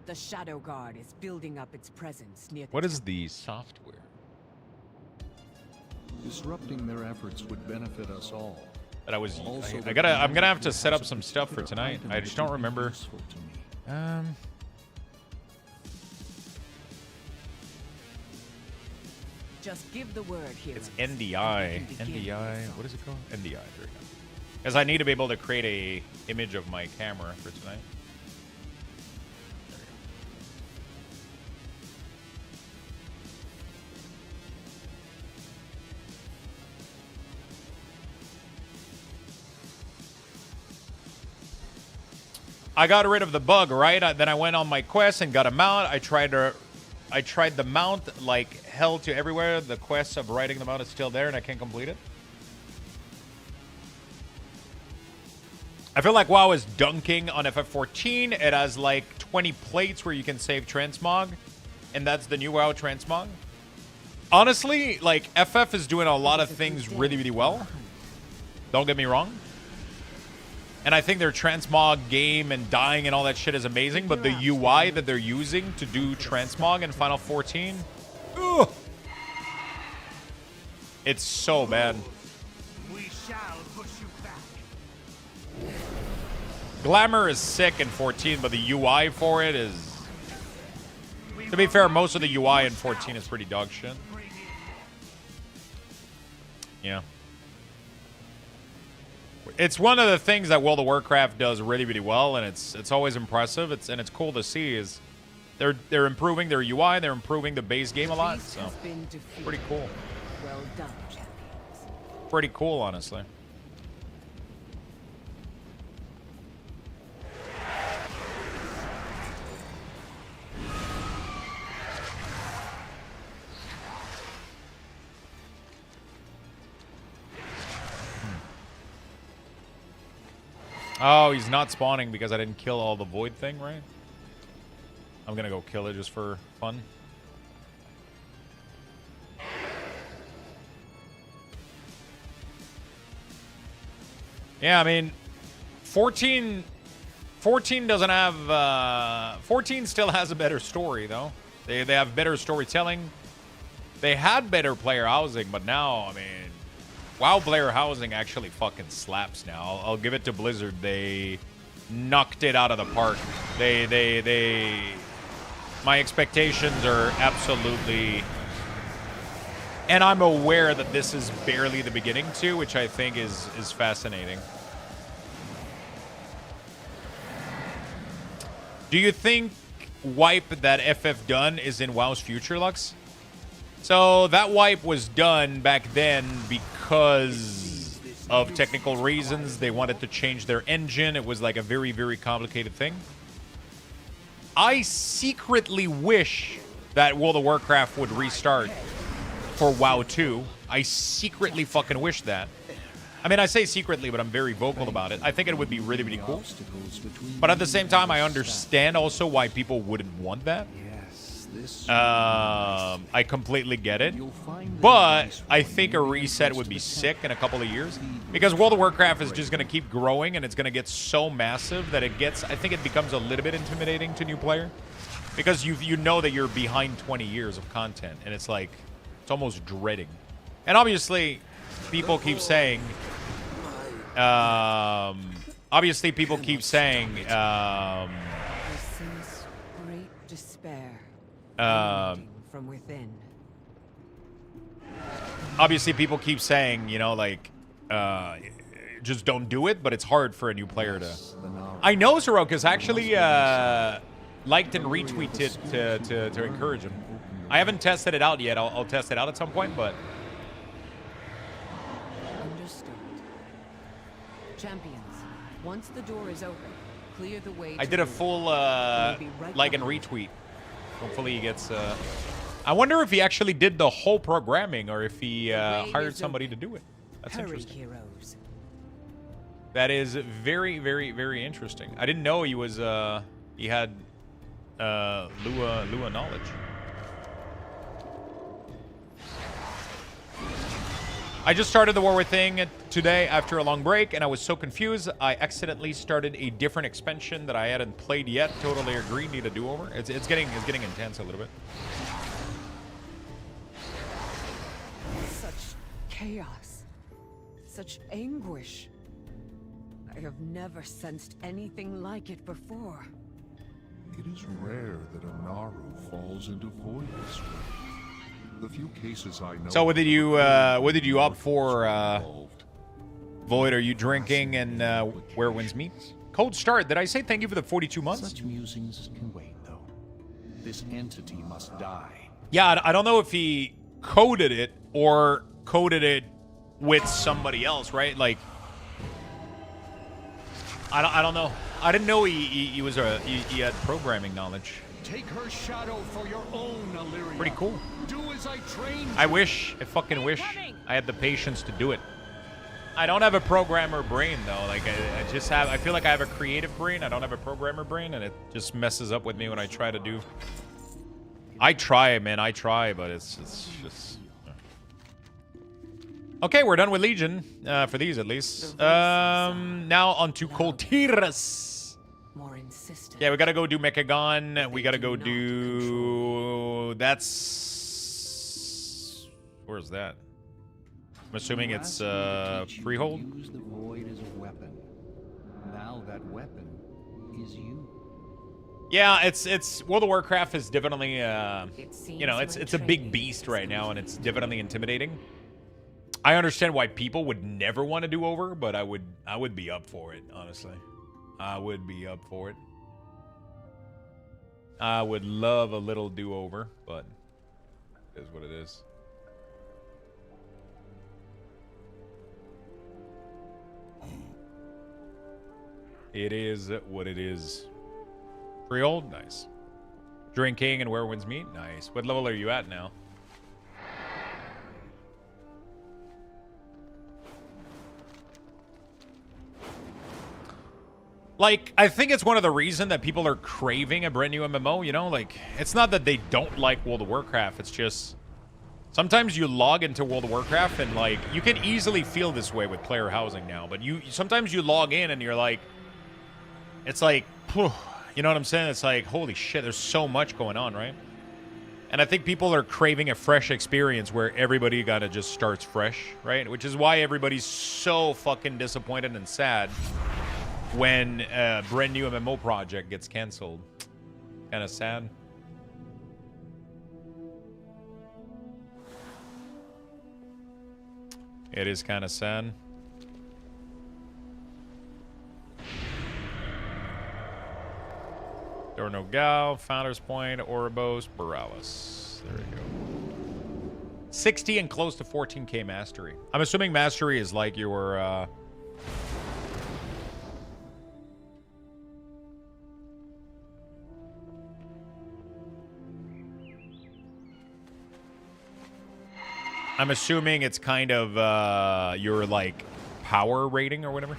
The Shadow Guard is building up its presence near the What is the software? Disrupting their efforts would benefit us all. That I'm gonna have to set up some stuff for tonight. I just don't remember. Just give the word here. It's NDI. NDI. What is it called? NDI. There we go. Because I need to be able to create a image of my camera for tonight. There we go. I got rid of the bug, right? Then I went on my quest and got a mount. I tried the mount like hell to everywhere. The quest of writing the mount is still there and I can't complete it. I feel like WoW is dunking on FF14. It has like 20 plates where you can save transmog. And that's the new WoW transmog. Honestly, like FF is doing a lot of things really, really well. Don't get me wrong. And I think their transmog game and dying and all that shit is amazing, but the UI that they're using to do transmog in Final 14, ugh, it's so bad. We shall push you back. Glamour is sick in 14, but the UI for it is... To be fair, most of the UI in 14 is pretty dog shit. Yeah. It's one of the things that World of Warcraft does really, really well, and it's always impressive. It's cool to see is they're improving their UI, they're improving the base game a lot. So pretty cool. Well done, champions. Pretty cool, honestly. Oh, he's not spawning because I didn't kill all the void thing, right? I'm gonna go kill it just for fun. Yeah, I mean, 14 doesn't have... 14 still has a better story, though. They have better storytelling. They had better player housing, but now, I mean... WoW player housing actually fucking slaps now. I'll give it to Blizzard. They knocked it out of the park. My expectations are absolutely... And I'm aware that this is barely the beginning too, which I think is fascinating. Do you think wipe that FF done is in WoW's future, Lux? So that wipe was done back then because of technical reasons. They wanted to change their engine. It was like a very, very complicated thing. I secretly wish that World of Warcraft would restart for WoW 2. I secretly fucking wish that. I mean, I say secretly, but I'm very vocal about it. I think it would be really, really cool. But at the same time, I understand also why people wouldn't want that. I completely get it. But I think a reset would be sick in a couple of years. Because World of Warcraft is just going to keep growing, and it's going to get so massive that it gets... I think it becomes a little bit intimidating to new player. Because you know that you're behind 20 years of content, and it's like... It's almost dreading. And obviously, people keep saying... Obviously, people keep saying, I sense great despair emanating from within. obviously, people keep saying, you know, like, just don't do it, but it's hard for a new player to. I know Soroka's actually liked and retweeted it to encourage him. I haven't tested it out yet. I'll test it out at some point, but. Understood. Champions, once the door is open, clear the way. I did a full like and retweet. Hopefully he gets. I wonder if he actually did the whole programming or if he hired somebody to do it. That's interesting. Heroes. That is very, very, very interesting. I didn't know he was he had Lua knowledge. I just started the War thing today after a long break, and I was so confused. I accidentally started a different expansion that I hadn't played yet. Totally agree. Need a do-over. It's getting intense a little bit. Such chaos, such anguish. I have never sensed anything like it before. It is rare that a Naru falls into void this way. The few cases I know. So what did you opt for, Void? Are you drinking and where winds meet? Cold start. Did I say thank you for the 42 months? Such musings can wait, though. This entity must die. Yeah, I don't know if he coded it or coded it with somebody else, right? Like, I don't know. I didn't know he was he had programming knowledge. Take her shadow for your own, Illyria. Pretty cool. Do as I trained. I fucking wish I had the patience to do it. I don't have a programmer brain though. Like I feel like I have a creative brain. I don't have a programmer brain, and it just messes up with me when I try to do. I try, man. I try, but it's just. Okay, we're done with Legion for these at least. Now on to Coltiras. More insistent. Yeah, we gotta go do Mechagon. We gotta go do. That's. Where's that? I'm assuming it's Freehold. Use the void as a weapon. Now that weapon is you. Yeah, it's World of Warcraft is definitely you know, it's a big beast right now, and it's definitely intimidating. I understand why people would never want to do over, but I would be up for it, honestly. I would be up for it. I would love a little do-over, but it is what it is. It is what it is. Freehold? Nice. Drinking and where winds meet? Nice. What level are you at now? Like, I think it's one of the reasons that people are craving a brand new MMO, you know? Like, it's not that they don't like World of Warcraft. It's just... Sometimes you log into World of Warcraft and, like, you can easily feel this way with player housing now. But sometimes you log in and you're like... It's like... Whew, you know what I'm saying? It's like, holy shit, there's so much going on, right? And I think people are craving a fresh experience where everybody kind of just starts fresh, right? Which is why everybody's so fucking disappointed and sad when a brand new MMO project gets canceled. Kind of sad. It is kind of sad. Dorno Gal, Founders Point, Ouroboros, Borealis. There we go. 60 and close to 14k mastery. I'm assuming mastery is like your I'm assuming it's kind of your like power rating or whatever.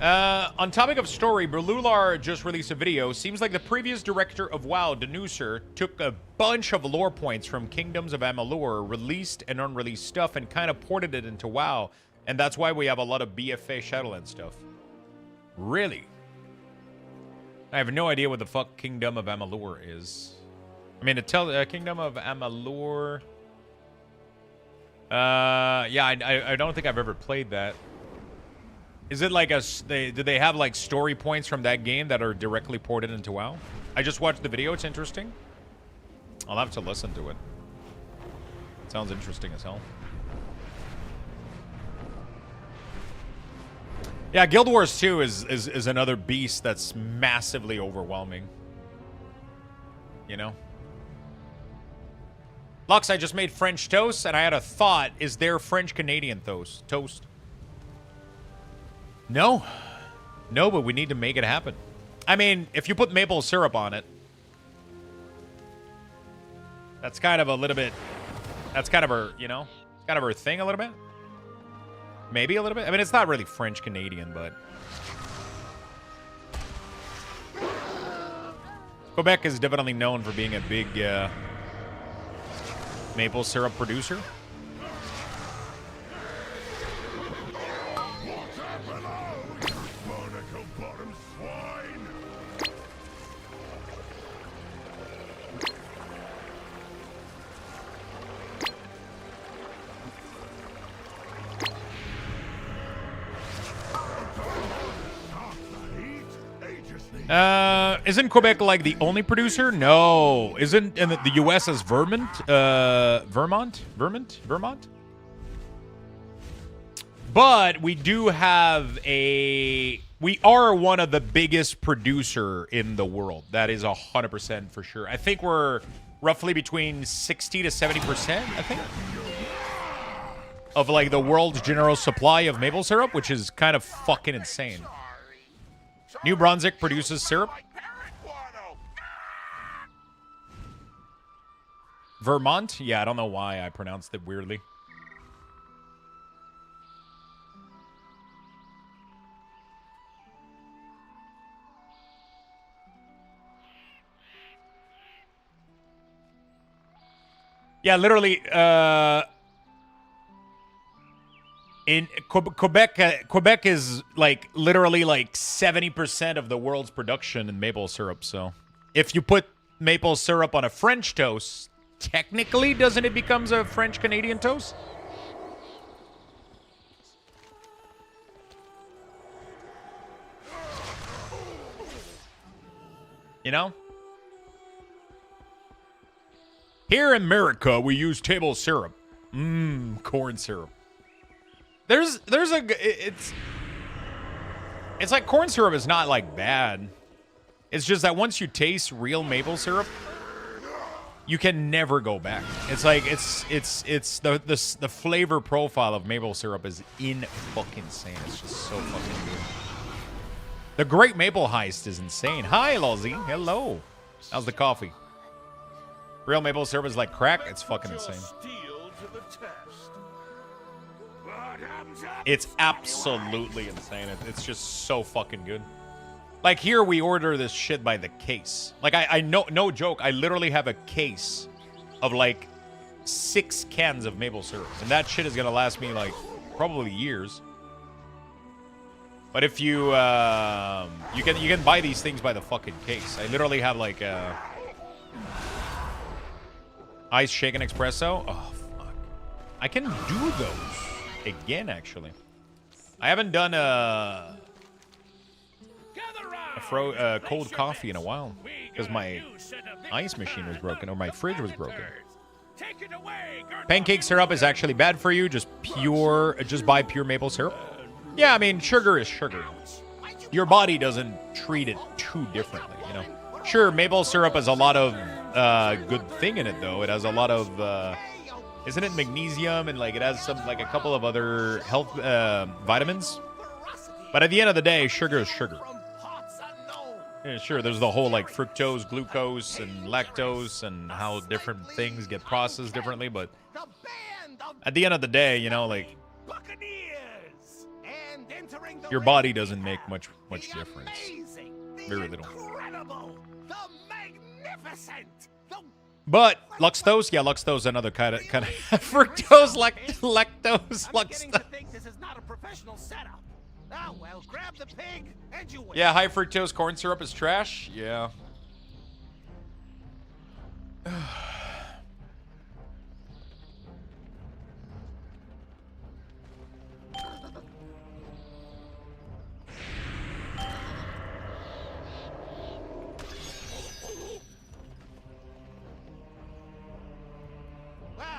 On topic of story, Berlular just released a video. Seems like the previous director of WoW, Denuser, took a bunch of lore points from Kingdoms of Amalur, released and unreleased stuff, and kind of ported it into WoW. And that's why we have a lot of BFA Shadowlands stuff. Really? I have no idea what the fuck Kingdom of Amalur is. I mean, Kingdom of Amalur. Yeah, I don't think I've ever played that. Is it like do they have like story points from that game that are directly ported into WoW? I just watched the video. It's interesting. I'll have to listen to it. Sounds interesting as hell. Yeah, Guild Wars 2 is another beast that's massively overwhelming. You know? Lux, I just made French toast, and I had a thought. Is there French-Canadian toast? No. No, but we need to make it happen. I mean, if you put maple syrup on it, that's kind of a little bit... That's kind of her, you know? It's kind of her thing a little bit. Maybe a little bit. I mean, it's not really French-Canadian, but... Quebec is definitely known for being a big maple syrup producer. Isn't Quebec like the only producer? No. Isn't in the U.S. as Vermont? Vermont? But we do have we are one of the biggest producer in the world. That is 100% for sure. I think we're roughly between 60 to 70%, I think, of like the world's general supply of maple syrup, which is kind of fucking insane. New Brunswick produces syrup. Vermont? Yeah, I don't know why I pronounced it weirdly. Yeah, literally, in Quebec is like literally like 70% of the world's production in maple syrup. So if you put maple syrup on a French toast, technically, doesn't it becomes a French-Canadian toast? You know? Here in America, we use table syrup. Corn syrup. It's like corn syrup is not like bad. It's just that once you taste real maple syrup, you can never go back. It's like it's the flavor profile of maple syrup is fucking insane. It's just so fucking good. The Great Maple Heist is insane. Hi, Lozzie. Hello. How's the coffee? Real maple syrup is like crack. It's fucking insane. It's absolutely insane. It's just so fucking good. Like here, we order this shit by the case. Like I know, no joke. I literally have a case of like 6 cans of maple syrup, and that shit is gonna last me like probably years. But if you you can buy these things by the fucking case. I literally have like ice shaken espresso. Oh fuck! I can do those again. Actually, I haven't done a cold coffee in a while because my ice machine was broken or my fridge was broken. Pancake syrup is actually bad for you. Just buy pure maple syrup. Yeah, I mean, sugar is sugar. Your body doesn't treat it too differently, you know. Sure, maple syrup has a lot of good thing in it, though. It has a lot of, isn't it magnesium and like it has some like a couple of other health vitamins. But at the end of the day, sugar is sugar. Yeah, sure, there's the whole like fructose, glucose, and lactose, and how different things get processed differently. But at the end of the day, you know, like your body doesn't make much difference. Very little. But Luxthos, yeah, Luxthos, another kind of fructose, lactose, Luxthos. Oh, well, grab the pig and you win. Yeah, high fructose corn syrup is trash. Yeah.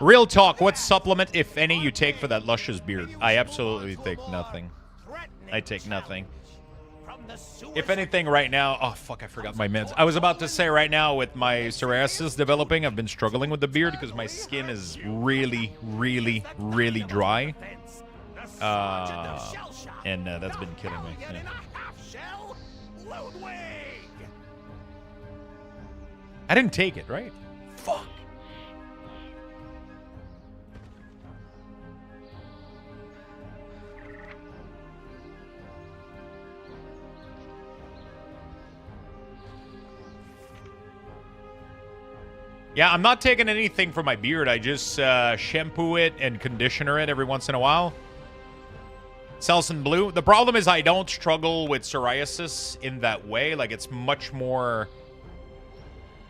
Real talk, what supplement, if any, you take for that luscious beard? I absolutely take nothing. I take nothing. If anything, right now... Oh, fuck, I forgot my meds. I was about to say right now, with my psoriasis developing, I've been struggling with the beard because my skin is really, really, really dry. And that's been killing me. Yeah. I didn't take it, right? Fuck. Yeah, I'm not taking anything for my beard. I just shampoo it and conditioner it every once in a while. Selsun Blue. The problem is I don't struggle with psoriasis in that way. Like, it's much more...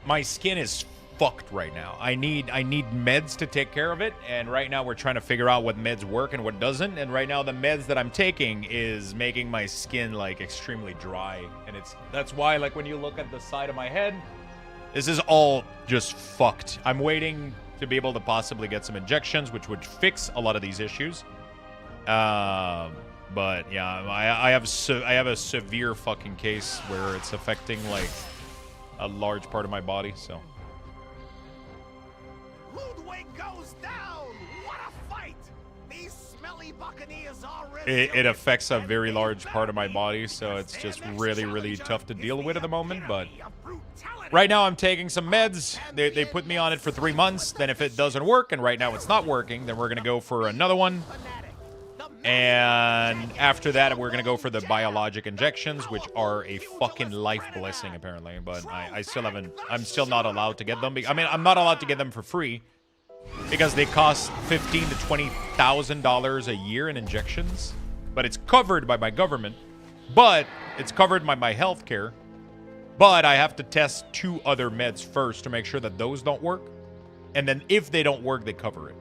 My skin is fucked right now. I need meds to take care of it, and right now we're trying to figure out what meds work and what doesn't. And right now the meds that I'm taking is making my skin, like, extremely dry. And that's why, like, when you look at the side of my head... This is all just fucked. I'm waiting to be able to possibly get some injections, which would fix a lot of these issues. But yeah, I have a severe fucking case where it's affecting like a large part of my body. So Ludwig goes down. What a fight! These smelly buccaneers are it affects a very large part of my body. So it's just really, really tough to deal with at the moment. But right now, I'm taking some meds. They put me on it for 3 months. Then if it doesn't work, and right now it's not working, then we're going to go for another one. And after that, we're going to go for the biologic injections, which are a fucking life blessing, apparently. But I still haven't... I'm still not allowed to get them. I mean, I'm not allowed to get them for free because they cost $15,000 to $20,000 a year in injections. But it's covered by my government. But it's covered by my health care. But I have to test 2 other meds first to make sure that those don't work. And then if they don't work, they cover it.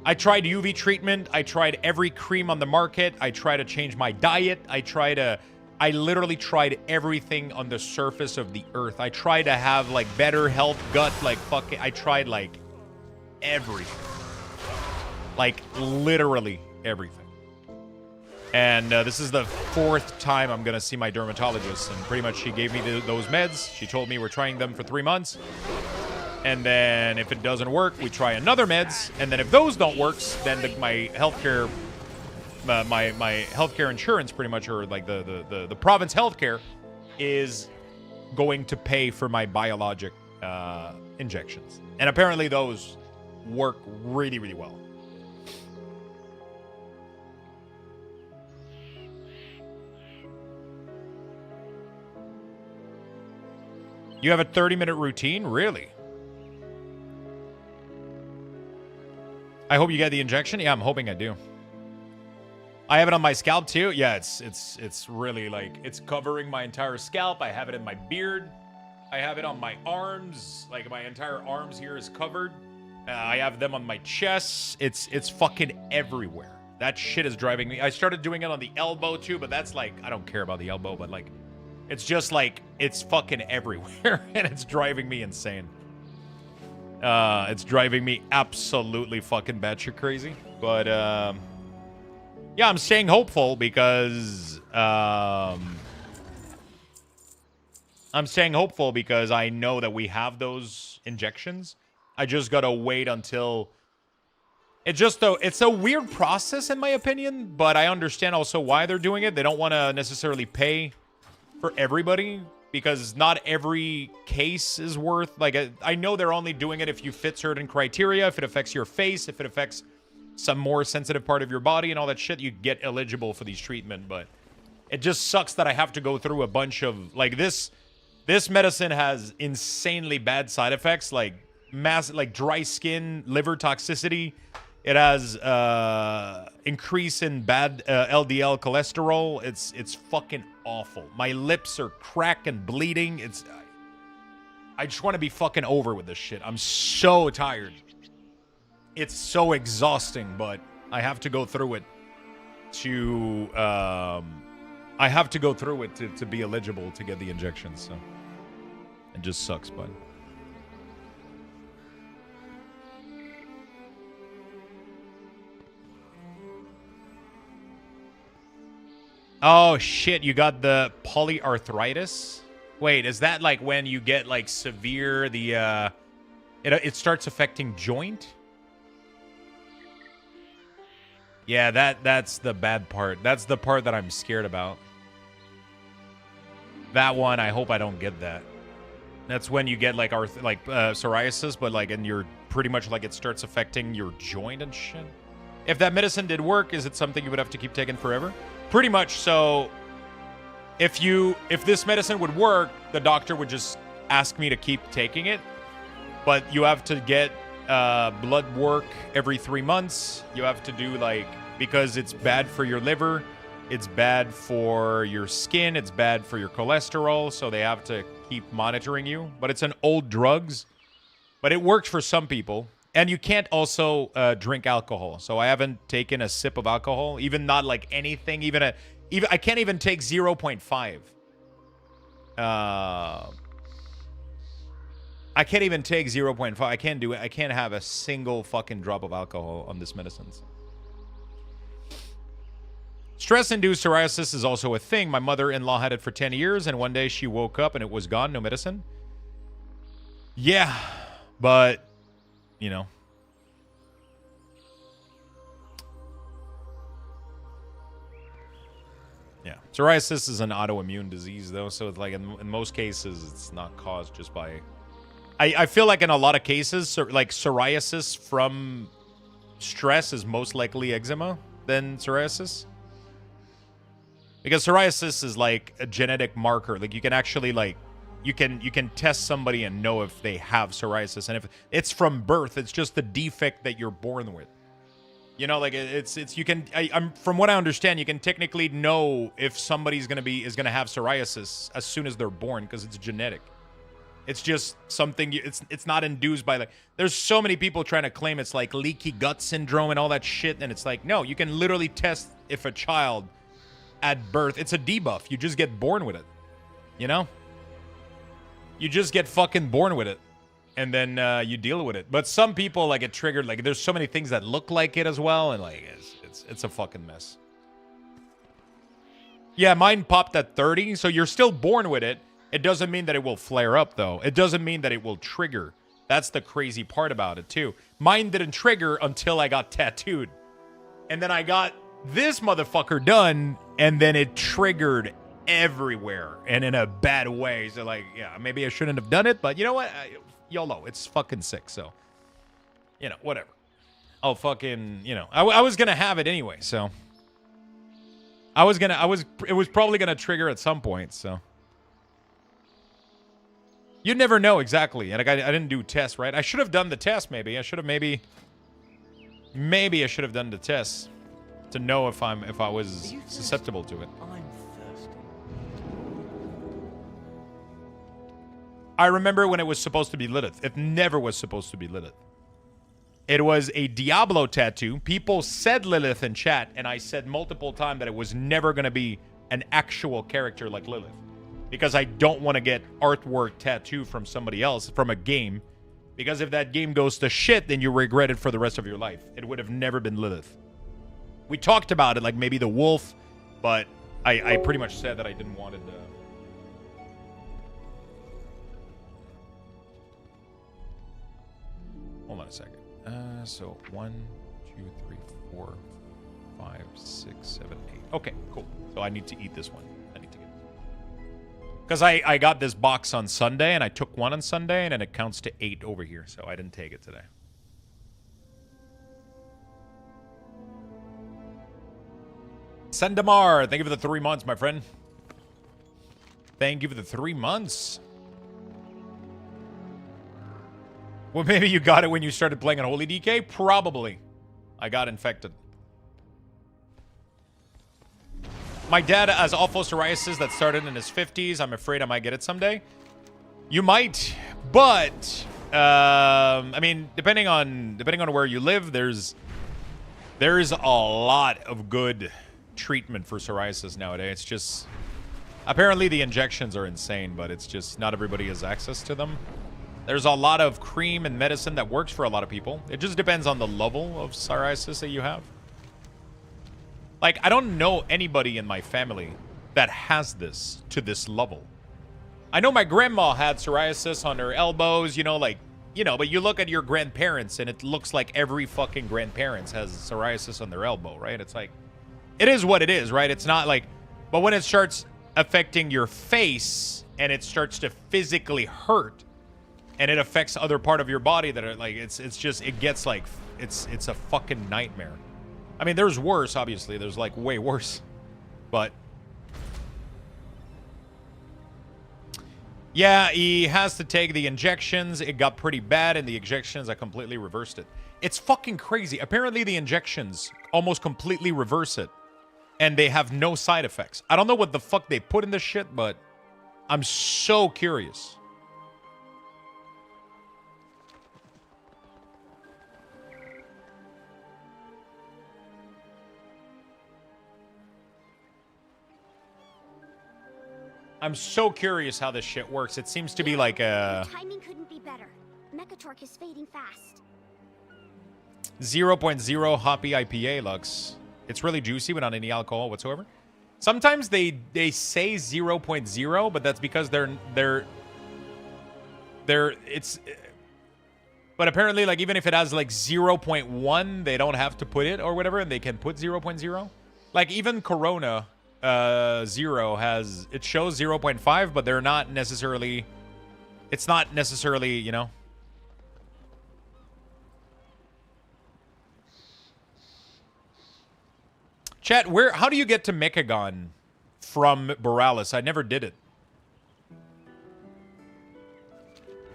I tried UV treatment. I tried every cream on the market. I tried to change my diet. I literally tried everything on the surface of the earth. I tried to have, like, better health, gut, like, fucking... I tried, like, everything. Like, literally everything. And this is the 4th time I'm going to see my dermatologist. And pretty much she gave me those meds. She told me we're trying them for 3 months. And then if it doesn't work, we try another meds. And then if those don't work, then my healthcare, my healthcare insurance pretty much, or like the province healthcare is going to pay for my biologic injections. And apparently those work really, really well. You have a 30-minute routine? Really? I hope you get the injection. Yeah, I'm hoping I do. I have it on my scalp too. Yeah, it's really like it's covering my entire scalp. I have it in my beard. I have it on my arms. Like my entire arms here is covered. I have them on my chest. It's fucking everywhere. That shit is driving me. I started doing it on the elbow too, but that's like I don't care about the elbow, but like it's just like it's fucking everywhere and it's driving me insane. It's driving me absolutely fucking batshit crazy. But, yeah, I'm staying hopeful because, I'm staying hopeful because I know that we have those injections. I just gotta wait until... It's a weird process, in my opinion, but I understand also why they're doing it. They don't want to necessarily pay for everybody, because not every case is worth... Like, I know they're only doing it if you fit certain criteria, if it affects your face, if it affects some more sensitive part of your body and all that shit, you get eligible for these treatment. But it just sucks that I have to go through a bunch of... Like, this medicine has insanely bad side effects, like dry skin, liver toxicity. It has increase in bad LDL cholesterol. It's fucking awful. My lips are cracked and bleeding. I just want to be fucking over with this shit. I'm so tired. It's so exhausting, but I have to go through it to to be eligible to get the injections. So it just sucks, bud. Oh, shit. You got the polyarthritis? Wait, is that like when you get like severe, it starts affecting joint? Yeah, that's the bad part. That's the part that I'm scared about. That one, I hope I don't get that. That's when you get like psoriasis, but like, and you're pretty much like it starts affecting your joint and shit. If that medicine did work, is it something you would have to keep taking forever? Pretty much. So if this medicine would work, the doctor would just ask me to keep taking it. But you have to get blood work every 3 months. You have to do because it's bad for your liver, it's bad for your skin, it's bad for your cholesterol. So they have to keep monitoring you. But it's an old drugs, but it works for some people. And you can't also drink alcohol. So I haven't taken a sip of alcohol, even not like anything, even I can't even take 0.5. I can't even take 0.5. I can't do it. I can't have a single fucking drop of alcohol on this medicines. Stress-induced psoriasis is also a thing. My mother-in-law had it for 10 years, and one day she woke up and it was gone, no medicine. Yeah, but, you know. Yeah, psoriasis is an autoimmune disease, though, so it's like in most cases, it's not caused just by... I feel like in a lot of cases, like psoriasis from stress is most likely eczema than psoriasis. Because psoriasis is like a genetic marker. Like you can actually you can test somebody and know if they have psoriasis. And if it's from birth, it's just the defect that you're born with. You know, like you can, I'm from what I understand, you can technically know if somebody's gonna have psoriasis as soon as they're born because it's genetic. It's just something, it's not induced by there's so many people trying to claim it's like leaky gut syndrome and all that shit. And it's like, no, you can literally test if a child at birth, it's a debuff. You just get born with it, you know? You just get fucking born with it. And then you deal with it. But some people, like, it triggered, like, there's so many things that look like it as well. And like, it's a fucking mess. Yeah, mine popped at 30. So you're still born with it. It doesn't mean that it will flare up, though. It doesn't mean that it will trigger. That's the crazy part about it, too. Mine didn't trigger until I got tattooed. And then I got this motherfucker done, and then it triggered everywhere, and in a bad way. So, like, yeah, maybe I shouldn't have done it, but you know what? YOLO. It's fucking sick, so, you know, whatever. I'll fucking, you know, I was gonna have it anyway, so. It was probably gonna trigger at some point, so. You never know exactly. And I didn't do tests, right? I should have done the test, maybe. I should have maybe I should have done the test to know if I was susceptible to it. I'm thirsty. I remember when it was supposed to be Lilith. It never was supposed to be Lilith. It was a Diablo tattoo. People said Lilith in chat, and I said multiple times that it was never going to be an actual character like Lilith. Because I don't want to get artwork tattoo from somebody else, from a game. Because if that game goes to shit, then you regret it for the rest of your life. It would have never been Lilith. We talked about it, like maybe the wolf, but I pretty much said that I didn't want it. Hold on a second. So 1, 2, 3, 4, 5, 6, 7, 8. Okay, cool. So I need to eat this one. Because I got this box on Sunday, and I took one on Sunday, and then it counts to 8 over here, so I didn't take it today. Sendamar, thank you for the 3 months, my friend. Thank you for the 3 months. Well, maybe you got it when you started playing on Holy DK? Probably. I got infected. My dad has awful psoriasis that started in his 50s. I'm afraid I might get it someday. You might, but I mean, depending on where you live, there's a lot of good treatment for psoriasis nowadays. It's just apparently the injections are insane, but it's just not everybody has access to them. There's a lot of cream and medicine that works for a lot of people. It just depends on the level of psoriasis that you have. Like, I don't know anybody in my family that has this to this level. I know my grandma had psoriasis on her elbows, you know, like, you know, but you look at your grandparents and it looks like every fucking grandparents has psoriasis on their elbow, right? It's like, it is what it is, right? It's not like, but when it starts affecting your face and it starts to physically hurt and it affects other part of your body that are like, it's just, it gets like, it's a fucking nightmare. I mean, there's worse, obviously. There's like way worse, but yeah, he has to take the injections. It got pretty bad, and the injections, I completely reversed it. It's fucking crazy. Apparently, the injections almost completely reverse it, and they have no side effects. I don't know what the fuck they put in this shit, but I'm so curious. I'm so curious how this shit works. It seems to be like a Timing couldn't be better. Mechatork is fading fast. 0.0 hoppy IPA, Lux. It's really juicy without any alcohol whatsoever. Sometimes they say 0.0, but that's because they're it's. But apparently, like, even if it has like 0.1, they don't have to put it or whatever, and they can put 0.0. Like even Corona. Zero has, it shows 0.5, but they're not necessarily, it's not necessarily, you know. Chat, how do you get to Mechagon from Borealis? I never did it.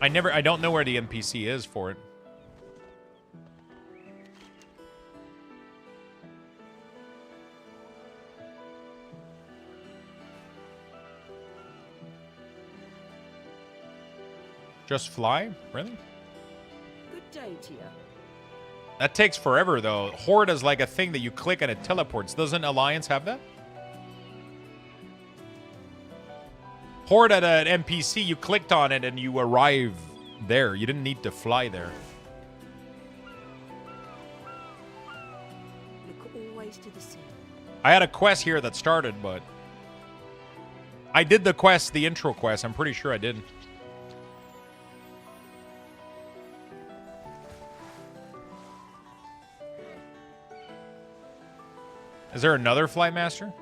I don't know where the NPC is for it. Just fly? Really? Good day to you. That takes forever, though. Horde is like a thing that you click and it teleports. Doesn't Alliance have that? Horde at an NPC, you clicked on it and you arrive there. You didn't need to fly there. Look always to the sea. I had a quest here that started, but I did the quest, the intro quest. I'm pretty sure I did. Is there another Flight Master?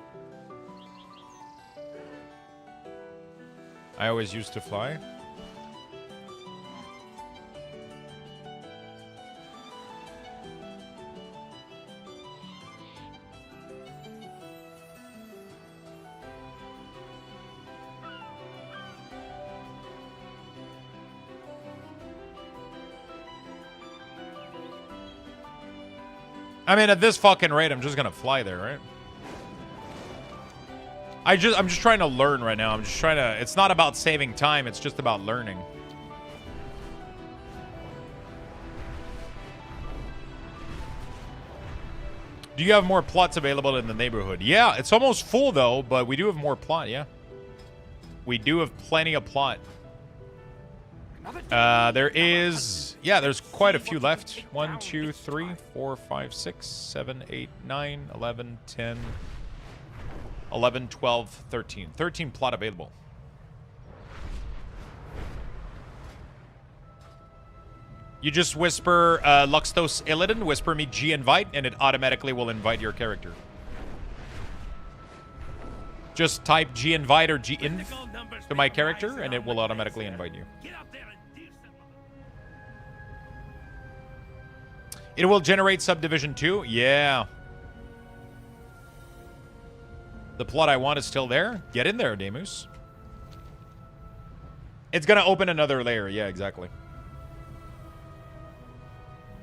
I always used to fly. I mean, at this fucking rate, I'm just gonna fly there, right? I'm just trying to learn right now. I'm just trying to, it's not about saving time, it's just about learning. Do you have more plots available in the neighborhood? Yeah, it's almost full though, but we do have more plot, yeah. We do have plenty of plot. There is, yeah, there's quite a few left. 1, 2, 3, 4, 5, 6, 7, 8, 9, 11, 10, 11, 12, 13. 13 plot available. You just whisper Luxthos Illidan, whisper me G invite, and it automatically will invite your character. Just type G invite or G inv to my character, and it will automatically invite you. It will generate Subdivision 2? Yeah. The plot I want is still there. Get in there, Demus. It's going to open another layer. Yeah, exactly.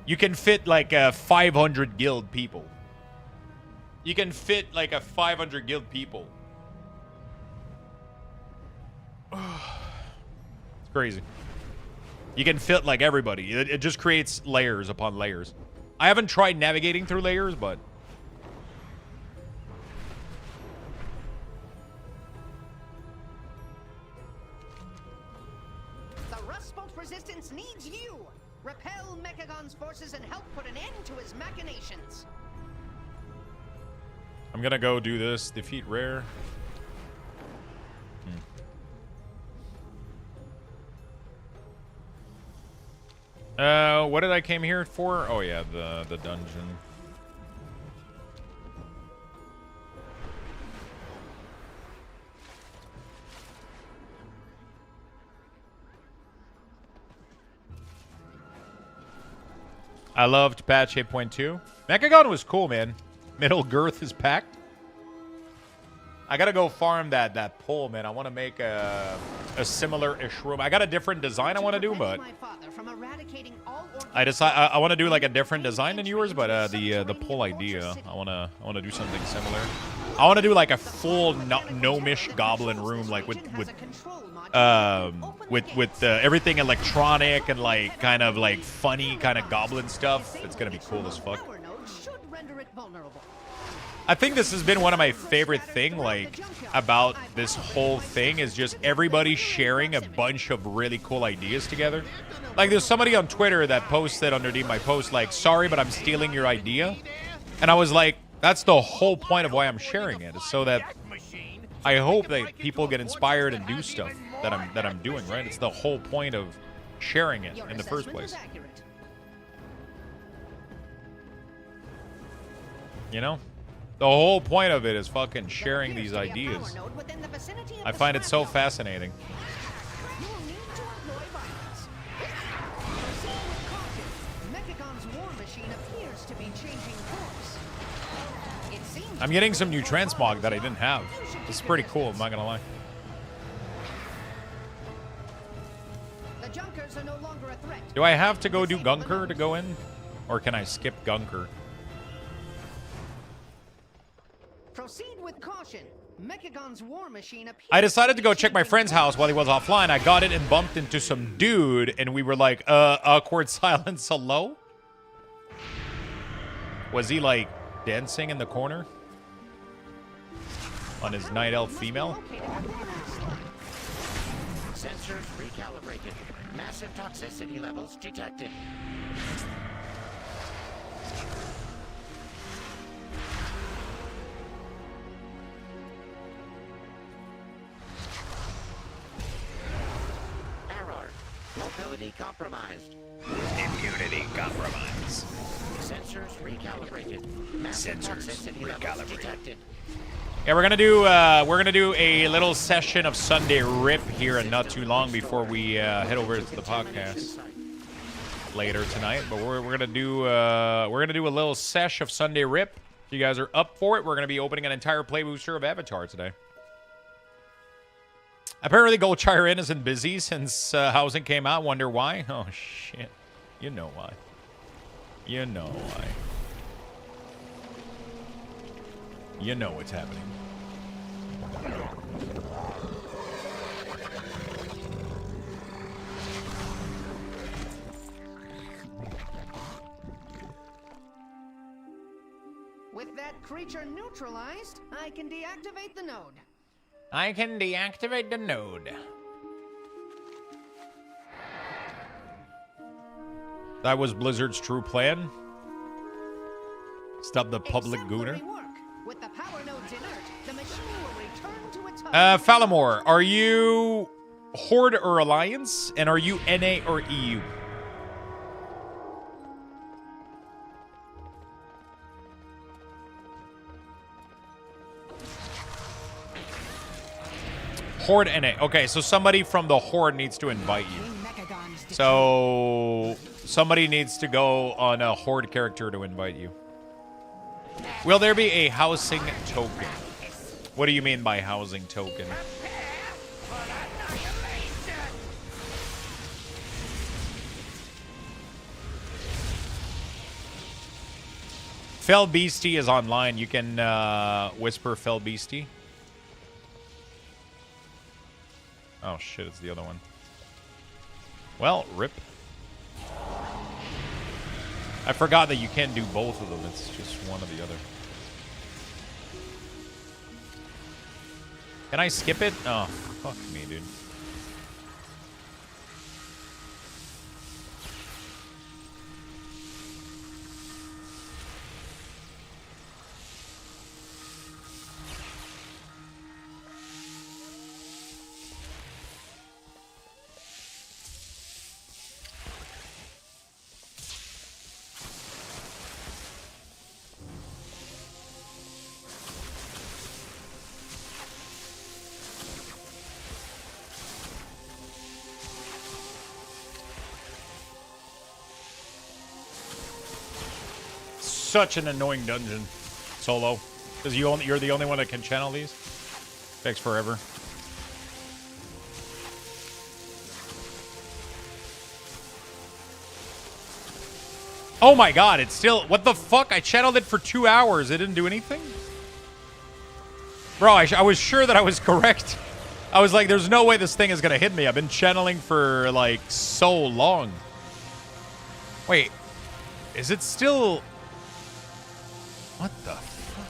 You can fit like 500 guild people. You can fit like a 500 guild people. It's crazy. You can fit like everybody. It just creates layers upon layers. I haven't tried navigating through layers, but the Rustbolt Resistance needs you. Repel Mechagon's forces and help put an end to his machinations. I'm gonna go do this. Defeat rare. What did I came here for? Oh yeah, the dungeon. I loved patch 8.2. Mechagon was cool, man. Middle girth is packed. I gotta go farm that pole, man. I want to make a similar-ish room. I got a different design I want to do, but I want to do like a different design than yours. But the pole idea, I wanna do something similar. I want to do like a full gnomish goblin room, like with everything electronic and like kind of like funny kind of goblin stuff. It's gonna be cool as fuck. I think this has been one of my favorite thing, like, about this whole thing is just everybody sharing a bunch of really cool ideas together. Like, there's somebody on Twitter that posted underneath my post, like, sorry, but I'm stealing your idea. And I was like, that's the whole point of why I'm sharing it, is so that I hope that people get inspired and do stuff that I'm doing, right? It's the whole point of sharing it in the first place. You know? The whole point of it is fucking sharing these ideas. I find it so fascinating. I'm getting some new transmog that I didn't have. This is pretty cool, I'm not gonna lie. Do I have to go do Gunker to go in? Or can I skip Gunker? Proceed with caution. Mechagon's war machine appears. I decided to go check my friend's house while he was offline. I got it and bumped into some dude, and we were like, awkward silence, hello? Was he, like, dancing in the corner? On his night elf female? Sensors recalibrated. Massive toxicity levels detected. Mobility compromised. Immunity compromised. Sensors recalibrated. Sensors recalibrated. Detected. Yeah, we're gonna do a little session of Sunday Rip here in not too long before we head over to the podcast later tonight. But we're gonna do a little sesh of Sunday Rip. If you guys are up for it, we're gonna be opening an entire play booster of Avatar today. Apparently, Goldshire Inn isn't busy since housing came out. Wonder why? Oh, shit. You know why. You know why. You know what's happening. With that creature neutralized, I can deactivate the node. I can deactivate the node. That was Blizzard's true plan. Stop the public gooner. With the power nodes inert, the machine will return to its home. Falamore, are you Horde or Alliance? And are you NA or EU? Horde NA. Okay, so somebody from the Horde needs to invite you. So somebody needs to go on a Horde character to invite you. Will there be a housing token? What do you mean by housing token? Fell Beastie is online. You can whisper Fell Beastie. Oh shit, it's the other one. Well, rip. I forgot that you can't do both of them. It's just one or the other. Can I skip it? Oh, fuck me, dude. such an annoying dungeon, Solo. Because you're the only one that can channel these. Takes forever. Oh my god, it's still... What the fuck? I channeled it for 2 hours. It didn't do anything? Bro, I was sure that I was correct. I was like, there's no way this thing is going to hit me. I've been channeling for, like, so long. Wait. Is it still... What the fuck?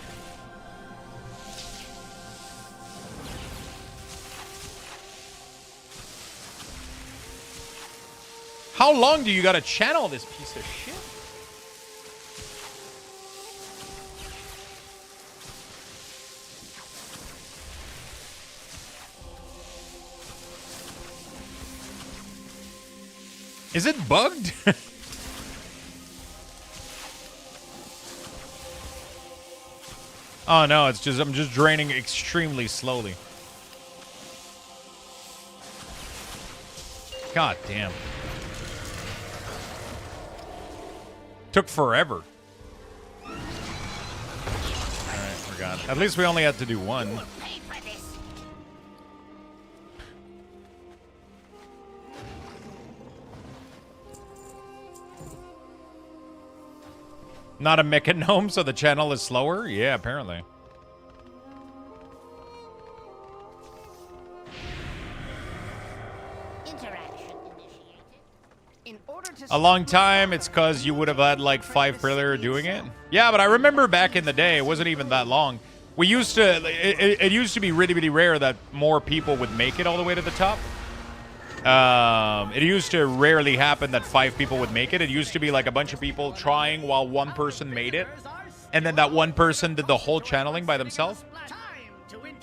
How long do you got to channel this piece of shit? Is it bugged? Oh no, it's just I'm just draining extremely slowly. God damn. Took forever. Alright, we're gone. At least we only had to do one. Not a mechanome, so the channel is slower? Yeah, apparently. A long time, it's because you would have had like 5 player doing it. Yeah, but I remember back in the day, it wasn't even that long. We used to, it used to be really, really rare that more people would make it all the way to the top. It used to rarely happen that 5 people would make it. It used to be like a bunch of people trying while one person made it. And then that one person did the whole channeling by themselves.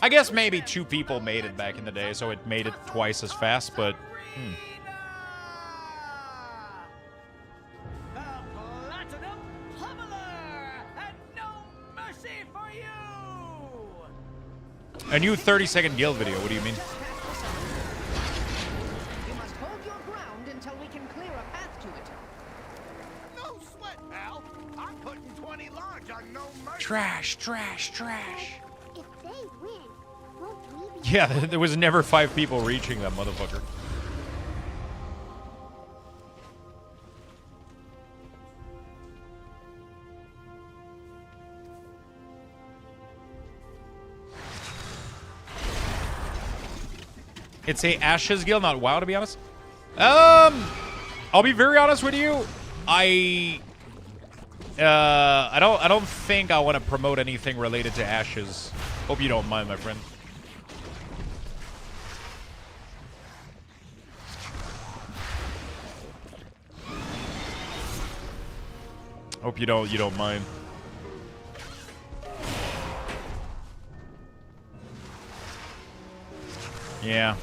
I guess maybe 2 people made it back in the day, so it made it twice as fast, but... A new 30-second guild video, what do you mean? You must hold your ground until we can clear a path to it. No sweat, pal. I'm putting 20 large on no mercy. Trash, trash, trash. If they win, won't we be... Yeah, there was never 5 people reaching that motherfucker. It's a Ashes guild, not WoW, to be honest. I'll be very honest with you. I don't think I want to promote anything related to Ashes. Hope you don't mind, my friend. Hope you don't mind. Yeah.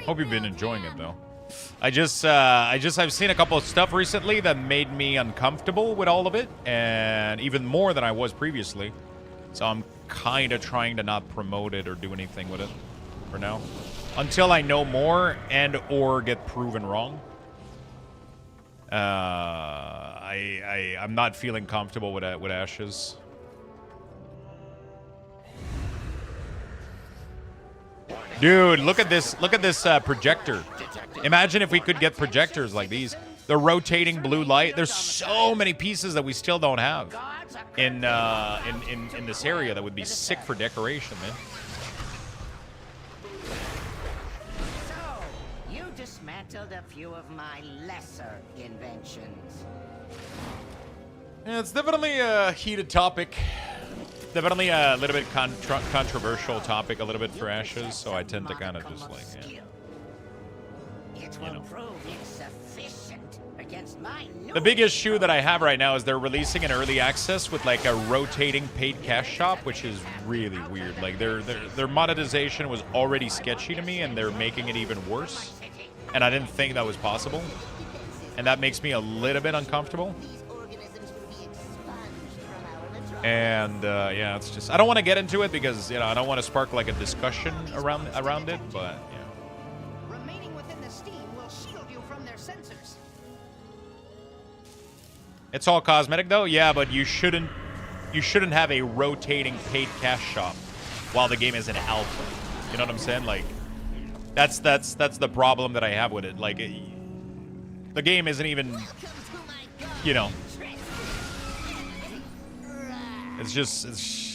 Hope you've been enjoying it though. I've seen a couple of stuff recently that made me uncomfortable with all of it, and even more than I was previously. So I'm kind of trying to not promote it or do anything with it for now, until I know more and or get proven wrong. I'm not feeling comfortable with Ashes. Dude, look at this projector. Imagine if we could get projectors like these. The rotating blue light. There's so many pieces that we still don't have in this area that would be sick for decoration, man. So, you dismantled a few of my lesser inventions. Yeah, it's definitely a heated topic. Definitely a little bit controversial topic, a little bit for Ashes, so I tend to kind of just like, yeah. It will prove insufficient against my The big issue that I have right now is they're releasing an early access with like a rotating paid cash shop, which is really weird. Like their monetization was already sketchy to me, and they're making it even worse. And I didn't think that was possible, and that makes me a little bit uncomfortable. And yeah, it's just I don't want to get into it because I don't want to spark like a discussion around it, but Remaining within the steam will shield you from their sensors. it's all cosmetic though. Yeah, but you shouldn't have a rotating paid cash shop while the game is in alpha. You know what I'm saying? Like that's the problem that I have with it. Like the game isn't even it's just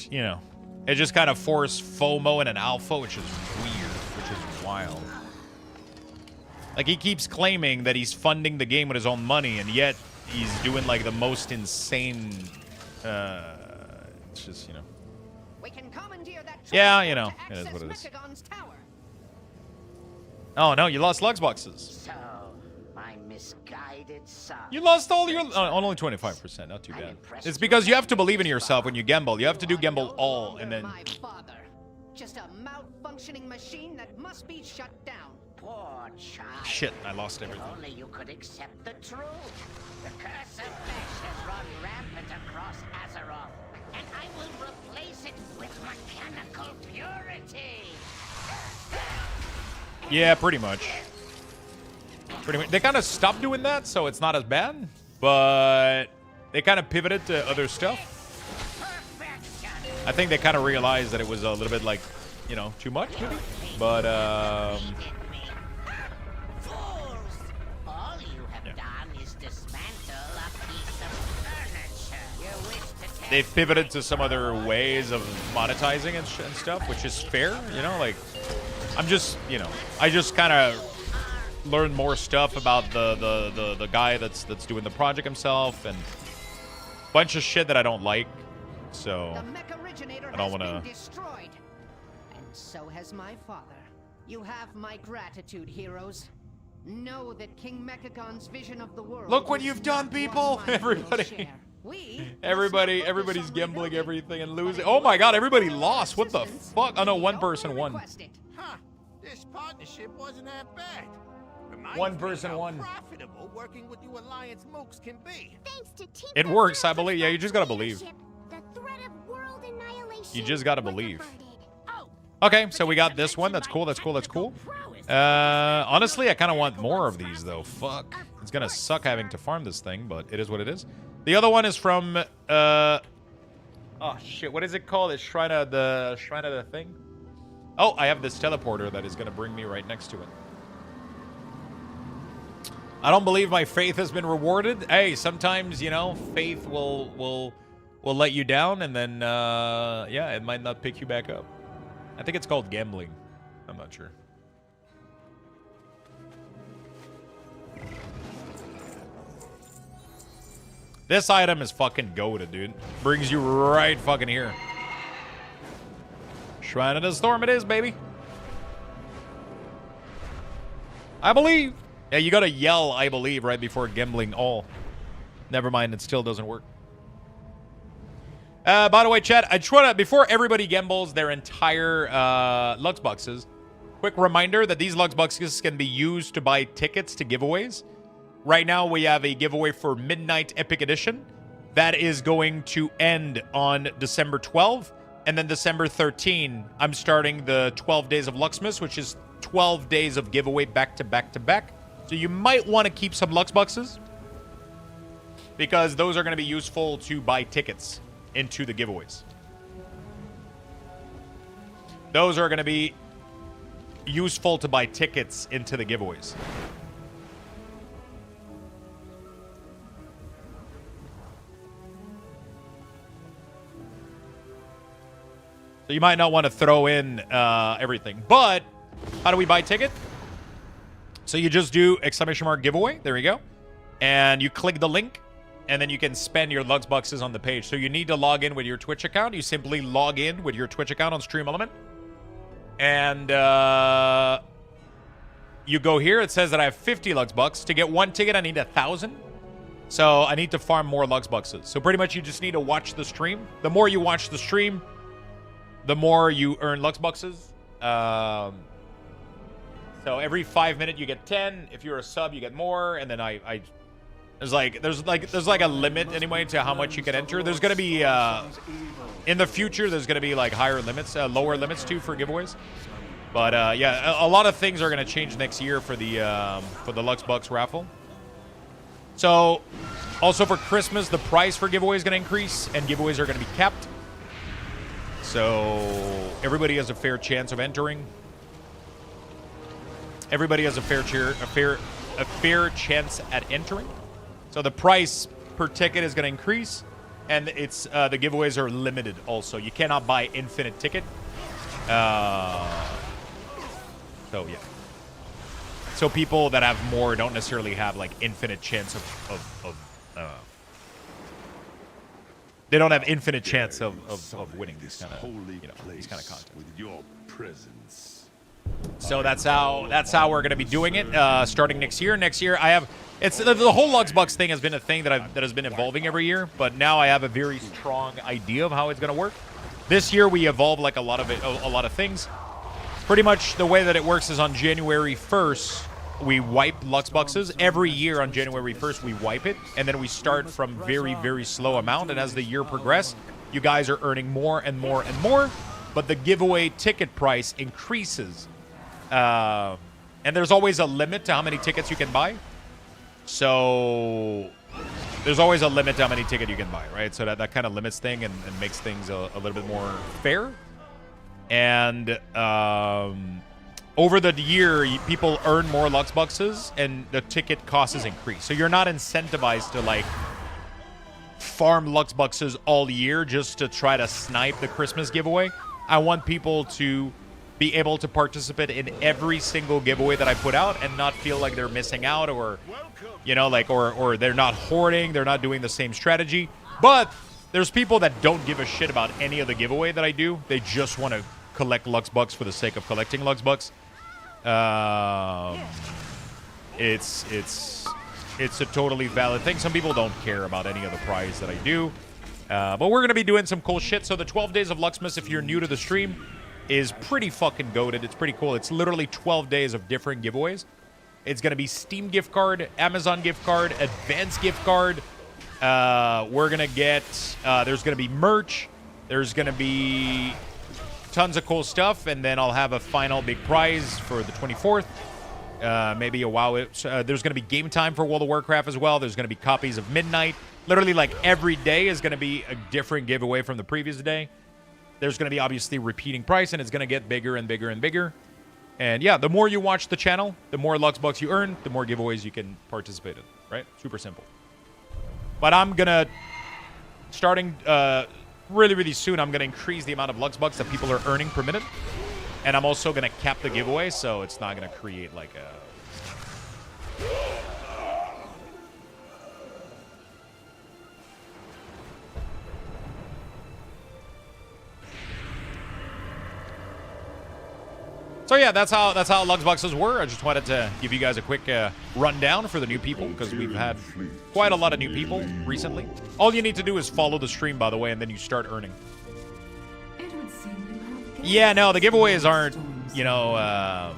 it just kind of forced FOMO in an alpha, which is weird, which is wild. Like he keeps claiming that he's funding the game with his own money, and yet he's doing like the most insane it's just We can commandeer that yeah, it is what it is. Oh no, you lost Lux boxes. So, my misguided son. You lost all your only 25%, not too bad. It's because you have to believe in yourself when you gamble. You have to do gamble all and then My father. Just a malfunctioning machine that must be shut down. Poor child. shit, I lost everything. If only you could accept the truth. The curse of flesh has run rampant across Azeroth, and I will replace it with mechanical purity. Yeah, pretty much. They kind of stopped doing that, so it's not as bad. But they kind of pivoted to other stuff. I think they kind of realized that it was a little bit like, too much, maybe. But All you have done is dismantle a piece of furniture. You wish to take they've pivoted to some other ways of monetizing and stuff, which is fair, like I'm just, I just kind of learned more stuff about the guy that's doing the project himself and a bunch of shit that I don't like. So I don't want to. Destroyed, and so has my father. You have my gratitude, heroes. Know that King Mechagon's vision of the world. Look what you've done, people! Everybody. Everybody's gambling everything and losing. Oh my god, everybody lost. What the fuck? Oh no, one person won. Huh. This partnership wasn't that bad. Reminds One me person how won. profitable working with you Alliance mooks can be. Thanks to Team It works, I believe. Yeah, you just gotta believe. the threat of world annihilation. You just gotta believe. Okay, so we got this one. That's cool. That's cool. That's cool. Honestly, I kind of want more of these, though. Fuck. It's gonna suck having to farm this thing, but it is what it is. The other one is from, oh, shit. What is it called? It's Shrine of the thing? Oh, I have this teleporter that is gonna bring me right next to it. I don't believe my faith has been rewarded. Hey, sometimes, faith will let you down, and then, yeah, it might not pick you back up. I think it's called gambling. I'm not sure. This item is fucking goated, dude. Brings you right fucking here. Shrine of the Storm it is, baby. I believe. Yeah, you gotta yell, I believe, right before gambling all. Never mind, it still doesn't work. By the way, chat, I just want to, before everybody gambles their entire Lux boxes, quick reminder that these Lux boxes can be used to buy tickets to giveaways. Right now, we have a giveaway for Midnight Epic Edition. That is going to end on December 12th. And then December 13, I'm starting the 12 Days of Luxmas, which is 12 days of giveaway back to back to back. So you might want to keep some Lux boxes, because those are going to be useful to buy tickets into the giveaways. Those are going to be useful to buy tickets into the giveaways. So you might not want to throw in everything. But how do we buy ticket? So you just do !! giveaway. There you go. And you click the link. And then you can spend your Lux boxes on the page. So you need to log in with your Twitch account. You simply log in with your Twitch account on Stream Element. And you go here. It says that I have 50 Lux bucks. To get one ticket, I need 1,000. So I need to farm more Lux boxes. So pretty much you just need to watch the stream. The more you watch the stream, the more you earn Lux boxes. So every 5 minutes you get 10. If you're a sub, you get more. And then I There's like a limit anyway to how much you can enter. There's gonna be in the future. There's gonna be like higher limits, lower limits too for giveaways. But yeah, a lot of things are gonna change next year for the Luxthos raffle. So also for Christmas, the price for giveaways is gonna increase, and giveaways are gonna be capped. So everybody has a fair chance of entering. Everybody has a fair chance at entering. So the price per ticket is going to increase, and it's the giveaways are limited also. You cannot buy infinite ticket. So yeah. So people that have more don't necessarily have like infinite chance of they don't have infinite chance of winning these kind of these kind of content. With your presence. So that's how we're going to be doing it starting next year. Next year I have the whole Luxthos thing has been a thing that has been evolving every year, but now I have a very strong idea of how it's going to work. This year we evolved like a lot of things. Pretty much the way that it works is on January 1st we wipe Luxboxes. Every year on January 1st we wipe it, and then we start from very, very slow amount, and as the year progresses, you guys are earning more and more and more, but the giveaway ticket price increases. And there's always a limit to how many tickets you can buy. So there's always a limit to how many tickets you can buy, right? So that kind of limits thing and makes things a little bit more fair. And over the year, people earn more Luxboxes, and the ticket cost is increased. So you're not incentivized to like farm Luxboxes all year just to try to snipe the Christmas giveaway. I want people to be able to participate in every single giveaway that I put out and not feel like they're missing out, or like or they're not hoarding, they're not doing the same strategy. But there's people that don't give a shit about any of the giveaway that I do. They just want to collect Luxbucks for the sake of collecting Luxbucks. It's a totally valid thing. Some people don't care about any of the prize that I do. But we're going to be doing some cool shit. So the 12 Days of Luxmas, if you're new to the stream, is pretty fucking goated. It's pretty cool. It's literally 12 days of different giveaways. It's going to be Steam gift card, Amazon gift card, Advanced gift card. We're going to get... there's going to be merch. There's going to be tons of cool stuff. And then I'll have a final big prize for the 24th. Maybe a WoW. There's going to be game time for World of Warcraft as well. There's going to be copies of Midnight. Literally, like, every day is going to be a different giveaway from the previous day. There's going to be, obviously, repeating price, and it's going to get bigger and bigger and bigger. And, yeah, the more you watch the channel, the more Luxbucks you earn, the more giveaways you can participate in, right? Super simple. But I'm going to, starting really, really soon, I'm going to increase the amount of Luxbucks that people are earning per minute. And I'm also going to cap the giveaway, so it's not going to create, like, a... So yeah, that's how Luxboxes were. I just wanted to give you guys a quick rundown for the new people, because we've had quite a lot of new people recently. All you need to do is follow the stream, by the way, and then you start earning. Yeah, no, the giveaways aren't, you know...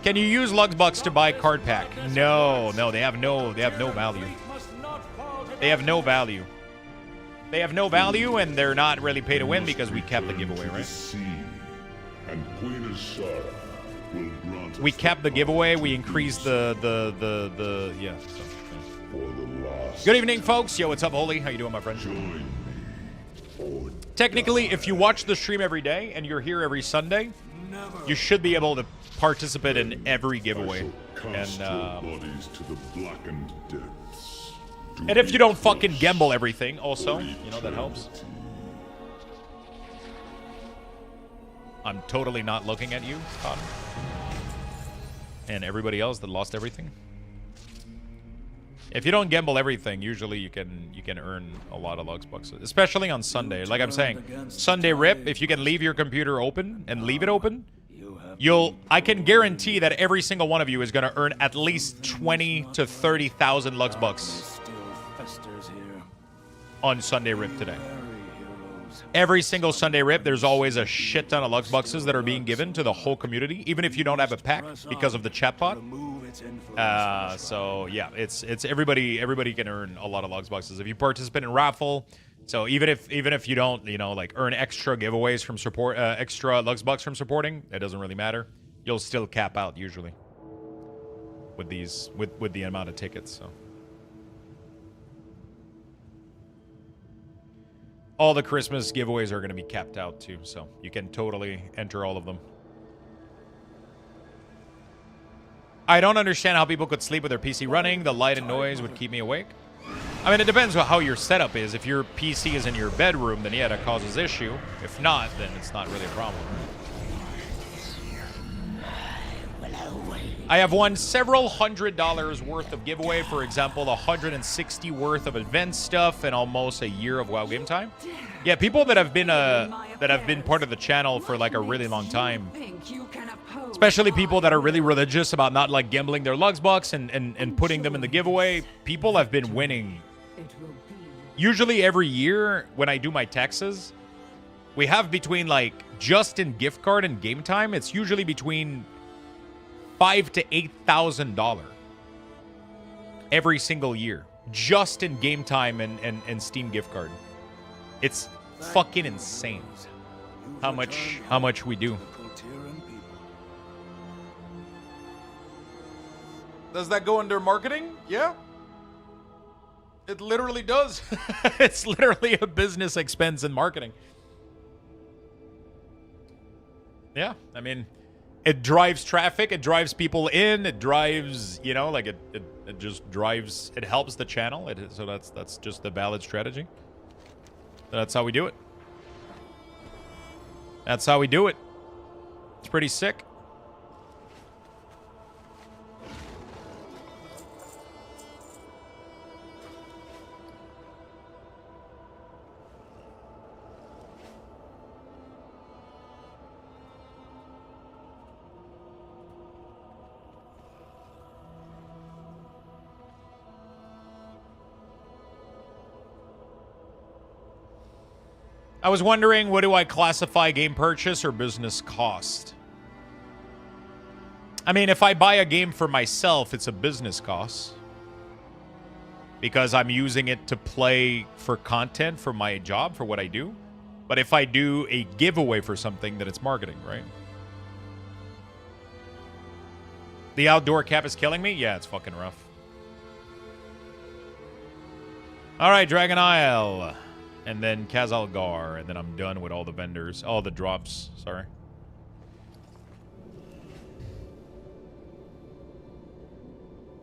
Can you use Luxbox to buy card pack? No, they have no value. They have no value. They have no value, and they're not really pay to win because we kept the giveaway, right? And Queen Azara will grant we kept the giveaway. We increased the yeah. For the last Good evening, folks. Yo, what's up, Holy? How you doing, my friend? Technically, if you watch the stream every day and you're here every Sunday, you should be able to participate in every giveaway. And bodies to the blackened depths. And if you don't fucking gamble everything, also, you know, that helps. I'm totally not looking at you, Connor. And everybody else that lost everything. If you don't gamble everything, usually you can earn a lot of Luxbucks, especially on Sunday. Like I'm saying, Sunday rip, if you can leave your computer open and leave it open, I can guarantee that every single one of you is going to earn at least 20 to 30,000 Luxbucks on Sunday rip today. Every single Sunday rip, there's always a shit ton of Luxboxes that are being given to the whole community, even if you don't have a pack because of the chatbot. So yeah, it's everybody can earn a lot of Lux boxes if you participate in raffle. So even if you don't, you know, like earn extra giveaways from support, extra Lux bucks from supporting, it doesn't really matter. You'll still cap out usually with these with the amount of tickets. So all the Christmas giveaways are going to be capped out too, so you can totally enter all of them. I don't understand how people could sleep with their PC running. The light and noise would keep me awake. I mean, it depends on how your setup is. If your PC is in your bedroom, then yeah, that causes issue. If not, then it's not really a problem. I have won several $100 worth of giveaway. For example, $160 worth of event stuff and almost a year of WoW game time. Yeah, people that have been part of the channel for like a really long time. Especially people that are really religious about not like gambling their Lux bucks and putting them in the giveaway. People have been winning. Usually every year when I do my taxes, we have between like just in gift card and game time, it's usually between $5,000 to $8,000 every single year, just in game time and Steam gift card. It's fucking insane how much we do. Does that go under marketing? Yeah. It literally does. It's literally a business expense in marketing. Yeah, I mean, it drives traffic, it drives people in, it drives, you know, like it just drives, it helps the channel. So that's just the valid strategy. That's how we do it. That's how we do it. It's pretty sick. I was wondering, what do I classify game purchase or business cost? I mean, if I buy a game for myself, it's a business cost. Because I'm using it to play for content, for my job, for what I do. But if I do a giveaway for something, then it's marketing, right? The outdoor cap is killing me? Yeah, it's fucking rough. All right, Dragon Isle. And then Kazalgar, and then I'm done with all the vendors. All the drops, sorry.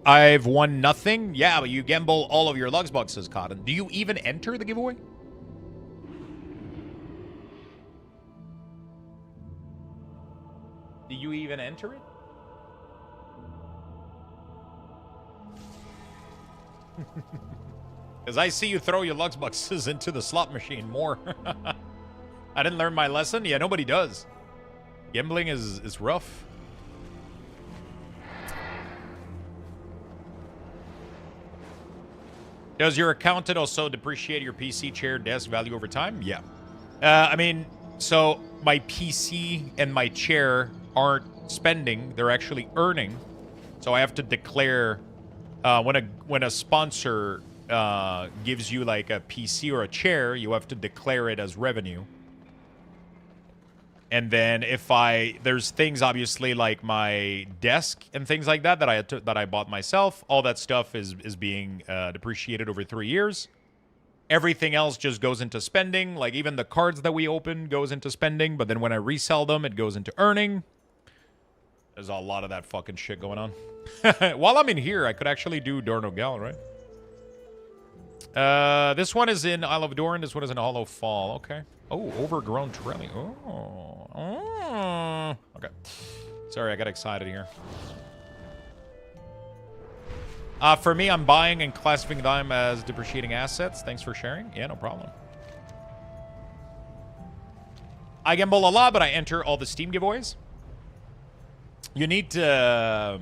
I've won nothing? Yeah, but you gamble all of your Lux boxes, Cotton. Do you even enter the giveaway? Do you even enter it? Because I see you throw your Lux boxes into the slot machine more. I didn't learn my lesson. Yeah, nobody does. Gambling is rough. Does your accountant also depreciate your PC, chair, desk value over time? Yeah. I mean, so my PC and my chair aren't spending. They're actually earning. So I have to declare when a sponsor gives you like a PC or a chair, you have to declare it as revenue. And then there's things obviously like my desk and things like that that I bought myself. All that stuff is being depreciated over 3 years. Everything else just goes into spending. Like even the cards that we open goes into spending, but then when I resell them, it goes into earning. There's a lot of that fucking shit going on. While I'm in here, I could actually do Dornogal, right? This one is in Isle of Doran. This one is in Hollow Fall. Okay. Oh, overgrown trellis. Oh. Okay. Sorry, I got excited here. For me, I'm buying and classifying them as depreciating assets. Thanks for sharing. Yeah, no problem. I gamble a lot, but I enter all the Steam giveaways. You need to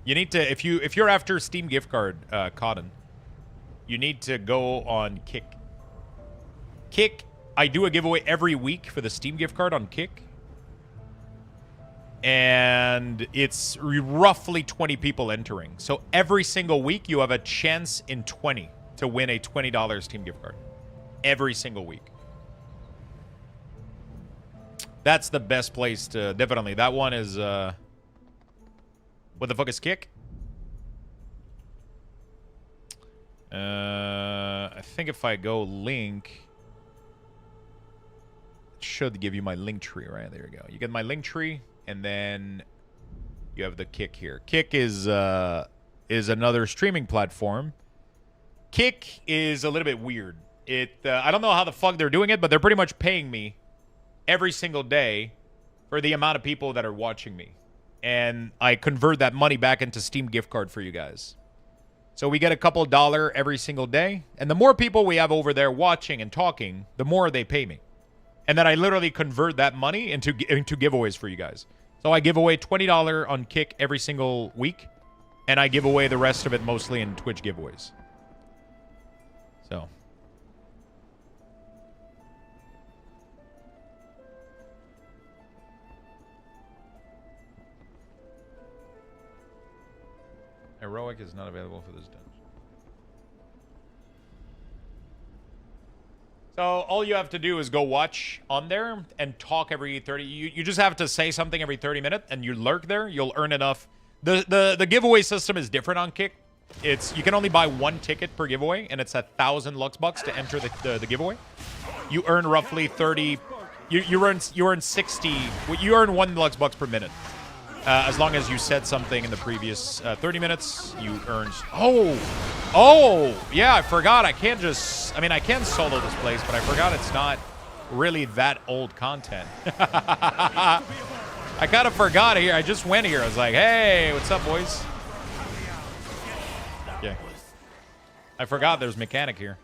if you're after Steam gift card, Cotton, you need to go on Kick. Kick, I do a giveaway every week for the Steam gift card on Kick. And it's roughly 20 people entering. So every single week, you have a chance in 20 to win a $20 Steam gift card. Every single week. That's the best place to... Definitely. That one is... What the fuck is Kick? I think if I go link... It should give you my link tree, right? There you go. You get my link tree, and then you have the Kick here. Kick is another streaming platform. Kick is a little bit weird. I don't know how the fuck they're doing it, but they're pretty much paying me every single day for the amount of people that are watching me. And I convert that money back into Steam gift card for you guys. So we get a couple $1 every single day. And the more people we have over there watching and talking, the more they pay me. And then I literally convert that money into giveaways for you guys. So I give away $20 on Kick every single week. And I give away the rest of it mostly in Twitch giveaways. So... Heroic is not available for this dungeon. So all you have to do is go watch on there and talk every 30. You just have to say something every 30 minutes and you lurk there. You'll earn enough. The giveaway system is different on Kick. You can only buy one ticket per giveaway, and it's 1,000 Luxbucks to enter the giveaway. You earn roughly 30. You earn 60. You earn 1 Luxbucks per minute. As long as you said something in the previous 30 minutes, you earn... Oh! Yeah, I forgot. I can't just... I mean, I can solo this place, but I forgot it's not really that old content. I kind of forgot here. I just went here. I was like, hey, what's up, boys? Yeah. I forgot there's mechanic here.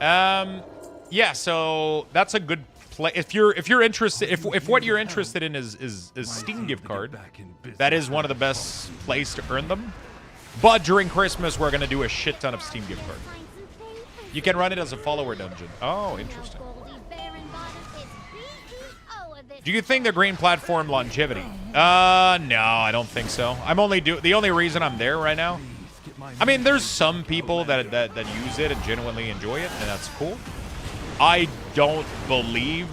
Yeah, so that's a good... If you're interested, if what you're interested in is Steam gift card, that is one of the best places to earn them. But during Christmas, we're gonna do a shit ton of Steam gift card. You can run it as a follower dungeon. Oh, interesting. Do you think the green platform longevity? No, I don't think so. The only reason I'm there right now. I mean, there's some people that use it and genuinely enjoy it, and that's cool. I don't believe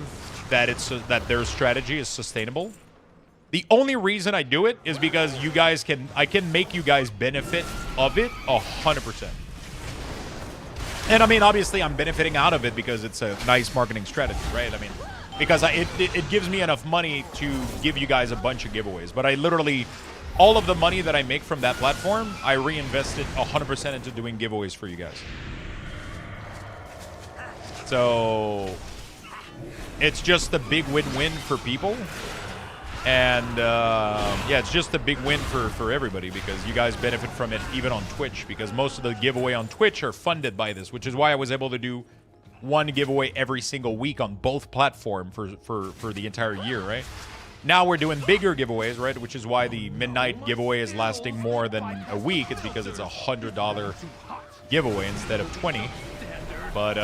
that that their strategy is sustainable. The only reason I do it is because I can make you guys benefit of it 100%. And I mean, obviously, I'm benefiting out of it because it's a nice marketing strategy, right? I mean, because it gives me enough money to give you guys a bunch of giveaways. But I literally, all of the money that I make from that platform, I reinvest it 100% into doing giveaways for you guys. So it's just a big win-win for people. And yeah, it's just a big win for everybody because you guys benefit from it even on Twitch because most of the giveaway on Twitch are funded by this, which is why I was able to do one giveaway every single week on both platforms for the entire year, right? Now we're doing bigger giveaways, right? Which is why the midnight giveaway is lasting more than a week. It's because it's $100 giveaway instead of 20. But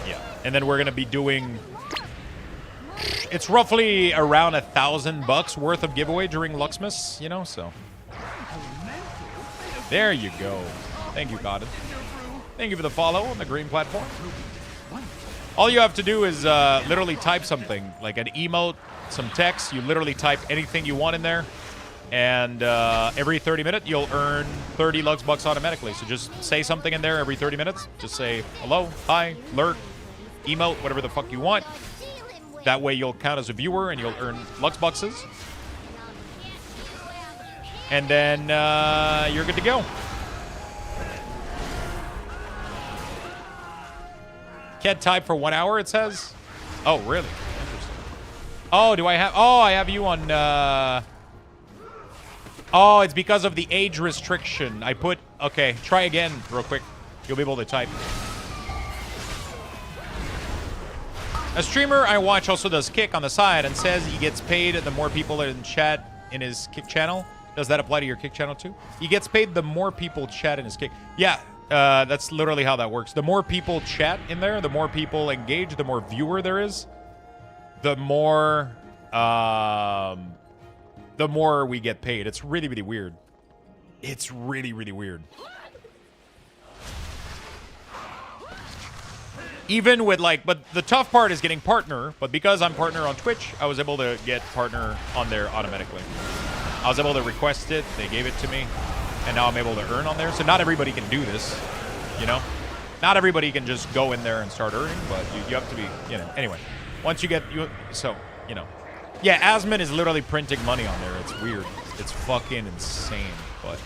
yeah, and then we're gonna be doing. It's roughly around $1,000 worth of giveaway during Luxmas, you know. So there you go. Thank you, Cotton. Thank you for the follow on the green platform. All you have to do is literally type something, like an emote, some text. You literally type anything you want in there. And every 30 minutes, you'll earn 30 Luxbucks automatically. So just say something in there every 30 minutes. Just say hello, hi, lurk, emote, whatever the fuck you want. That way you'll count as a viewer and you'll earn Luxbucks. And then you're good to go. Can't type for 1 hour, it says. Oh, really? Interesting. Oh, do I have... Oh, I have you on... Oh, it's because of the age restriction. I put... Okay, try again real quick. You'll be able to type. A streamer I watch also does Kick on the side and says he gets paid the more people in chat in his Kick channel. Does that apply to your Kick channel too? He gets paid the more people chat in his Kick. Yeah, that's literally how that works. The more people chat in there, the more people engage, the more viewer there is, the more we get paid. It's really, really weird. It's really, really weird. Even with like, but the tough part is getting partner. But because I'm partner on Twitch, I was able to get partner on there automatically. I was able to request it. They gave it to me. And now I'm able to earn on there. So not everybody can do this, you know? Not everybody can just go in there and start earning, but you have to be, you know. Anyway, once you get, so, you know. Yeah, Asmon is literally printing money on there. It's weird. It's fucking insane, but.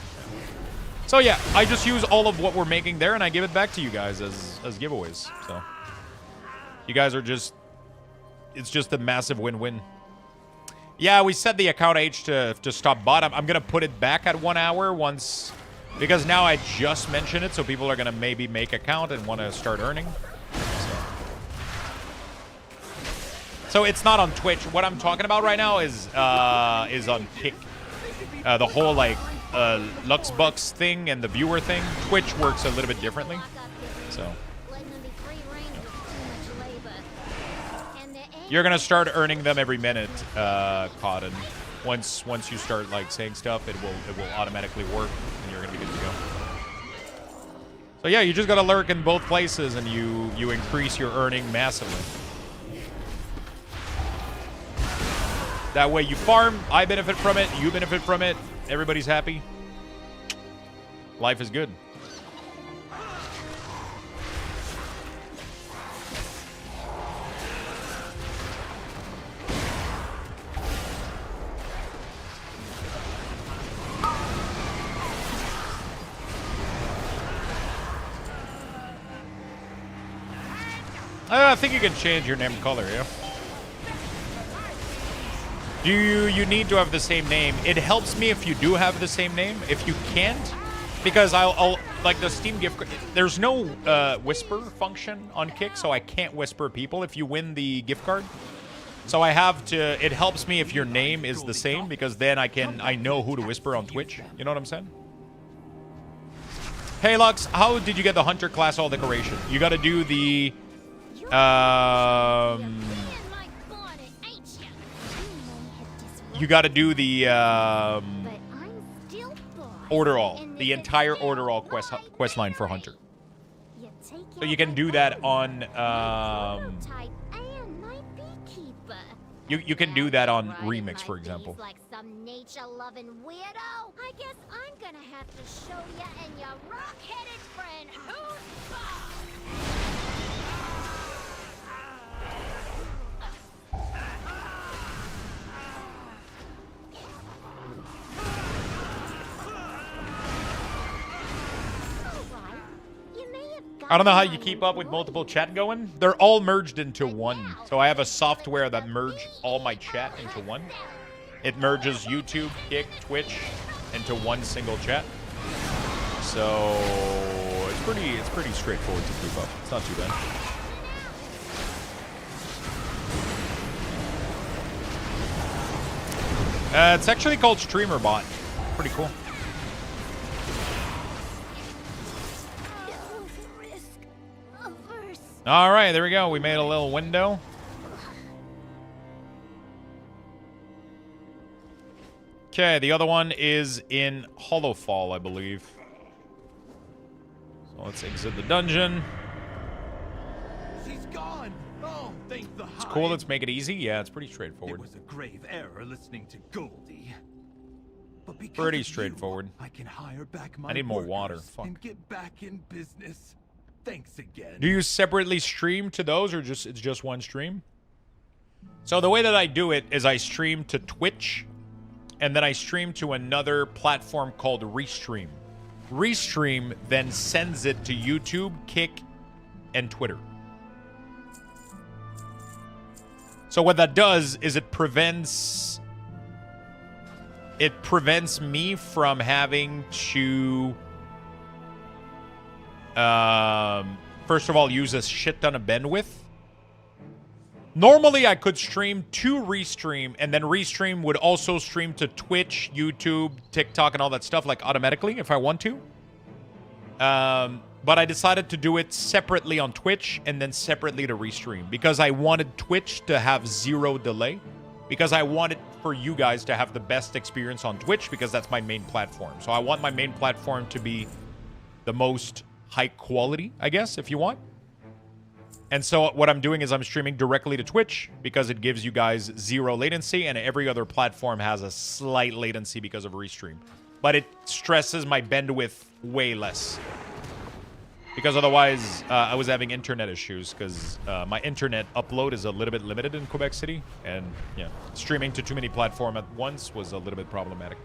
So yeah, I just use all of what we're making there and I give it back to you guys as giveaways, so. You guys are just, it's just a massive win-win. Yeah, we set the account age to stop bot. I'm going to put it back at 1 hour once, because now I just mentioned it, so people are going to maybe make account and want to start earning. So it's not on Twitch. What I'm talking about right now is on Kick. The whole, like, Luxthos thing and the viewer thing. Twitch works a little bit differently, so. You're gonna start earning them every minute, Cotton. Once you start like saying stuff, it will automatically work, and you're gonna be good to go. So yeah, you just gotta lurk in both places, and you increase your earning massively. That way, you farm. I benefit from it. You benefit from it. Everybody's happy. Life is good. I think you can change your name color, yeah? You need to have the same name. It helps me if you do have the same name. If you can't, because I'll like the Steam gift card, there's no whisper function on Kick, so I can't whisper people if you win the gift card. So I have to, it helps me if your name is the same, because then I know who to whisper on Twitch. You know what I'm saying? Hey Lux, how did you get the Hunter class all decoration? You gotta do the you got to do the order all, the entire order all quest line for Hunter. So you can do that on you can do that on Remix, for example. Like some nature-loving weirdo. I guess I'm gonna have to show you and your rock-headed friend who's boss. I don't know how you keep up with multiple chat going. They're all merged into one. So I have a software that merges all my chat into one. It merges YouTube, Kick, Twitch into one single chat. So it's pretty straightforward to keep up. It's not too bad. It's actually called StreamerBot. Pretty cool. All right, there we go. We made a little window. Okay, the other one is in Hollowfall, I believe. So let's exit the dungeon. She's gone. Oh, thank the It's cool. Let's make it easy. Yeah, it's pretty straightforward. It was a grave error listening to Goldie. But because Pretty of straightforward. You, I can hire back my I need more water. workers Fuck. and get back in business. Thanks again. Do you separately stream to those, or it's just one stream? So the way that I do it is I stream to Twitch, and then I stream to another platform called Restream. Restream then sends it to YouTube, Kick, and Twitter. So what that does is it prevents me from having to first of all use a shit ton of bandwidth. Normally I could stream to Restream, and then Restream would also stream to Twitch, YouTube, TikTok, and all that stuff, like automatically if I want to. But I decided to do it separately on Twitch and then separately to restream because I wanted Twitch to have 0 delay. Because I wanted for you guys to have the best experience on Twitch because that's my main platform. So I want my main platform to be the most high quality, I guess, if you want. And so what I'm doing is I'm streaming directly to Twitch because it gives you guys 0 latency, and every other platform has a slight latency because of restream. But it stresses my bandwidth way less. Because otherwise, I was having internet issues because my internet upload is a little bit limited in Quebec City. And, yeah, streaming to too many platforms at once was a little bit problematic.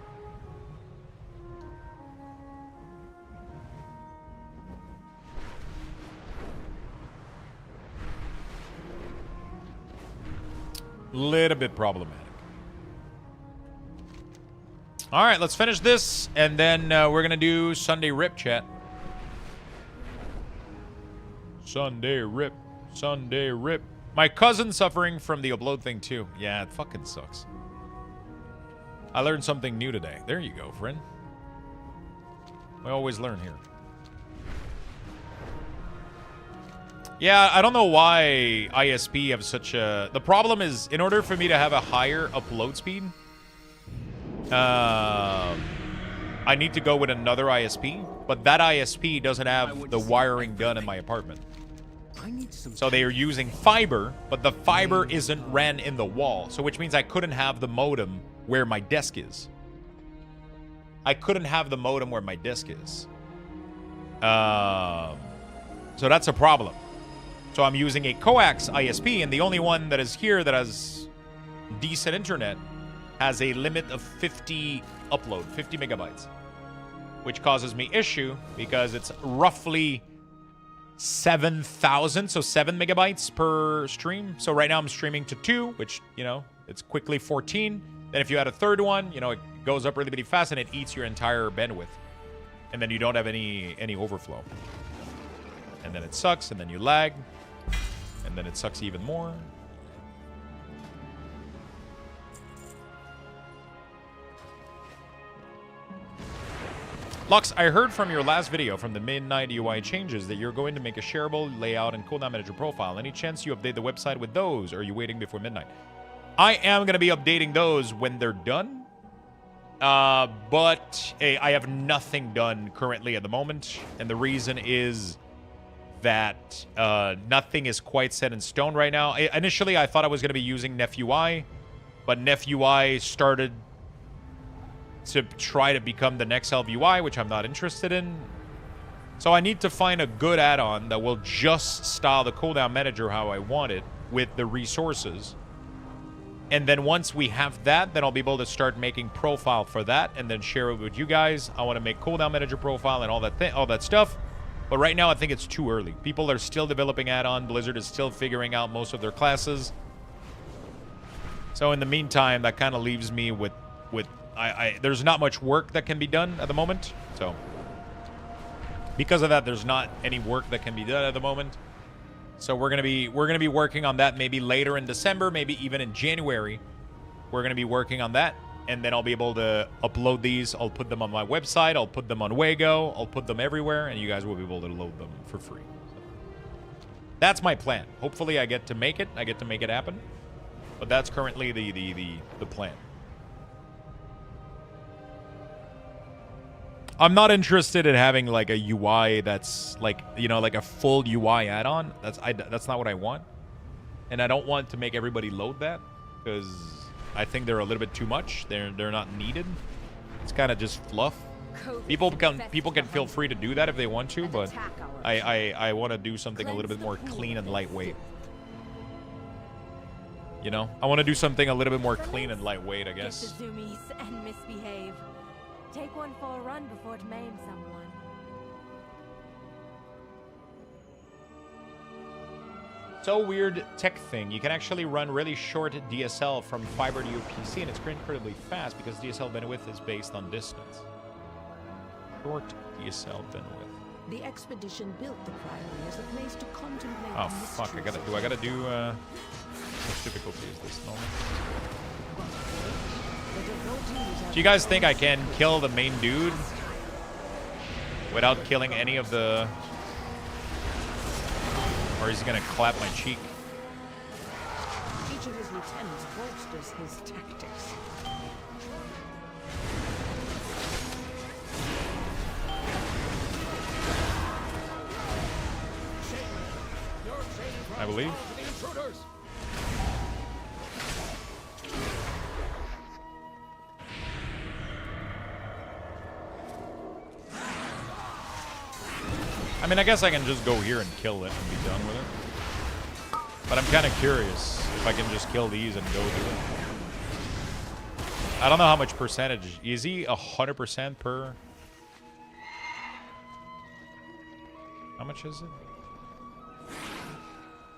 Little bit problematic. All right, let's finish this, and then we're going to do Sunday Rip, chat. Sunday Rip. Sunday Rip. My cousin's suffering from the upload thing, too. Yeah, it fucking sucks. I learned something new today. There you go, friend. We always learn here. Yeah, I don't know why ISP have such a... The problem is, in order for me to have a higher upload speed, I need to go with another ISP, but that ISP doesn't have the wiring done in my apartment. So they are using fiber, but the fiber isn't ran in the wall, so which means I couldn't have the modem where my desk is. I couldn't have the modem where my desk is. So that's a problem. So I'm using a coax ISP, and the only one that is here that has decent internet has a limit of 50 upload, 50 megabytes, which causes me issue because it's roughly 7,000, so 7 megabytes per stream. So right now I'm streaming to 2, which, you know, it's quickly 14. Then if you add a third one, you know, it goes up really, really fast and it eats your entire bandwidth. And then you don't have any overflow. And then it sucks, and then you lag. And then it sucks even more. Lux, I heard from your last video from the midnight UI changes that you're going to make a shareable layout and cooldown manager profile. Any chance you update the website with those, or are you waiting before midnight? I am going to be updating those when they're done. But hey, I have nothing done currently at the moment. And the reason is that nothing is quite set in stone right now. Initially, I thought I was going to be using NefUI, but NefUI started to try to become the next LVUI, which I'm not interested in. So I need to find a good add-on that will just style the cooldown manager how I want it with the resources. And then once we have that, then I'll be able to start making profile for that and then share it with you guys. I want to make cooldown manager profile and all that stuff. But right now, I think it's too early. People are still developing add-on. Blizzard is still figuring out most of their classes. So in the meantime, that kind of leaves me with there's not much work that can be done at the moment. So because of that, there's not any work that can be done at the moment. So we're gonna be working on that maybe later in December, maybe even in January. We're gonna be working on that. And then I'll be able to upload these. I'll put them on my website. I'll put them on Wago. I'll put them everywhere, and you guys will be able to load them for free. So that's my plan. Hopefully, I get to make it. I get to make it happen. But that's currently the plan. I'm not interested in having like a UI that's like, you know, like a full UI add-on. That's not what I want. And I don't want to make everybody load that because I think they're a little bit too much. They're not needed. It's kind of just fluff. People can feel free to do that if they want to, but I want to do something a little bit more clean and lightweight. You know, I want to do something a little bit more clean and lightweight, I guess. Get the zoomies and misbehave. Take one for a run before it maims someone. So weird tech thing. You can actually run really short DSL from fiber to your PC, and it's incredibly fast because DSL bandwidth is based on distance. Short DSL bandwidth. The expedition built the Priory as a place to contemplate. Oh fuck! I gotta do. Which difficulty is this moment? Do you guys think I can kill the main dude without killing any of the Or is he gonna clap my cheek? Each of his lieutenants bolsters his tactics. I believe. I mean, I guess I can just go here and kill it and be done with it. But I'm kind of curious if I can just kill these and go through it. I don't know how much percentage. Is he 100% per? How much is it?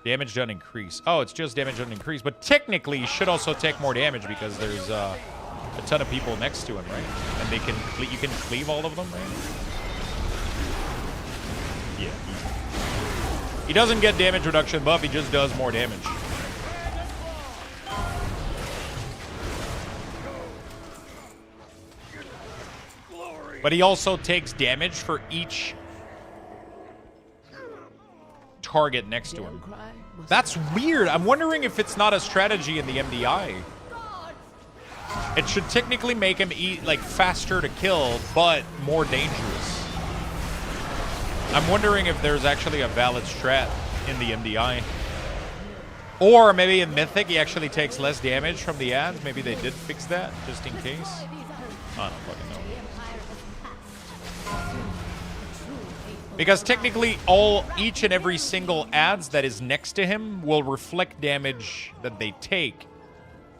Damage done increase. Oh, it's just damage done increase. But technically, he should also take more damage because there's a ton of people next to him, right? And they can you can cleave all of them, right? Yeah. He doesn't get damage reduction buff. He just does more damage. But he also takes damage for each target next to him. That's weird. I'm wondering if it's not a strategy in the MDI. It should technically make him like faster to kill, but more dangerous. I'm wondering if there's actually a valid strat in the MDI. Or maybe in Mythic he actually takes less damage from the ads. Maybe they did fix that just in case. I don't fucking know. Because technically each and every single ads that is next to him will reflect damage that they take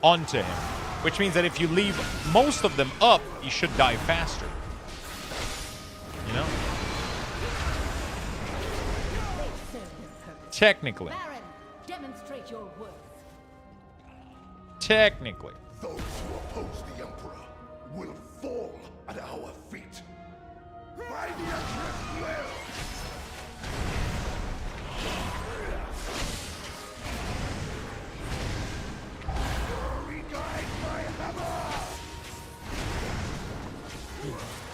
onto him. Which means that if you leave most of them up, you should die faster. You know? Technically. Baron, demonstrate your worth. Technically. Those who oppose the Emperor will fall at our feet. By the Emperor's will!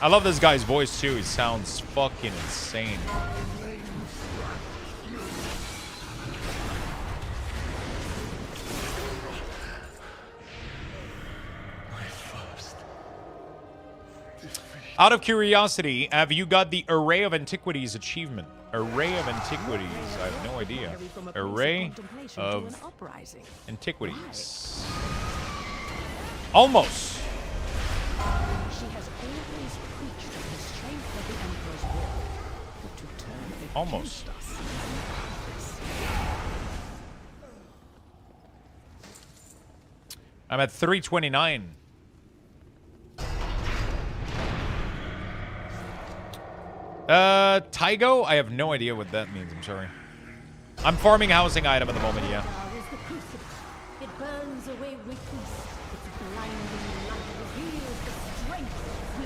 I love this guy's voice too. He sounds fucking insane. Out of curiosity, have you got the Array of Antiquities achievement? Array of Antiquities. I have no idea. Array of Antiquities. Almost. She has always preached of the strength of the Emperor's will, but to turn it Almost. against us. I'm at 329. Tygo? I have no idea what that means. I'm sorry. I'm farming housing item at the moment, yeah. It burns away weakness. Its blinding light reveals the strength. We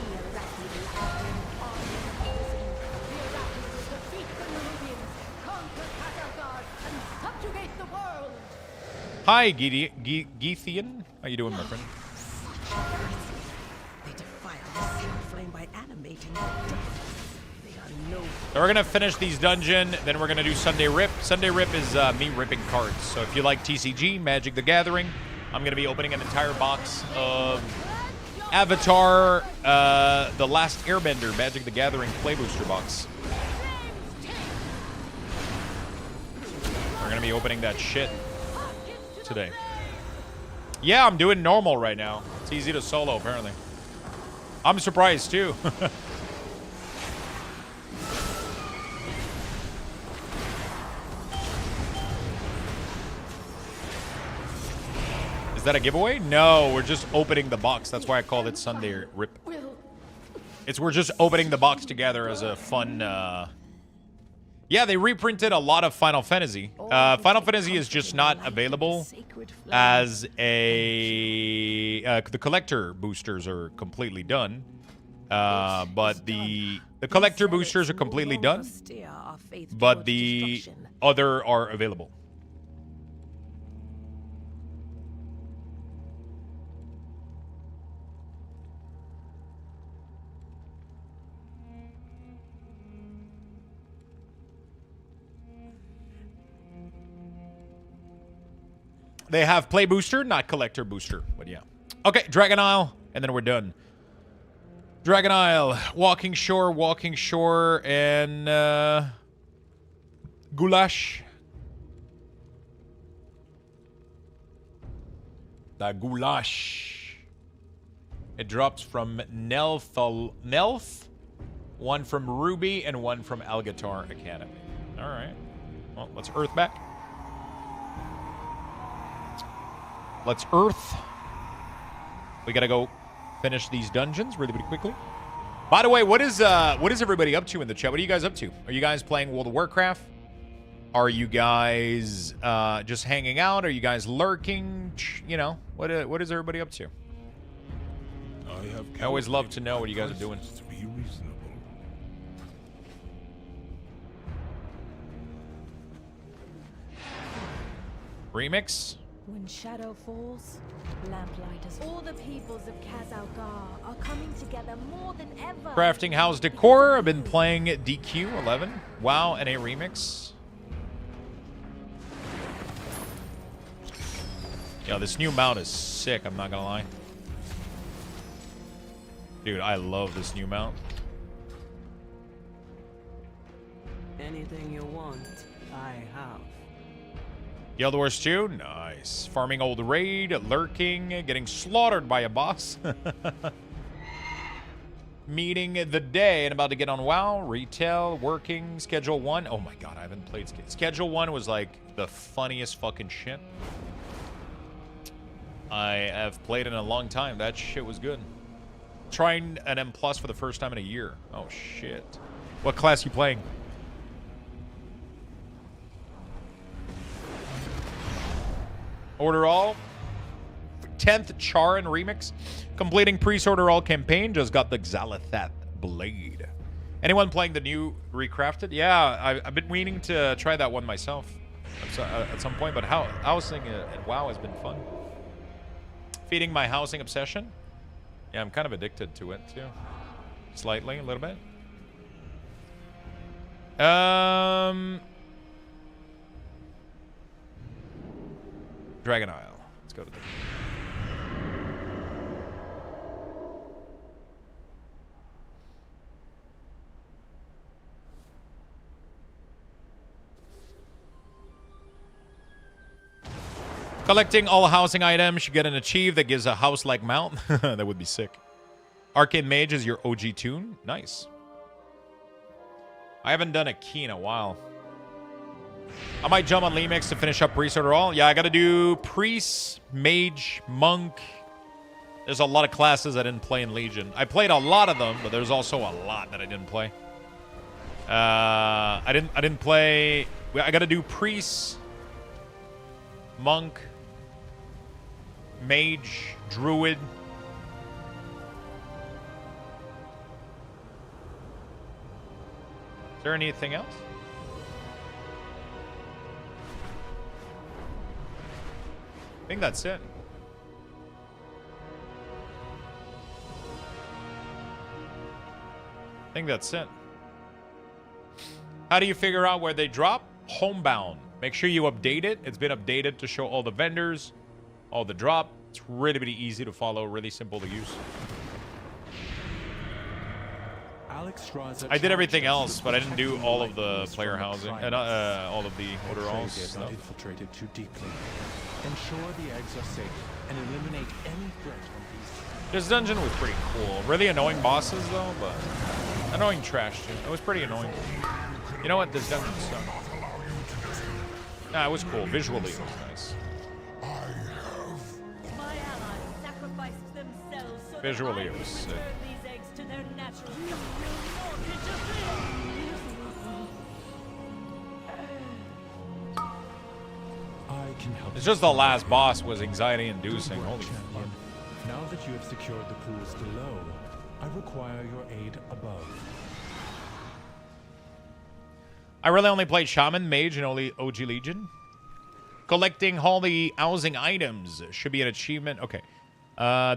Iraqi defeat the Numidians, conquer Katagard, and subjugate the world. Hi, Geethian. How you doing, my friend? They defile the same flame by animating their death. So we're gonna finish these dungeon, then we're gonna do Sunday Rip. Sunday Rip is me ripping cards. So if you like TCG, Magic the Gathering, I'm gonna be opening an entire box of Avatar, The Last Airbender, Magic the Gathering Play Booster box. We're gonna be opening that shit today. Yeah, I'm doing normal right now. It's easy to solo, apparently. I'm surprised, too. Is that a giveaway? No, we're just opening the box. That's why I called it Sunday Rip. We're just opening the box together as a fun... Yeah, they reprinted a lot of Final Fantasy. Final Fantasy is just not available as a... the collector boosters are completely done. But the collector boosters are completely done. But the other are available. They have play booster, not collector booster. But yeah. Okay, Dragon Isle, and then we're done. Dragon Isle, Walking Shore, and Goulash. The Goulash. It drops from Nelf, one from Ruby, and one from Algatar Academy. All right. Well, let's Earth back. Let's Earth. We gotta go finish these dungeons really quickly. By the way, what is everybody up to in the chat? What are you guys up to? Are you guys playing World of Warcraft? Are you guys just hanging out? Are you guys lurking? You know, what is everybody up to? I always love to know what you guys are doing. To be reasonable. Remix? When shadow falls, lamplighters, all the peoples of Khazalgar are coming together more than ever. Crafting House Decor. I've been playing DQ11. WoW and a remix. Yo, this new mount is sick, I'm not gonna lie. Dude, I love this new mount. Anything you want, I have. Guild Wars 2? Nice. Farming old raid, lurking, getting slaughtered by a boss. Meeting the day and about to get on WoW. Retail, working, Schedule 1. Oh my god, I haven't played Schedule 1 was like the funniest fucking shit I have played in a long time. That shit was good. Trying an M+ for the first time in a year. Oh shit. What class you playing? Order All. 10th Charin remix. Completing Priest Order All campaign. Just got the Xalathat Blade. Anyone playing the new Recrafted? Yeah, I've been meaning to try that one myself at some point, but housing at WoW has been fun. Feeding my housing obsession. Yeah, I'm kind of addicted to it too. Slightly, a little bit. Dragon Isle. Let's go to the... Collecting all housing items. You get an achieve that gives a house-like mount. That would be sick. Arcane Mage is your OG tune. Nice. I haven't done a key in a while. I might jump on Lemix to finish up Priest Order All. Yeah, I got to do Priest, Mage, Monk. There's a lot of classes I didn't play in Legion. I played a lot of them, but there's also a lot that I didn't play. I didn't play... I got to do Priest, Monk, Mage, Druid. Is there anything else? I think that's it. I think that's it. How do you figure out where they drop? Homebound. Make sure you update it. It's been updated to show all the vendors, all the drop. It's really, really easy to follow, really simple to use. I did everything else, but I didn't do all of the player housing and all of the order alls stuff. Infiltrated too deeply. Ensure the eggs are safe and eliminate any threat from these. This dungeon was pretty cool. Really annoying bosses though, but annoying trash too. It was pretty annoying. You know what? This dungeon sucked. Nah, it was cool. Visually, it was nice. My allies sacrificed themselves so Visually, it was sick. these eggs to their natural. I can help. It's just the last boss was anxiety-inducing. Holy fuck. Now that you have secured the pools below, I require your aid above. I really only played Shaman, Mage, and only OG Legion. Collecting all the housing items should be an achievement. Okay.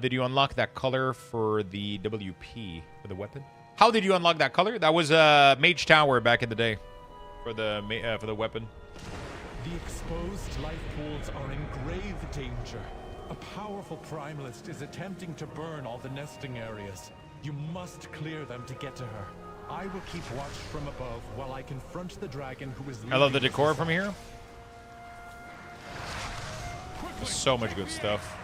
Did you unlock that color for the WP, for the weapon? How did you unlock that color? That was Mage Tower back in the day for the weapon. The exposed life pools are in grave danger. A powerful primalist is attempting to burn all the nesting areas. You must clear them to get to her. I will keep watch from above while I confront the dragon who is... I love the decor from here. So much good stuff.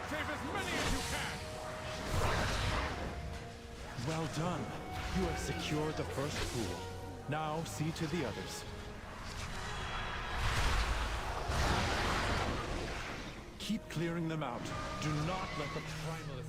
Well done. You have secured the first pool. Now see to the others. Keep clearing them out. Do not let the primalist...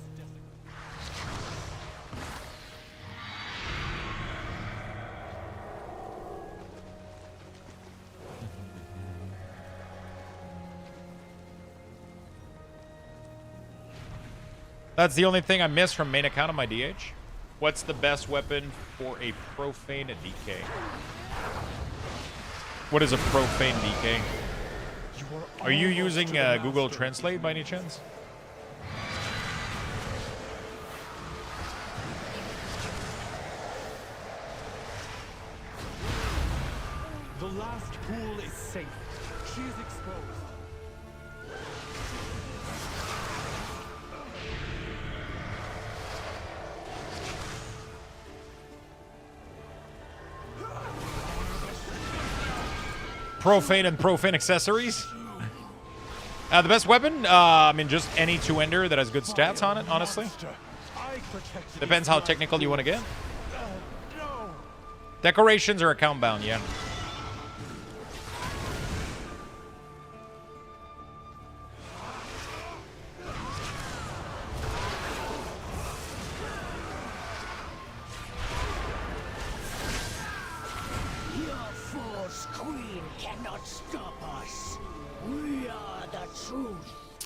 That's the only thing I missed from main account of my DH. What's the best weapon for a profane DK? What is a profane DK? Are you using Google Translate by any chance? The last pool is safe. She is exposed. Profane and profane accessories. The best weapon? I mean, just any two-ender that has good stats on it, honestly. Depends how technical you want to get. Decorations are account bound, yeah.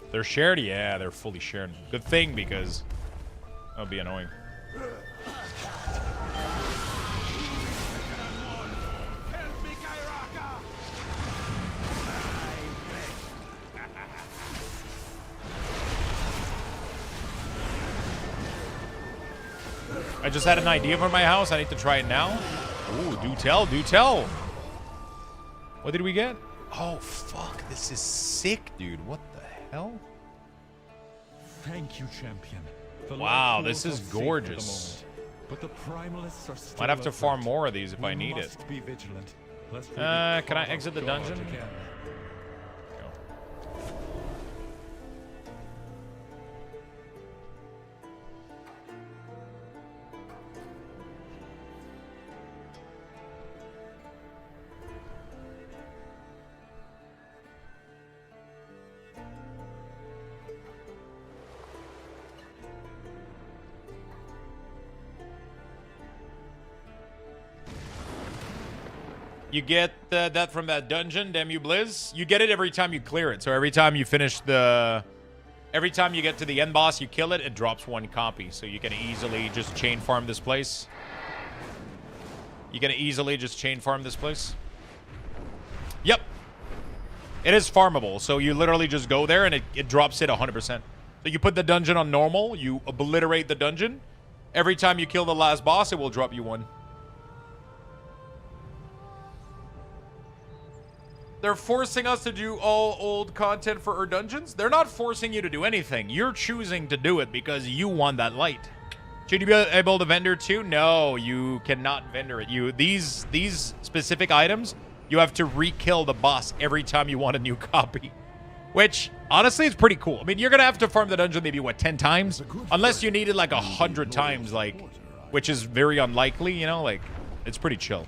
They're shared? Yeah, they're fully shared. Good thing, because that would be annoying. I just had an idea for my house. I need to try it now. Ooh, do tell, do tell. What did we get? Oh, fuck. This is sick, dude. What the hell? Thank you, champion. Wow, this is gorgeous. But the primalists are still Might have to farm more of these if I need it. Be vigilant. Can I exit the dungeon? You get that from that dungeon, damn you, Blizz. You get it every time you clear it. So every time you finish the... Every time you get to the end boss, you kill it, it drops one copy. So you can easily just chain farm this place. You can easily just chain farm this place. Yep. It is farmable. So you literally just go there and it drops it 100%. So you put the dungeon on normal. You obliterate the dungeon. Every time you kill the last boss, it will drop you one. They're forcing us to do all old content for our dungeons? They're not forcing you to do anything. You're choosing to do it because you want that light. Should you be able to vendor too? No, you cannot vendor it. These specific items, you have to re-kill the boss every time you want a new copy. Which, honestly, is pretty cool. I mean, you're going to have to farm the dungeon maybe, what, 10 times? Unless you need it like 100 times, like, which is very unlikely, you know? Like, it's pretty chill.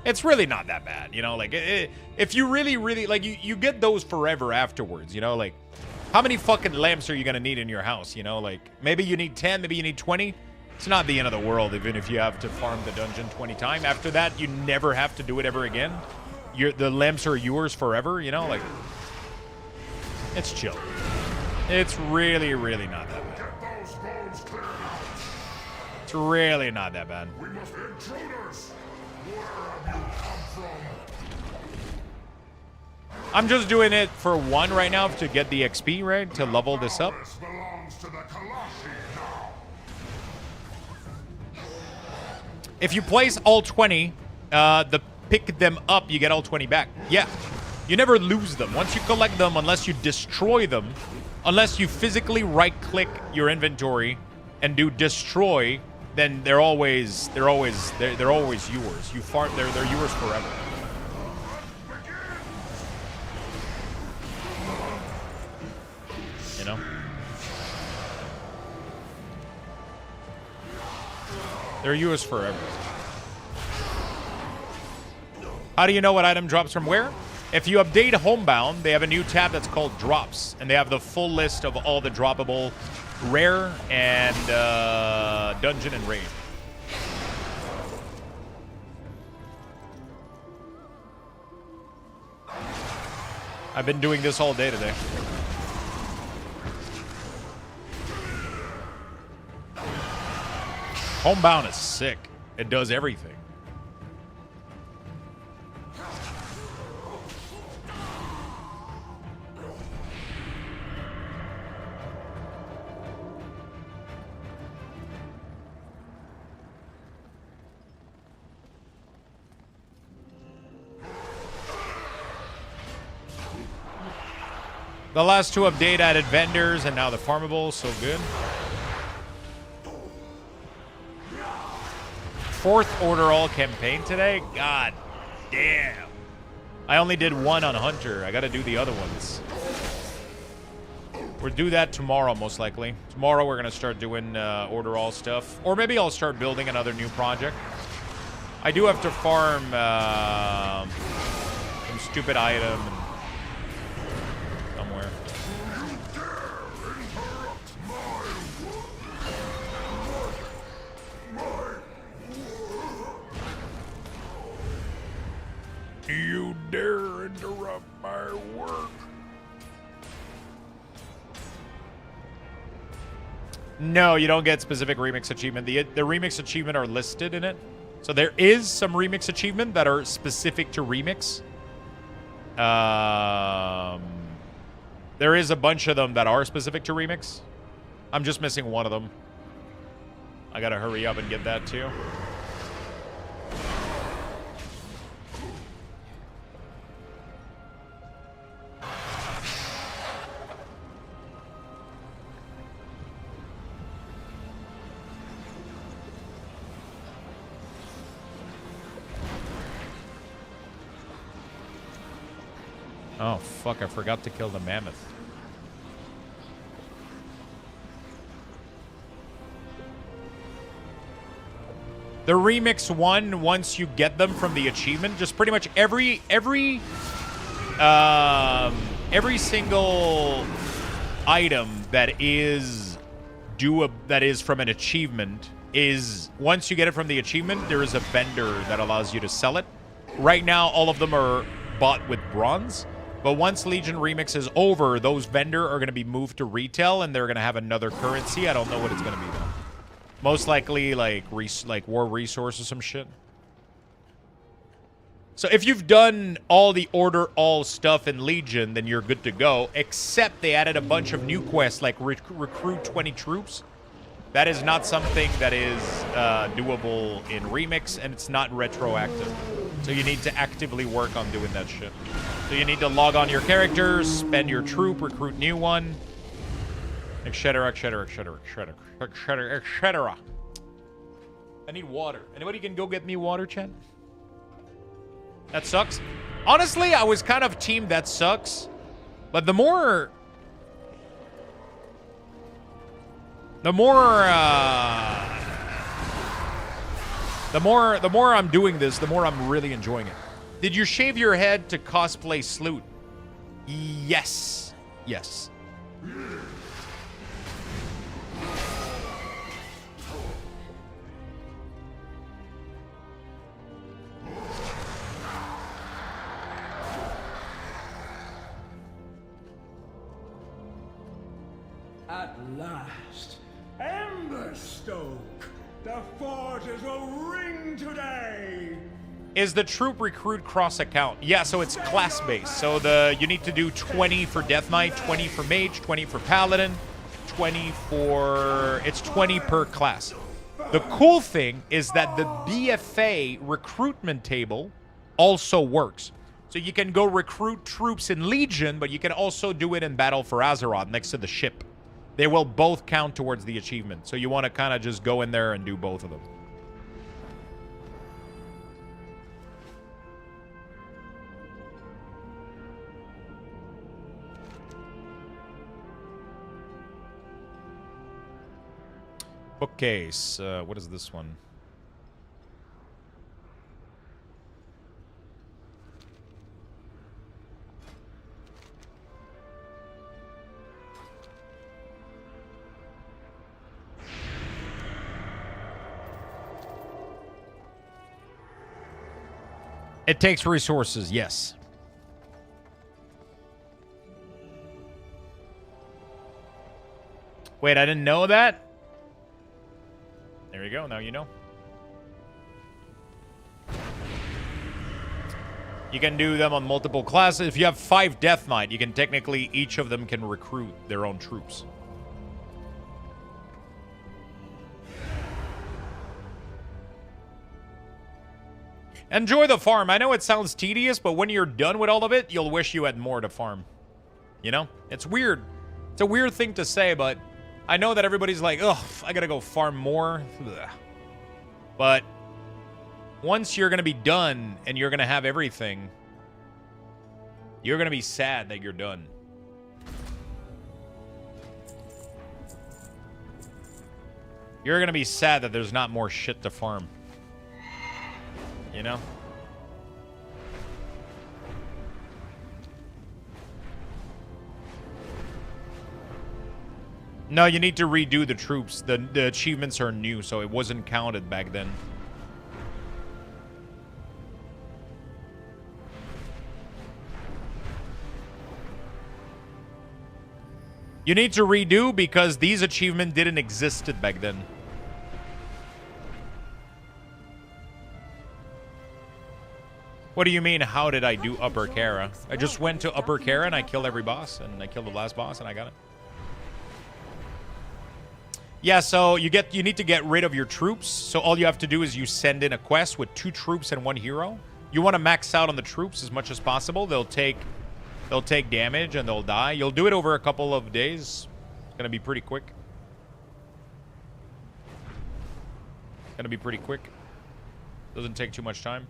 It's really not that bad, you know, like, if you really, like, you get those forever afterwards, you know, like, how many fucking lamps are you gonna need in your house, you know, like, maybe you need 10, maybe you need 20, it's not the end of the world, even if you have to farm the dungeon 20 times. After that, you never have to do it ever again. The lamps are yours forever, you know, like, it's chill. It's really, really not that bad. It's really not that bad. We must be intruders. Where have you come from? I'm just doing it for one right now to get the XP, right? To level this up. If you place all 20, the pick them up, you get all 20 back. Yeah. You never lose them. Once you collect them, unless you destroy them, unless you physically right-click your inventory and do destroy, then they're always yours. You farm, they're yours forever. You know? They're yours forever. How do you know what item drops from where? If you update Homebound, they have a new tab that's called Drops, and they have the full list of all the droppable rare and dungeon and raid. I've been doing this all day today. Homebound is sick. It does everything. The last two update added vendors, and now the farmable, so good. 4th order all campaign today? God damn. I only did one on Hunter. I gotta do the other ones. We'll do that tomorrow, most likely. Tomorrow we're gonna start doing order all stuff. Or maybe I'll start building another new project. I do have to farm some stupid item somewhere. You dare interrupt my work? No, you don't get specific remix achievement. The remix achievement are listed in it. So there is some remix achievement that are specific to remix. There is a bunch of them that are specific to remix. I'm just missing one of them. I gotta hurry up and get that too. Oh, fuck, I forgot to kill the mammoth. The remix one, once you get them from the achievement, just pretty much every single item that is from an achievement is, once you get it from the achievement, there is a vendor that allows you to sell it. Right now, all of them are bought with bronze. But once Legion Remix is over, those vendor are going to be moved to retail, and they're going to have another currency. I don't know what it's going to be, though. Most likely, like War Resource or some shit. So if you've done all the Order All stuff in Legion, then you're good to go. Except they added a bunch of new quests, like recruit 20 troops. That is not something that is doable in Remix, and it's not retroactive. So you need to actively work on doing that shit. So you need to log on your characters, spend your troop, recruit new one, etc., etc., etc., etc., etc., etc. I need water. Anybody can go get me water, Chen? That sucks. Honestly, I was kind of team that sucks, but the more I'm doing this, the more I'm really enjoying it. Did you shave your head to cosplay Sloot? Yes. Yes. At last, Emberstoke! The forges will ring today! Is the troop recruit cross account? Yeah, so it's class based. So you need to do 20 for Death Knight, 20 for Mage, 20 for Paladin, 20 for... It's 20 per class. The cool thing is that the BFA recruitment table also works. So you can go recruit troops in Legion, but you can also do it in Battle for Azeroth next to the ship. They will both count towards the achievement. So you want to kind of just go in there and do both of them. Bookcase. What is this one? It takes resources, yes. Wait, I didn't know that? There you go, now you know. You can do them on multiple classes. If you have 5 Death Knight, you can technically, each of them can recruit their own troops. Enjoy the farm. I know it sounds tedious, but when you're done with all of it, you'll wish you had more to farm. You know? It's weird. It's a weird thing to say, but I know that everybody's like, ugh, I gotta go farm more. Ugh. But once you're gonna be done and you're gonna have everything, you're gonna be sad that you're done. You're gonna be sad that there's not more shit to farm. You know? No, you need to redo the troops. The achievements are new, so it wasn't counted back then. You need to redo because these achievements didn't exist back then. What do you mean, how did I do Upper Kara? I just went to Upper Kara and I killed every boss, and I killed the last boss and I got it. Yeah, so you need to get rid of your troops. So all you have to do is you send in a quest with 2 troops and 1 hero. You want to max out on the troops as much as possible. They'll take damage and they'll die. You'll do it over a couple of days. It's gonna be pretty quick. Doesn't take too much time.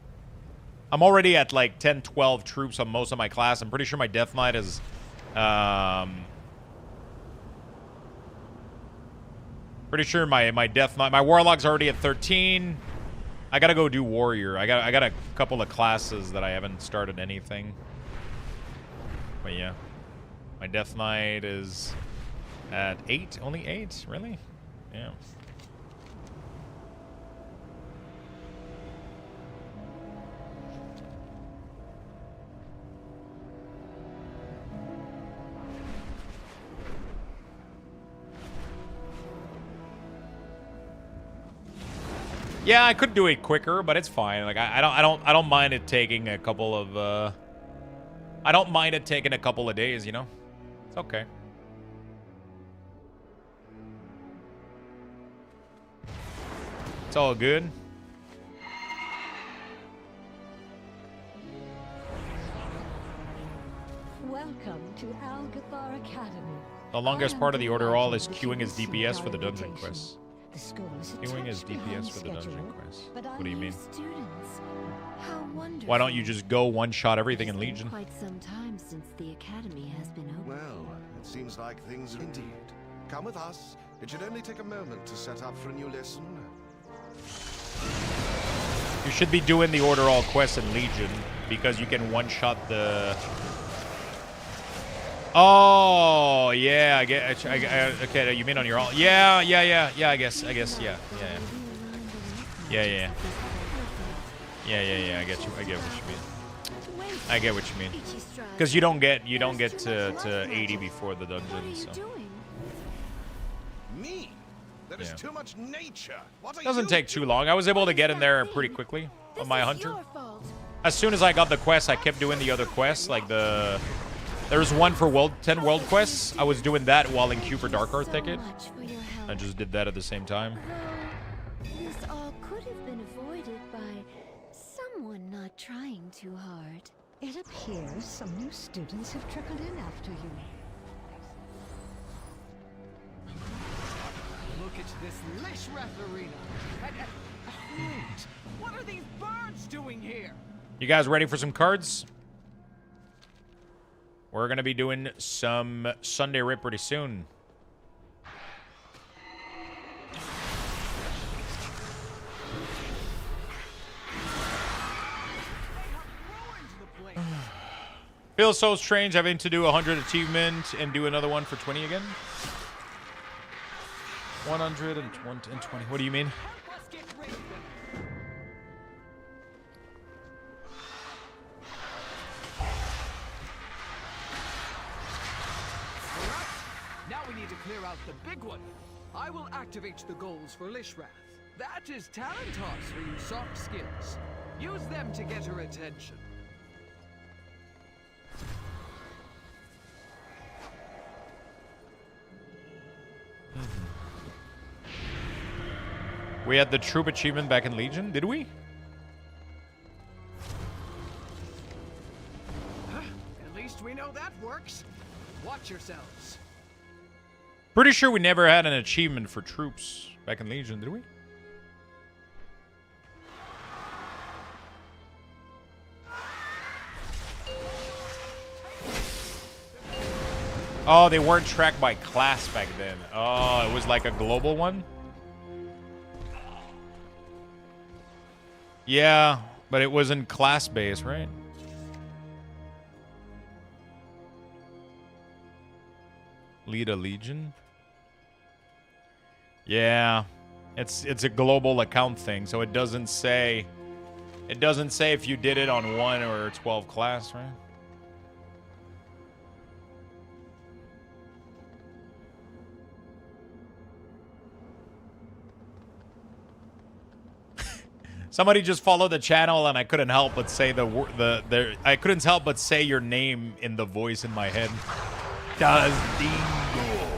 I'm already at like 10, 12 troops on most of my class. I'm pretty sure my Death Knight is... pretty sure my Death Knight... My Warlock's already at 13. I gotta go do Warrior. I got a couple of classes that I haven't started anything. But yeah. My Death Knight is at 8. Only 8? Really? Yeah. Yeah, I could do it quicker, but it's fine. Like I don't mind it taking a couple of I don't mind it taking a couple of days, you know? It's okay. It's all good. Welcome to Algathar Academy. The longest part of the order all is queuing as DPS for the dungeon quests. The school is Queuing as DPS for the dungeon quests. What do you mean? How wonderful. Why don't you just go one-shot everything in Legion? Quite some time since the academy has been open. Well, it seems like things are indeed. Come with us. It should only take a moment to set up for a new lesson. You should be doing the order all quests in Legion because you can one-shot the... Oh, yeah, I get. Okay, you mean on your all? Yeah. I guess. Yeah. I get you. I get what you mean. Because you don't get to 80 before the dungeon. So. Me? That is too much nature. Doesn't take too long. I was able to get in there pretty quickly on my hunter. As soon as I got the quest, I kept doing the other quests, like the. There's one for 10 world quests. I was doing that while in queue for Dark Earth Ticket. I just did that at the same time. This all could have been avoided by someone not trying too hard. It appears some new students have trickled in after you. Look at this Lishrath arena. Wait, what are these birds doing here? You guys ready for some cards? We're going to be doing some Sunday Rip pretty soon. Feels so strange having to do 100 achievement and do another one for 20 again. 120. What do you mean? Now we need to clear out the big one. I will activate the goals for Lishrath. That is Talentos for you soft skills. Use them to get her attention. We had the troop achievement back in Legion, did we? At least we know that works. Watch yourselves. Pretty sure we never had an achievement for troops back in Legion, did we? Oh, they weren't tracked by class back then. Oh, it was like a global one? Yeah, but it wasn't class-based, right? Lead a legion? Yeah. It's a global account thing, so it doesn't say if you did it on 1 or 12 class, right? Somebody just followed the channel, and I couldn't help but say I couldn't help but say your name in the voice in my head. Does Dingo?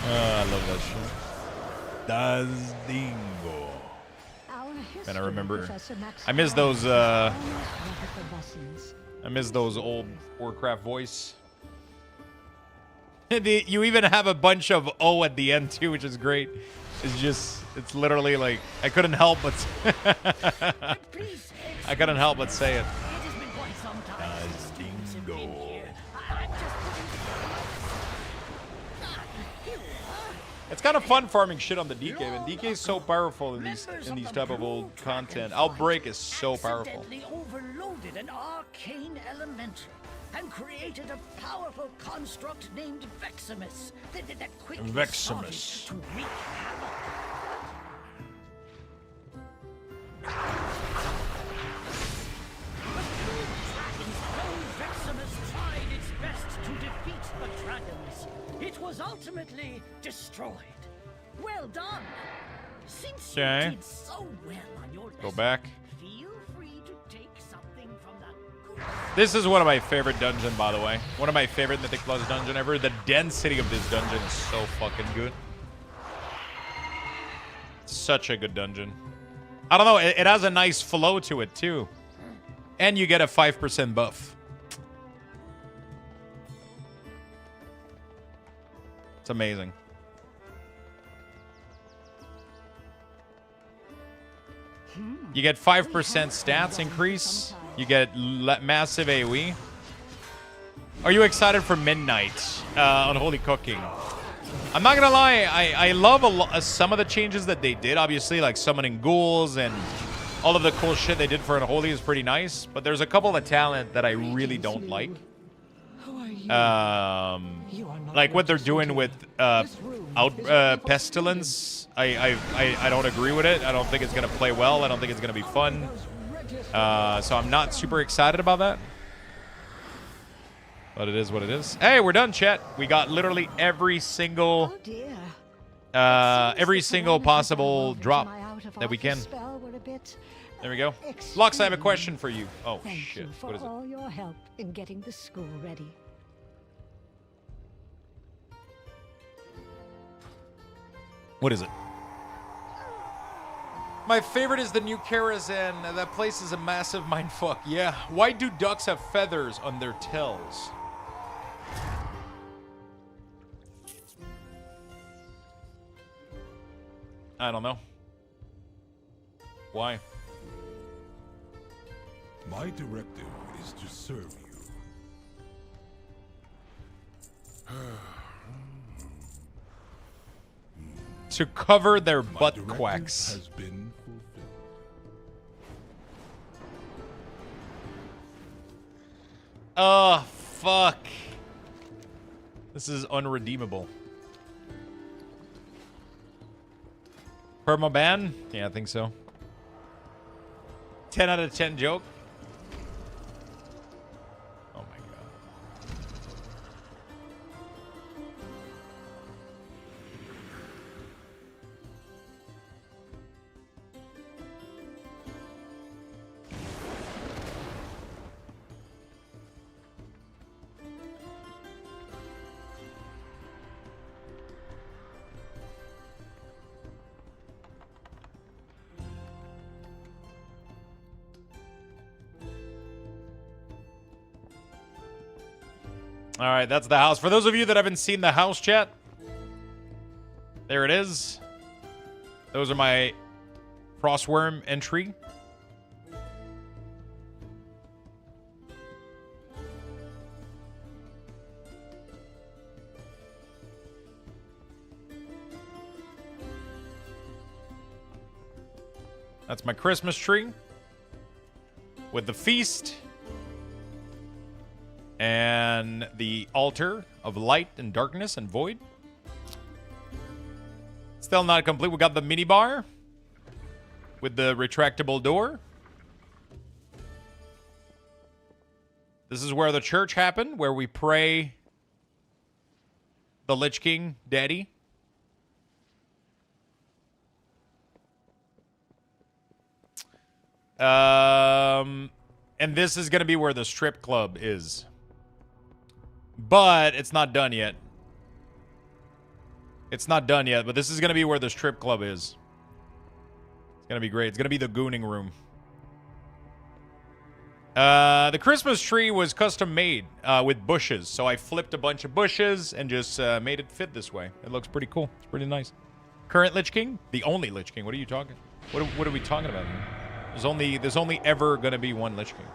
I love that shit. Does Dingo? And I remember, I miss those. I miss those old Warcraft voice. You even have a bunch of O at the end too, which is great. It's literally like I couldn't help but say it. It's kind of fun farming shit on the DK, and DK is so powerful in these type of old content. Outbreak is so powerful. Accidentally overloaded an arcane elemental and created a powerful construct named Veximus that quickly started to wreak havoc. Veximus tried its best to defeat the dragons. It was ultimately destroyed. Well done. Since you did so well on your Go back. feel free to take something from that. This is one of my favorite dungeon, by the way. One of my favorite Mythic Plus dungeon ever. The density of this dungeon is so fucking good. Such a good dungeon. I don't know, it has a nice flow to it too. And you get a 5% buff. It's amazing. You get 5% stats increase. You get massive AoE. Are you excited for Midnight on Holy Cooking? I'm not gonna lie, I love some of the changes that they did. Obviously, like summoning ghouls and all of the cool shit they did for Unholy is pretty nice. But there's a couple of talent that I really don't like. Like what they're doing with Pestilence. I don't agree with it. I don't think it's gonna play well. I don't think it's gonna be fun. So I'm not super excited about that. But it is what it is. Hey, we're done, chat. We got literally every single possible drop that we can. There we go. Lux, I have a question for you. Oh shit. What is it? All your help in getting the school ready. What is it? My favorite is the new Karazhan. That place is a massive mindfuck. Yeah. Why do ducks have feathers on their tails? I don't know. Why? My directive is to serve you. To cover their My butt directive quacks. has been fulfilled. Oh, fuck. This is unredeemable. Permaban? Yeah, I think so. 10 out of 10 joke. Oh my god. All right, that's the house. For those of you that haven't seen the house, chat, there it is. Those are my Frostworm entry. That's my Christmas tree with the feast. And the altar of light and darkness and void. Still not complete. We got the minibar with the retractable door. This is where the church happened, where we pray the Lich King Daddy. And this is going to be where the strip club is. But it's not done yet. It's not done yet, but this is going to be where the strip club is. It's going to be great. It's going to be the gooning room. The Christmas tree was custom made with bushes. So I flipped a bunch of bushes and just made it fit this way. It looks pretty cool. It's pretty nice. Current Lich King? The only Lich King. What are you talking? What are we talking about here? There's only ever going to be one Lich King.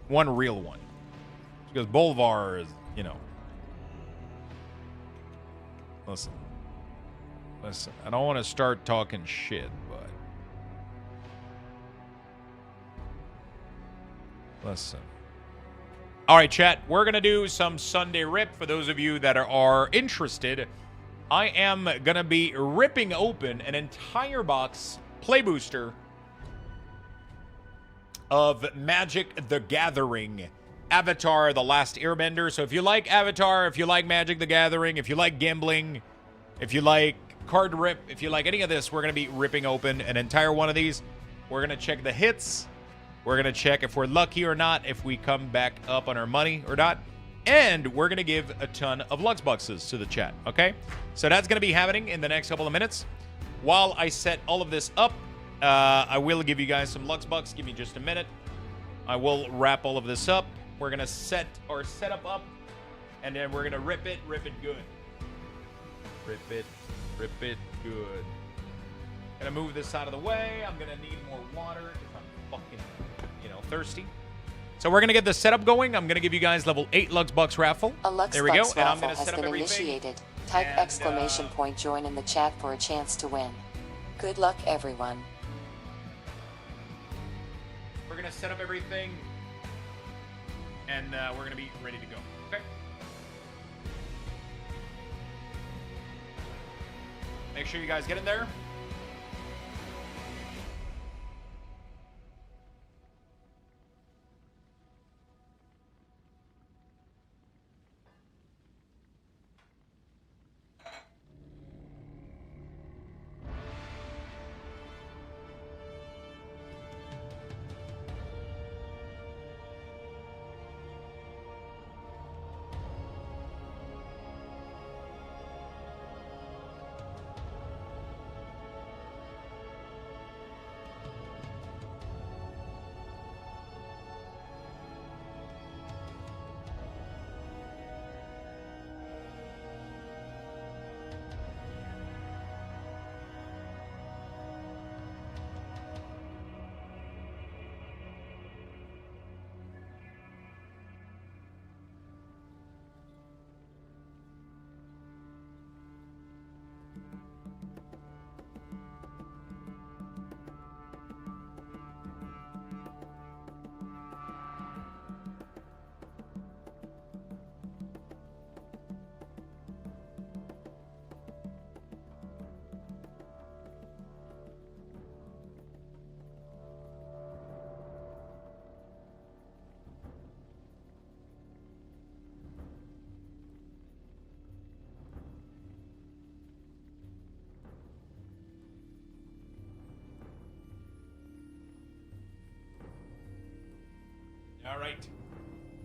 One real one. Because Bolvar is, you know. Listen. I don't want to start talking shit, but. Listen. All right, chat. We're going to do some Sunday Rip for those of you that are interested. I am going to be ripping open an entire box play booster of Magic the Gathering. Avatar, The Last Airbender. So if you like Avatar, if you like Magic the Gathering, if you like gambling, if you like card rip, if you like any of this, we're going to be ripping open an entire one of these. We're going to check the hits. We're going to check if we're lucky or not, if we come back up on our money or not. And we're going to give a ton of Lux Boxes to the chat, okay? So that's going to be happening in the next couple of minutes. While I set all of this up, I will give you guys some Lux Bucks. Give me just a minute. I will wrap all of this up. We're going to set our setup up, and then we're going to rip it good. Rip it good. Going to move this out of the way. I'm going to need more water if I'm fucking, thirsty. So we're going to get the setup going. I'm going to give you guys level 8 Lux Bucks raffle. A Lux there we go. Bucks And I'm raffle going to set up everything. Initiated. Type and, ! Join in the chat for a chance to win. Good luck, everyone. We're going to set up everything, and we're going to be ready to go. Okay? Make sure you guys get in there.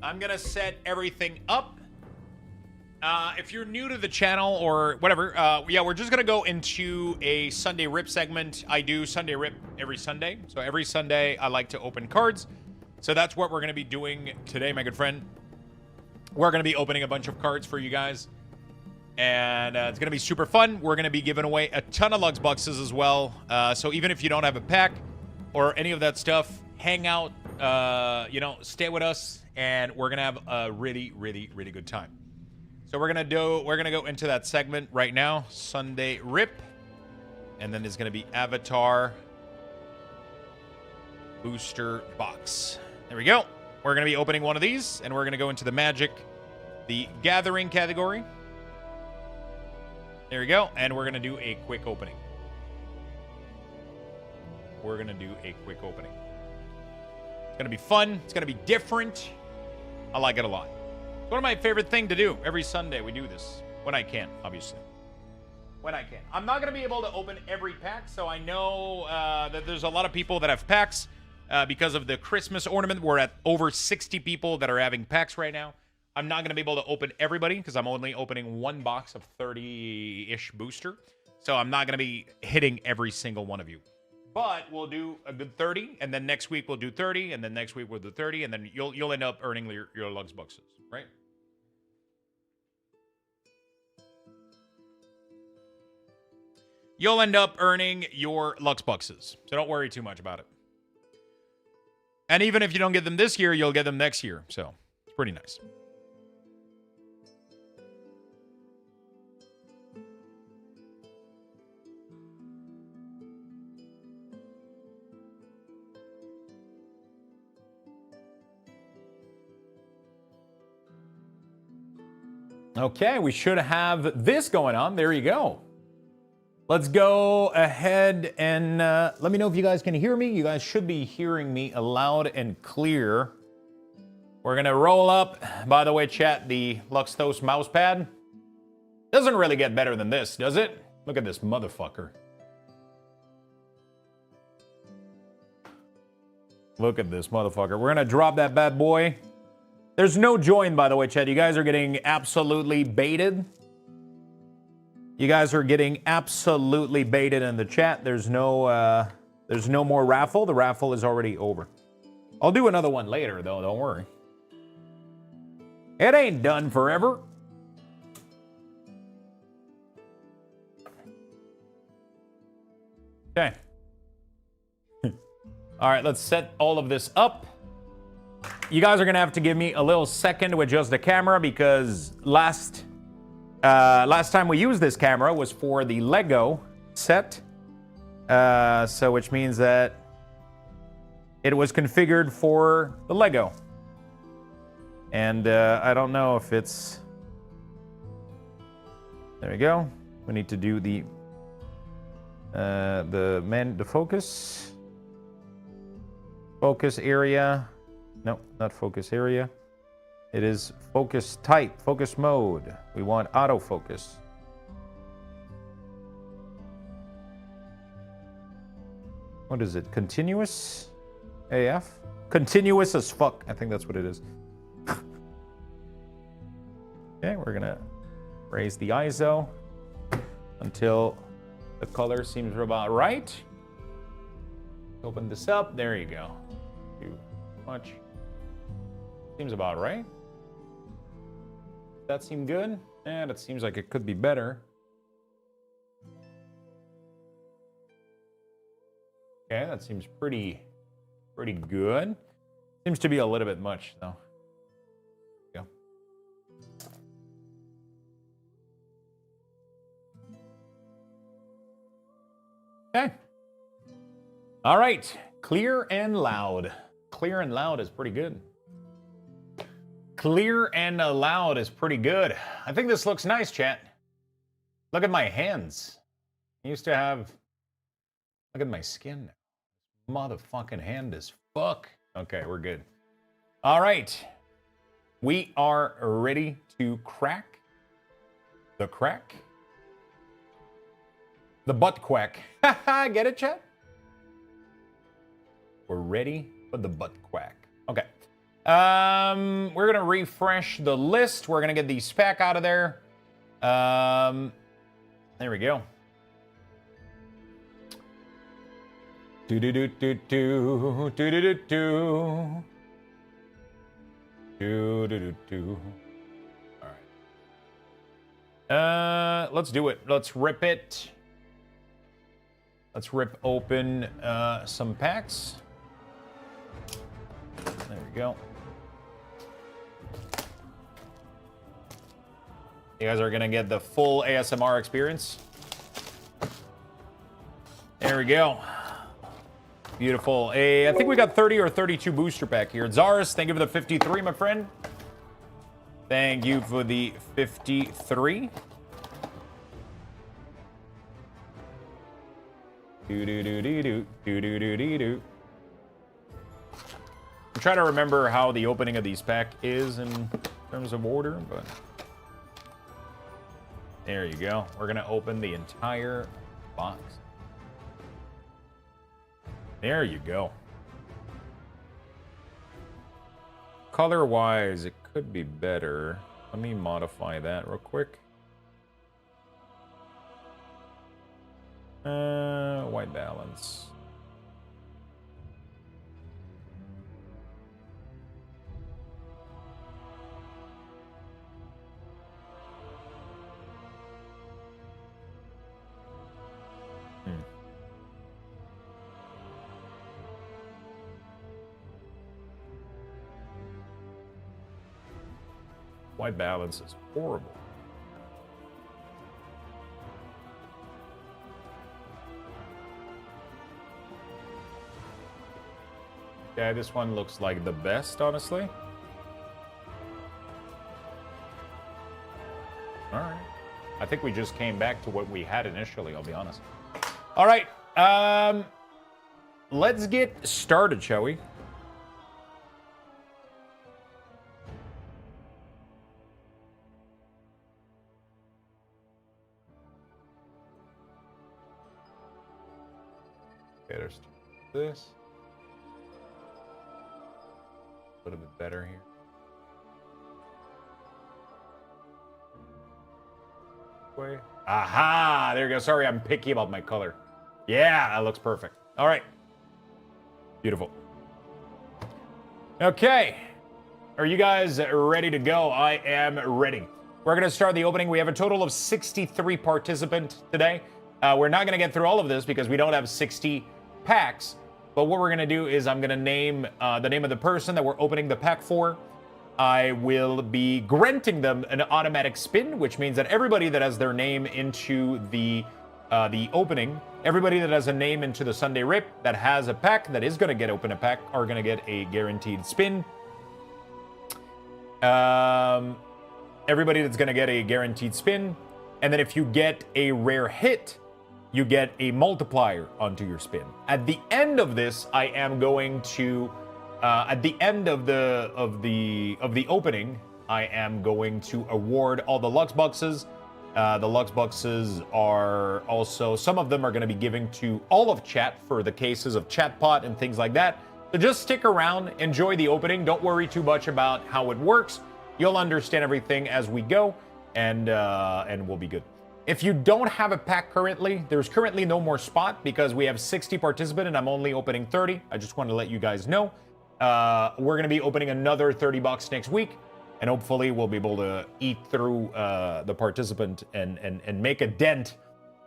I'm going to set everything up. If you're new to the channel or whatever, yeah, we're just going to go into a Sunday Rip segment. I do Sunday Rip every Sunday. So every Sunday, I like to open cards. So that's what we're going to be doing today, my good friend. We're going to be opening a bunch of cards for you guys. And it's going to be super fun. We're going to be giving away a ton of Lux boxes as well. So even if you don't have a pack or any of that stuff, hang out, you know, stay with us. And we're going to have a really, really, really good time. So we're going to go into that segment right now. Sunday Rip. And then there's going to be Avatar Booster Box. There we go. We're going to be opening one of these, and we're going to go into the Magic, the Gathering category. There we go. And we're going to do a quick opening. We're going to do a quick opening. It's going to be fun. It's going to be different. I like it a lot. It's one of my favorite things to do. Every Sunday we do this. When I can, obviously. When I can. I'm not going to be able to open every pack, so I know that there's a lot of people that have packs. Because of the Christmas ornament, we're at over 60 people that are having packs right now. I'm not going to be able to open everybody because I'm only opening one box of 30-ish booster. So I'm not going to be hitting every single one of you. But we'll do a good 30, and then next week we'll do 30, and then next week we'll do 30, and then you'll end up earning your Lux boxes, right? You'll end up earning your Lux boxes. So don't worry too much about it. And even if you don't get them this year, you'll get them next year. So it's pretty nice. Okay, we should have this going on. There you go. Let's go ahead and let me know if you guys can hear me. You guys should be hearing me loud and clear. We're going to roll up. By the way, chat, the Luxthos mouse pad doesn't really get better than this, does it? Look at this motherfucker. Look at this motherfucker. We're going to drop that bad boy. There's no join, by the way, chat. You guys are getting absolutely baited. You guys are getting absolutely baited in the chat. There's no more raffle. The raffle is already over. I'll do another one later, though. Don't worry. It ain't done forever. Okay. All right, let's set all of this up. You guys are going to have to give me a little second to adjust the camera because last time we used this camera was for the Lego set. So which means that it was configured for the Lego. And I don't know if it's... There we go. We need to do the focus. Focus area. No, not focus area. It is focus type, focus mode. We want autofocus. What is it? Continuous AF? Continuous as fuck. I think that's what it is. Okay, we're gonna raise the ISO until the color seems about right. Open this up. There you go. Too much. Seems about right. That seem good? And it seems like it could be better. Okay, that seems pretty good. Seems to be a little bit much though. There you go. Okay. All right. Clear and loud. Clear and loud is pretty good. Clear and loud is pretty good. I think this looks nice, chat. Look at my hands. I used to have... Look at my skin now. Motherfucking hand is fuck. Okay, we're good. All right. We are ready to crack the crack. The butt quack. Get it, chat? We're ready for the butt quack. Okay. We're going to refresh the list. We're going to get the spec out of there. There we go. Do-do-do-do-do. Do-do-do-do. Do-do-do-do. All right. Let's do it. Let's rip it. Let's rip open some packs. There we go. You guys are gonna get the full ASMR experience. There we go. Beautiful. I think we got 30 or 32 booster pack here. Zaris, thank you for the 53, my friend. Thank you for the 53. Do-do-do-do-do. I'm trying to remember how the opening of these pack is in terms of order, but there you go. We're gonna open the entire box. There you go. Color-wise, it could be better. Let me modify that real quick. White balance. White balance is horrible. Yeah, this one looks like the best, honestly. All right. I think we just came back to what we had initially, I'll be honest. All right. Let's get started, shall we? Okay, there's this. A little bit better here. Way. Aha! There you go. Sorry, I'm picky about my color. Yeah, that looks perfect. All right. Beautiful. Okay. Are you guys ready to go? I am ready. We're going to start the opening. We have a total of 63 participants today. We're not going to get through all of this because we don't have 60 packs. But what we're going to do is I'm going to name the name of the person that we're opening the pack for. I will be granting them an automatic spin, which means that everybody that has their name into the opening, everybody that has a name into the Sunday Rip that has a pack that is going to get open a pack are going to get a guaranteed spin. Everybody that's going to get a guaranteed spin. And then if you get a rare hit, you get a multiplier onto your spin. At the end of this, I am going to, at the end of the opening, I am going to award all the Lux Boxes. The Lux Boxes are also, some of them are going to be given to all of chat for the cases of Chatbot and things like that. So just stick around, enjoy the opening. Don't worry too much about how it works. You'll understand everything as we go, and we'll be good. If you don't have a pack currently, there's currently no more spot because we have 60 participants and I'm only opening 30. I just want to let you guys know. We're going to be opening another 30 bucks next week, and hopefully we'll be able to eat through the participant and make a dent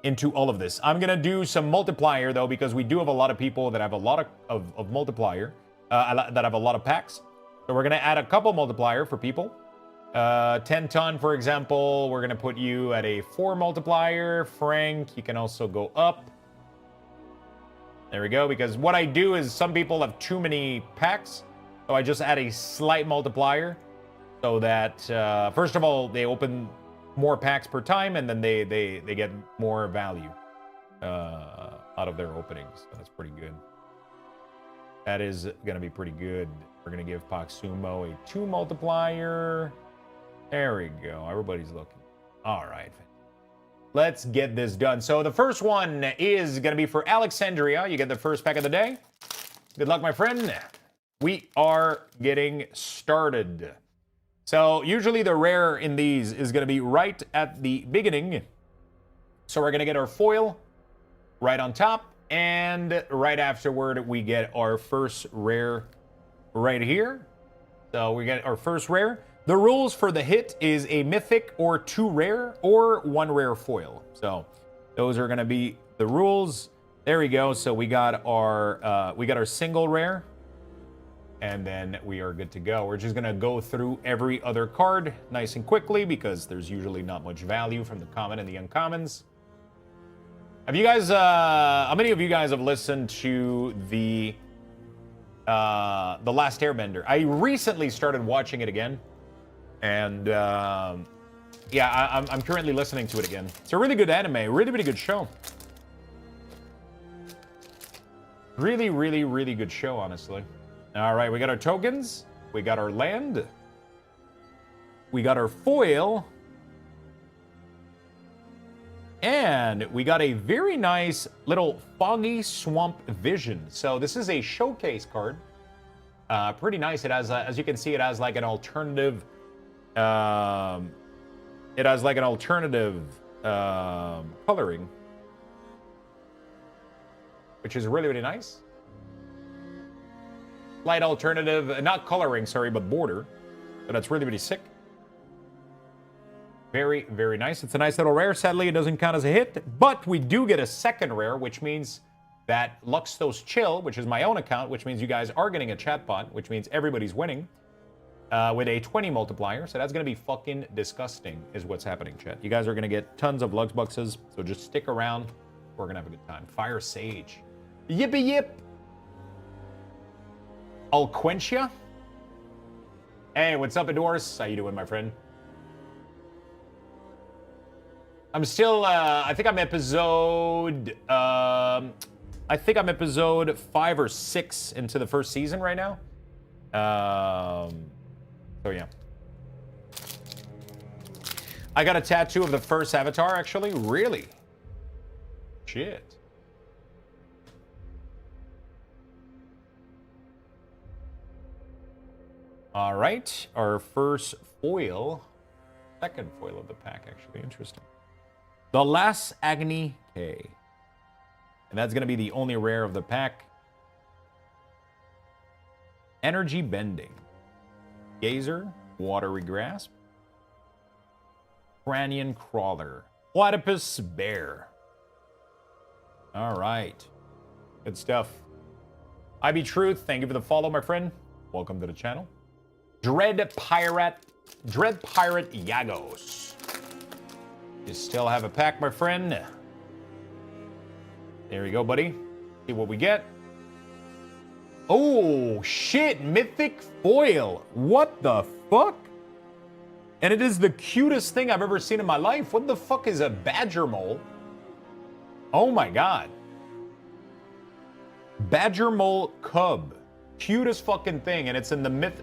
into all of this. I'm going to do some multiplier though, because we do have a lot of people that have a lot of multiplier, that have a lot of packs. So we're going to add a couple multiplier for people. 10 ton, for example, we're going to put you at a 4 multiplier. Frank, you can also go up. There we go, because what I do is some people have too many packs, so I just add a slight multiplier so that, first of all, they open more packs per time, and then they get more value out of their openings. So that's pretty good. That is going to be pretty good. We're going to give Paxumo a 2 multiplier. There we go. Everybody's looking. All right. Let's get this done. So the first one is going to be for Alexandria. You get the first pack of the day. Good luck, my friend. we are getting started. So usually the rare in these is going to be right at the beginning. So we're going to get our foil right on top. And right afterward, we get our first rare right here. So we get our first rare. The rules for the hit is a mythic or 2 rare or 1 rare foil. So those are going to be the rules. There we go. So we got our single rare. And then we are good to go. We're just going to go through every other card nice and quickly because there's usually not much value from the common and the uncommons. Have you guys, how many of you guys have listened to the Last Airbender? I recently started watching it again. And yeah, I'm currently listening to it again. It's a really good anime, really, really good show. Really, really, really good show, honestly. All right, we got our tokens. We got our land. We got our foil. And we got a very nice little Foggy Swamp Vision. So this is a showcase card. Pretty nice. It has, as you can see, it has like an alternative. Coloring, which is really, really nice. Light alternative, not coloring, sorry, but border. So that's really, really sick. Very, very nice. It's a nice little rare. Sadly, it doesn't count as a hit, but we do get a second rare, which means that Luxthos Chill, which is my own account, which means you guys are getting a chatbot, which means everybody's winning, with a 20 multiplier. So that's going to be fucking disgusting, is what's happening, chat. You guys are going to get tons of Lux Boxes, so just stick around. We're going to have a good time. Fire Sage. Yippee yip! Alquentia? Hey, what's up, Adors? How you doing, my friend? I'm still, I think I'm episode 5 or 6 into the first season right now. So yeah. I got a tattoo of the first avatar, actually. Really? Shit. All right, our first foil, second foil of the pack, actually. Interesting. The Last Agni K. And that's going to be the only rare of the pack. Energy Bending. Gazer, Watery Grasp. Cranian Crawler. Platypus Bear. All right. Good stuff. IB Truth, thank you for the follow, my friend. Welcome to the channel. Dread Pirate Yagos. You still have a pack, my friend. There you go, buddy. See what we get. Oh, shit. Mythic Foil. What the fuck? And it is the cutest thing I've ever seen in my life. What the fuck is a badger mole? Oh, my God. Badger mole cub. Cutest fucking thing. And it's in the myth.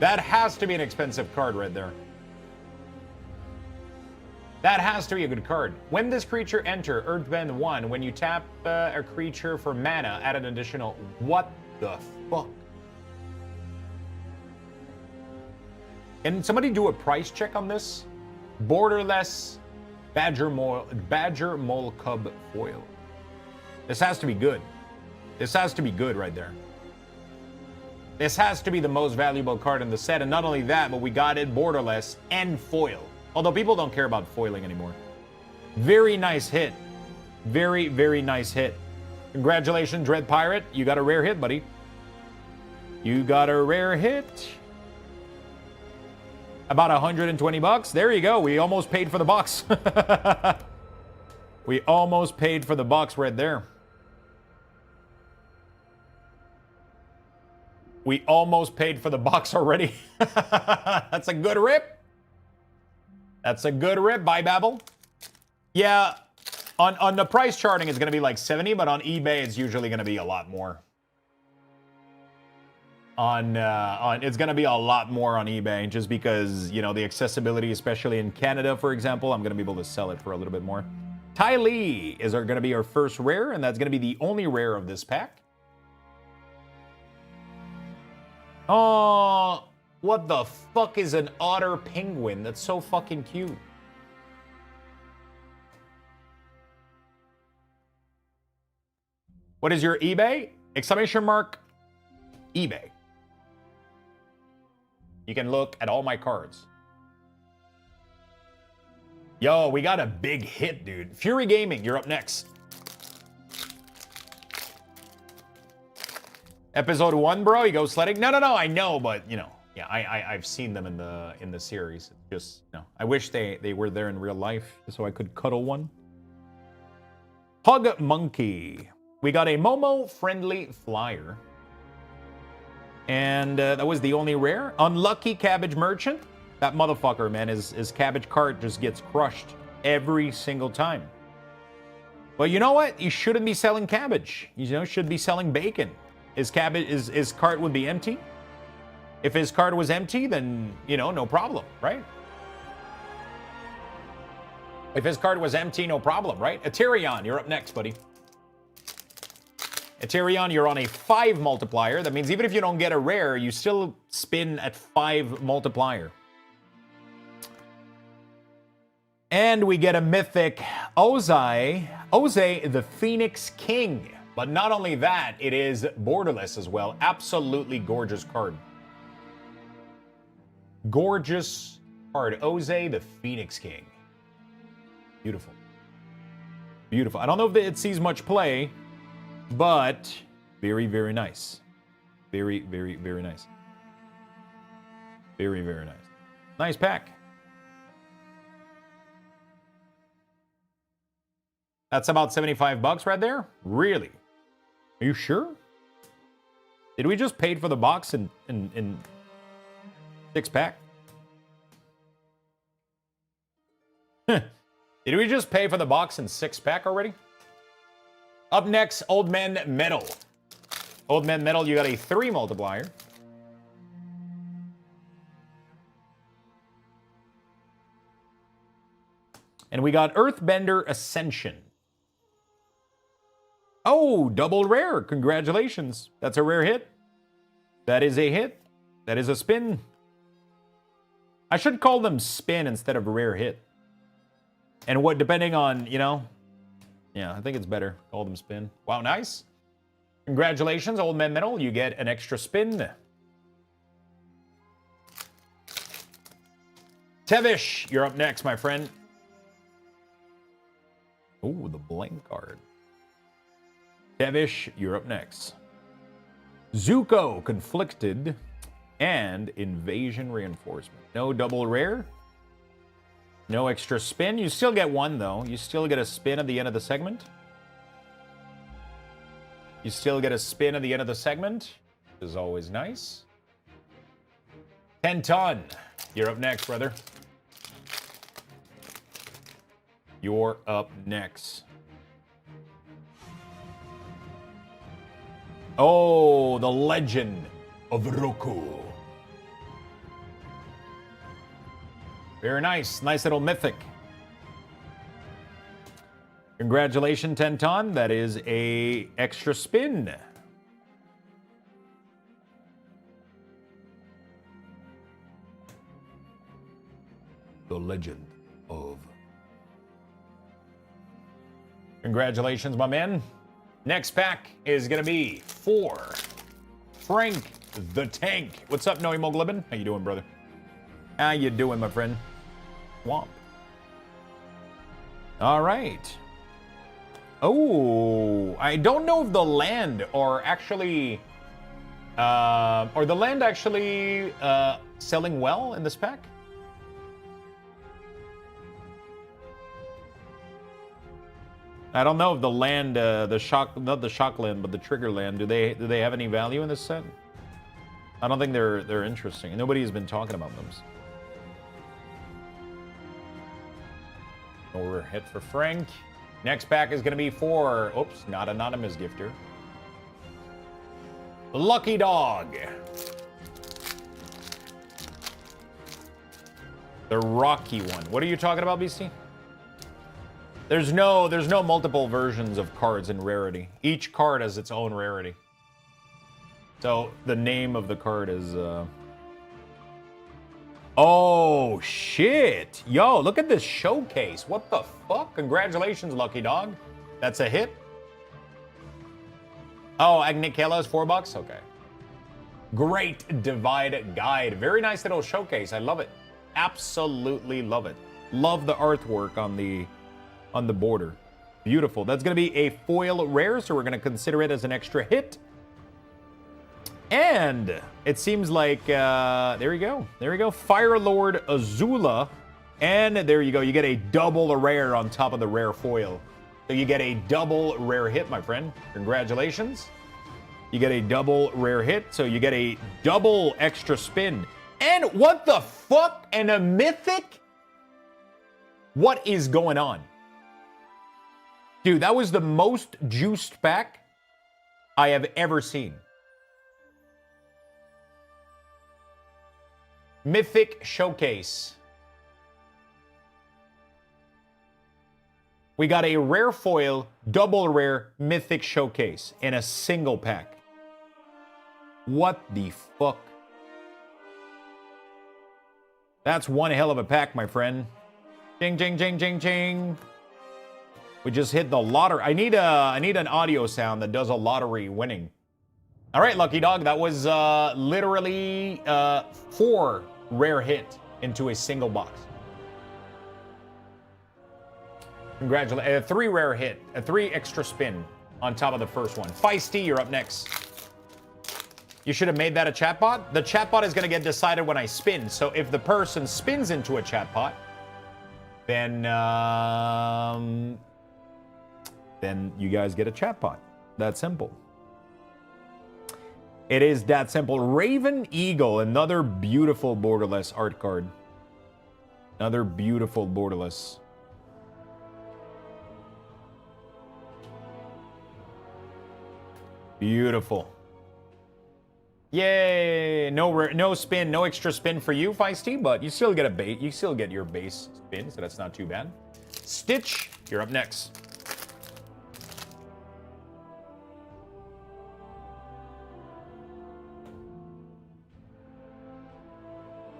That has to be an expensive card right there. That has to be a good card. When this creature enter Earthbend 1, when you tap a creature for mana, add an additional. What the fuck? Can somebody do a price check on this? Borderless Badger Mole Cub Foil. This has to be good. This has to be good right there. This has to be the most valuable card in the set. And not only that, but we got it borderless and foil. Although people don't care about foiling anymore. Very nice hit. Very, very nice hit. Congratulations, Dread Pirate. You got a rare hit, buddy. You got a rare hit. About 120 bucks. There you go. We almost paid for the box. We almost paid for the box right there. We almost paid for the box already. That's a good rip. That's a good rip. Bye, Babel. Yeah, on the price charting, it's going to be like 70, but on eBay, it's usually going to be a lot more. It's going to be a lot more on eBay just because, you know, the accessibility, especially in Canada, for example, I'm going to be able to sell it for a little bit more. Ty Lee is going to be our first rare, and that's going to be the only rare of this pack. Oh, what the fuck is an otter penguin? That's so fucking cute. What is your eBay? Exclamation mark eBay. You can look at all my cards. Yo, we got a big hit, dude. Fury Gaming, you're up next. Episode 1, bro, you go sledding? No, I know, but you know, yeah, I've seen them in the series. It's just, you know, I wish they were there in real life so I could cuddle one. Hug Monkey. We got a Momo friendly flyer. And that was the only rare. Unlucky Cabbage Merchant. That motherfucker, man, his cabbage cart just gets crushed every single time. But you know what? You shouldn't be selling cabbage. You know, should be selling bacon. His cart would be empty. If his cart was empty, then, you know, no problem, right? If his cart was empty, no problem, right? Eterion, you're up next, buddy. Eterion, you're on a 5 multiplier. That means even if you don't get a rare, you still spin at 5 multiplier. And we get a mythic Ozai the Phoenix King. But not only that, it is borderless as well. Absolutely gorgeous card. Gorgeous card. Ozai the Phoenix King. Beautiful. Beautiful. I don't know if it sees much play, but very, very nice. Very, very, very nice. Very, very nice. Nice pack. That's about $75 right there? Really? Are you sure? Did we just pay for the box in 6-pack? Did we just pay for the box in 6-pack already? Up next, Old Man Metal. Old Man Metal, you got a 3 multiplier. And we got Earthbender Ascension. Oh, double rare. Congratulations. That's a rare hit. That is a hit. That is a spin. I should call them spin instead of a rare hit. And what, depending on, you know, yeah, I think it's better. Call them spin. Wow, nice. Congratulations, Old Man Metal. You get an extra spin. Tevish, you're up next, my friend. Oh, the blank card. Tevish, you're up next. Zuko, Conflicted, and Invasion Reinforcement. No double rare. No extra spin. You still get one, though. You still get a spin at the end of the segment. You still get a spin at the end of the segment, which is always nice. 10 ton. You're up next, brother. You're up next. Oh, the Legend of Roku. Very nice. Nice little mythic. Congratulations, Tenton. That is a extra spin. The Legend of. Congratulations, my man. Next pack is going to be for Frank the Tank. What's up, No Hemoglobin? How you doing, brother? How you doing, my friend? Womp. All right. Oh, I don't know if the land are actually... are the land actually selling well in this pack? I don't know if the land, not the shock land, but the trigger land, do they have any value in this set? I don't think they're interesting. Nobody has been talking about them. Or hit for Frank. Next pack is going to be for, oops, not anonymous gifter. Lucky Dog. The Rocky one. What are you talking about, BC? There's no multiple versions of cards in rarity. Each card has its own rarity. So the name of the card is oh shit. Yo, look at this showcase. What the fuck? Congratulations, Lucky Dog. That's a hit. Oh, Agnikela is $4. Okay. Great Divide Guide. Very nice little showcase. I love it. Absolutely love it. Love the artwork on the border. Beautiful. That's going to be a foil rare, so we're going to consider it as an extra hit. And it seems like, there we go. There we go. Fire Lord Azula. And there you go. You get a double rare on top of the rare foil. So you get a double rare hit, my friend. Congratulations. You get a double rare hit. So you get a double extra spin. And what the fuck? And a mythic? What is going on? Dude, that was the most juiced pack I have ever seen. Mythic Showcase. We got a rare foil, double rare Mythic Showcase in a single pack. What the fuck? That's one hell of a pack, my friend. Jing, jing, jing, jing, jing. We just hit the lottery. I need an audio sound that does a lottery winning. All right, Lucky Dog. That was literally 4 rare hit into a single box. Congratulations. 3 rare hit. A 3 extra spin on top of the first one. Feisty, you're up next. You should have made that a chatbot. The chatbot is going to get decided when I spin. So if the person spins into a chatbot, then you guys get a chatbot. That simple. It is that simple. Raven Eagle, another beautiful borderless art card. Another beautiful borderless. Beautiful. Yay! No spin, no extra spin for you, Feisty, but you still get a bait. You still get your base spin, so that's not too bad. Stitch, you're up next.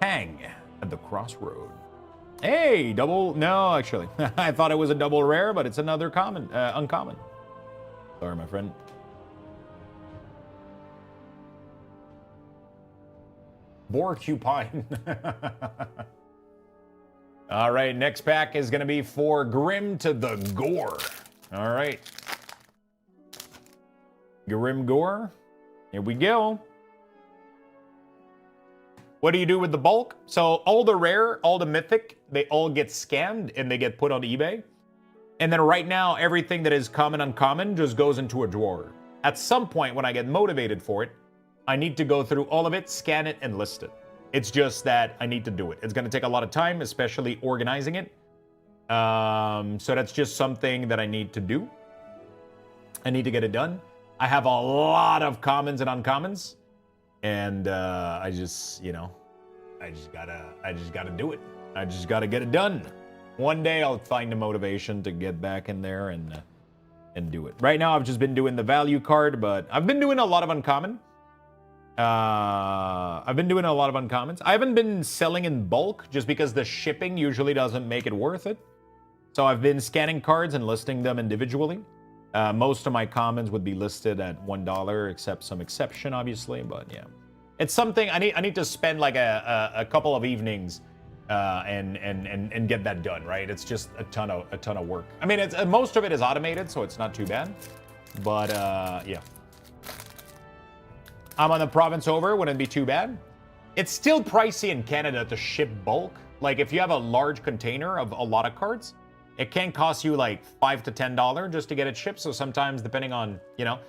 Hang at the crossroad. Hey, double. No, actually, I thought it was a double rare, but it's another common, uncommon. Sorry, my friend. Borcupine. All right, next pack is going to be for Grim to the Gore. All right. Grim Gore. Here we go. What do you do with the bulk? So all the rare, all the mythic, they all get scanned and they get put on eBay. And then right now, everything that is common, uncommon just goes into a drawer. At some point when I get motivated for it, I need to go through all of it, scan it, and list it. It's just that I need to do it. It's going to take a lot of time, especially organizing it. So that's just something that I need to do. I need to get it done. I have a lot of commons and uncommons. And I just, you know, I just gotta do it. I just gotta get it done. One day I'll find the motivation to get back in there and do it. Right now I've just been doing the value card, but I've been doing a lot of uncommon. I've been doing a lot of uncommons. I haven't been selling in bulk just because the shipping usually doesn't make it worth it. So I've been scanning cards and listing them individually. Most of my commons would be listed at $1, except some exception, obviously. But yeah, it's something I need to spend like a couple of evenings and get that done. Right? It's just a ton of work. I mean, it's most of it is automated, so it's not too bad. But yeah. I'm on the province over, wouldn't be too bad. It's still pricey in Canada to ship bulk. Like if you have a large container of a lot of cards, it can cost you like $5 to $10 just to get it shipped. So sometimes, depending on, you know,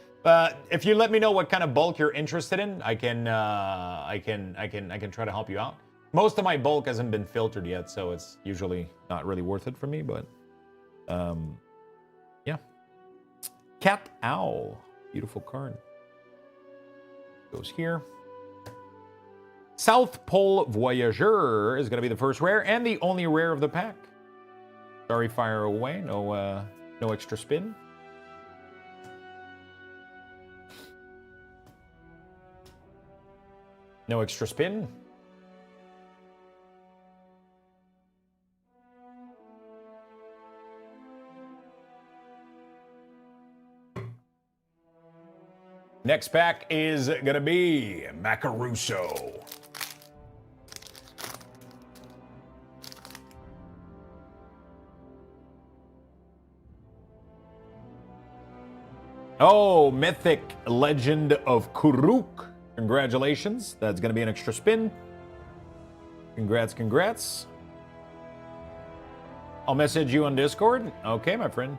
if you let me know what kind of bulk you're interested in, I can try to help you out. Most of my bulk hasn't been filtered yet, so it's usually not really worth it for me. But yeah, Cat Owl, beautiful card. Goes here. South Pole Voyageur is going to be the first rare and the only rare of the pack. Sorry, fire away. No extra spin. No extra spin. Next pack is gonna be Macaruso. Oh, Mythic Legend of Kuruk. Congratulations. That's gonna be an extra spin. Congrats, congrats. I'll message you on Discord. Okay, my friend.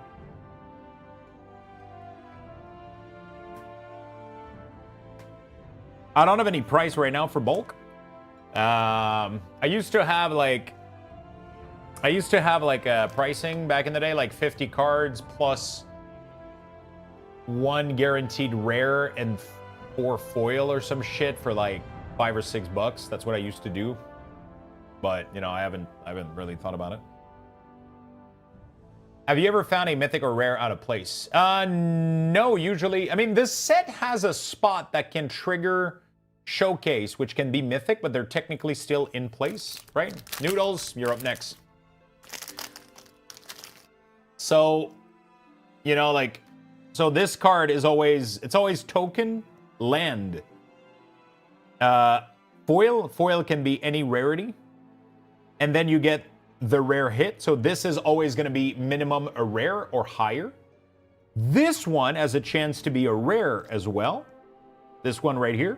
I don't have any price right now for bulk. I used to have like a pricing back in the day, like 50 cards plus 1 guaranteed rare and 4 foil or some shit for like $5 or $6. That's what I used to do. But you know, I haven't really thought about it. Have you ever found a mythic or rare out of place? No, usually. I mean, this set has a spot that can trigger showcase, which can be mythic, but they're technically still in place, right? Noodles, you're up next. So, you know, like, so this card is always, it's always token, land. Foil can be any rarity. And then you get the rare hit. So this is always going to be minimum a rare or higher. This one has a chance to be a rare as well. This one right here.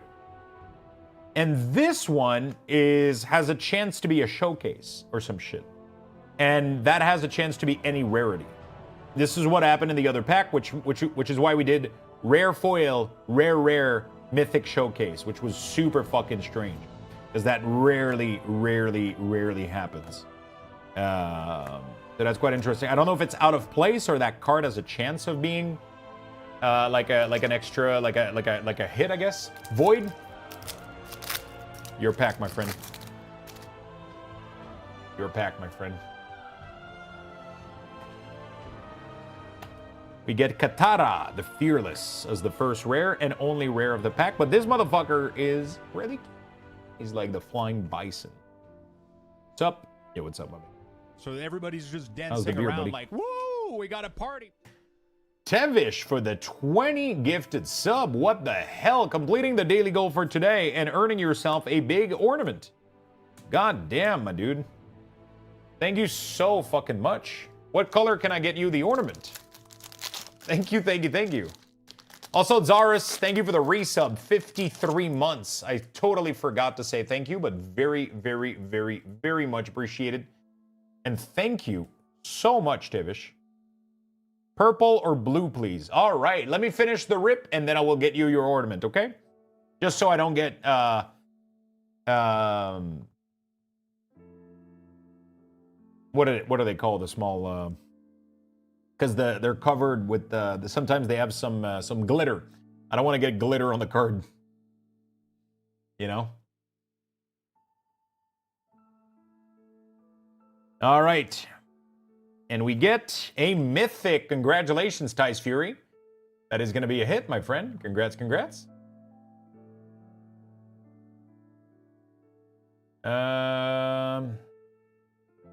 And this one has a chance to be a showcase or some shit. And that has a chance to be any rarity. This is what happened in the other pack, which is why we did rare foil, rare, mythic showcase, which was super fucking strange. Because that rarely happens. So that's quite interesting. I don't know if it's out of place or that card has a chance of being like an extra, like a hit, I guess. Void. Your pack, my friend. Your pack, my friend. We get Katara, the Fearless, as the first rare and only rare of the pack. But this motherfucker is really... He's like the flying bison. What's up? Yeah, what's up, my man? So everybody's just How's dancing the beer, around buddy? like, woo, we got a party. Tevish for the 20 gifted sub. What the hell? Completing the daily goal for today and earning yourself a big ornament. God damn, my dude. Thank you so fucking much. What color can I get you the ornament? Thank you, thank you, thank you. Also, Zaris, thank you for the resub. 53 months. I totally forgot to say thank you, but very much appreciated. And thank you so much, Tevish. Purple or blue, please. All right, let me finish the rip, and then I will get you your ornament, okay? Just so I don't get, what do they call the small, because they're covered with, sometimes they have some glitter. I don't want to get glitter on the card. You know? All right. And we get a mythic. Congratulations, Tice Fury. That is going to be a hit, my friend. Congrats, congrats.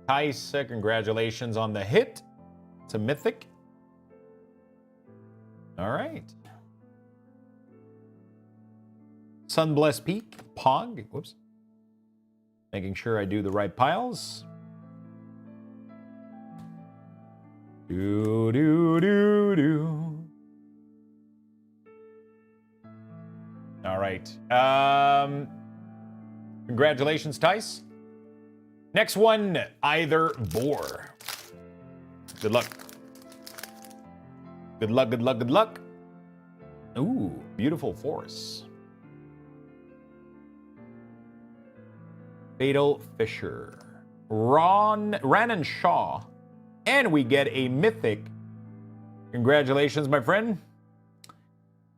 Tice, congratulations on the hit. It's a mythic. All right. Sunblessed Peak, Pog. Whoops. Making sure I do the right piles. Do. All right. Congratulations, Tice. Next one, either Boar. Good luck. Good luck, good luck, good luck. Ooh, beautiful forest. Fatal Fisher. Ran and Shaw. And we get a mythic. Congratulations, my friend.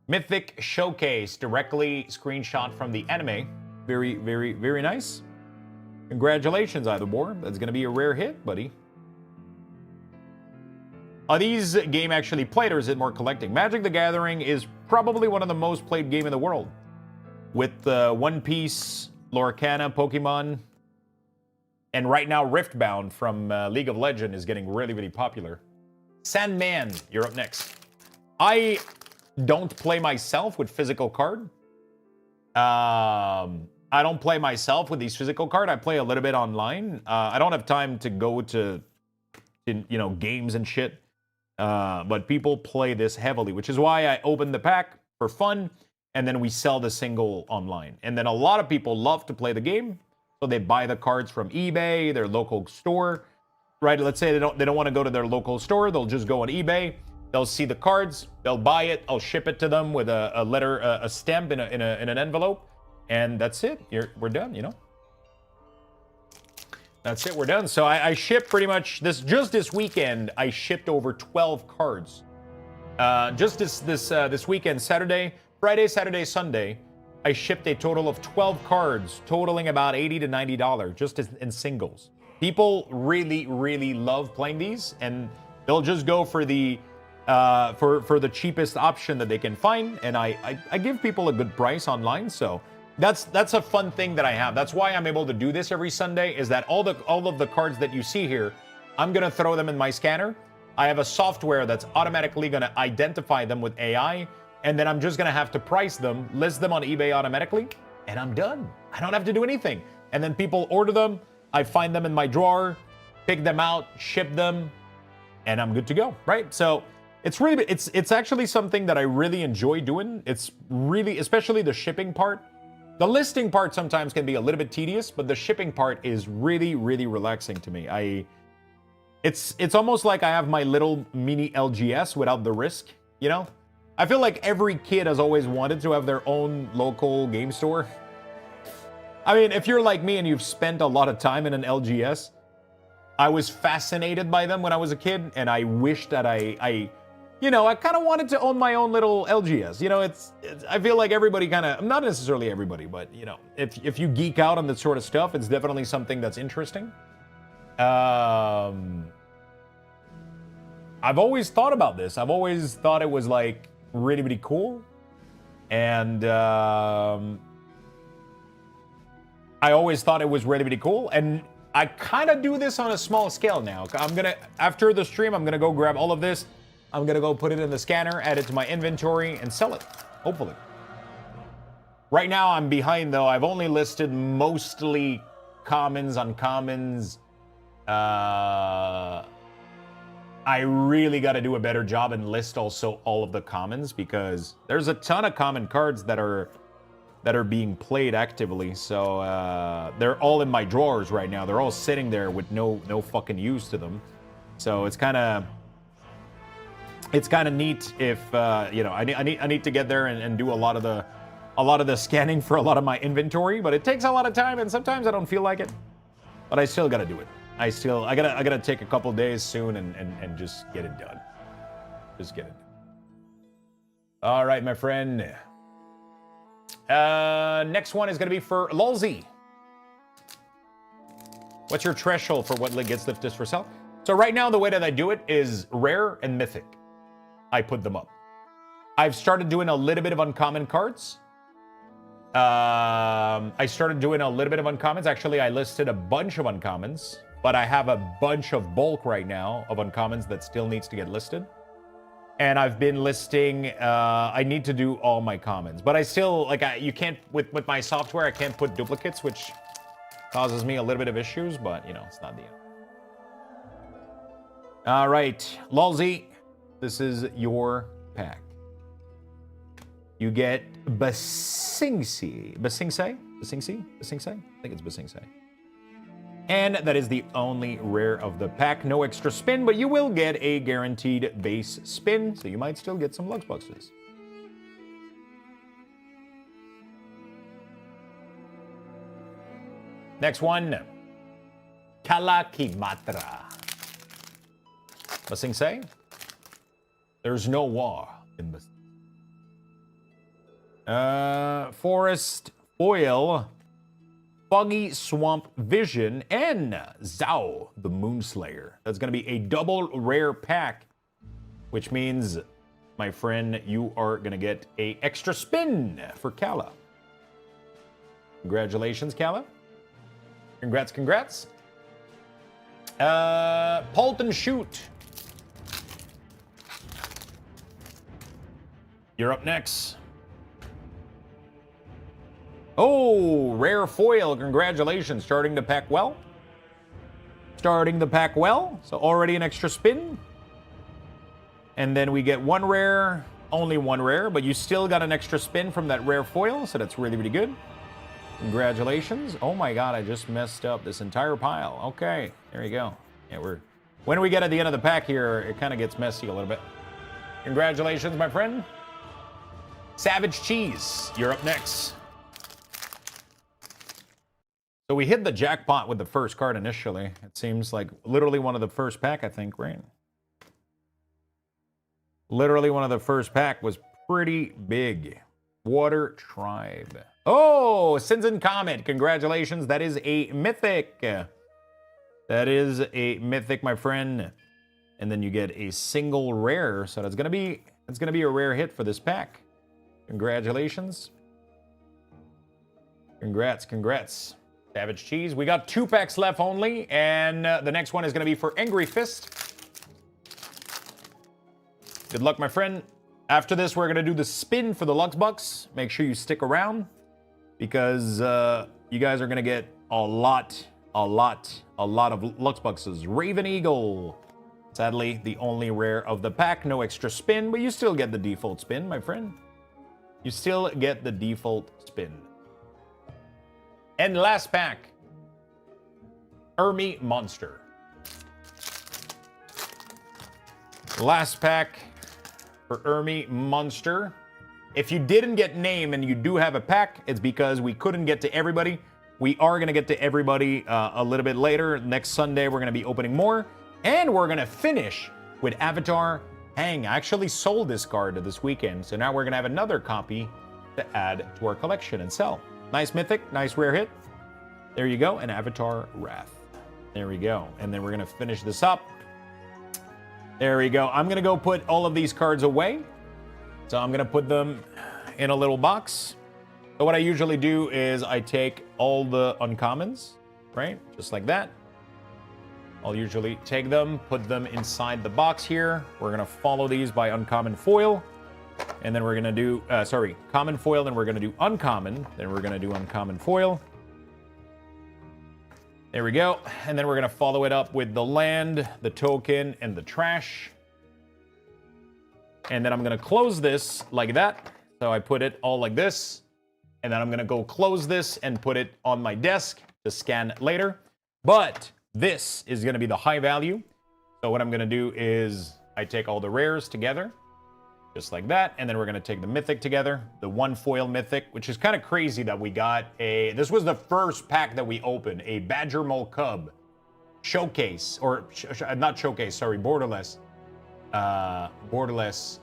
Mythic Showcase, directly screenshot from the anime. Very nice. Congratulations, Eitherboar. That's going to be a rare hit, buddy. Are these game actually played, or is it more collecting? Magic the Gathering is probably one of the most played game in the world. with One Piece, Lorcana, Pokemon, and right now Riftbound from League of Legends is getting really, really popular. Sandman, you're up next. I don't play myself with physical card. I don't play myself with these physical card. I play a little bit online. I don't have time to go to games and shit. But people play this heavily, which is why I open the pack for fun, and then we sell the single online. And then a lot of people love to play the game, so they buy the cards from eBay, their local store, right? Let's say they don't want to go to their local store, they'll just go on eBay. They'll see the cards, they'll buy it, I'll ship it to them with a letter, a stamp in an envelope, and that's it. We're done, you know. That's it, we're done. So I shipped pretty much this weekend. I shipped over 12 cards. Just this weekend, Friday, Saturday, Sunday, I shipped a total of 12 cards, totaling about $80 to $90, just in singles. People really, really love playing these, and they'll just go for the cheapest option that they can find. And I give people a good price online, so. That's a fun thing that I have. That's why I'm able to do this every Sunday, is that all of the cards that you see here, I'm gonna throw them in my scanner. I have a software that's automatically gonna identify them with AI, and then I'm just gonna have to price them, list them on eBay automatically, and I'm done. I don't have to do anything. And then people order them, I find them in my drawer, pick them out, ship them, and I'm good to go, right? So it's actually something that I really enjoy doing. It's really, especially the shipping part. The listing part sometimes can be a little bit tedious, but the shipping part is really, really relaxing to me. It's almost like I have my little mini LGS without the risk, you know? I feel like every kid has always wanted to have their own local game store. I mean, if you're like me and you've spent a lot of time in an LGS, I was fascinated by them when I was a kid, and I wish that I kind of wanted to own my own little LGS. You know, I feel like everybody kind of, not necessarily everybody, but, you know, if you geek out on this sort of stuff, it's definitely something that's interesting. I've always thought about this. I've always thought it was, like, really, really cool. And I always thought it was really, really cool. And I kind of do this on a small scale now. After the stream, I'm going to go grab all of this. I'm going to go put it in the scanner, add it to my inventory, and sell it, hopefully. Right now, I'm behind, though. I've only listed mostly commons, uncommons. I really got to do a better job and list also all of the commons, because there's a ton of common cards that are being played actively. So they're all in my drawers right now. They're all sitting there with no fucking use to them. So it's kind of neat if I need to get there and do a lot of the scanning for a lot of my inventory, but it takes a lot of time, and sometimes I don't feel like it, but I still gotta do it. I gotta take a couple days soon and just get it done. Just get it done. All right, my friend. Next one is gonna be for Lulzy. What's your threshold for what gets lifted for sale? So right now, the way that I do it is rare and mythic. I put them up. I've started doing a little bit of uncommon cards. I started doing a little bit of uncommons. Actually, I listed a bunch of uncommons, but I have a bunch of bulk right now of uncommons that still needs to get listed. And I've been listing, I need to do all my commons, but I still, you can't, with my software, I can't put duplicates, which causes me a little bit of issues, but, you know, it's not the end. All right, Lulzy. This is your pack. You get Basingse. Basingse? Basingse? Basingse? I think it's Basingse. And that is the only rare of the pack. No extra spin, but you will get a guaranteed base spin, so you might still get some Lux boxes. Next one. Kalakimatra. Basingse? There's no war in this. Forest Oil, Foggy Swamp Vision, and Zhao, the Moonslayer. That's going to be a double rare pack, which means, my friend, you are going to get an extra spin for Kala. Congratulations, Kala. Congrats, congrats. Polton Shoot. You're up next. Oh, rare foil. Congratulations. Starting to pack well. Starting the pack well. So already an extra spin. And then we get one rare. Only one rare, but you still got an extra spin from that rare foil. So that's really, really good. Congratulations. Oh my god, I just messed up this entire pile. Okay, there you go. Yeah, when we get at the end of the pack here, it kind of gets messy a little bit. Congratulations, my friend. Savage Cheese, you're up next. So we hit the jackpot with the first card initially. It seems like literally one of the first pack, I think, right? Literally one of the first pack was pretty big. Water Tribe. Oh, Sins and Comet. Congratulations. That is a mythic. That is a mythic, my friend. And then you get a single rare. So that's gonna be a rare hit for this pack. Congratulations. Congrats, congrats. Savage Cheese. We got 2 packs left only, and the next one is gonna be for Angry Fist. Good luck, my friend. After this, we're gonna do the spin for the Lux Bucks. Make sure you stick around because you guys are gonna get a lot of Lux Bucks. Raven Eagle. Sadly, the only rare of the pack. No extra spin, but you still get the default spin, my friend. You still get the default spin. And last pack. Ermy Monster. Last pack for Ermy Monster. If you didn't get name and you do have a pack, it's because we couldn't get to everybody. We are going to get to everybody a little bit later. Next Sunday, we're going to be opening more. And we're going to finish with Avatar Hang. I actually sold this card this weekend, so now we're going to have another copy to add to our collection and sell. Nice mythic, nice rare hit. There you go, an Avatar Wrath. There we go. And then we're going to finish this up. There we go. I'm going to go put all of these cards away. So I'm going to put them in a little box. So what I usually do is I take all the uncommons, right? Just like that. I'll usually take them, put them inside the box here. We're going to follow these by uncommon foil. And then we're going to do, common foil, then we're going to do uncommon. Then we're going to do uncommon foil. There we go. And then we're going to follow it up with the land, the token, and the trash. And then I'm going to close this like that. So I put it all like this. And then I'm going to go close this and put it on my desk to scan later. But this is going to be the high value. So what I'm going to do is I take all the rares together. Just like that. And then we're going to take the mythic together. The one foil mythic, which is kind of crazy that we got a... This was the first pack that we opened. A Badger Mole Cub showcase. Or, not showcase, sorry. Borderless. Borderless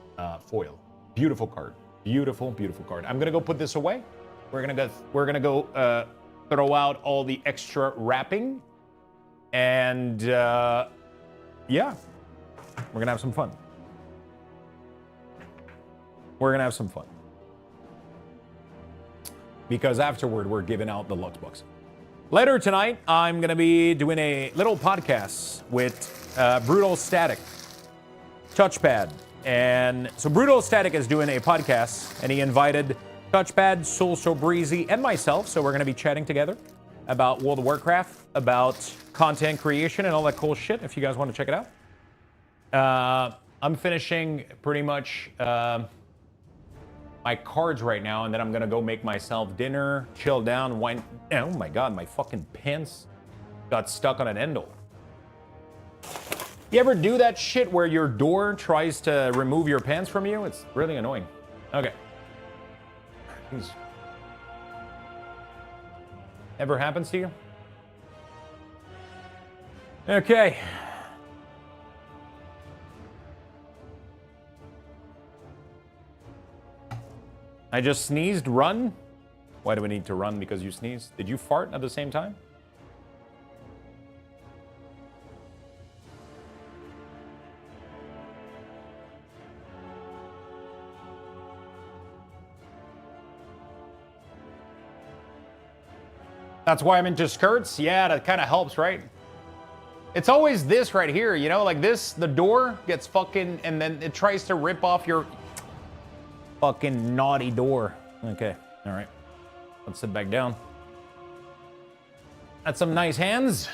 foil. Beautiful card. Beautiful, beautiful card. I'm going to go put this away. We're going to go throw out all the extra wrapping. And, yeah. We're going to have some fun. We're going to have some fun. Because afterward, we're giving out the Lux Bucks. Later tonight, I'm going to be doing a little podcast with Brutal Static. Touchpad. And so Brutal Static is doing a podcast, and he invited Touchpad, Soul So Breezy, and myself. So we're going to be chatting together about World of Warcraft, about content creation, and all that cool shit, if you guys want to check it out. I'm finishing pretty much... my cards right now, and then I'm gonna go make myself dinner, chill down, wine. Oh my god, my fucking pants got stuck on an endle. You ever do that shit where your door tries to remove your pants from you? It's really annoying. Okay. Jeez. Ever happens to you? Okay. I just sneezed. Run? Why do we need to run because you sneezed? Did you fart at the same time? That's why I'm into skirts? Yeah, that kind of helps, right? It's always this right here, you know? Like this, the door gets fucking... And then it tries to rip off your... Fucking naughty door. Okay, all right. Let's sit back down. That's some nice hands.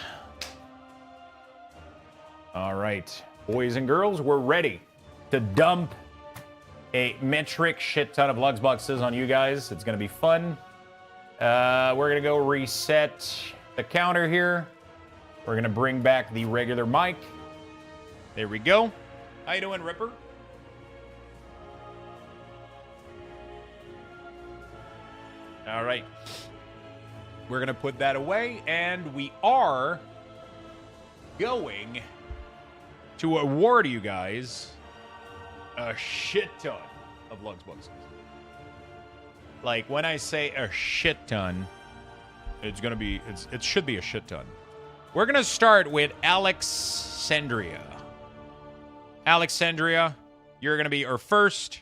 All right, boys and girls, we're ready to dump a metric shit ton of Lux boxes on you guys. It's gonna be fun. We're gonna go reset the counter here. We're gonna bring back the regular mic. There we go. How you doing, Ripper? All right. We're gonna put that away, and we are going to award you guys a shit ton of Lux boxes. Like, when I say a shit ton, it's gonna be, it should be a shit ton. We're gonna start with Alexandria. Alexandria, you're gonna be our first.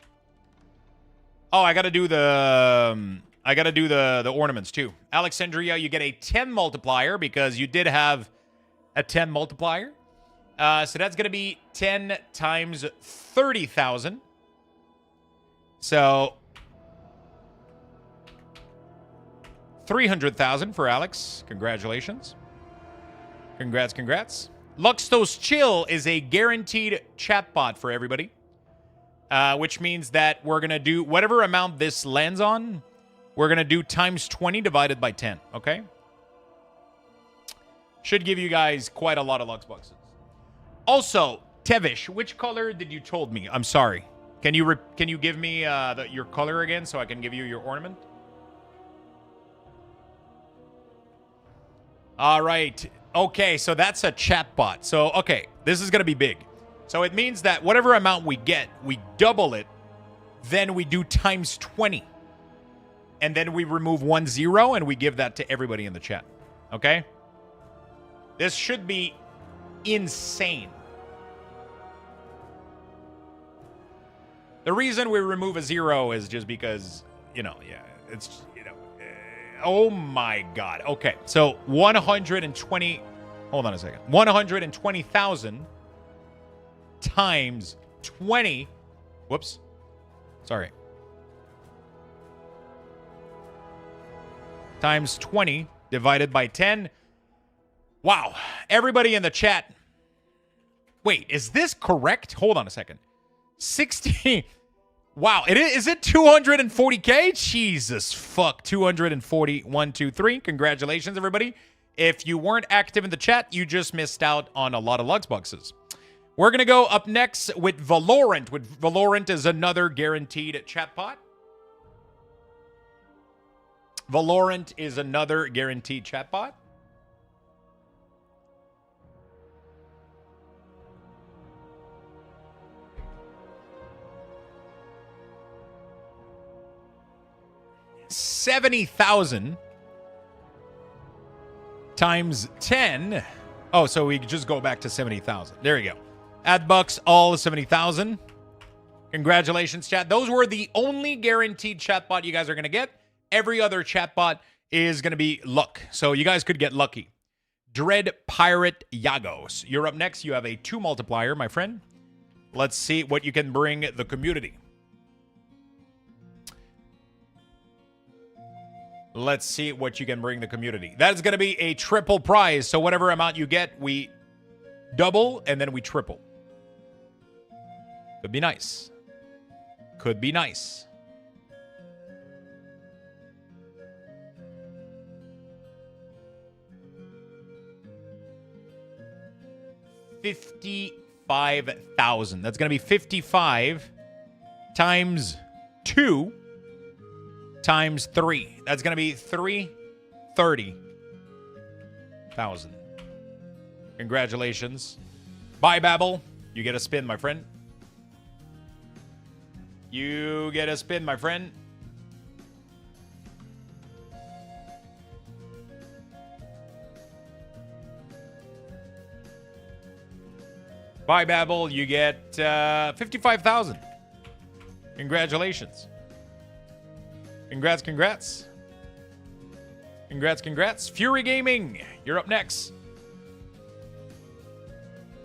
Oh, I gotta do the ornaments too. Alexandria, you get a 10 multiplier because you did have a 10 multiplier. So that's going to be 10 times 30,000. So 300,000 for Alex. Congratulations. Congrats. Luxthos Chill is a guaranteed chatbot for everybody. Which means that we're going to do whatever amount this lands on, we're going to do times 20 divided by 10, okay? Should give you guys quite a lot of Lux boxes. Also, Tevish, which color did you told me? I'm sorry. Can you give me your color again so I can give you your ornament? All right. Okay, so that's a chatbot. So, okay, this is going to be big. So it means that whatever amount we get, we double it, then we do times 20. And then we remove 1 0 and we give that to everybody in the chat. Okay? This should be insane. The reason we remove a 0 is just because, it's, oh my God. Okay, so 120, hold on a second. 120,000 times 20, whoops, sorry. Times 20 divided by 10. Wow. Everybody in the chat. Wait, is this correct? Hold on a second. 60. Wow. Is it 240K? Jesus fuck. 240. 1, 2, 3. Congratulations, everybody. If you weren't active in the chat, you just missed out on a lot of Lux boxes. We're going to go up next with Valorant. Valorant is another guaranteed chatbot. Valorant is another guaranteed chatbot. $70,000 times 10. Oh, so we just go back to 70,000. There you go. Add bucks, all 70,000. Congratulations, chat. Those were the only guaranteed chatbot you guys are going to get. Every other chatbot is going to be luck. So you guys could get lucky. Dread Pirate Yagos. You're up next. You have a 2 multiplier, my friend. Let's see what you can bring the community. Let's see what you can bring the community. That is going to be a triple prize. So whatever amount you get, we double and then we triple. Could be nice. Could be nice. $55,000. That's going to be 55 times 2 times 3. That's going to be 330,000. Congratulations. Bye, Babel. You get a spin, my friend. You get a spin, my friend. Bye, Babel. You get 55,000. Congratulations. Congrats. Congrats, congrats. Fury Gaming, you're up next.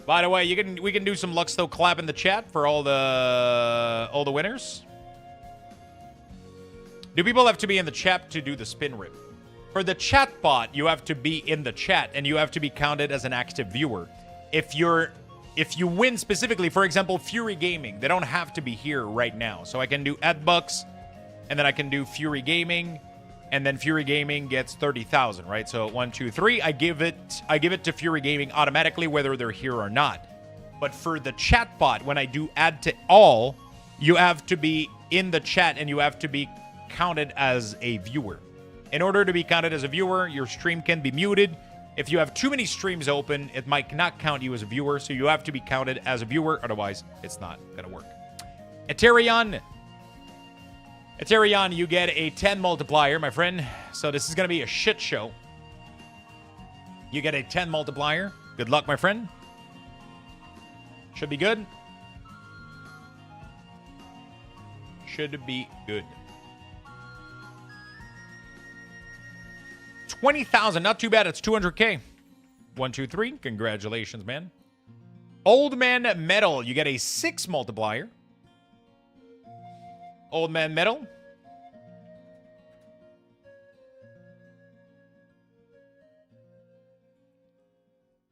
By the way, we can do some Luxthos clap in the chat for all the winners. Do people have to be in the chat to do the spin rip? For the chat bot, you have to be in the chat and you have to be counted as an active viewer. If you win specifically, for example, Fury Gaming, they don't have to be here right now. So I can do @bucks, and then I can do Fury Gaming, and then Fury Gaming gets 30,000, right? So 1, 2, 3, I give it to Fury Gaming automatically, whether they're here or not. But for the chat bot, when I do add to all, you have to be in the chat and you have to be counted as a viewer. In order to be counted as a viewer, your stream can be muted. If you have too many streams open, it might not count you as a viewer, so you have to be counted as a viewer, otherwise it's not gonna work. Eterion, you get a 10 multiplier, my friend. So this is gonna be a shit show. You get a 10 multiplier. Good luck, my friend. Should be good. Should be good. 20,000, not too bad. It's 200K. 1, 2, 3. Congratulations, man. Old Man Metal, you get a 6 multiplier. Old Man Metal.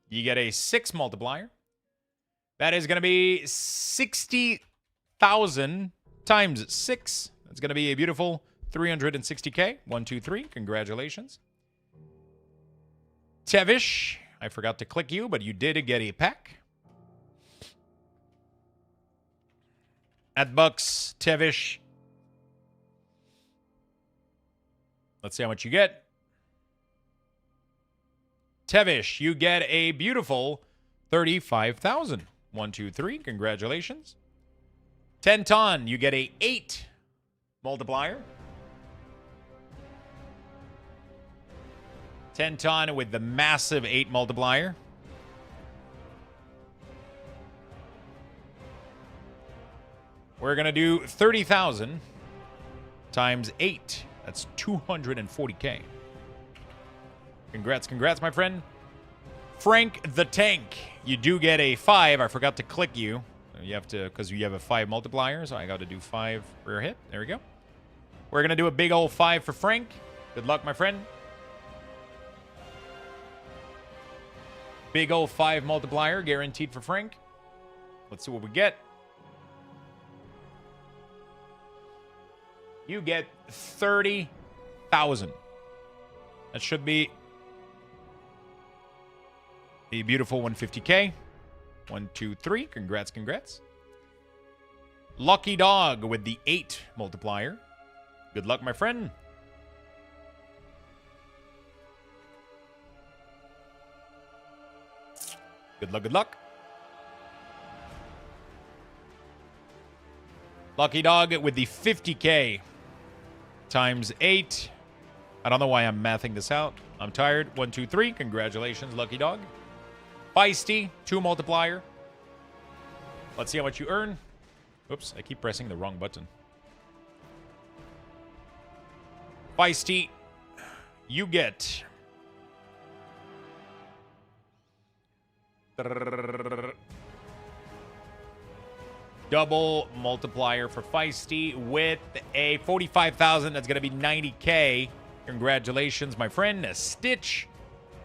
You get a 6 multiplier. That is going to be 60,000 times 6. That's going to be a beautiful 360K. 1, 2, 3. Congratulations. Tevish, I forgot to click you, but you did get a pack. @bucks, Tevish. Let's see how much you get. Tevish, you get a beautiful 35,000. 1, 2, 3. Congratulations. Tenton, you get a 8 multiplier. Tenton with the massive 8 multiplier. We're going to do 30,000 times 8. That's 240K. Congrats, my friend. Frank the Tank, you do get a 5. I forgot to click you. You have to, because you have a 5 multiplier, so I got to do 5 for your hit. There we go. We're going to do a big old 5 for Frank. Good luck, my friend. Big old 5 multiplier guaranteed for Frank. Let's see what we get. You get 30,000. That should be a beautiful 150K. 1, 2, 3. Congrats. Lucky Dog with the 8 multiplier. Good luck, my friend. Good luck. Lucky Dog with the 50K times 8. I don't know why I'm mathing this out. I'm tired. 1, 2, 3. Congratulations, Lucky Dog. Feisty, 2 multiplier. Let's see how much you earn. Oops, I keep pressing the wrong button. Feisty, you get... double multiplier for Feisty with a 45,000. That's going to be 90K. Congratulations, my friend. Stitch,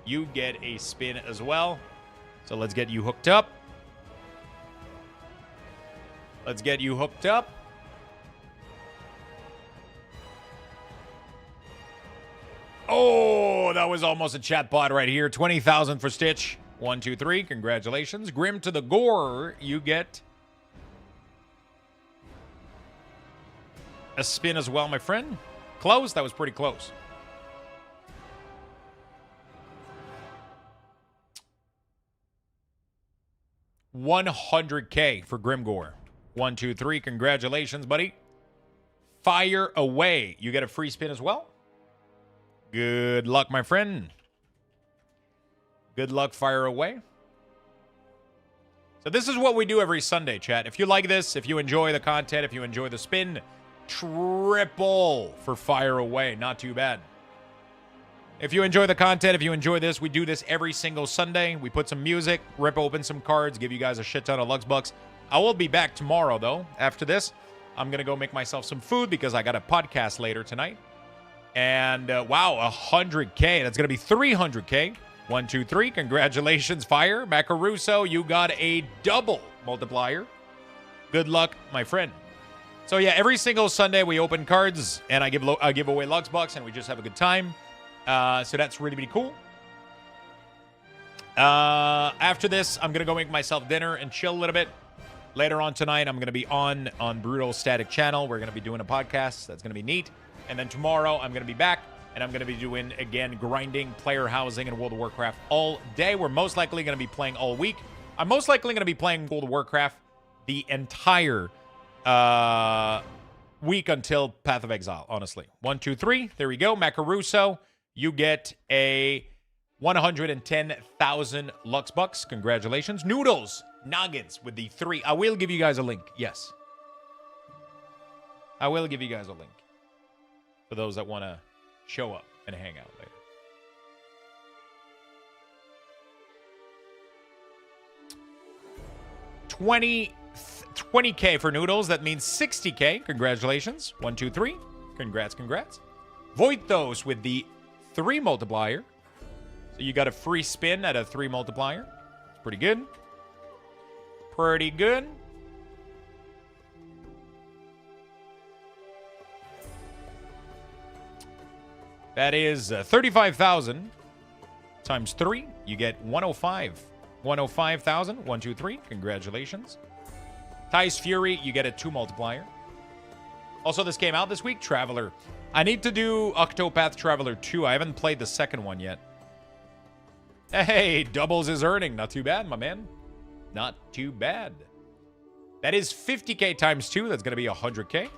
you get a spin as well. So let's get you hooked up. Oh, that was almost a chatbot right here. 20,000 for Stitch. 1, 2, 3. Congratulations. Grim to the Gore, you get a spin as well, my friend. Close. That was pretty close. $100K for Grimgore. 1, 2, 3. Congratulations, buddy. Fire away. You get a free spin as well. Good luck, my friend. Good luck, fire away. So this is what we do every Sunday, chat. If you like this, if you enjoy the content, if you enjoy the spin, triple for fire away. Not too bad. If you enjoy the content, if you enjoy this, we do this every single Sunday. We put some music, rip open some cards, give you guys a shit ton of Lux Bucks. I will be back tomorrow, though. After this, I'm going to go make myself some food because I got a podcast later tonight. And, wow, 100K. That's going to be 300K. 1, 2, 3. Congratulations, Fire. Macaruso, you got a double multiplier. Good luck, my friend. So, yeah, every single Sunday we open cards, and I give away Lux Bucks, and we just have a good time. So that's really, really cool. After this, I'm going to go make myself dinner and chill a little bit. Later on tonight, I'm going to be on Brutal Static Channel. We're going to be doing a podcast. That's going to be neat. And then tomorrow, I'm going to be back, and I'm going to be doing, again, grinding, player housing, and World of Warcraft all day. We're most likely going to be playing all week. I'm most likely going to be playing World of Warcraft the entire week until Path of Exile, honestly. 1, 2, 3. There we go. Macaruso, you get a 110,000 Lux Bucks. Congratulations. Noodles, Nuggets with the 3. I will give you guys a link. Yes. I will give you guys a link for those that want to show up and hang out later. $20K for Noodles. That means 60K. Congratulations. 1, 2, 3. Congrats. Voitos with the 3 multiplier. So you got a free spin at a 3 multiplier. It's pretty good. That is 35,000 times 3. You get 105. 105,000. 1, 2, 3. Congratulations. Ty's Fury, you get a 2 multiplier. Also, this came out this week, Traveler. I need to do Octopath Traveler 2. I haven't played the second one yet. Hey, doubles is earning. Not too bad, my man. Not too bad. That is 50K times 2. That's going to be 100K.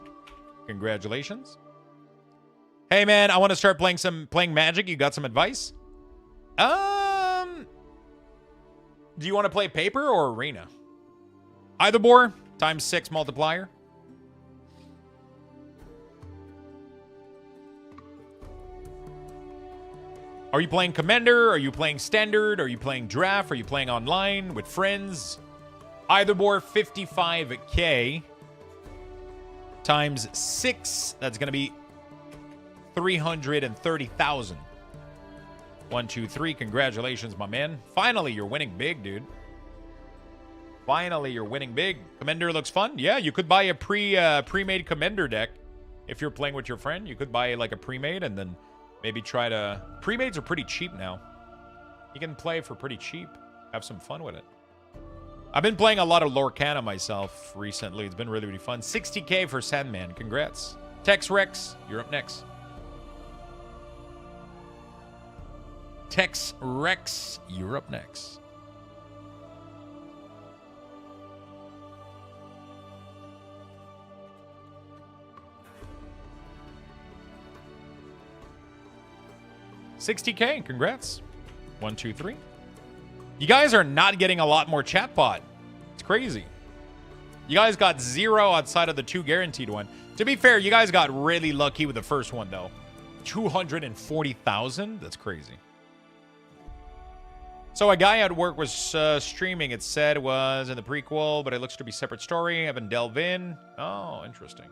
Congratulations. Hey, man, I want to start playing Magic. You got some advice? Do you want to play Paper or Arena? Either more times 6 multiplier. Are you playing Commander? Are you playing Standard? Are you playing Draft? Are you playing online with friends? Either more 55K times 6. That's going to be 330,000. 1, 2, 3. Congratulations, my man. Finally, you're winning big, dude. Finally, you're winning big. Commander looks fun. Yeah, you could buy a pre-made Commander deck if you're playing with your friend. You could buy like a pre-made and then maybe try to... Pre-mades are pretty cheap now. You can play for pretty cheap. Have some fun with it. I've been playing a lot of Lorcana myself recently. It's been really, really fun. 60K for Sandman. Congrats. Tex Rex, you're up next. Tex Rex, you're up next. $60K, congrats. 1, 2, 3. You guys are not getting a lot more chatbot. It's crazy. You guys got 0 outside of the 2 guaranteed one. To be fair, you guys got really lucky with the first one, though. 240,000? That's crazy. So a guy at work was streaming. It said was in the prequel, but it looks to be separate story. I haven't delved in. Oh, interesting.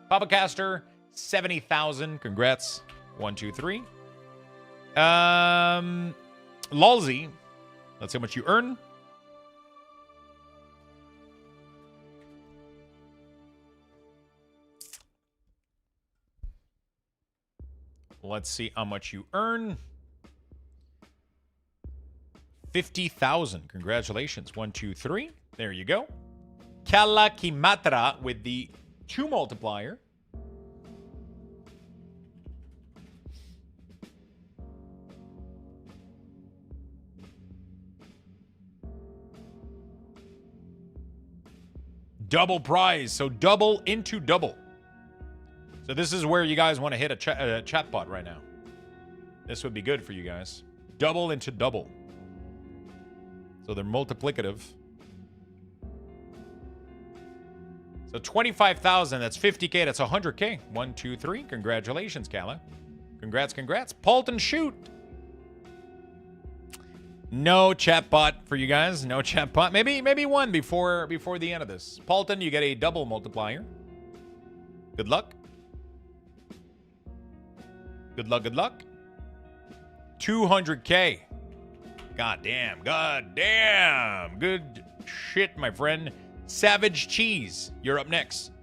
Papa Caster, 70,000. Congrats. 1, 2, 3. Lulzy. Let's see how much you earn. Let's see how much you earn. 50,000. Congratulations. 1, 2, 3. There you go. Kalakimatra with the 2 multiplier. Double prize. So double into double. So this is where you guys want to hit a chatbot right now. This would be good for you guys. Double into double. So they're multiplicative. So 25,000, that's 50K, that's 100K. 1, 2, 3. Congratulations, Kala. Congrats. Paulton Shoot. No chat bot for you guys. No chat bot. Maybe one before the end of this. Paulton, you get a double multiplier. Good luck. Good luck, good luck. 200K. God damn. God damn. Good shit, my friend. Savage Cheese, you're up next.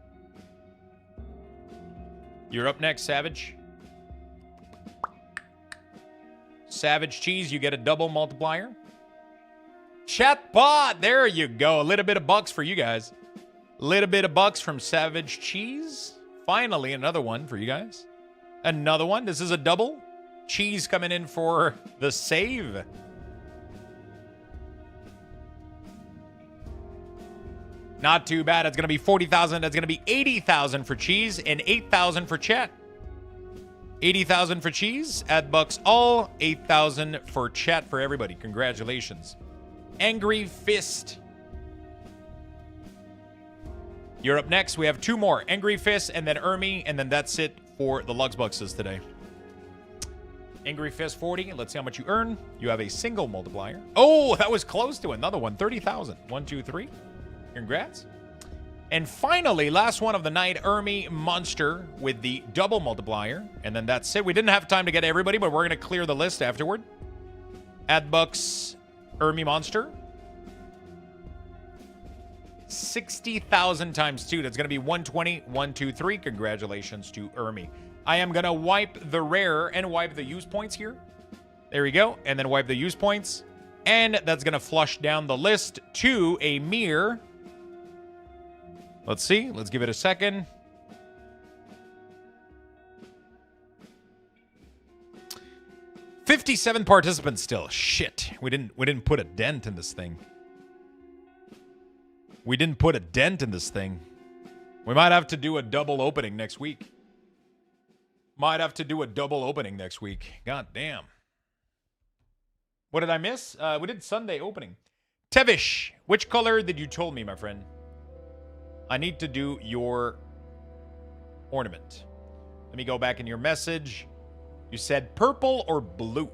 You're up next, Savage. Savage Cheese, you get a double multiplier. Chatbot, there you go. A little bit of bucks for you guys. Little bit of bucks from Savage Cheese. Finally, another one for you guys. Another one. This is a double. Cheese coming in for the save. Not too bad. It's going to be 40,000. That's going to be 80,000 for Cheese and 8,000 for Chat. 80,000 for Cheese. Add bucks all. 8,000 for Chat for everybody. Congratulations. Angry Fist. You're up next. We have two more. Angry Fist and then Ermi. And then that's it for the Luxbucks today. Angry Fist 40. Let's see how much you earn. You have a single multiplier. Oh, that was close to another one. 30,000. 1, 2, 3. Congrats. And finally, last one of the night, Ermi Monster with the double multiplier. And then that's it. We didn't have time to get everybody, but we're going to clear the list afterward. Add bucks, Ermi Monster. 60,000 times 2. That's going to be 120. 1, 2, 3. Congratulations to Ermi. I am going to wipe the rare and wipe the use points here. There we go. And then wipe the use points. And that's going to flush down the list to a mere... Let's see. Let's give it a second. $57 participants still. Shit. We didn't put a dent in this thing. We didn't put a dent in this thing. We might have to do a double opening next week. Might have to do a double opening next week. God damn. What did I miss? We did Sunday opening. Tevish, which color did you told me, my friend? I need to do your ornament. Let me go back in your message. You said purple or blue.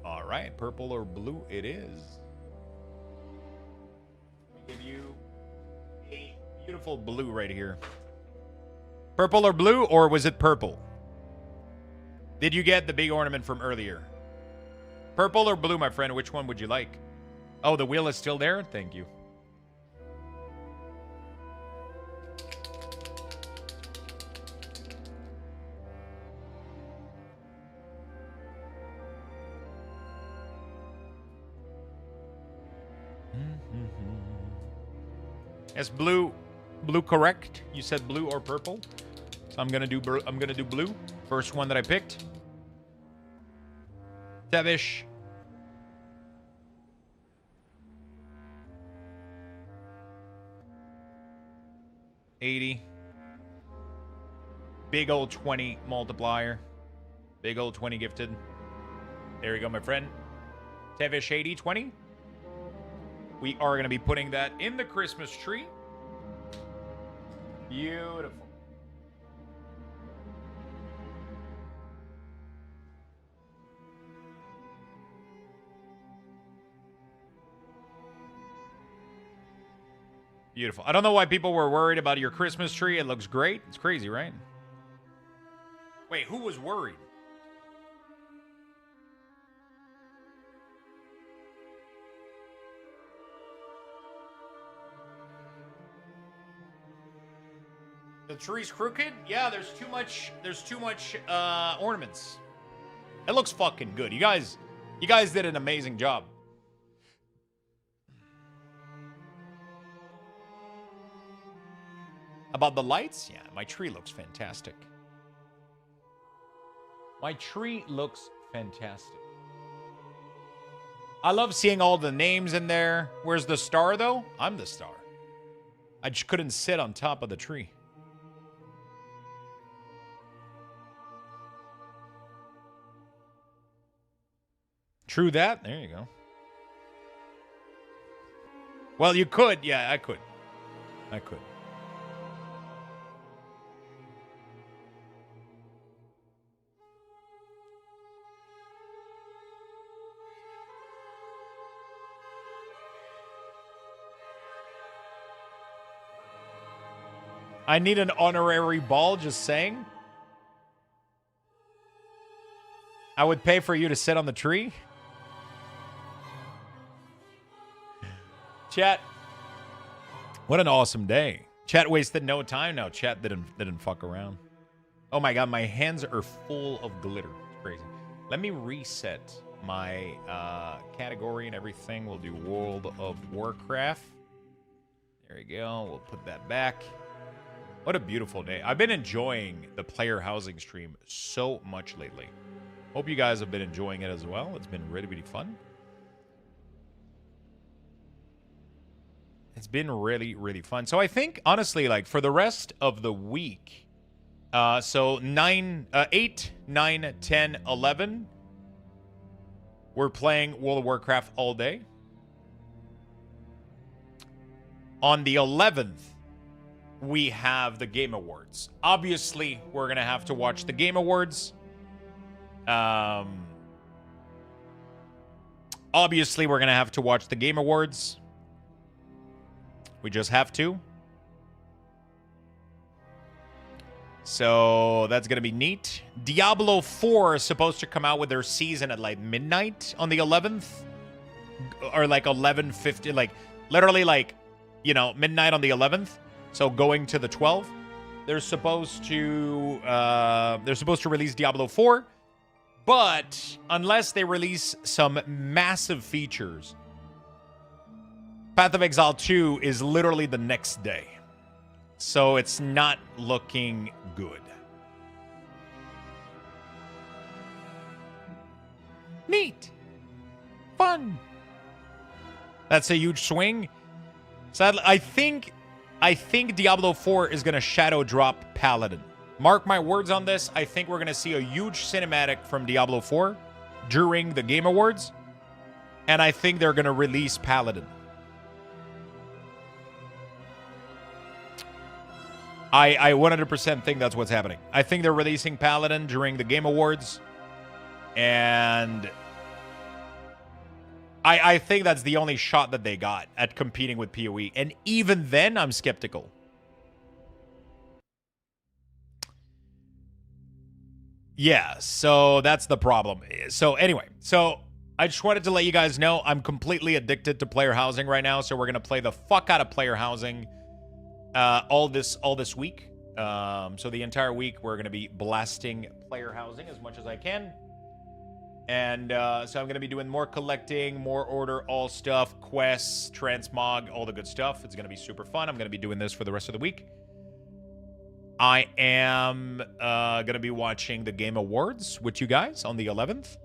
All right, purple or blue it is. Let me give you a beautiful blue right here. Purple or blue, or was it purple? Did you get the big ornament from earlier? Purple or blue, my friend? Which one would you like? Oh, the wheel is still there? Thank you. Yes, blue correct. You said blue or purple. So I'm gonna do blue. First one that I picked. Tevish. $80. Big old 20 multiplier. Big old 20 gifted. There you go, my friend. Tevish 80, 20. We are going to be putting that in the Christmas tree. Beautiful. Beautiful. I don't know why people were worried about your Christmas tree. It looks great. It's crazy, right? Wait, who was worried? The tree's crooked? Yeah, there's too much ornaments. It looks fucking good. You guys did an amazing job. About the lights? Yeah, my tree looks fantastic. My tree looks fantastic. I love seeing all the names in there. Where's the star, though? I'm the star. I just couldn't sit on top of the tree. True that. There you go. Well, you could. Yeah, I could. I could. I need an honorary ball, just saying. I would pay for you to sit on the tree. Chat. What an awesome day. Chat wasted no time. No, chat didn't fuck around. Oh my god, my hands are full of glitter. It's crazy. Let me reset my category and everything. We'll do World of Warcraft. There we go. We'll put that back. What a beautiful day. I've been enjoying the player housing stream so much lately. Hope you guys have been enjoying it as well. It's been really, really fun. It's been really, really fun. So I think, honestly, like, for the rest of the week, so 8, 9, 10, 11, we're playing World of Warcraft all day. On the 11th, we have the Game Awards. Obviously, we're going to have to watch the Game Awards. Obviously, we're going to have to watch the Game Awards. We just have to. So that's going to be neat. Diablo 4 is supposed to come out with their season at like midnight on the 11th. Or like 11:50. Like literally like, you know, midnight on the 11th. So going to the 12th. They're supposed to release Diablo 4. But unless they release some massive features, Path of Exile 2 is literally the next day. So it's not looking good. Neat. Fun. That's a huge swing. Sadly, I think Diablo 4 is going to shadow drop Paladin. Mark my words on this. I think we're going to see a huge cinematic from Diablo 4 during the Game Awards. And I think they're going to release Paladin. I 100% think that's what's happening. I think they're releasing Paladin during the Game Awards. And I think that's the only shot that they got at competing with PoE. And even then, I'm skeptical. Yeah, so that's the problem. So anyway, so I just wanted to let you guys know I'm completely addicted to player housing right now. So we're going to play the fuck out of player housing all this week. So the entire week we're going to be blasting player housing as much as I can. And so I'm going to be doing more collecting, more order, all stuff, quests, transmog, all the good stuff. It's going to be super fun. I'm going to be doing this for the rest of the week. I am going to be watching the Game Awards with you guys on the 11th.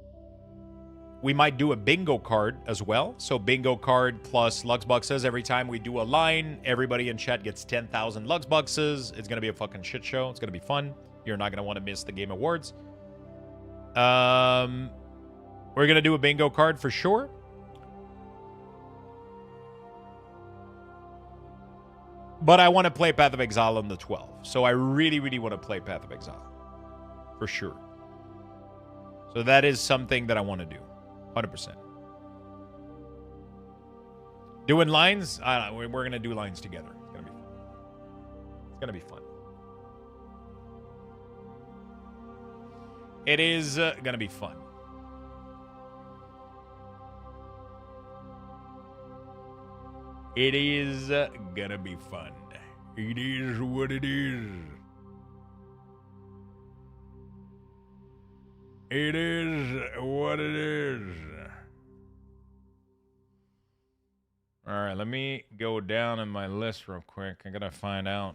We might do a bingo card as well. So bingo card plus Lux Boxes. Every time we do a line, everybody in chat gets 10,000 Lux Boxes. It's going to be a fucking shit show. It's going to be fun. You're not going to want to miss the Game Awards. We're going to do a bingo card for sure. But I want to play Path of Exile on the 12th. So I really, really want to play Path of Exile. For sure. So that is something that I want to do. 100%. Doing lines? I don't know. We're going to do lines together. It's going to be fun. It's going to be fun. It is going to be fun. It is gonna be fun. It is what it is. It is what it is. All right, let me go down in my list real quick. I gotta find out.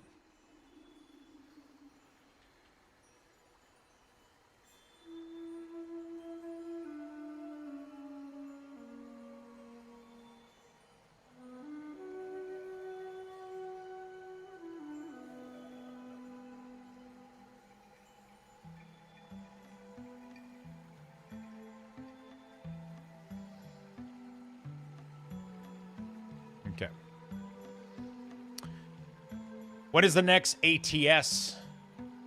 What is the next ATS?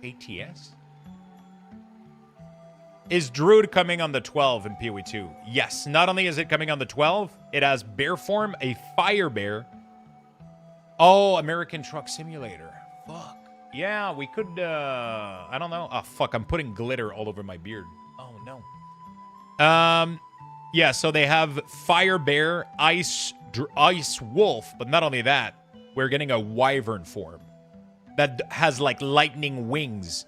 ATS? Is Druid coming on the 12 in PoE 2? Yes. Not only is it coming on the 12, it has bear form, a fire bear. Oh, American Truck Simulator. Fuck. Yeah, we could, I don't know. Oh, fuck, I'm putting glitter all over my beard. Oh, no. Yeah, so they have Fire Bear, Ice Wolf, but not only that, we're getting a Wyvern form that has, like, lightning wings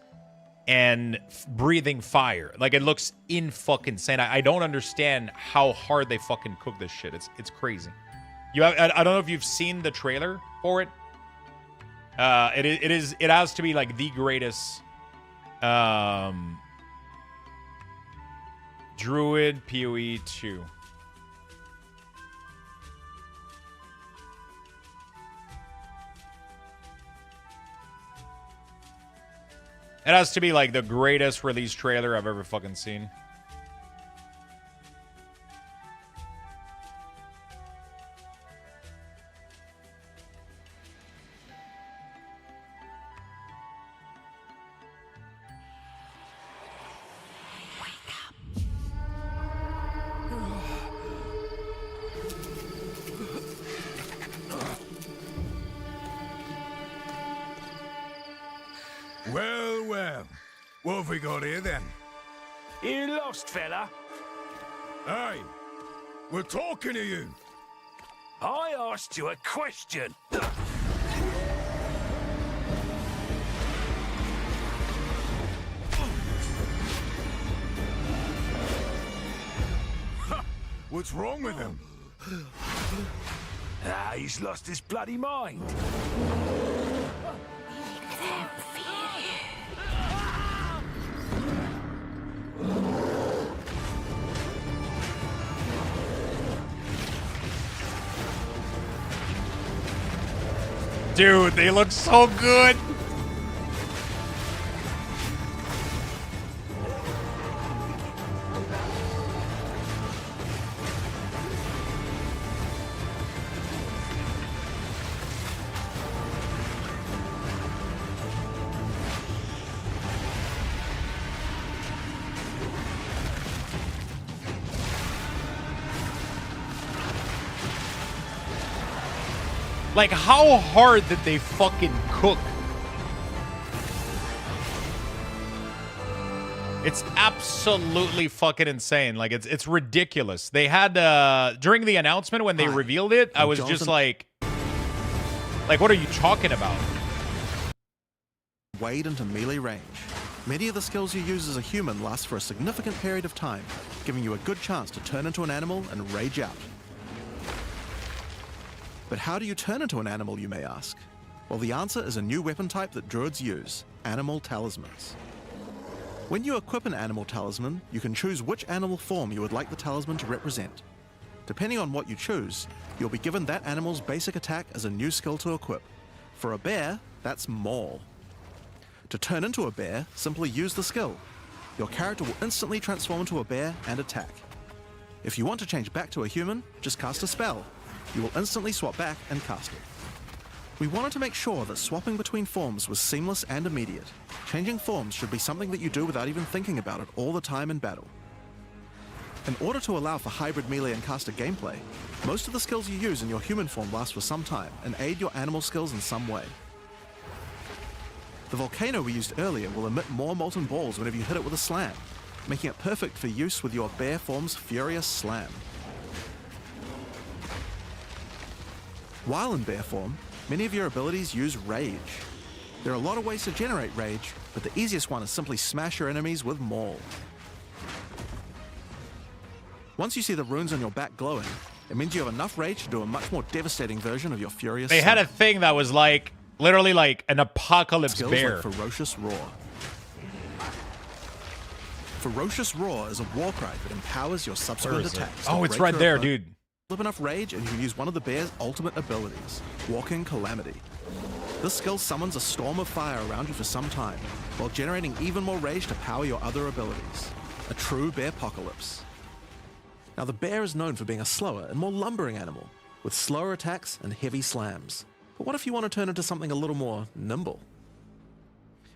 and breathing fire. Like, it looks in-fucking-insane. I don't understand how hard they fucking cook this shit. It's crazy. I don't know if you've seen the trailer for it. It has to be like the greatest Druid PoE 2. It has to be like the greatest release trailer I've ever fucking seen. Well, well. What have we got here then? You lost, fella? Hey, we're talking to you. I asked you a question. What's wrong with him? He's lost his bloody mind. Dude, they look so good. Like, how hard did they fucking cook? It's absolutely fucking insane. Like, it's ridiculous. They had, during the announcement when they revealed it, I was just like, what are you talking about? Wade into melee range. Many of the skills you use as a human last for a significant period of time, giving you a good chance to turn into an animal and rage out. But how do you turn into an animal, you may ask? Well, the answer is a new weapon type that druids use, animal talismans. When you equip an animal talisman, you can choose which animal form you would like the talisman to represent. Depending on what you choose, you'll be given that animal's basic attack as a new skill to equip. For a bear, that's Maul. To turn into a bear, simply use the skill. Your character will instantly transform into a bear and attack. If you want to change back to a human, just cast a spell. You will instantly swap back and cast it. We wanted to make sure that swapping between forms was seamless and immediate. Changing forms should be something that you do without even thinking about it all the time in battle. In order to allow for hybrid melee and caster gameplay, most of the skills you use in your human form last for some time and aid your animal skills in some way. The volcano we used earlier will emit more molten balls whenever you hit it with a slam, making it perfect for use with your bear form's furious slam. While in bear form, many of your abilities use rage. There are a lot of ways to generate rage, but the easiest one is simply smash your enemies with Maul. Once you see the runes on your back glowing, it means you have enough rage to do a much more devastating version of your furious They had a thing that was like, literally like an apocalypse skills bear. Like Ferocious Roar. Ferocious Roar is a war cry that empowers your subsequent attacks. Oh, it's right there, dude. Flip enough rage and you can use one of the bear's ultimate abilities, Walking Calamity. This skill summons a storm of fire around you for some time, while generating even more rage to power your other abilities. A true bear-pocalypse. Now the bear is known for being a slower and more lumbering animal, with slower attacks and heavy slams. But what if you want to turn into something a little more nimble?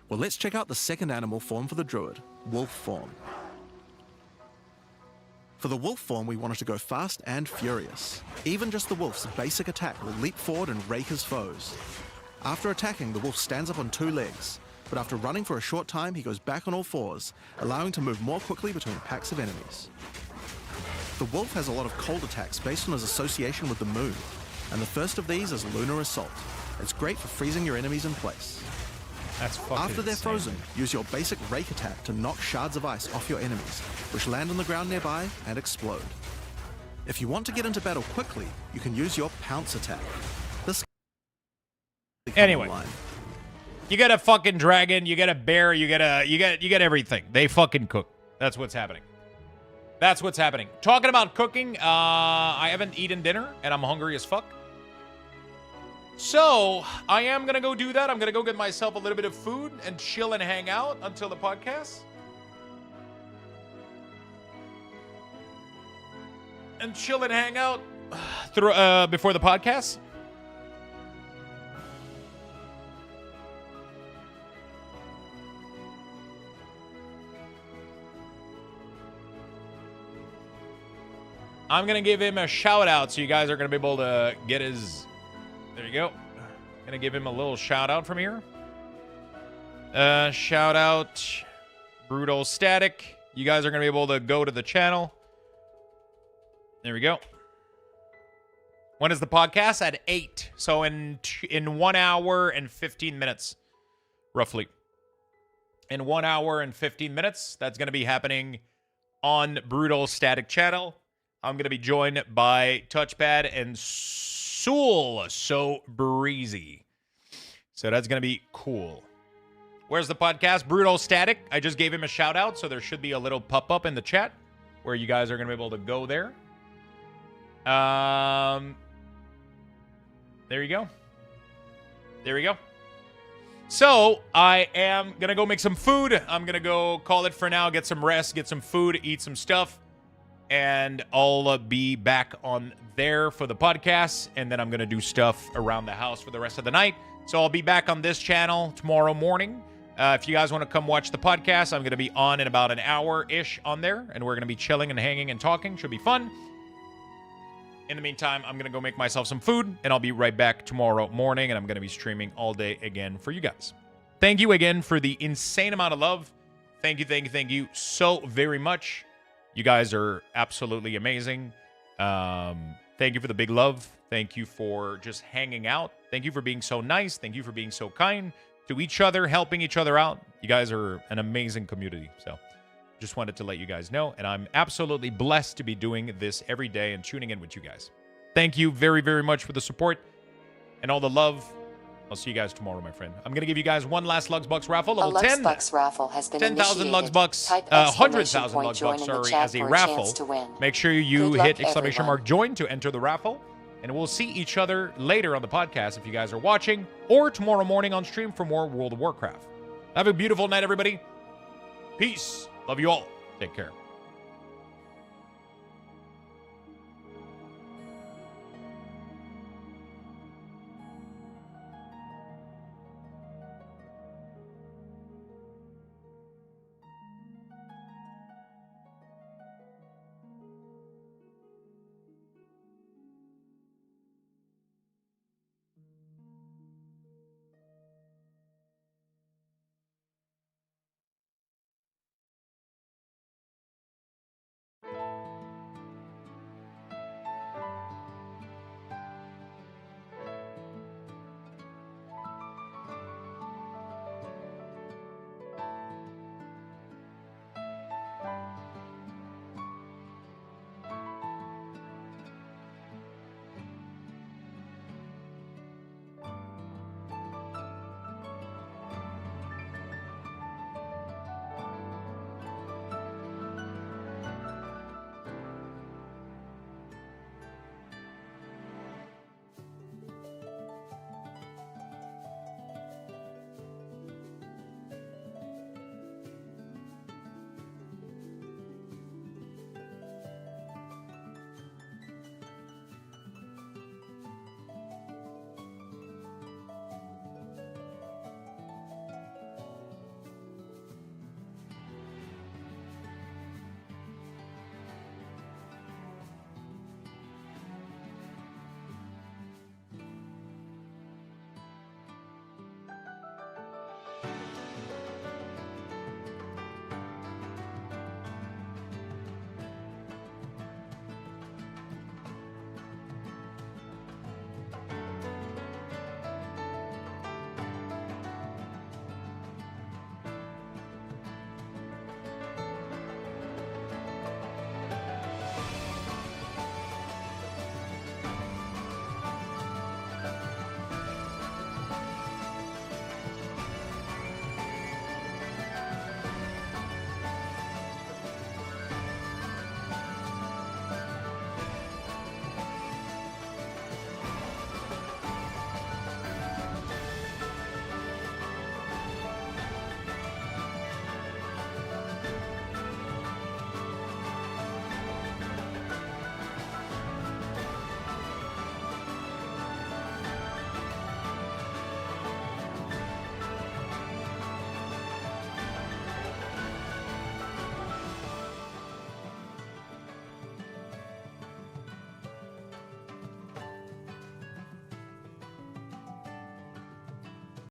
Well, let's check out the second animal form for the druid, wolf form. For the wolf form, we wanted to go fast and furious. Even just the wolf's basic attack will leap forward and rake his foes. After attacking, the wolf stands up on 2 legs, but after running for a short time, he goes back on all 4s, allowing to move more quickly between packs of enemies. The wolf has a lot of cold attacks based on his association with the moon, and the first of these is Lunar Assault. It's great for freezing your enemies in place. That's fucking After they're insane. frozen, use your basic rake attack to knock shards of ice off your enemies, which land on the ground nearby and explode. If you want to get into battle quickly, you can use your pounce attack. This Anyway, you get a fucking dragon, you get a bear, you get everything. They fucking cook. That's what's happening. That's what's happening. Talking about cooking, I haven't eaten dinner and I'm hungry as fuck. So I am gonna go do that. I'm gonna go get myself a little bit of food and chill and hang out until the podcast. And chill and hang out through before the podcast. I'm going to give him a shout out so you guys are going to be able to get his... There you go. Going to give him a little shout out from here. Shout out Brutal Static. You guys are going to be able to go to the channel. There we go. When is the podcast? At 8. So in 1 hour and 15 minutes, roughly. In 1 hour and 15 minutes, that's going to be happening on Brutal Static channel. I'm going to be joined by Touchpad and Soul. So breezy. So that's going to be cool. Where's the podcast? Brutal Static. I just gave him a shout out, so there should be a little pop-up in the chat where you guys are going to be able to go there. There you go. There we go. So I am going to go make some food. I'm going to go call it for now, get some rest, get some food, eat some stuff. And I'll be back on there for the podcast. And then I'm going to do stuff around the house for the rest of the night. So I'll be back on this channel tomorrow morning. If you guys want to come watch the podcast, I'm going to be on in about an hour-ish on there. And we're going to be chilling and hanging and talking. Should be fun. In the meantime, I'm going to go make myself some food. And I'll be right back tomorrow morning. And I'm going to be streaming all day again for you guys. Thank you again for the insane amount of love. Thank you so very much. You guys are absolutely amazing. Thank you for the big love. Thank you for just hanging out. Thank you for being so nice. Thank you for being so kind to each other, helping each other out. You guys are an amazing community. So just wanted to let you guys know. And I'm absolutely blessed to be doing this every day and tuning in with you guys. Thank you very, very much for the support and all the love. I'll see you guys tomorrow, my friend. I'm going to give you guys one last Luxbucks raffle. Level 10. Luxbucks raffle has been 10,000 Luxbucks. 100,000 Luxbucks, sorry, as a raffle. Make sure you hit exclamation mark join to enter the raffle. And we'll see each other later on the podcast if you guys are watching. Or tomorrow morning on stream for more World of Warcraft. Have a beautiful night, everybody. Peace. Love you all. Take care.